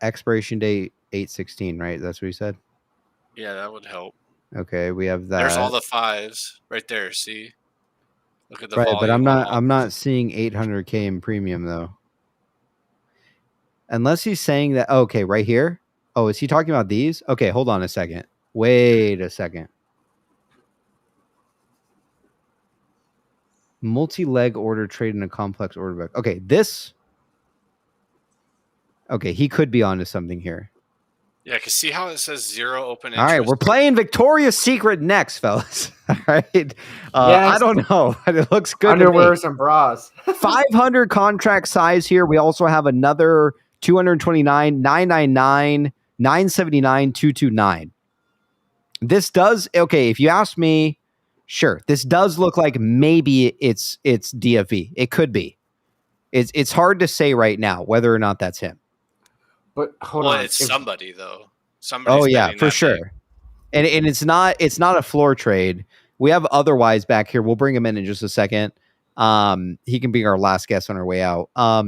expiration date 8/16, right? That's what you said. Yeah, that would help. Okay, we have that. There's all the 5s right there. See, look at the right, volume. but on all I'm not seeing 800K in premium though. Unless he's saying that. Okay, right here. Oh, is he talking about these? Okay, hold on a second. Wait a second. Multi-leg order trade in a complex order book. Okay, this. Okay, he could be onto something here. Yeah, because see how it says 0 open interest? All right, we're playing Victoria's Secret next, fellas. All right. Yes. I don't know. It looks good Underwears to me. and bras. 500 contract size here. We also have another 229, 999, 979, 229. This does, okay, if you ask me, sure. This does look like maybe it's DFV. It could be. It's hard to say right now whether or not that's him. But hold well, on. it's somebody though. Somebody's Oh yeah, bidding for that sure. big. And it's not a floor trade. We have otherwise back here. We'll bring him in just a second. He can be our last guest on our way out. I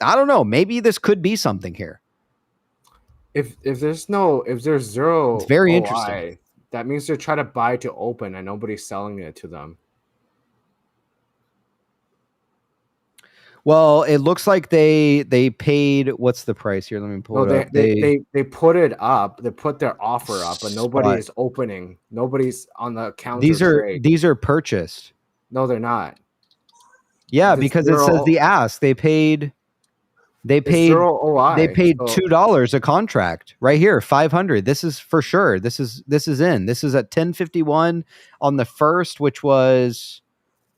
don't know. Maybe this could be something here. If there's 0, It's very interesting. that means they're trying to buy to open and nobody's selling it to them. Well, it looks like they paid. What's the price here? Let me pull it up. They put it up. They put their offer up, but nobody is opening. Nobody's on the counter. These are purchased. No, they're not. Yeah, It's because 0, it says the ask. They paid 0 OI. They paid so, $2 a contract right here, 500. This is for sure. This is in. This is at 10:51 on the 1st, which was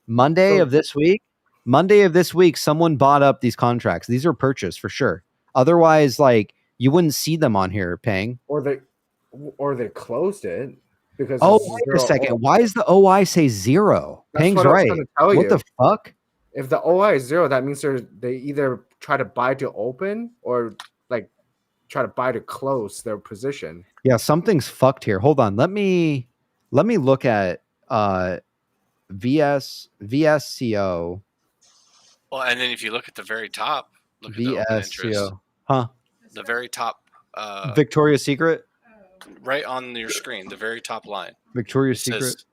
Monday of this week. Monday of this week, someone bought up these contracts. These are purchased for sure. Otherwise, like you wouldn't see them on here paying. Or they closed it because. Oh, wait a second. Why does the OI say 0? That's Paying's what I was right. trying to tell What you. the fuck? If the OI is 0, that means they either try to buy to open or like try to buy to close their position. Yeah, something's fucked here. Hold on. Let me look at VSCO. Well, and then if you look at the very top, look at the open interest. VSCO. Huh? The very top. Victoria's Secret? Right on your screen, the very top line. Victoria's It Secret? says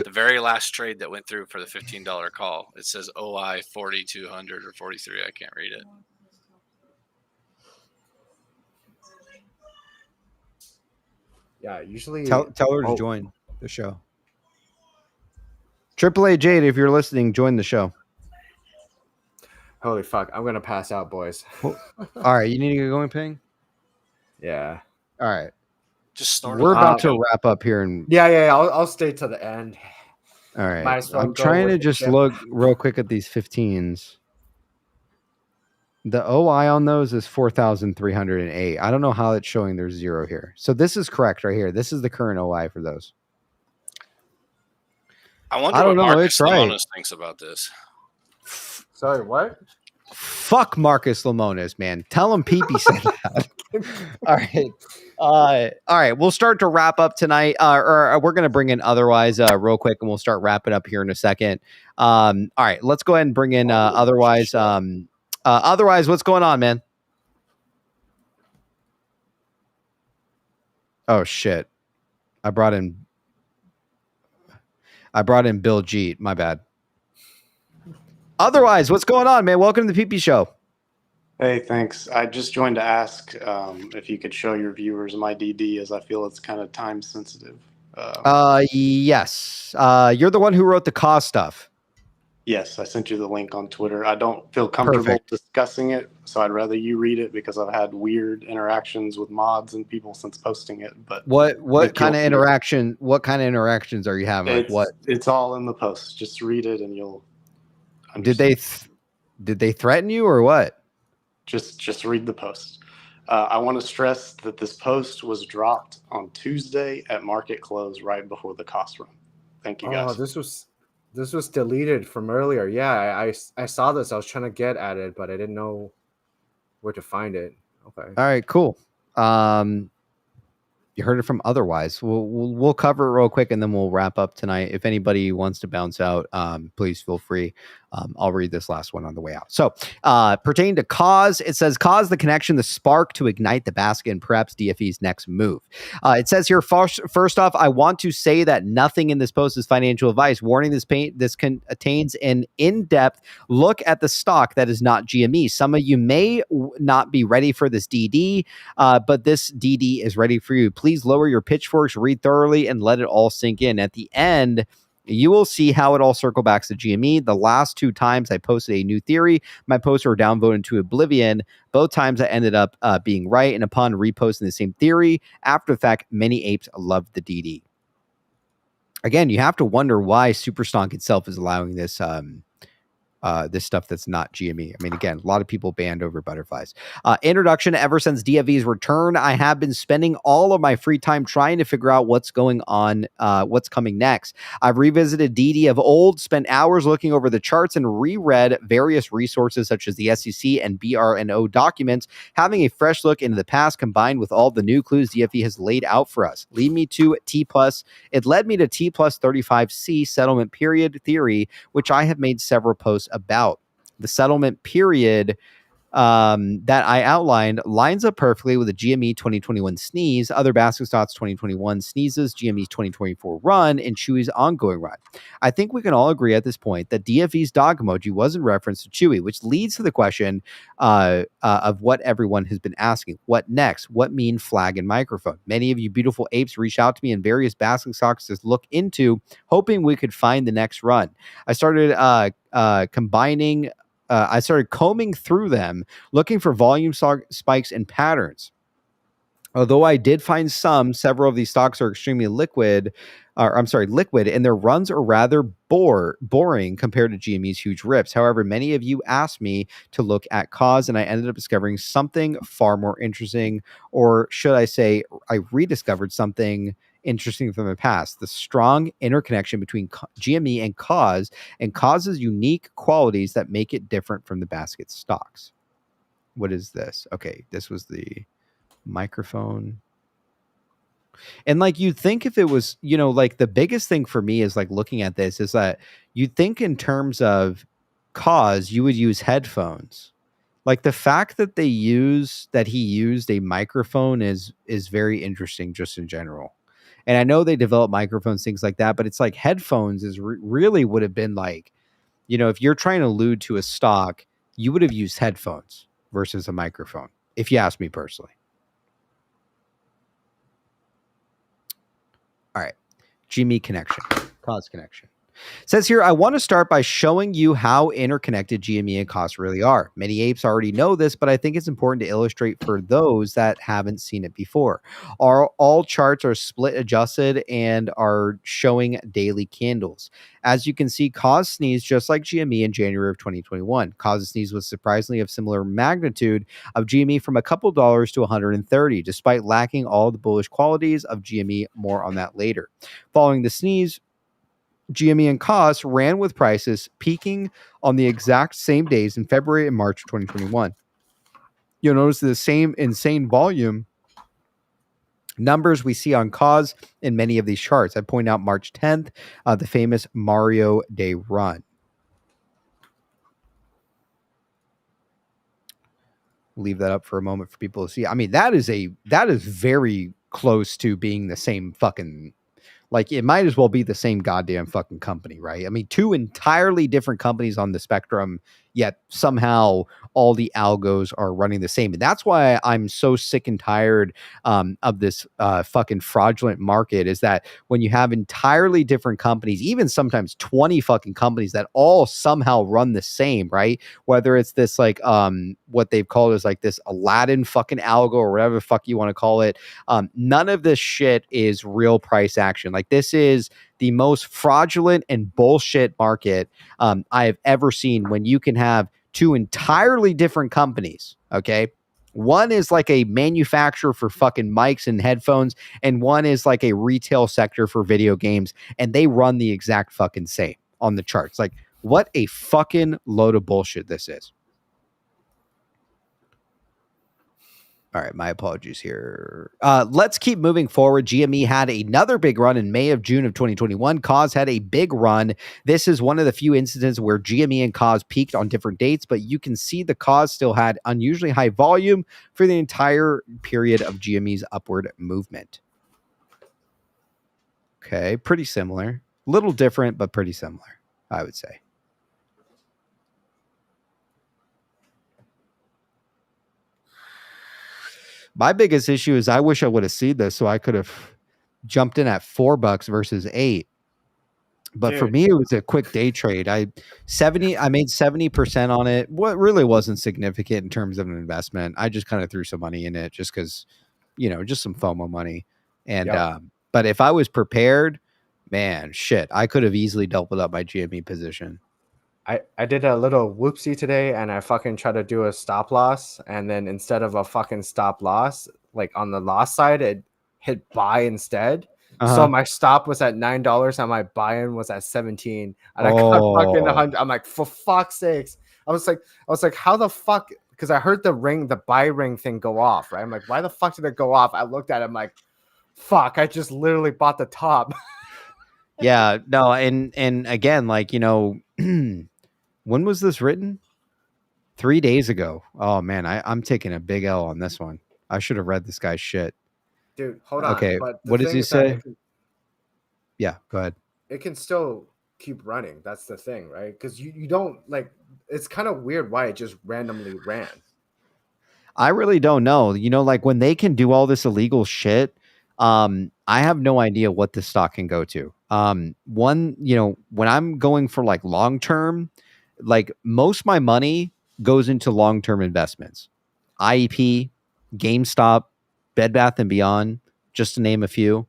the very last trade that went through for the $15 call. It says OI 4200 or 43. I can't read it. Yeah, usually Tell her to join the show. AAA Jade, if you're listening, join the show. Holy fuck, I'm gonna pass out, boys. All right, you need to get going, Ping? Yeah. All right. Just snort. We're about to wrap up here. And Yeah. I'll stay to the end. all right. Might as well I'm go trying with to the just ship. look real quick at these 15s. The OI on those is 4,308. I don't know how it's showing there's 0 here. So this is correct right here. This is the current OI for those. I wonder I don't what know, Marcus it's right. Lemonis thinks about this. Sorry, what? Fuck Marcus Lemonis, man. Tell him Pee-Pee said that. All right. All right, we'll start to wrap up tonight, or we're going to bring in otherwise real quick, and we'll start wrapping up here in a second. All right, let's go ahead and bring in otherwise. Otherwise, what's going on, man? Oh shit! I brought in Bill Jeet. My bad. Otherwise, what's going on, man? Welcome to the PPShow. Hey, thanks. I just joined to ask if you could show your viewers my DD, as I feel it's kind of time sensitive. Yes. You're the one who wrote the cause stuff. Yes, I sent you the link on Twitter. I don't feel comfortable discussing it, so I'd rather you read it because I've had weird interactions with mods and people since posting it. But what kind of interaction? What kind of interactions are you having? Like what? It's all in the post. Just read it and you'll understand. Did they threaten you or what? Just read the post. I want to stress that this post was dropped on Tuesday at market close, right before the cost run. Thank you, guys. Oh, this was deleted from earlier. Yeah, I saw this. I was trying to get at it, but I didn't know where to find it. Okay. All right, cool. You heard it from otherwise. We'll cover it real quick and then we'll wrap up tonight. If anybody wants to bounce out, please feel free. I'll read this last one on the way out. So pertaining to cause, it says cause the connection, the spark to ignite the basket and perhaps DFE's next move. It says here, first off, I want to say that nothing in this post is financial advice. Warning, this contains an in-depth look at the stock that is not GME. Some of you may not be ready for this DD, but this DD is ready for you. Please lower your pitchforks, read thoroughly, and let it all sink in. At the end, you will see how it all circle back to GME. The last 2 times I posted a new theory, my posts were downvoted into oblivion. Both times I ended up being right, and upon reposting the same theory, after the fact, many apes loved the DD. Again, you have to wonder why Superstonk itself is allowing this this stuff that's not GME. I mean, again, a lot of people banned over butterflies. Introduction. Ever since DFE's return, I have been spending all of my free time trying to figure out what's going on, what's coming next. I've revisited DD of old, spent hours looking over the charts, and reread various resources such as the SEC and BRNO documents, having a fresh look into the past combined with all the new clues DFE has laid out for us. It led me to T plus 35C settlement period theory, which I have made several posts about. The settlement period that I outlined lines up perfectly with the GME 2021 sneeze, other basket stocks 2021 sneezes, GME's 2024 run, and Chewy's ongoing run. I think we can all agree at this point that DFE's dog emoji was in reference to Chewy, which leads to the question of what everyone has been asking. What next? What mean flag and microphone? Many of you beautiful apes reached out to me in various basket stocks to look into, hoping we could find the next run. I started I started combing through them, looking for volume spikes and patterns. Although I did find several of these stocks are extremely liquid, and their runs are rather boring compared to GME's huge rips. However, many of you asked me to look at cause, and I ended up discovering something far more interesting, or should I say, I rediscovered something interesting from the past: the strong interconnection between GME and cause's unique qualities that make it different from the basket stocks. What is this? Okay, this was the microphone. And like, you'd think if it was, like, the biggest thing for me is like looking at this is that you'd think in terms of cause, you would use headphones. Like, the fact that he used a microphone is very interesting just in general. And I know they develop microphones, things like that, but it's like headphones is really would have been like, if you're trying to allude to a stock, you would have used headphones versus a microphone, if you ask me personally. All right. GME connection, cause connection. Says here, I want to start by showing you how interconnected GME and cost really are. Many apes already know this, but I think it's important to illustrate for those that haven't seen it before. All charts are split adjusted and are showing daily candles. As you can see, cause sneezed just like GME in January of 2021. Cause sneeze was surprisingly of similar magnitude of GME, from a couple dollars to 130, despite lacking all the bullish qualities of GME. More on that later. Following the sneeze, GME and cause ran with prices peaking on the exact same days in February and March of 2021. You'll notice the same insane volume numbers we see on cause in many of these charts. I point out March 10th, the famous Mario Day run. Leave that up for a moment for people to see. I mean, that is very close to being the same fucking, like, it might as well be the same goddamn fucking company, right? I mean, two entirely different companies on the spectrum, yet somehow all the algos are running the same. And that's why I'm so sick and tired of this fucking fraudulent market, is that when you have entirely different companies, even sometimes 20 fucking companies that all somehow run the same, right? Whether it's this like what they've called is like this Aladdin fucking algo or whatever the fuck you want to call it. None of this shit is real price action. Like, this is the most fraudulent and bullshit market I have ever seen, when you can have two entirely different companies. Okay. One is like a manufacturer for fucking mics and headphones, and one is like a retail sector for video games, and they run the exact fucking same on the charts. Like, what a fucking load of bullshit this is. All right, my apologies here. Let's keep moving forward. GME had another big run in May of June of 2021. Cause had a big run. This is one of the few instances where GME and Cause peaked on different dates, but you can see the Cause still had unusually high volume for the entire period of GME's upward movement. Okay, pretty similar. Little different, but pretty similar, I would say. My biggest issue is I wish I would have seen this so I could have jumped in at $4 versus $8. But dude, for me, it was a quick day trade. I made 70% on it. What really wasn't significant in terms of an investment. I just kind of threw some money in it just because, just some FOMO money. And but if I was prepared, man, shit, I could have easily doubled up my GME position. I did a little whoopsie today, and I fucking tried to do a stop loss, and then instead of a fucking stop loss, like on the loss side, it hit buy instead. So my stop was at $9 and my buy-in was at 17, and I got fucking 100. I'm like, for fuck's sakes! I was like, how the fuck? Because I heard the buy ring thing go off, right? I'm like, why the fuck did it go off? I looked at it, I'm like, fuck! I just literally bought the top. Yeah, no, and again, like, when was this written? 3 days ago. Oh man, I'm taking a big L on this one. I should have read this guy's shit. Dude, hold on. Okay, but what does he say? Yeah, go ahead. It can still keep running. That's the thing, right? Because you don't like. It's kind of weird why it just randomly ran. I really don't know. Like, when they can do all this illegal shit, I have no idea what this stock can go to. When I'm going for like long term, like, most of my money goes into long-term investments. IEP, GameStop, Bed Bath & Beyond, just to name a few.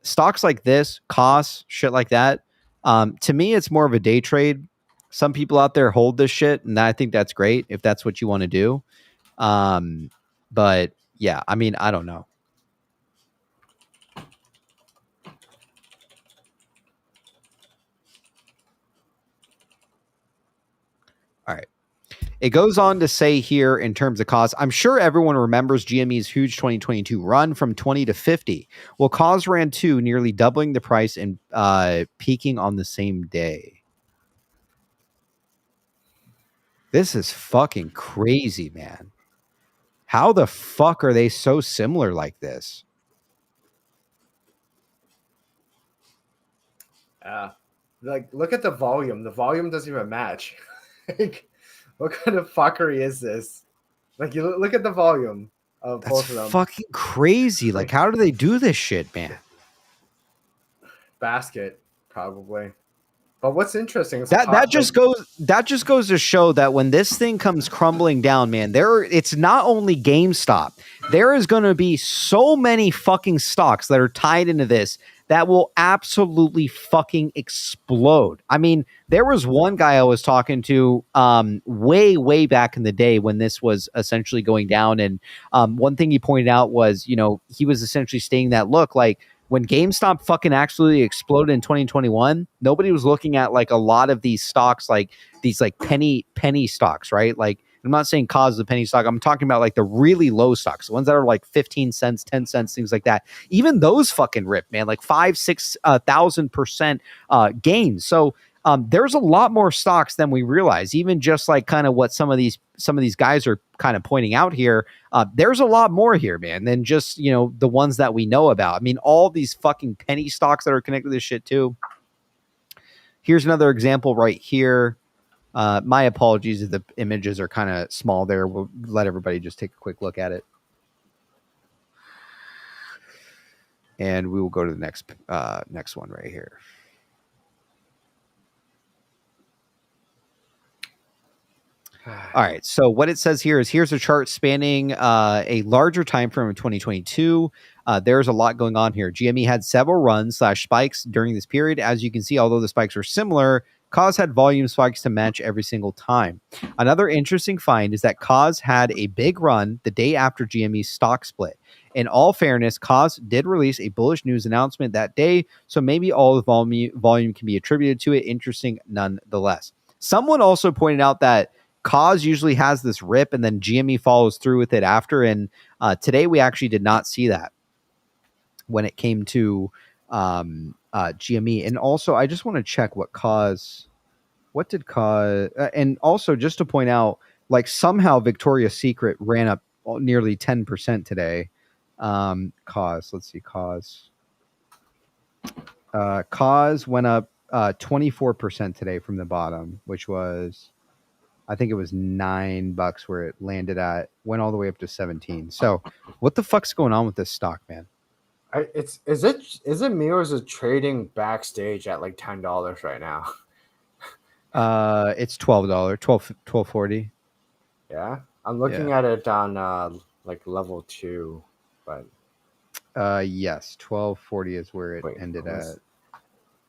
Stocks like this, costs, shit like that. To me, it's more of a day trade. Some people out there hold this shit, and I think that's great if that's what you want to do. But yeah, I mean, I don't know. All right. It goes on to say here in terms of cost, I'm sure everyone remembers GME's huge 2022 run from 20 to 50. Well, cause ran too, nearly doubling the price and peaking on the same day. This is fucking crazy, man. How the fuck are they so similar like this? Like, look at the volume. The volume doesn't even match. Like, what kind of fuckery is this? Like, you look at the volume of both of them. Fucking crazy. Like, how do they do this shit, man? Basket, probably. But what's interesting is that just goes to show that when this thing comes crumbling down, man, it's not only GameStop. There is going to be so many fucking stocks that are tied into this that will absolutely fucking explode. I mean, there was one guy I was talking to way back in the day when this was essentially going down, and one thing he pointed out was, he was essentially stating that, look, like, when GameStop fucking absolutely exploded in 2021, nobody was looking at like a lot of these stocks, like these like penny stocks, right? Like, I'm not saying cause is a penny stock. I'm talking about like the really low stocks, the ones that are like 15 cents, 10 cents, things like that. Even those fucking rip, man, like 5,000-6,000% gains. So there's a lot more stocks than we realize. Even just like kind of what some of these guys are kind of pointing out here. There's a lot more here, man, than just, you know, the ones that we know about. I mean, all these fucking penny stocks that are connected to this shit too. Here's another example right here. My apologies if the images are kind of small there. We'll let everybody just take a quick look at it. And we will go to the next one right here. All right. So what it says here is here's a chart spanning a larger time frame of 2022. There's a lot going on here. GME had several runs / spikes during this period. As you can see, although the spikes are similar, Cause had volume spikes to match every single time. Another interesting find is that Cause had a big run the day after GME's stock split. In all fairness, Cause did release a bullish news announcement that day, so maybe all the volume can be attributed to it. Interesting nonetheless. Someone also pointed out that Cause usually has this rip and then GME follows through with it after. And today we actually did not see that when it came to GME. And also, I just want to check what did Cause, and also just to point out, like somehow Victoria's Secret ran up nearly 10% today. Cause, let's see, Cause went up 24% today from the bottom, which was, I think it was $9 where it landed at, went all the way up to 17. So what the fuck's going on with this stock, man? Is it me or is it trading backstage at like $10 right now? It's $12.40. Yeah, I'm looking at it on like level 2, but yes, 12.40 is where it ended at.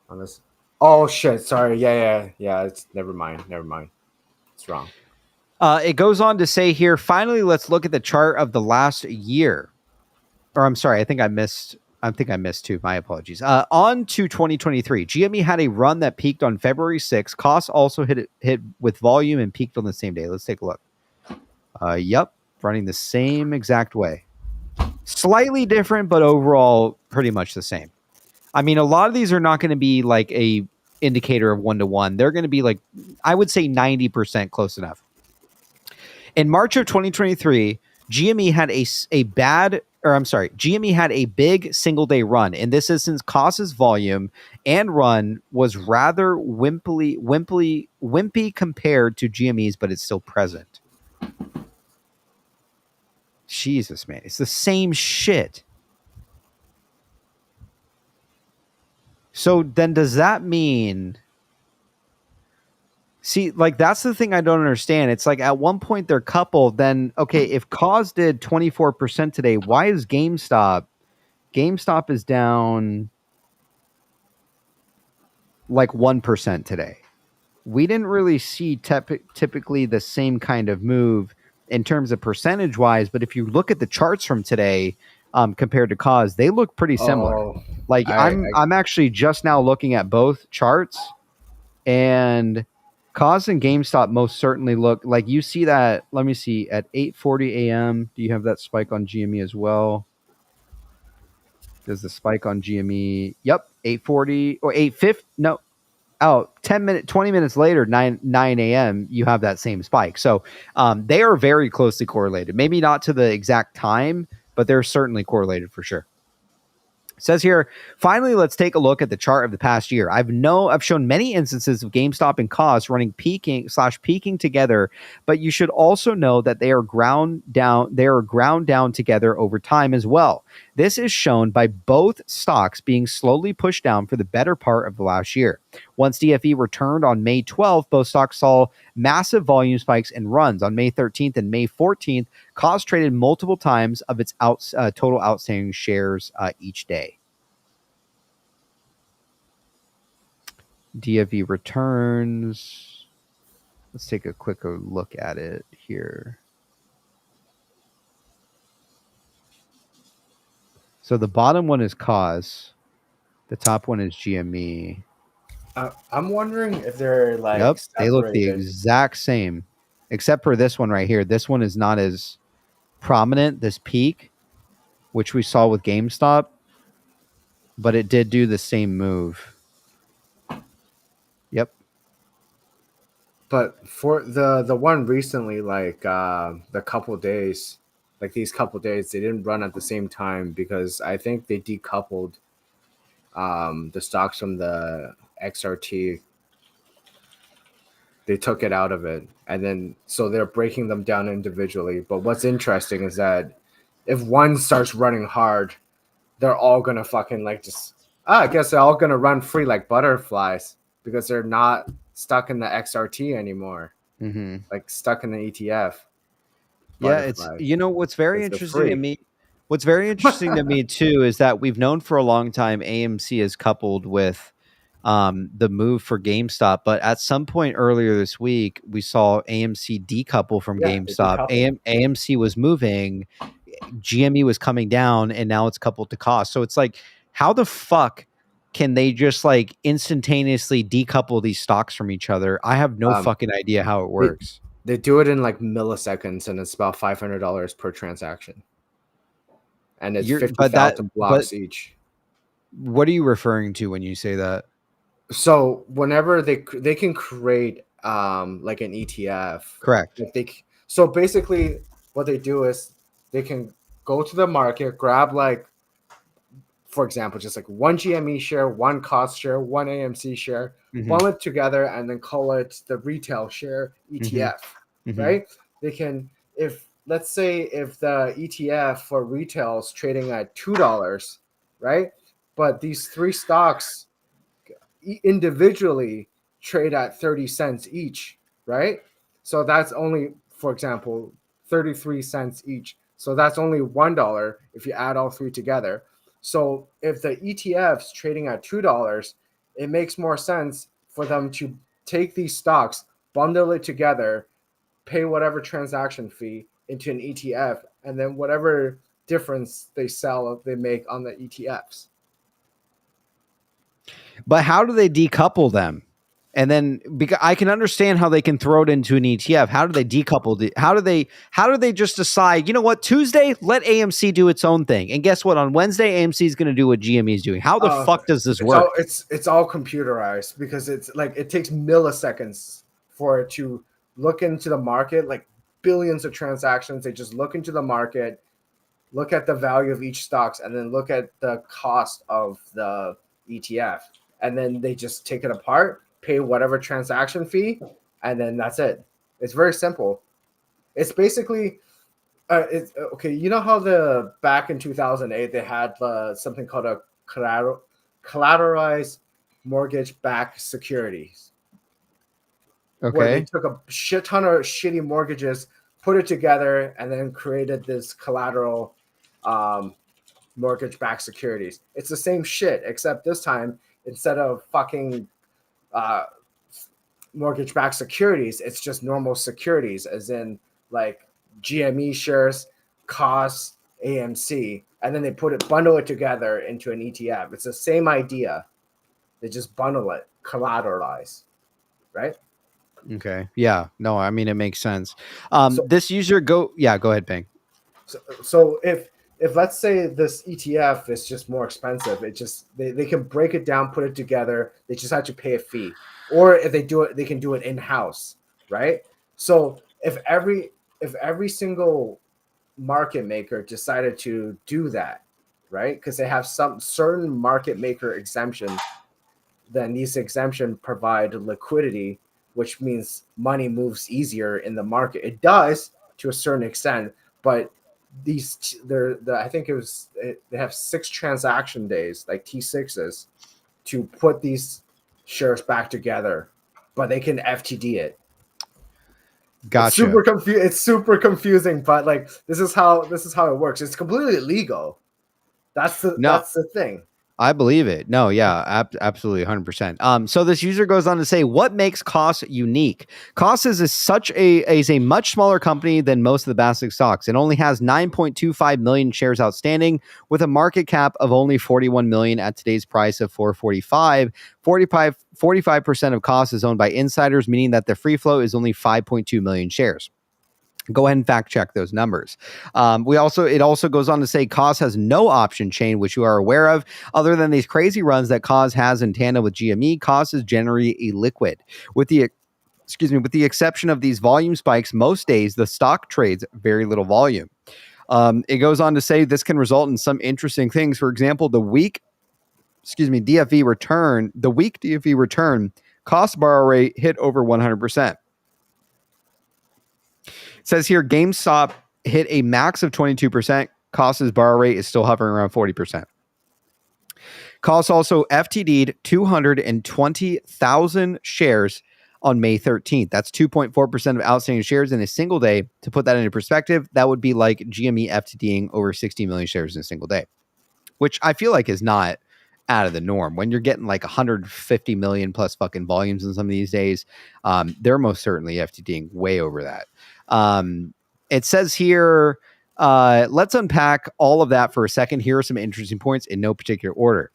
On this, oh shit! Sorry, yeah. It's never mind. It's wrong. It goes on to say here, finally, let's look at the chart of the last year. Or I'm sorry, I think I missed two. My apologies. On to 2023. GME had a run that peaked on February 6th. Costs also hit with volume and peaked on the same day. Let's take a look. Yep, running the same exact way. Slightly different, but overall pretty much the same. I mean, a lot of these are not going to be like a indicator of 1-to-1. They're going to be like, I would say 90% close enough. In March of 2023, GME had GME had a big single day run. In this instance, Cause's volume and run was rather wimpy compared to GME's, but it's still present. Jesus, man, it's the same shit. So then does that mean... See, like, that's the thing I don't understand. It's like at one point they're coupled. Then, okay, if Cause did 24% today, why is GameStop? GameStop is down like 1% today. We didn't really see typically the same kind of move in terms of percentage wise. But if you look at the charts from today compared to Cause, they look pretty similar. I'm actually just now looking at both charts, and Cause and GameStop most certainly look like you see that. Let me see, at 8:40 a.m. Do you have that spike on GME as well? Does the spike on GME? Yep, 8:40 or 8:50. No, 20 minutes later, 9 a.m. You have that same spike. So they are very closely correlated. Maybe not to the exact time, but they're certainly correlated for sure. It says here, finally, let's take a look at the chart of the past year. I've shown many instances of GameStop and Cause running peaking together, but you should also know that they are ground down together over time as well. This is shown by both stocks being slowly pushed down for the better part of the last year. Once DFE returned on May 12th, both stocks saw massive volume spikes and runs. On May 13th and May 14th, Cause traded multiple times of its total outstanding shares each day. DFE returns. Let's take a quicker look at it here. So the bottom one is Cause. The top one is GME. I'm wondering if they're like... Yep, they look the exact same. except for this one right here. This one is not as prominent, this peak, which we saw with GameStop, but it did do the same move. Yep. But for the one recently, like the couple days, like these couple days, they didn't run at the same time because I think they decoupled the stocks from the XRT. They took it out of it, and then so they're breaking them down individually. But what's interesting is that if one starts running hard, they're all gonna fucking like just I guess they're all gonna run free like butterflies because they're not stuck in the XRT anymore, like stuck in the ETF. Yeah, it's what's very interesting to me. What's very interesting to me too is that we've known for a long time AMC is coupled with the move for GameStop, but at some point earlier this week, we saw AMC decouple from GameStop. AMC was moving, GME was coming down, and now it's coupled to cost. So it's like, how the fuck can they just like instantaneously decouple these stocks from each other? I have no fucking idea how it works. They do it in like milliseconds, and it's about $500 per transaction, and it's 50,000 blocks each. What are you referring to when you say that? So whenever they can create like an ETF, correct? So basically, what they do is they can go to the market, grab like, for example, just like one GME share, one cost share, one AMC share, bundle it together, and then call it the retail share ETF, right? They can, let's say if the ETF for retail is trading at $2, right? But these three stocks individually trade at 30 cents each, right? So that's only, for example, 33 cents each. So that's only $1 if you add all three together. So if the ETF's trading at $2, it makes more sense for them to take these stocks, bundle it together, pay whatever transaction fee into an ETF, and then whatever difference they make on the ETFs. But how do they decouple them? And then, because I can understand how they can throw it into an ETF. How do they decouple? How do they just decide, you know what, Tuesday, let AMC do its own thing. And guess what? On Wednesday, AMC is going to do what GME is doing. How the fuck does this work? It's all computerized because it's like it takes milliseconds for it to look into the market, like billions of transactions. They just look into the market, look at the value of each stocks, and then look at the cost of the ETF. And then they just take it apart, pay whatever transaction fee, and then that's it. It's very simple. It's basically, it's okay. You know how back in 2008 they had something called a collateralized mortgage-backed securities. Okay. Where they took a shit ton of shitty mortgages, put it together, and then created this collateral mortgage-backed securities. It's the same shit, except this time, instead of fucking mortgage-backed securities, it's just normal securities, as in like GME shares, costs, AMC, and then they bundle it together into an ETF. It's the same idea. They just bundle it, collateralize, right? Okay. Yeah. No, I mean, it makes sense. This user go ahead, Bang. So if let's say this ETF is just more expensive, it just they can break it down, put it together. They just have to pay a fee, or if they do it, they can do it in house, right? So if every single market maker decided to do that, right? Because they have some certain market maker exemptions, then these exemptions provide liquidity, which means money moves easier in the market. It does to a certain extent, but I think they have 6 transaction days, like T6s, to put these shares back together, but they can FTD it. Gotcha. It's super confusing, but like this is how it works. It's completely legal. That's the thing. I believe it. No, yeah, absolutely, 100%. So this user goes on to say, what makes Koss unique? Koss is a much smaller company than most of the basic stocks. It only has 9.25 million shares outstanding, with a market cap of only 41 million at today's price of 445. 45% of Koss is owned by insiders, meaning that the free float is only 5.2 million shares. Go ahead and fact check those numbers. It also goes on to say Koss has no option chain, which you are aware of. Other than these crazy runs that Koss has in tandem with GME, Koss is generally illiquid. With the exception of these volume spikes, most days the stock trades very little volume. It goes on to say this can result in some interesting things. For example, the weak DFE return, Koss borrow rate hit over 100%. It says here GameStop hit a max of 22%. Koss's borrow rate is still hovering around 40%. Koss also FTD'd 220,000 shares on May 13th. That's 2.4% of outstanding shares in a single day. To put that into perspective, that would be like GME FTDing over 60 million shares in a single day, which I feel like is not out of the norm. When you're getting like 150 million plus fucking volumes in some of these days, they're most certainly FTDing way over that. It says here, let's unpack all of that for a second. Here are some interesting points in no particular order.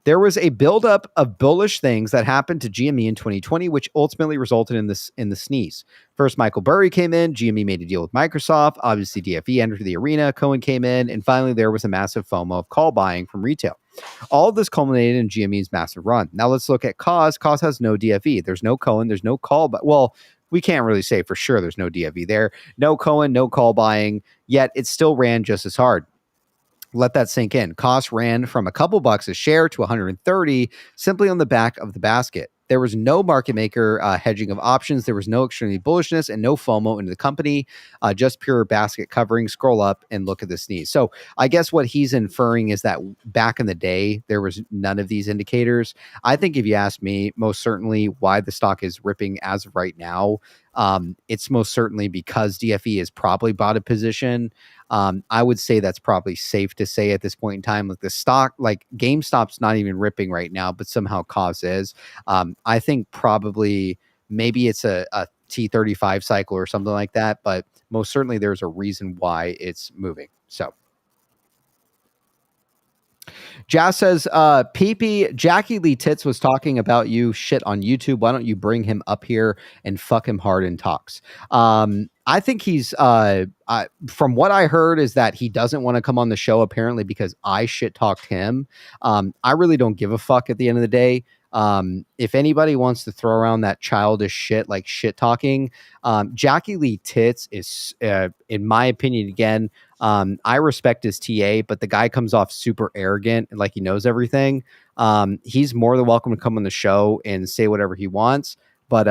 There was a buildup of bullish things that happened to GME in 2020, which ultimately resulted in the sneeze. First, Michael Burry came in. GME made a deal with Microsoft. Obviously, DFE entered the arena. Cohen came in. And finally, there was a massive FOMO of call buying from retail. All of this culminated in GME's massive run. Now let's look at Koss. Koss has no DFE. There's no Cohen. There's no call. But well, we can't really say for sure there's no DFE there. No Cohen, no call buying. Yet it still ran just as hard. Let that sink in. Koss ran from a couple bucks a share to 130 simply on the back of the basket. There was no market maker hedging of options. There was no extremely bullishness and no FOMO into the company, just pure basket covering. Scroll up and look at the sneeze. So I guess what he's inferring is that back in the day, there was none of these indicators. I think if you ask me, most certainly why the stock is ripping as of right now, it's most certainly because DFE has probably bought a position. I would say that's probably safe to say at this point in time. Like the stock, like GameStop's not even ripping right now, but somehow Koss is. I think probably maybe it's a T35 cycle or something like that, but most certainly there's a reason why it's moving. So Jazz says, PP, Jackie Lee Tits was talking about you shit on YouTube. Why don't you bring him up here and fuck him hard in talks? I think he's, from what I heard is that he doesn't want to come on the show apparently because I shit talked him. I really don't give a fuck at the end of the day. If anybody wants to throw around that childish shit, like shit talking, Jackie Lee Tits is, in my opinion, again, I respect his TA, but the guy comes off super arrogant and like he knows everything. He's more than welcome to come on the show and say whatever he wants. But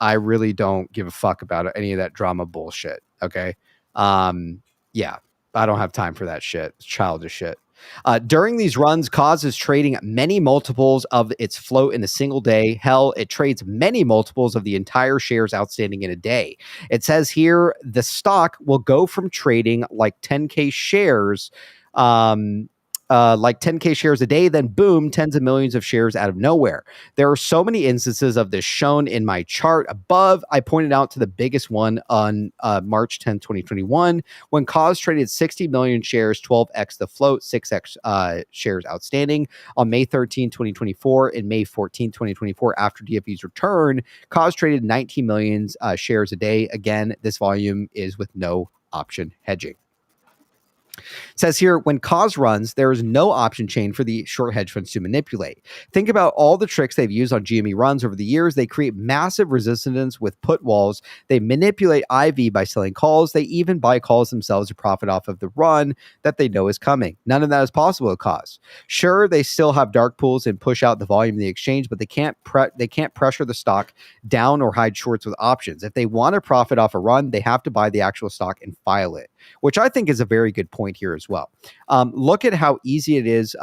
I really don't give a fuck about any of that drama bullshit. Okay. Yeah, I don't have time for that shit. It's childish shit. During these runs, Koss is trading many multiples of its float in a single day. Hell, it trades many multiples of the entire shares outstanding in a day. It says here the stock will go from trading like 10K shares, like 10K shares a day, then boom, tens of millions of shares out of nowhere. There are so many instances of this shown in my chart above. I pointed out to the biggest one on March 10, 2021, when Koss traded 60 million shares, 12x the float, 6x shares outstanding. On May 13, 2024, and May 14, 2024, after DFE's return, Koss traded 19 million shares a day. Again, this volume is with no option hedging. It says here, when Koss runs, there is no option chain for the short hedge funds to manipulate. Think about all the tricks they've used on GME runs over the years. They create massive resistance with put walls. They manipulate IV by selling calls. They even buy calls themselves to profit off of the run that they know is coming. None of that is possible at Koss. Sure, they still have dark pools and push out the volume in the exchange, but they can't pressure the stock down or hide shorts with options. If they want to profit off a run, they have to buy the actual stock and file it, which I think is a very good point here as well. Look at how easy it is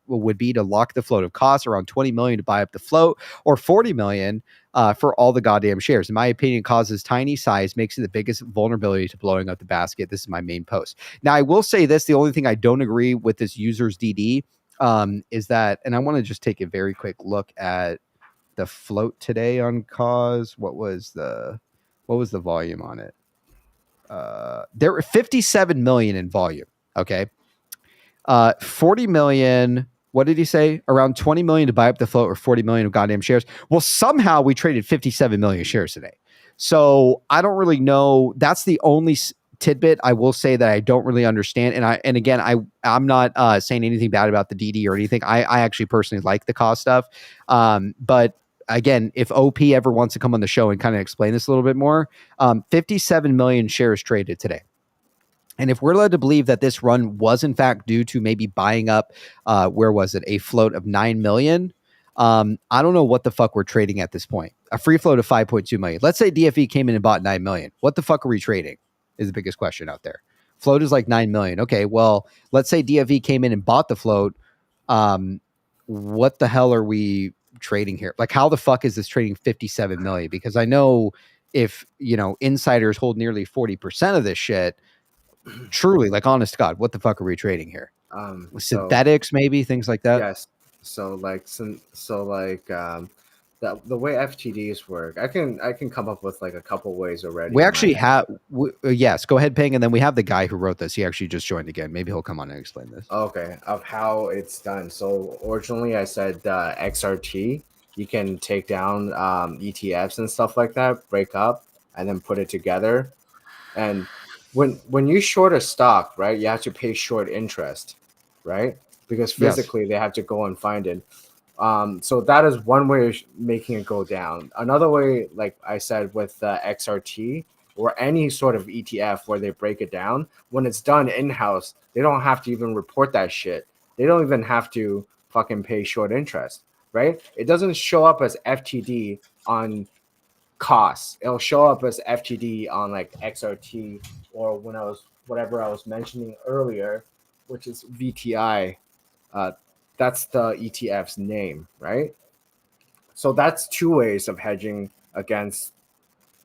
would be to lock the float of Koss, around 20 million to buy up the float, or 40 million for all the goddamn shares. In my opinion, Koss's tiny size makes it the biggest vulnerability to blowing up the basket. This is my main post. Now, I will say this, the only thing I don't agree with this user's DD, is that, and I want to just take a very quick look at the float today on cause. What was the volume on it? There were 57 million in volume. Okay. 40 million. What did he say? Around 20 million to buy up the float, or 40 million of goddamn shares. Well, somehow we traded 57 million shares today. So I don't really know. That's the only tidbit I will say that I don't really understand. And again, I'm not saying anything bad about the DD or anything. I actually personally like the cost stuff. But again, if OP ever wants to come on the show and kind of explain this a little bit more, 57 million shares traded today. And if we're led to believe that this run was in fact due to maybe buying up, where was it? A float of 9 million. I don't know what the fuck we're trading at this point. A free float of 5.2 million. Let's say DFE came in and bought 9 million. What the fuck are we trading? Is the biggest question out there. Float is like 9 million. Okay, well, let's say DFE came in and bought the float. What the hell are we trading here? Like, how the fuck is this trading 57 million? Because I know if, insiders hold nearly 40% of this shit, truly, like, honest to God, what the fuck are we trading here? Synthetics, maybe, things like that. Yes. So the way FTDs work, I can come up with like a couple ways already. We actually have, yes, go ahead, Ping, and then we have the guy who wrote this. He actually just joined again. Maybe he'll come on and explain this. Okay, of how it's done. So originally I said XRT, you can take down ETFs and stuff like that, break up, and then put it together. And when you short a stock, right, you have to pay short interest, right? Because physically they have to go and find it. So that is one way of making it go down. Another way, like I said, with XRT or any sort of ETF where they break it down, when it's done in-house, they don't have to even report that shit. They don't even have to fucking pay short interest, right? It doesn't show up as FTD on costs. It'll show up as FTD on like XRT or whatever I was mentioning earlier, which is VTI. That's the ETF's name, right? So that's two ways of hedging against,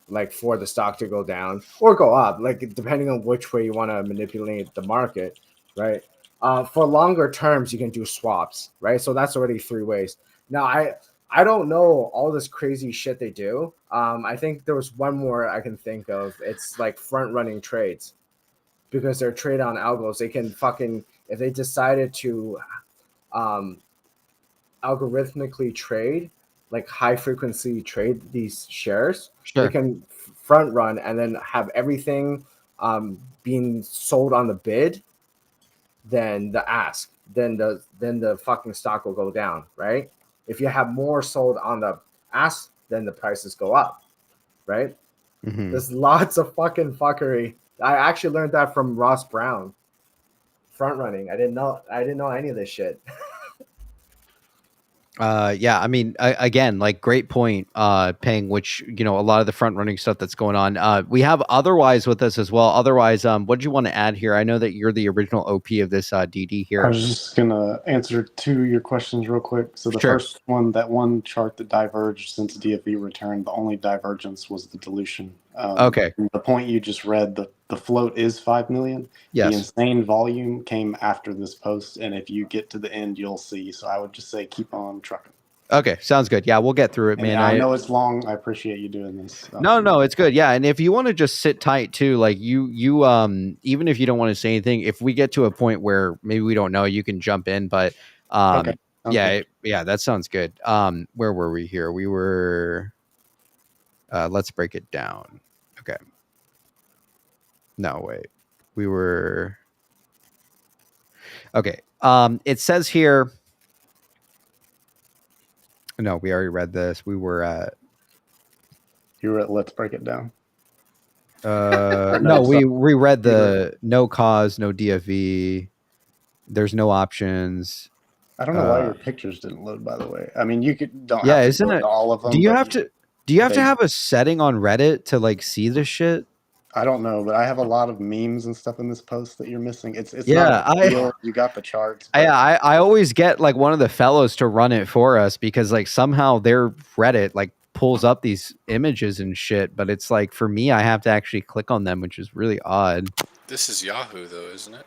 like, for the stock to go down or go up, like depending on which way you want to manipulate the market, right? For longer terms, you can do swaps, right? So that's already three ways. Now, I don't know all this crazy shit they do. I think there was one more I can think of. It's like front running trades, because they're trade on algos. They can fucking, if they decided to algorithmically trade, like high frequency trade these shares, they can front run and then have everything being sold on the bid, then the ask, then the fucking stock will go down, right? If you have more sold on the ask, then the prices go up, right? Mm-hmm. There's lots of fucking fuckery. I actually learned that from Ross Brown. Front running. I didn't know any of this shit. Yeah, I mean, again, like, great point, Ping, which, a lot of the front running stuff that's going on. We have Otherwise with us as well. Otherwise, what did you want to add here? I know that you're the original OP of this DD here. I was just going to answer two of your questions real quick. So the first one, that one chart that diverged since DFE returned, the only divergence was the dilution. Okay. The point you just read, the float is 5 million. Yes. The insane volume came after this post, and if you get to the end, you'll see. So I would just say keep on trucking. Okay, sounds good. Yeah, we'll get through it, man. I know it's long. I appreciate you doing this. No, it's good. Yeah, and if you want to just sit tight too, like you even if you don't want to say anything, if we get to a point where maybe we don't know, you can jump in. But okay. Yeah, that sounds good. Where were we here? We were. Let's break it down. Okay. No, wait. We were. Okay. It says here. No, we already read this. We were at. You were at Let's Break It Down. No, we read the no cause, no DFE. There's no options. I don't know why your pictures didn't load, by the way. I mean, you could don't. Yeah, have isn't to it? All of them. Do you have to have a setting on Reddit to like see this shit? I don't know, but I have a lot of memes and stuff in this post that you're missing. It's you got the charts. I always get like one of the fellows to run it for us because like somehow their Reddit like pulls up these images and shit, but it's like for me I have to actually click on them, which is really odd. This is Yahoo though, isn't it?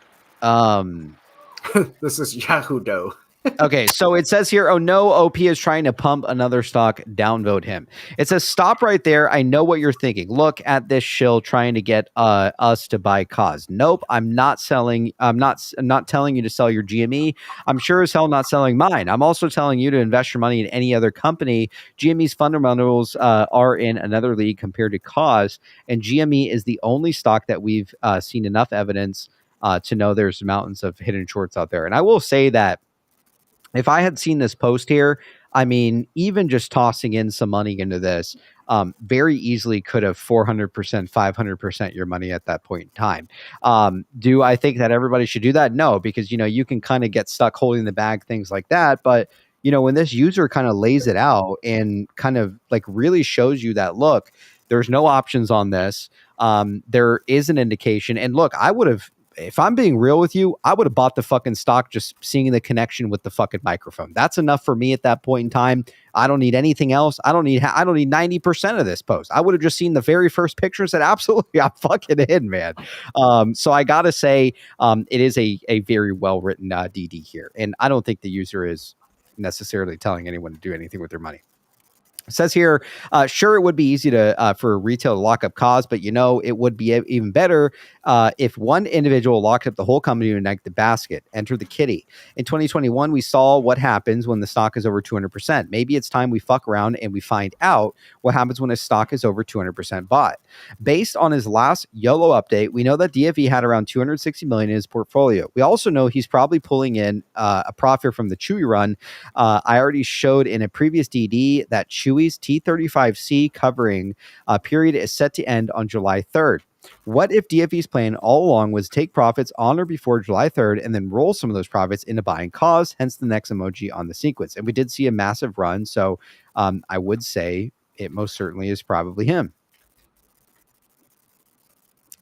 This is Yahoo though. Okay, so it says here, oh no, OP is trying to pump another stock, downvote him. It says, stop right there. I know what you're thinking. Look at this shill trying to get us to buy cause. Nope, I'm not selling. I'm not telling you to sell your GME. I'm sure as hell not selling mine. I'm also telling you to invest your money in any other company. GME's fundamentals are in another league compared to cause, and GME is the only stock that we've seen enough evidence to know there's mountains of hidden shorts out there. And I will say that if I had seen this post here, I mean, even just tossing in some money into this, very easily could have 400%, 500% your money at that point in time. Do I think that everybody should do that? No, because, you can kind of get stuck holding the bag, things like that. But, when this user kind of lays it out and kind of like really shows you that, look, there's no options on this. There is an indication. And look, I would have, if I'm being real with you, I would have bought the fucking stock just seeing the connection with the fucking microphone. That's enough for me at that point in time. I don't need anything else. I don't need 90% of this post. I would have just seen the very first picture and said, absolutely, I'm fucking in, man. So I got to say, it is a very well-written DD here. And I don't think the user is necessarily telling anyone to do anything with their money. It says here, sure, it would be easy to for retail to lock up cause, but it would be even better if one individual locked up the whole company to ignite the basket, enter the kitty. In 2021, we saw what happens when the stock is over 200%. Maybe it's time we fuck around and we find out what happens when a stock is over 200% bought. Based on his last YOLO update, we know that DFE had around 260 million in his portfolio. We also know he's probably pulling in a profit from the Chewy run. I already showed in a previous DD that Chewy's T35C covering period is set to end on July 3rd. What if DFE's plan all along was take profits on or before July 3rd and then roll some of those profits into buying cause, hence the next emoji on the sequence? And we did see a massive run, so I would say it most certainly is probably him.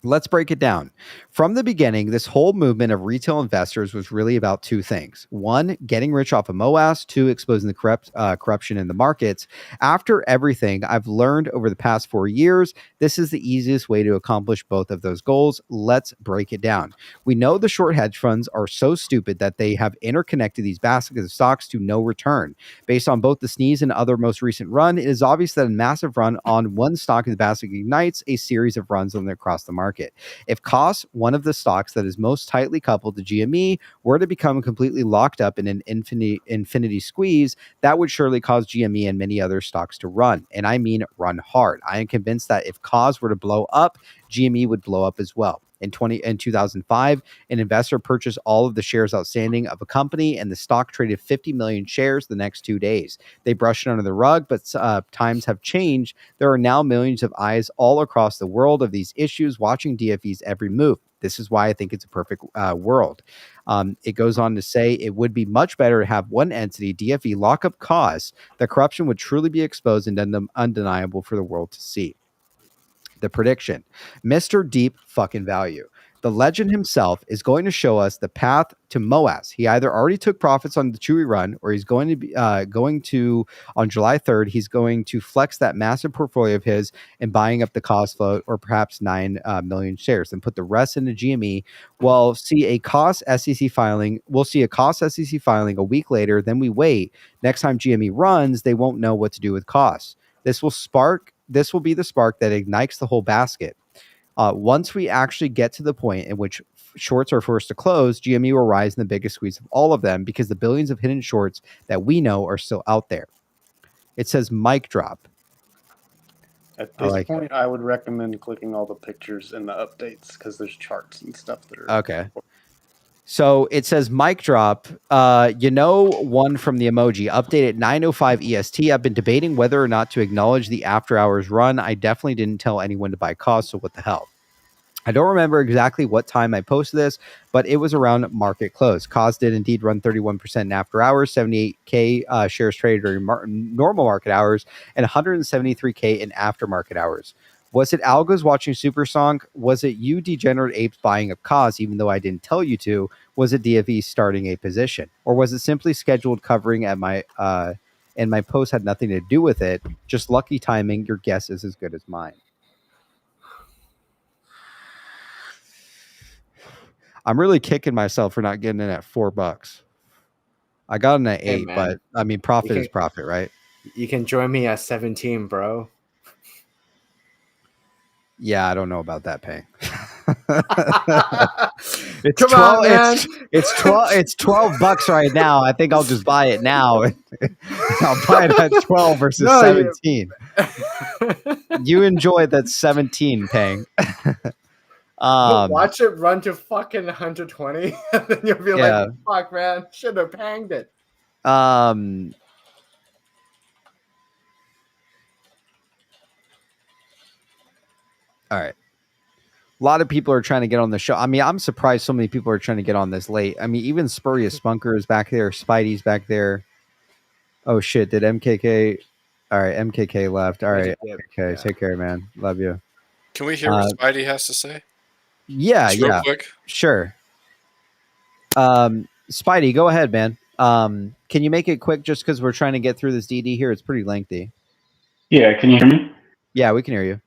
Let's break it down. From the beginning, this whole movement of retail investors was really about two things. One, getting rich off of MOAS. Two, exposing the corruption in the markets. After everything I've learned over the past 4 years, this is the easiest way to accomplish both of those goals. Let's break it down. We know the short hedge funds are so stupid that they have interconnected these baskets of stocks to no return. Based on both the sneeze and other most recent run, it is obvious that a massive run on one stock in the basket ignites a series of runs across the market. If cost, one of the stocks that is most tightly coupled to GME, were to become completely locked up in an infinity squeeze, that would surely cause GME and many other stocks to run. And I mean run hard. I am convinced that if cause were to blow up, GME would blow up as well. In 2005, an investor purchased all of the shares outstanding of a company, and the stock traded 50 million shares the next 2 days. They brushed it under the rug, but times have changed. There are now millions of eyes all across the world of these issues watching DFE's every move. This is why I think it's a perfect world. It goes on to say it would be much better to have one entity, DFE, lock up cause. The corruption would truly be exposed and undeniable for the world to see. The prediction, Mr. Deep fucking Value. The legend himself is going to show us the path to MOAS. He either already took profits on the Chewy run, or he's going to be on July 3rd. He's going to flex that massive portfolio of his and buying up the cost float, or perhaps 9 million shares, and put the rest into GME. We'll see a cost SEC filing. We'll see a cost SEC filing a week later. Then we wait. Next time GME runs, they won't know what to do with costs. This will be the spark that ignites the whole basket. Once we actually get to the point in which shorts are forced to close, GME will rise in the biggest squeeze of all of them, because the billions of hidden shorts that we know are still out there. It says mic drop. At this point, I would recommend clicking all the pictures in the updates, because there's charts and stuff that are okay. So it says mic drop. One from the emoji. Update at 9:05 EST. I've been debating whether or not to acknowledge the after hours run. I definitely didn't tell anyone to buy cause, so what the hell? I don't remember exactly what time I posted this, but it was around market close. Cause did indeed run 31% in after hours, 78K shares traded during normal market hours, and 173K in aftermarket hours. Was it algos watching Supersong? Was it you degenerate apes buying up cause even though I didn't tell you to? Was it DFE starting a position? Or was it simply scheduled covering at my and my post had nothing to do with it? Just lucky timing. Your guess is as good as mine. I'm really kicking myself for not getting in at $4. I got an at Hey, 8, man. but I mean, profit can- is profit, right? You can join me at 17, bro. Yeah, I don't know about that, Pang. It's Come 12. on, man. It's 12. It's $12 right now. I think I'll just buy it now. I'll buy it at 12 versus No, 17. You enjoy that 17, Pang. Watch it run to fucking 120, and then you'll be Yeah. like, "Fuck, man, should have panged it." All right. A lot of people are trying to get on the show. I mean, I'm surprised so many people are trying to get on this late. I mean, even Spurious Spunker is back there. Spidey's back there. Oh, shit. Did MKK... All right, MKK left. All right, okay, take care, man. Love you. Can we hear what Spidey has to say? Yeah, Just yeah. real quick. Sure. Spidey, go ahead, man. Can you make it quick just because we're trying to get through this DD here? It's pretty lengthy. Yeah, can you hear me? Yeah, we can hear you.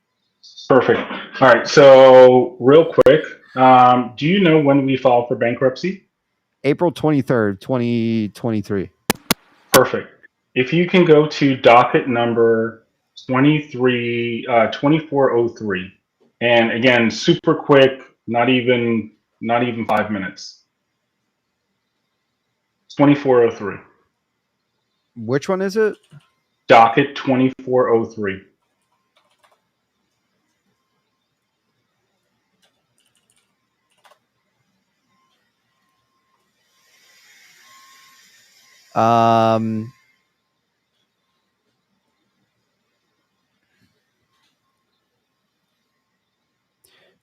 Perfect. All right, so real quick, do you know when we filed for bankruptcy? April 23rd, 2023. Perfect. If you can go to docket number 2403, and again, super quick, not even 5 minutes. 2403. Which one is it? Docket 2403.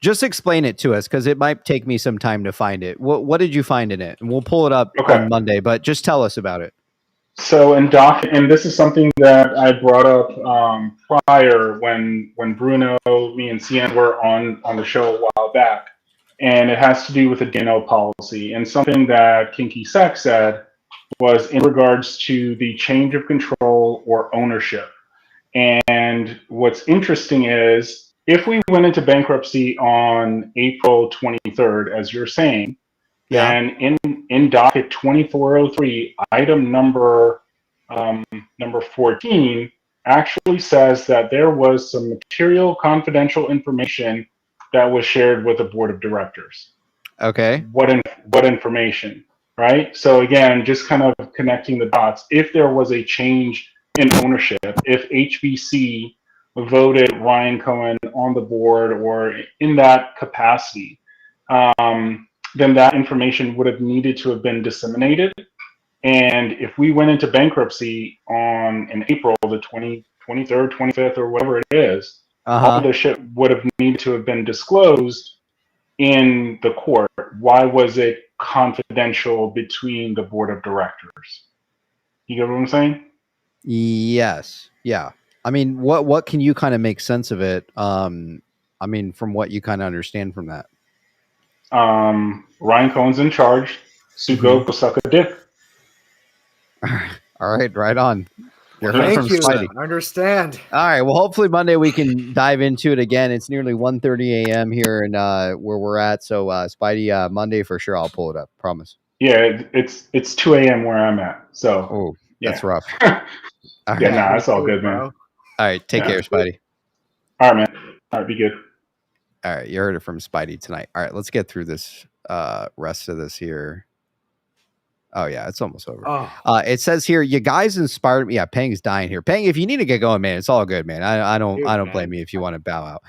Just explain it to us because it might take me some time to find it. What did you find in it? And we'll pull it up on Monday, but just tell us about it. So in docket, and this is something that I brought up prior when Bruno, me, and Cian were on the show a while back, and it has to do with the DNO policy. And something that Kinky Sex said was in regards to the change of control or ownership. And what's interesting is if we went into bankruptcy on April 23rd, as you're saying, then in docket 2403, item number 14 actually says that there was some material confidential information that was shared with the board of directors. Okay. What information, right? So again, just kind of connecting the dots. If there was a change in ownership, if HBC voted Ryan Cohen on the board or in that capacity, then that information would have needed to have been disseminated. And if we went into bankruptcy in April, the 23rd, 25th, or whatever it is, all the shit would have needed to have been disclosed in the court. Why was it confidential between the board of directors? You get what I'm saying? Yes. Yeah. I mean, what can you kind of make sense of it? I mean, from what you kind of understand from that. Ryan Cohen's in charge. Sugo go suck a dick. All right, right on. You heard from Spidey. I understand. All right. Well, hopefully Monday we can dive into it again. It's nearly 1:30 a.m. here and where we're at. So Spidey, Monday for sure. I'll pull it up. Promise. Yeah, it's 2 a.m. where I'm at. So that's rough. All right. Yeah, nah, it's all good, man. All right. Take care, Spidey. All right, man. All right, be good. All right. You heard it from Spidey tonight. All right. Let's get through this rest of this here. Oh yeah, it's almost over. It says here, you guys inspired me. Yeah, Pang's dying here. Pang, if you need to get going, man, it's all good, man. I don't blame you if you want to bow out.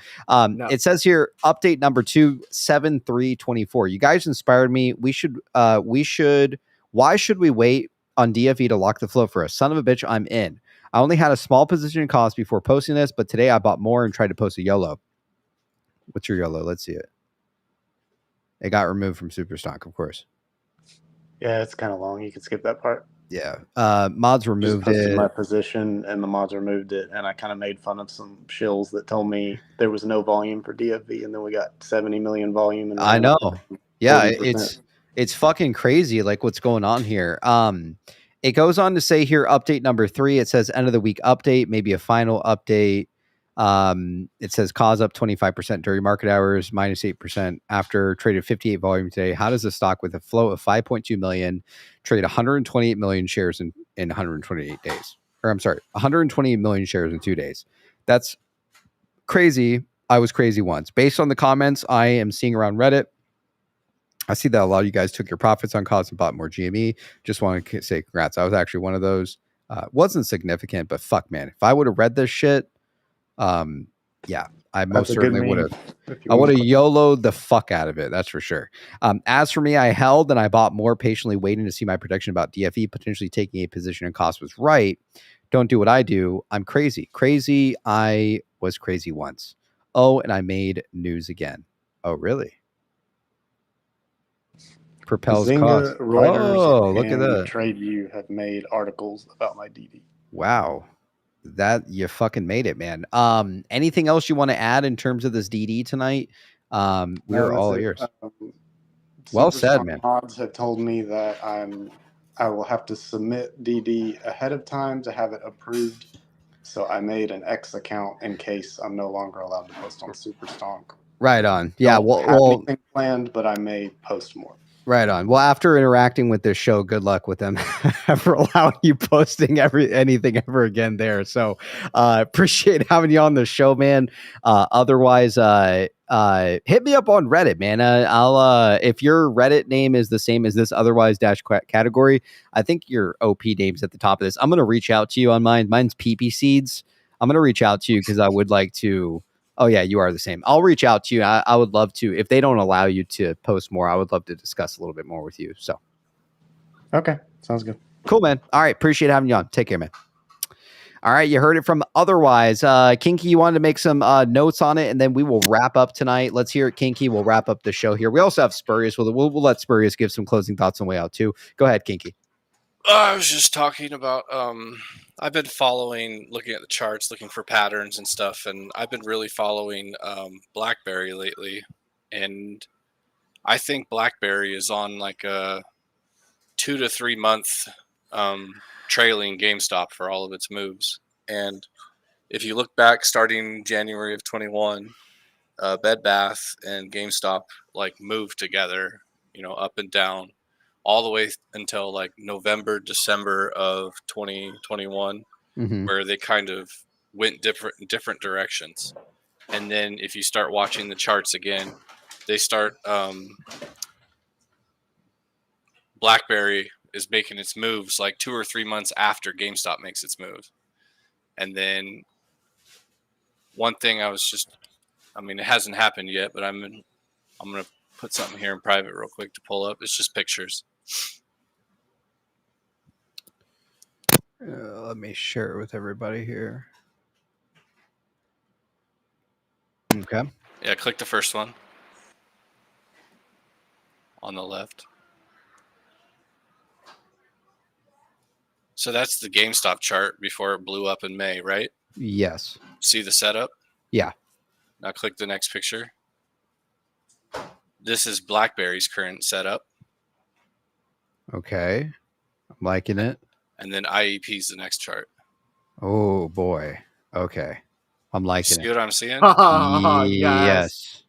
No. It says here, update number 27324. You guys inspired me. Why should we wait on DFE to lock the flow for us? Son of a bitch, I'm in. I only had a small position cost before posting this, but today I bought more and tried to post a YOLO. What's your YOLO? Let's see it. It got removed from Superstock, of course. Yeah, it's kind of long. You can skip that part. Yeah. Mods removed it. My position and the mods removed it, and I kind of made fun of some shills that told me there was no volume for DFV, and then we got 70 million volume. And I know. Yeah, 40%. it's fucking crazy, like what's going on here. It goes on to say here, update number 3. It says end of the week update, maybe a final update. It says cause up 25% during market hours, minus 8% after traded 58 volume today. How does the stock with a flow of 5.2 million trade 128 million shares in 128 days? Or I'm sorry, 128 million shares in 2 days. That's crazy. I was crazy once. Based on the comments I am seeing around Reddit, I see that a lot of you guys took your profits on cause and bought more GME. Just want to say congrats. I was actually one of those. Wasn't significant, but fuck, man. If I would have read this shit, yeah, I most certainly would have. I would have YOLO'd the fuck out of it. That's for sure. As for me, I held and I bought more, patiently waiting to see my prediction about DFE potentially taking a position in cost was right. Don't do what I do. I'm crazy. Crazy. I was crazy once. Oh, and I made news again. Oh, really? Propels Zynga, cost. Reuters, Oh, look at and that. TradeView have made articles about my DD. Wow. That you fucking made it, man. Anything else you want to add in terms of this DD tonight? We're all ears. Well said, man. Mods have told me that I will have to submit DD ahead of time to have it approved. So I made an X account in case I'm no longer allowed to post on Super Stonk. Right on. Yeah. Don't have anything planned, but I may post more. Right on. Well, after interacting with this show, good luck with them for allowing you posting anything ever again there. So appreciate having you on the show, man. Otherwise, hit me up on Reddit, man. I'll if your Reddit name is the same as this otherwise dash category, I think your OP name's at the top of this. I'm gonna reach out to you on mine. Mine's PP Seeds. I'm gonna reach out to you because I would like to. Oh, yeah, you are the same. I'll reach out to you. I would love to. If they don't allow you to post more, I would love to discuss a little bit more with you. So, okay. Sounds good. Cool, man. All right. Appreciate having you on. Take care, man. All right. You heard it from Otherwise. Kinky, you wanted to make some notes on it, and then we will wrap up tonight. Let's hear it, Kinky. We'll wrap up the show here. We also have Spurious. We'll let Spurious give some closing thoughts on the way out, too. Go ahead, Kinky. I was just talking about I've been looking at the charts, looking for patterns and stuff, and I've been really following BlackBerry lately, and I think BlackBerry is on like a 2 to 3 month trailing GameStop for all of its moves. And if you look back starting January of 21, Bed Bath and GameStop like moved together, up and down, all the way until like November, December of 2021, where they kind of went different directions. And then if you start watching the charts again, they start BlackBerry is making its moves like 2 or 3 months after GameStop makes its move. And then one thing it hasn't happened yet, but I'm going to put something here in private real quick to pull up. It's just pictures. Let me share it with everybody here. Okay. Yeah, click the first one on the left. So that's the GameStop chart before it blew up in May, right? Yes. See the setup? Yeah. Now click the next picture. This is BlackBerry's current setup. Okay. I'm liking it. And then IEP is the next chart. Oh, boy. Okay. I'm liking it. See what I'm seeing? Yes.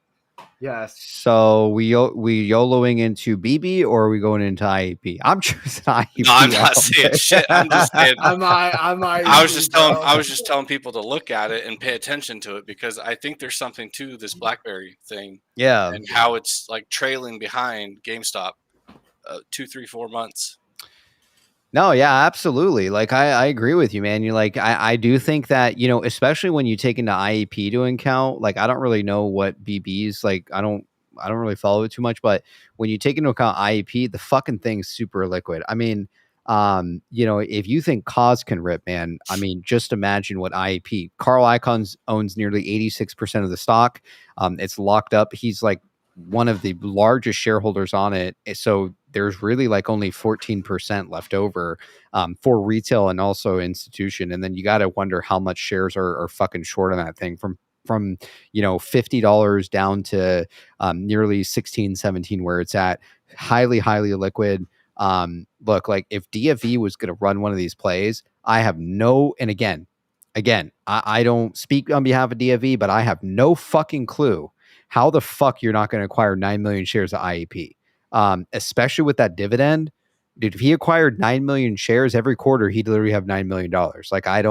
Yes. So we YOLOing into BB or are we going into IEP? I'm choosing IEP. No, I'm not saying shit. I'm just saying. I was just telling people to look at it and pay attention to it because I think there's something to this BlackBerry thing. Yeah. And how it's like trailing behind GameStop 2, 3, 4 months. No, yeah, absolutely. Like I agree with you, man. You're like, I do think that, especially when you take into IEP to account, like I don't really know what BB's like. I don't really follow it too much, but when you take into account IEP, the fucking thing's super liquid. I mean, if you think cause can rip, man, I mean, just imagine what IEP. Carl Icahn owns nearly 86% of the stock. It's locked up. He's like one of the largest shareholders on it. So there's really like only 14% left over for retail and also institution. And then you got to wonder how much shares are fucking short on that thing from $50 down to nearly 16, 17 where it's at. Highly, highly liquid. Look, like if DFE was going to run one of these plays, and again, again, I don't speak on behalf of DFE, but I have no fucking clue how the fuck you're not going to acquire 9 million shares of IEP, especially with that dividend. Dude, if he acquired 9 million shares every quarter, he'd literally have $9 million. Like, I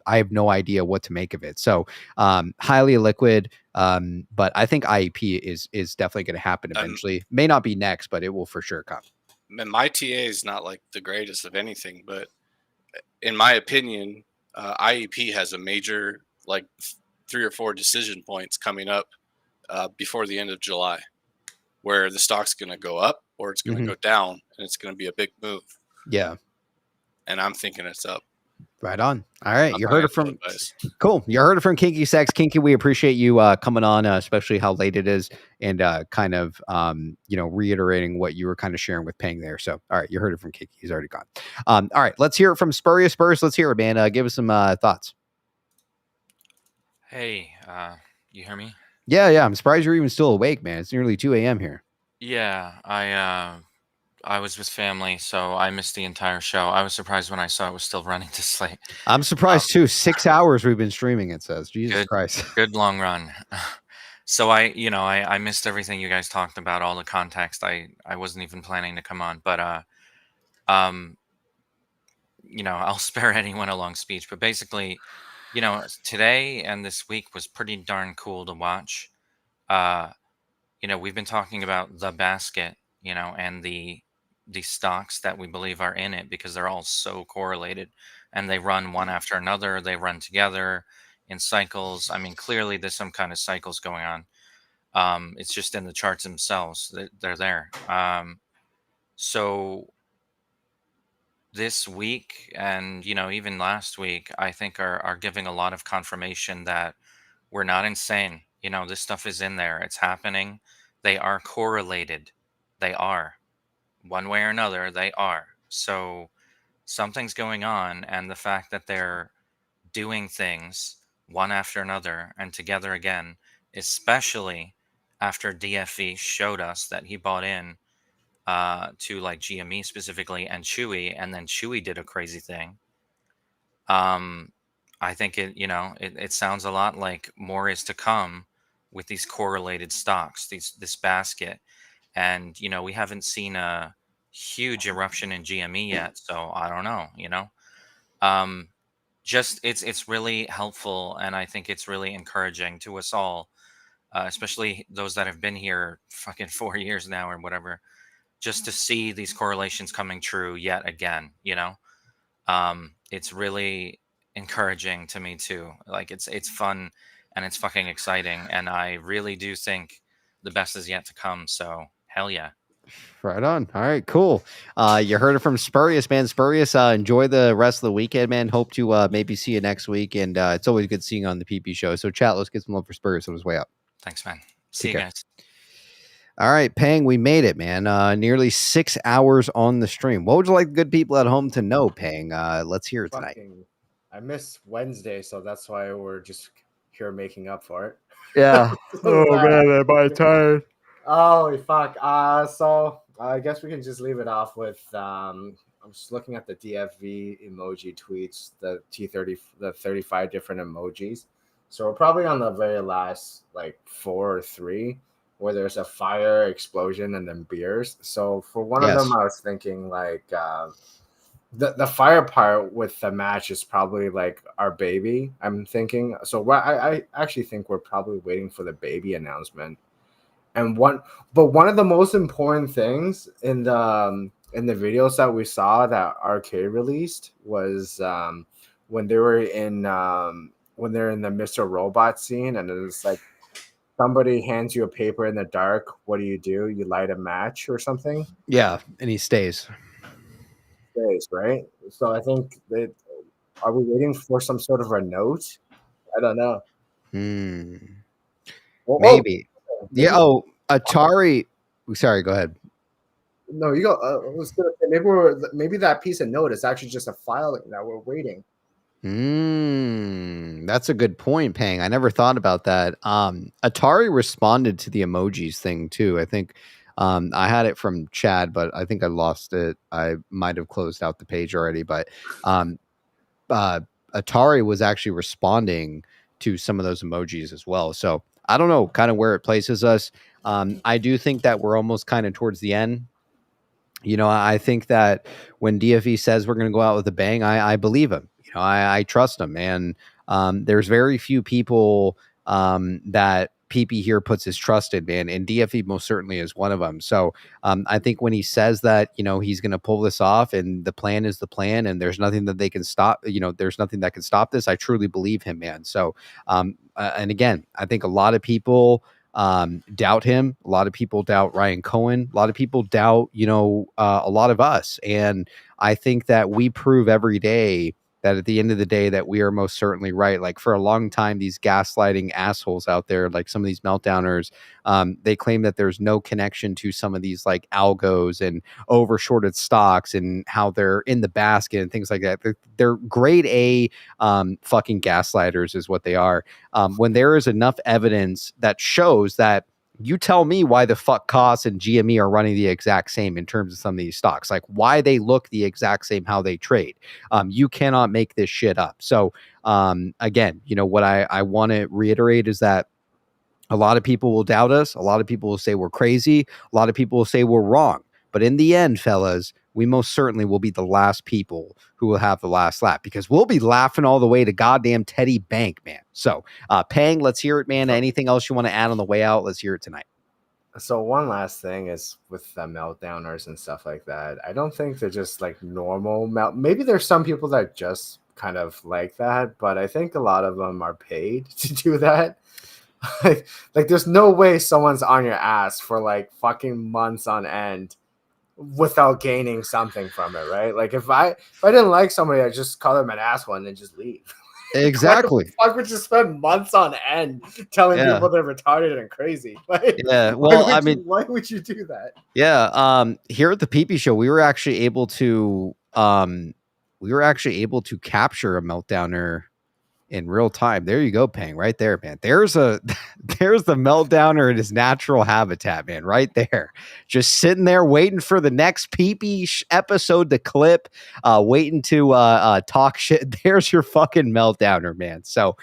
have no idea what to make of it. So highly illiquid, but I think IEP is definitely going to happen eventually. May not be next, but it will for sure come. And my TA is not like the greatest of anything, but in my opinion, IEP has a major, like 3 or 4 decision points coming up before the end of July, where the stock's going to go up or it's going to go down, and it's going to be a big move. Yeah. And I'm thinking it's up. Right on. All right. I'm You not heard it gonna from tell guys. cool. You heard it from Kinky Sex. Kinky, we appreciate you coming on, especially how late it is, and kind of reiterating what you were kind of sharing with Pang there. So all right, you heard it from Kinky. He's already gone. All right, let's hear it from Spurious. Spurs, let's hear it, man. Give us some thoughts. Hey, you hear me? Yeah. I'm surprised you're even still awake, man. It's nearly 2 a.m. here. Yeah, I was with family, so I missed the entire show. I was surprised when I saw it was still running this late. I'm surprised too. 6 hours we've been streaming, it says. Jesus Christ. Good long run. So I missed everything you guys talked about, all the context. I wasn't even planning to come on, but I'll spare anyone a long speech. But basically, today and this week was pretty darn cool to watch. We've been talking about the basket, and the stocks that we believe are in it, because they're all so correlated and they run one after another. They run together in cycles. I mean, clearly there's some kind of cycles going on. It's just in the charts themselves. They're there. So this week and, even last week, I think are giving a lot of confirmation that we're not insane. This stuff is in there. It's happening. They are correlated. They are. One way or another, they are. So something's going on, and the fact that they're doing things one after another and together again, especially after DFE showed us that he bought in to like GME specifically and Chewy, and then Chewy did a crazy thing. I think it sounds a lot like more is to come with these correlated stocks, this basket. And, we haven't seen a huge eruption in GME yet. So I don't know, just it's really helpful. And I think it's really encouraging to us all, especially those that have been here fucking 4 years now or whatever, just to see these correlations coming true yet again. It's really encouraging to me too. Like it's fun and it's fucking exciting. And I really do think the best is yet to come. So hell yeah. Right on. All right, cool. You heard it from Spurious, man. Spurious, enjoy the rest of the weekend, man. Hope to maybe see you next week. And it's always good seeing you on the PP show. So chat, let's get some love for Spurious on his way up. Thanks, man. See you guys. All right, Pang, we made it, man. Nearly 6 hours on the stream. What would you like the good people at home to know, Pang? Let's hear it tonight. I missed Wednesday, so that's why we're just here making up for it. Yeah. Man, am I tired? Oh, fuck. So I guess we can just leave it off with I'm just looking at the DFV emoji tweets, the 35 different emojis. So we're probably on the very last, like 4 or 3, where there's a fire, explosion, and then beers. So for one of them, I was thinking like the fire part with the match is probably like our baby, I'm thinking. So I actually think we're probably waiting for the baby announcement. And one of the most important things in the videos that we saw that Arcade released was when they're in the Mr. Robot scene, and it's like somebody hands you a paper in the dark. What do? You light a match or something? Yeah, and he stays. Right? So I think are we waiting for some sort of a note? I don't know. Maybe. Yeah. Oh, Atari. Sorry, go ahead. No, you go. I was gonna say maybe that piece of note is actually just a file that we're waiting. That's a good point, Pang. I never thought about that. Atari responded to the emojis thing too. I think I had it from Chad, but I think I lost it. I might have closed out the page already, but Atari was actually responding to some of those emojis as well. So I don't know kind of where it places us. I do think that we're almost kind of towards the end. You know, I think that when DFE says we're going to go out with a bang, I believe him. You know, I trust him. And there's very few people that PP here puts his trust in, man. And DFE most certainly is one of them. So I think when he says that, you know, he's going to pull this off and the plan is the plan and there's nothing that they can stop, you know, there's nothing that can stop this. I truly believe him, man. So, and again, I think a lot of people doubt him. A lot of people doubt Ryan Cohen. A lot of people doubt, you know, a lot of us. And I think that we prove every day that at the end of the day that we are most certainly right. Like for a long time, these gaslighting assholes out there, like some of these meltdowners, they claim that there's no connection to some of these like algos and over shorted stocks and how they're in the basket and things like that. They're grade A fucking gaslighters is what they are. When there is enough evidence that shows that you tell me why the fuck costs and GME are running the exact same in terms of some of these stocks, like why they look the exact same, how they trade. You cannot make this shit up. So again, you know, what I want to reiterate is that a lot of people will doubt us. A lot of people will say we're crazy. A lot of people will say we're wrong. But in the end, fellas, we most certainly will be the last people who will have the last laugh because we'll be laughing all the way to goddamn Teddy Bank, man. So, Pang, let's hear it, man. Anything else you want to add on the way out? Let's hear it tonight. So one last thing is with the meltdowners and stuff like that. I don't think they're just like normal Maybe there's some people that just kind of like that, but I think a lot of them are paid to do that. Like there's no way someone's on your ass for like fucking months on end without gaining something from it, right? Like if I didn't like somebody, I'd just call them an asshole and then just leave. Exactly. Why the fuck would you spend months on end telling people they're retarded and crazy? Like, yeah. Well, I mean, why would you do that? Yeah. Here at the PP Show, we were actually able to capture a meltdowner in real time. There you go, Pang, right there, man. There's the meltdowner in his natural habitat, man, right there. Just sitting there waiting for the next PP episode to clip, waiting to talk shit. There's your fucking meltdowner, man. So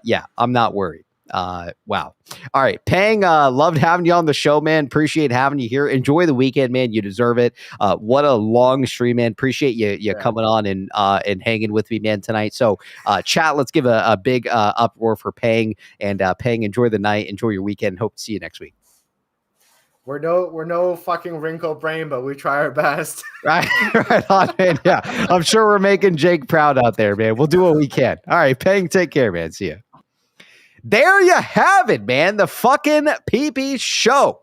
yeah, I'm not worried. Wow. All right, Pang, loved having you on the show, man. Appreciate having you here. Enjoy the weekend, man. You deserve it. What a long stream, man. Appreciate you coming on and hanging with me, man, tonight. So chat, let's give a big uproar for Pang, and Pang, enjoy the night, enjoy your weekend. Hope to see you next week. We're no fucking wrinkle brain, but we try our best. Right on, man. Yeah, I'm sure we're making Jake proud out there, man. We'll do what we can. All right, Pang, take care, man. See ya. There you have it, man. The fucking PP Show.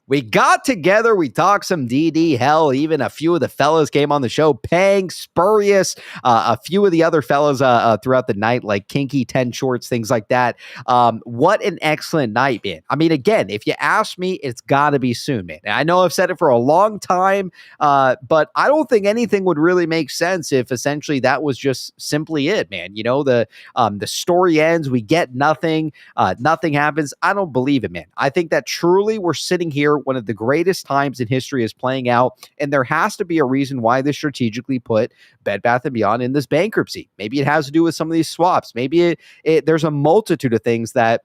We got together. We talked some DD. Hell, even a few of the fellas came on the show. Pang, Spurious, a few of the other fellas throughout the night, like Kinky, 10 Shorts, things like that. What an excellent night, man. I mean, again, if you ask me, it's got to be soon, man. And I know I've said it for a long time, but I don't think anything would really make sense if essentially that was just simply it, man. You know, the story ends. We get nothing. Nothing happens. I don't believe it, man. I think that truly we're sitting here. One of the greatest times in history is playing out, and there has to be a reason why they strategically put Bed Bath & Beyond in this bankruptcy. Maybe it has to do with some of these swaps. Maybe there's a multitude of things that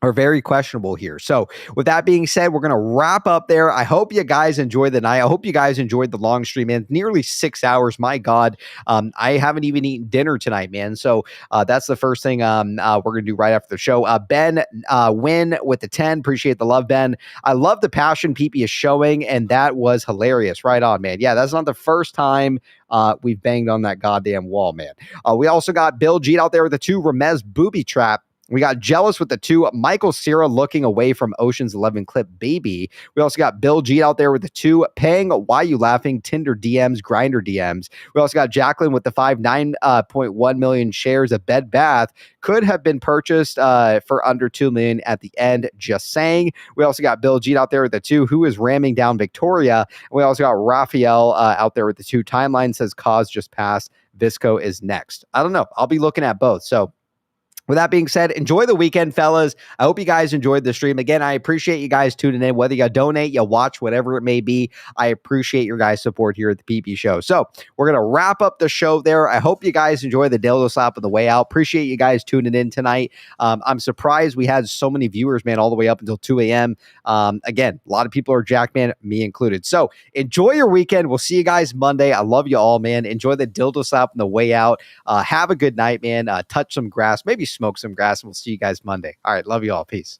are very questionable here. So with that being said, we're going to wrap up there. I hope you guys enjoyed the night. I hope you guys enjoyed the long stream, man. Nearly 6 hours. My God. I haven't even eaten dinner tonight, man. So that's the first thing we're going to do right after the show. Ben Win with the 10. Appreciate the love, Ben. I love the passion PP is showing, and that was hilarious. Right on, man. Yeah, that's not the first time we've banged on that goddamn wall, man. We also got Bill G out there with the 2 Ramez booby trap. We got Jealous with the 2, Michael Cera looking away from Ocean's 11 clip Baby. We also got Bill G out there with the 2, Pang, Why You Laughing, Tinder DMs, Grinder DMs. We also got Jacqueline with the 5, 9.1 million shares of Bed Bath. Could have been purchased for under 2 million at the end, just saying. We also got Bill G out there with the 2, Who is ramming down Victoria. And we also got Raphael out there with the 2, Timeline says cause just passed. Visco is next. I don't know. I'll be looking at both. So With that being said, enjoy the weekend, fellas. I hope you guys enjoyed the stream. Again, I appreciate you guys tuning in. Whether you donate, you watch, whatever it may be, I appreciate your guys' support here at the PP Show. So we're going to wrap up the show there. I hope you guys enjoy the dildo slap on the way out. Appreciate you guys tuning in tonight. I'm surprised we had so many viewers, man, all the way up until 2 a.m. Again, a lot of people are jacked, man, me included. So enjoy your weekend. We'll see you guys Monday. I love you all, man. Enjoy the dildo slap on the way out. Have a good night, man. Touch some grass, maybe smoke some grass, and we'll see you guys Monday. All right. Love you all. Peace.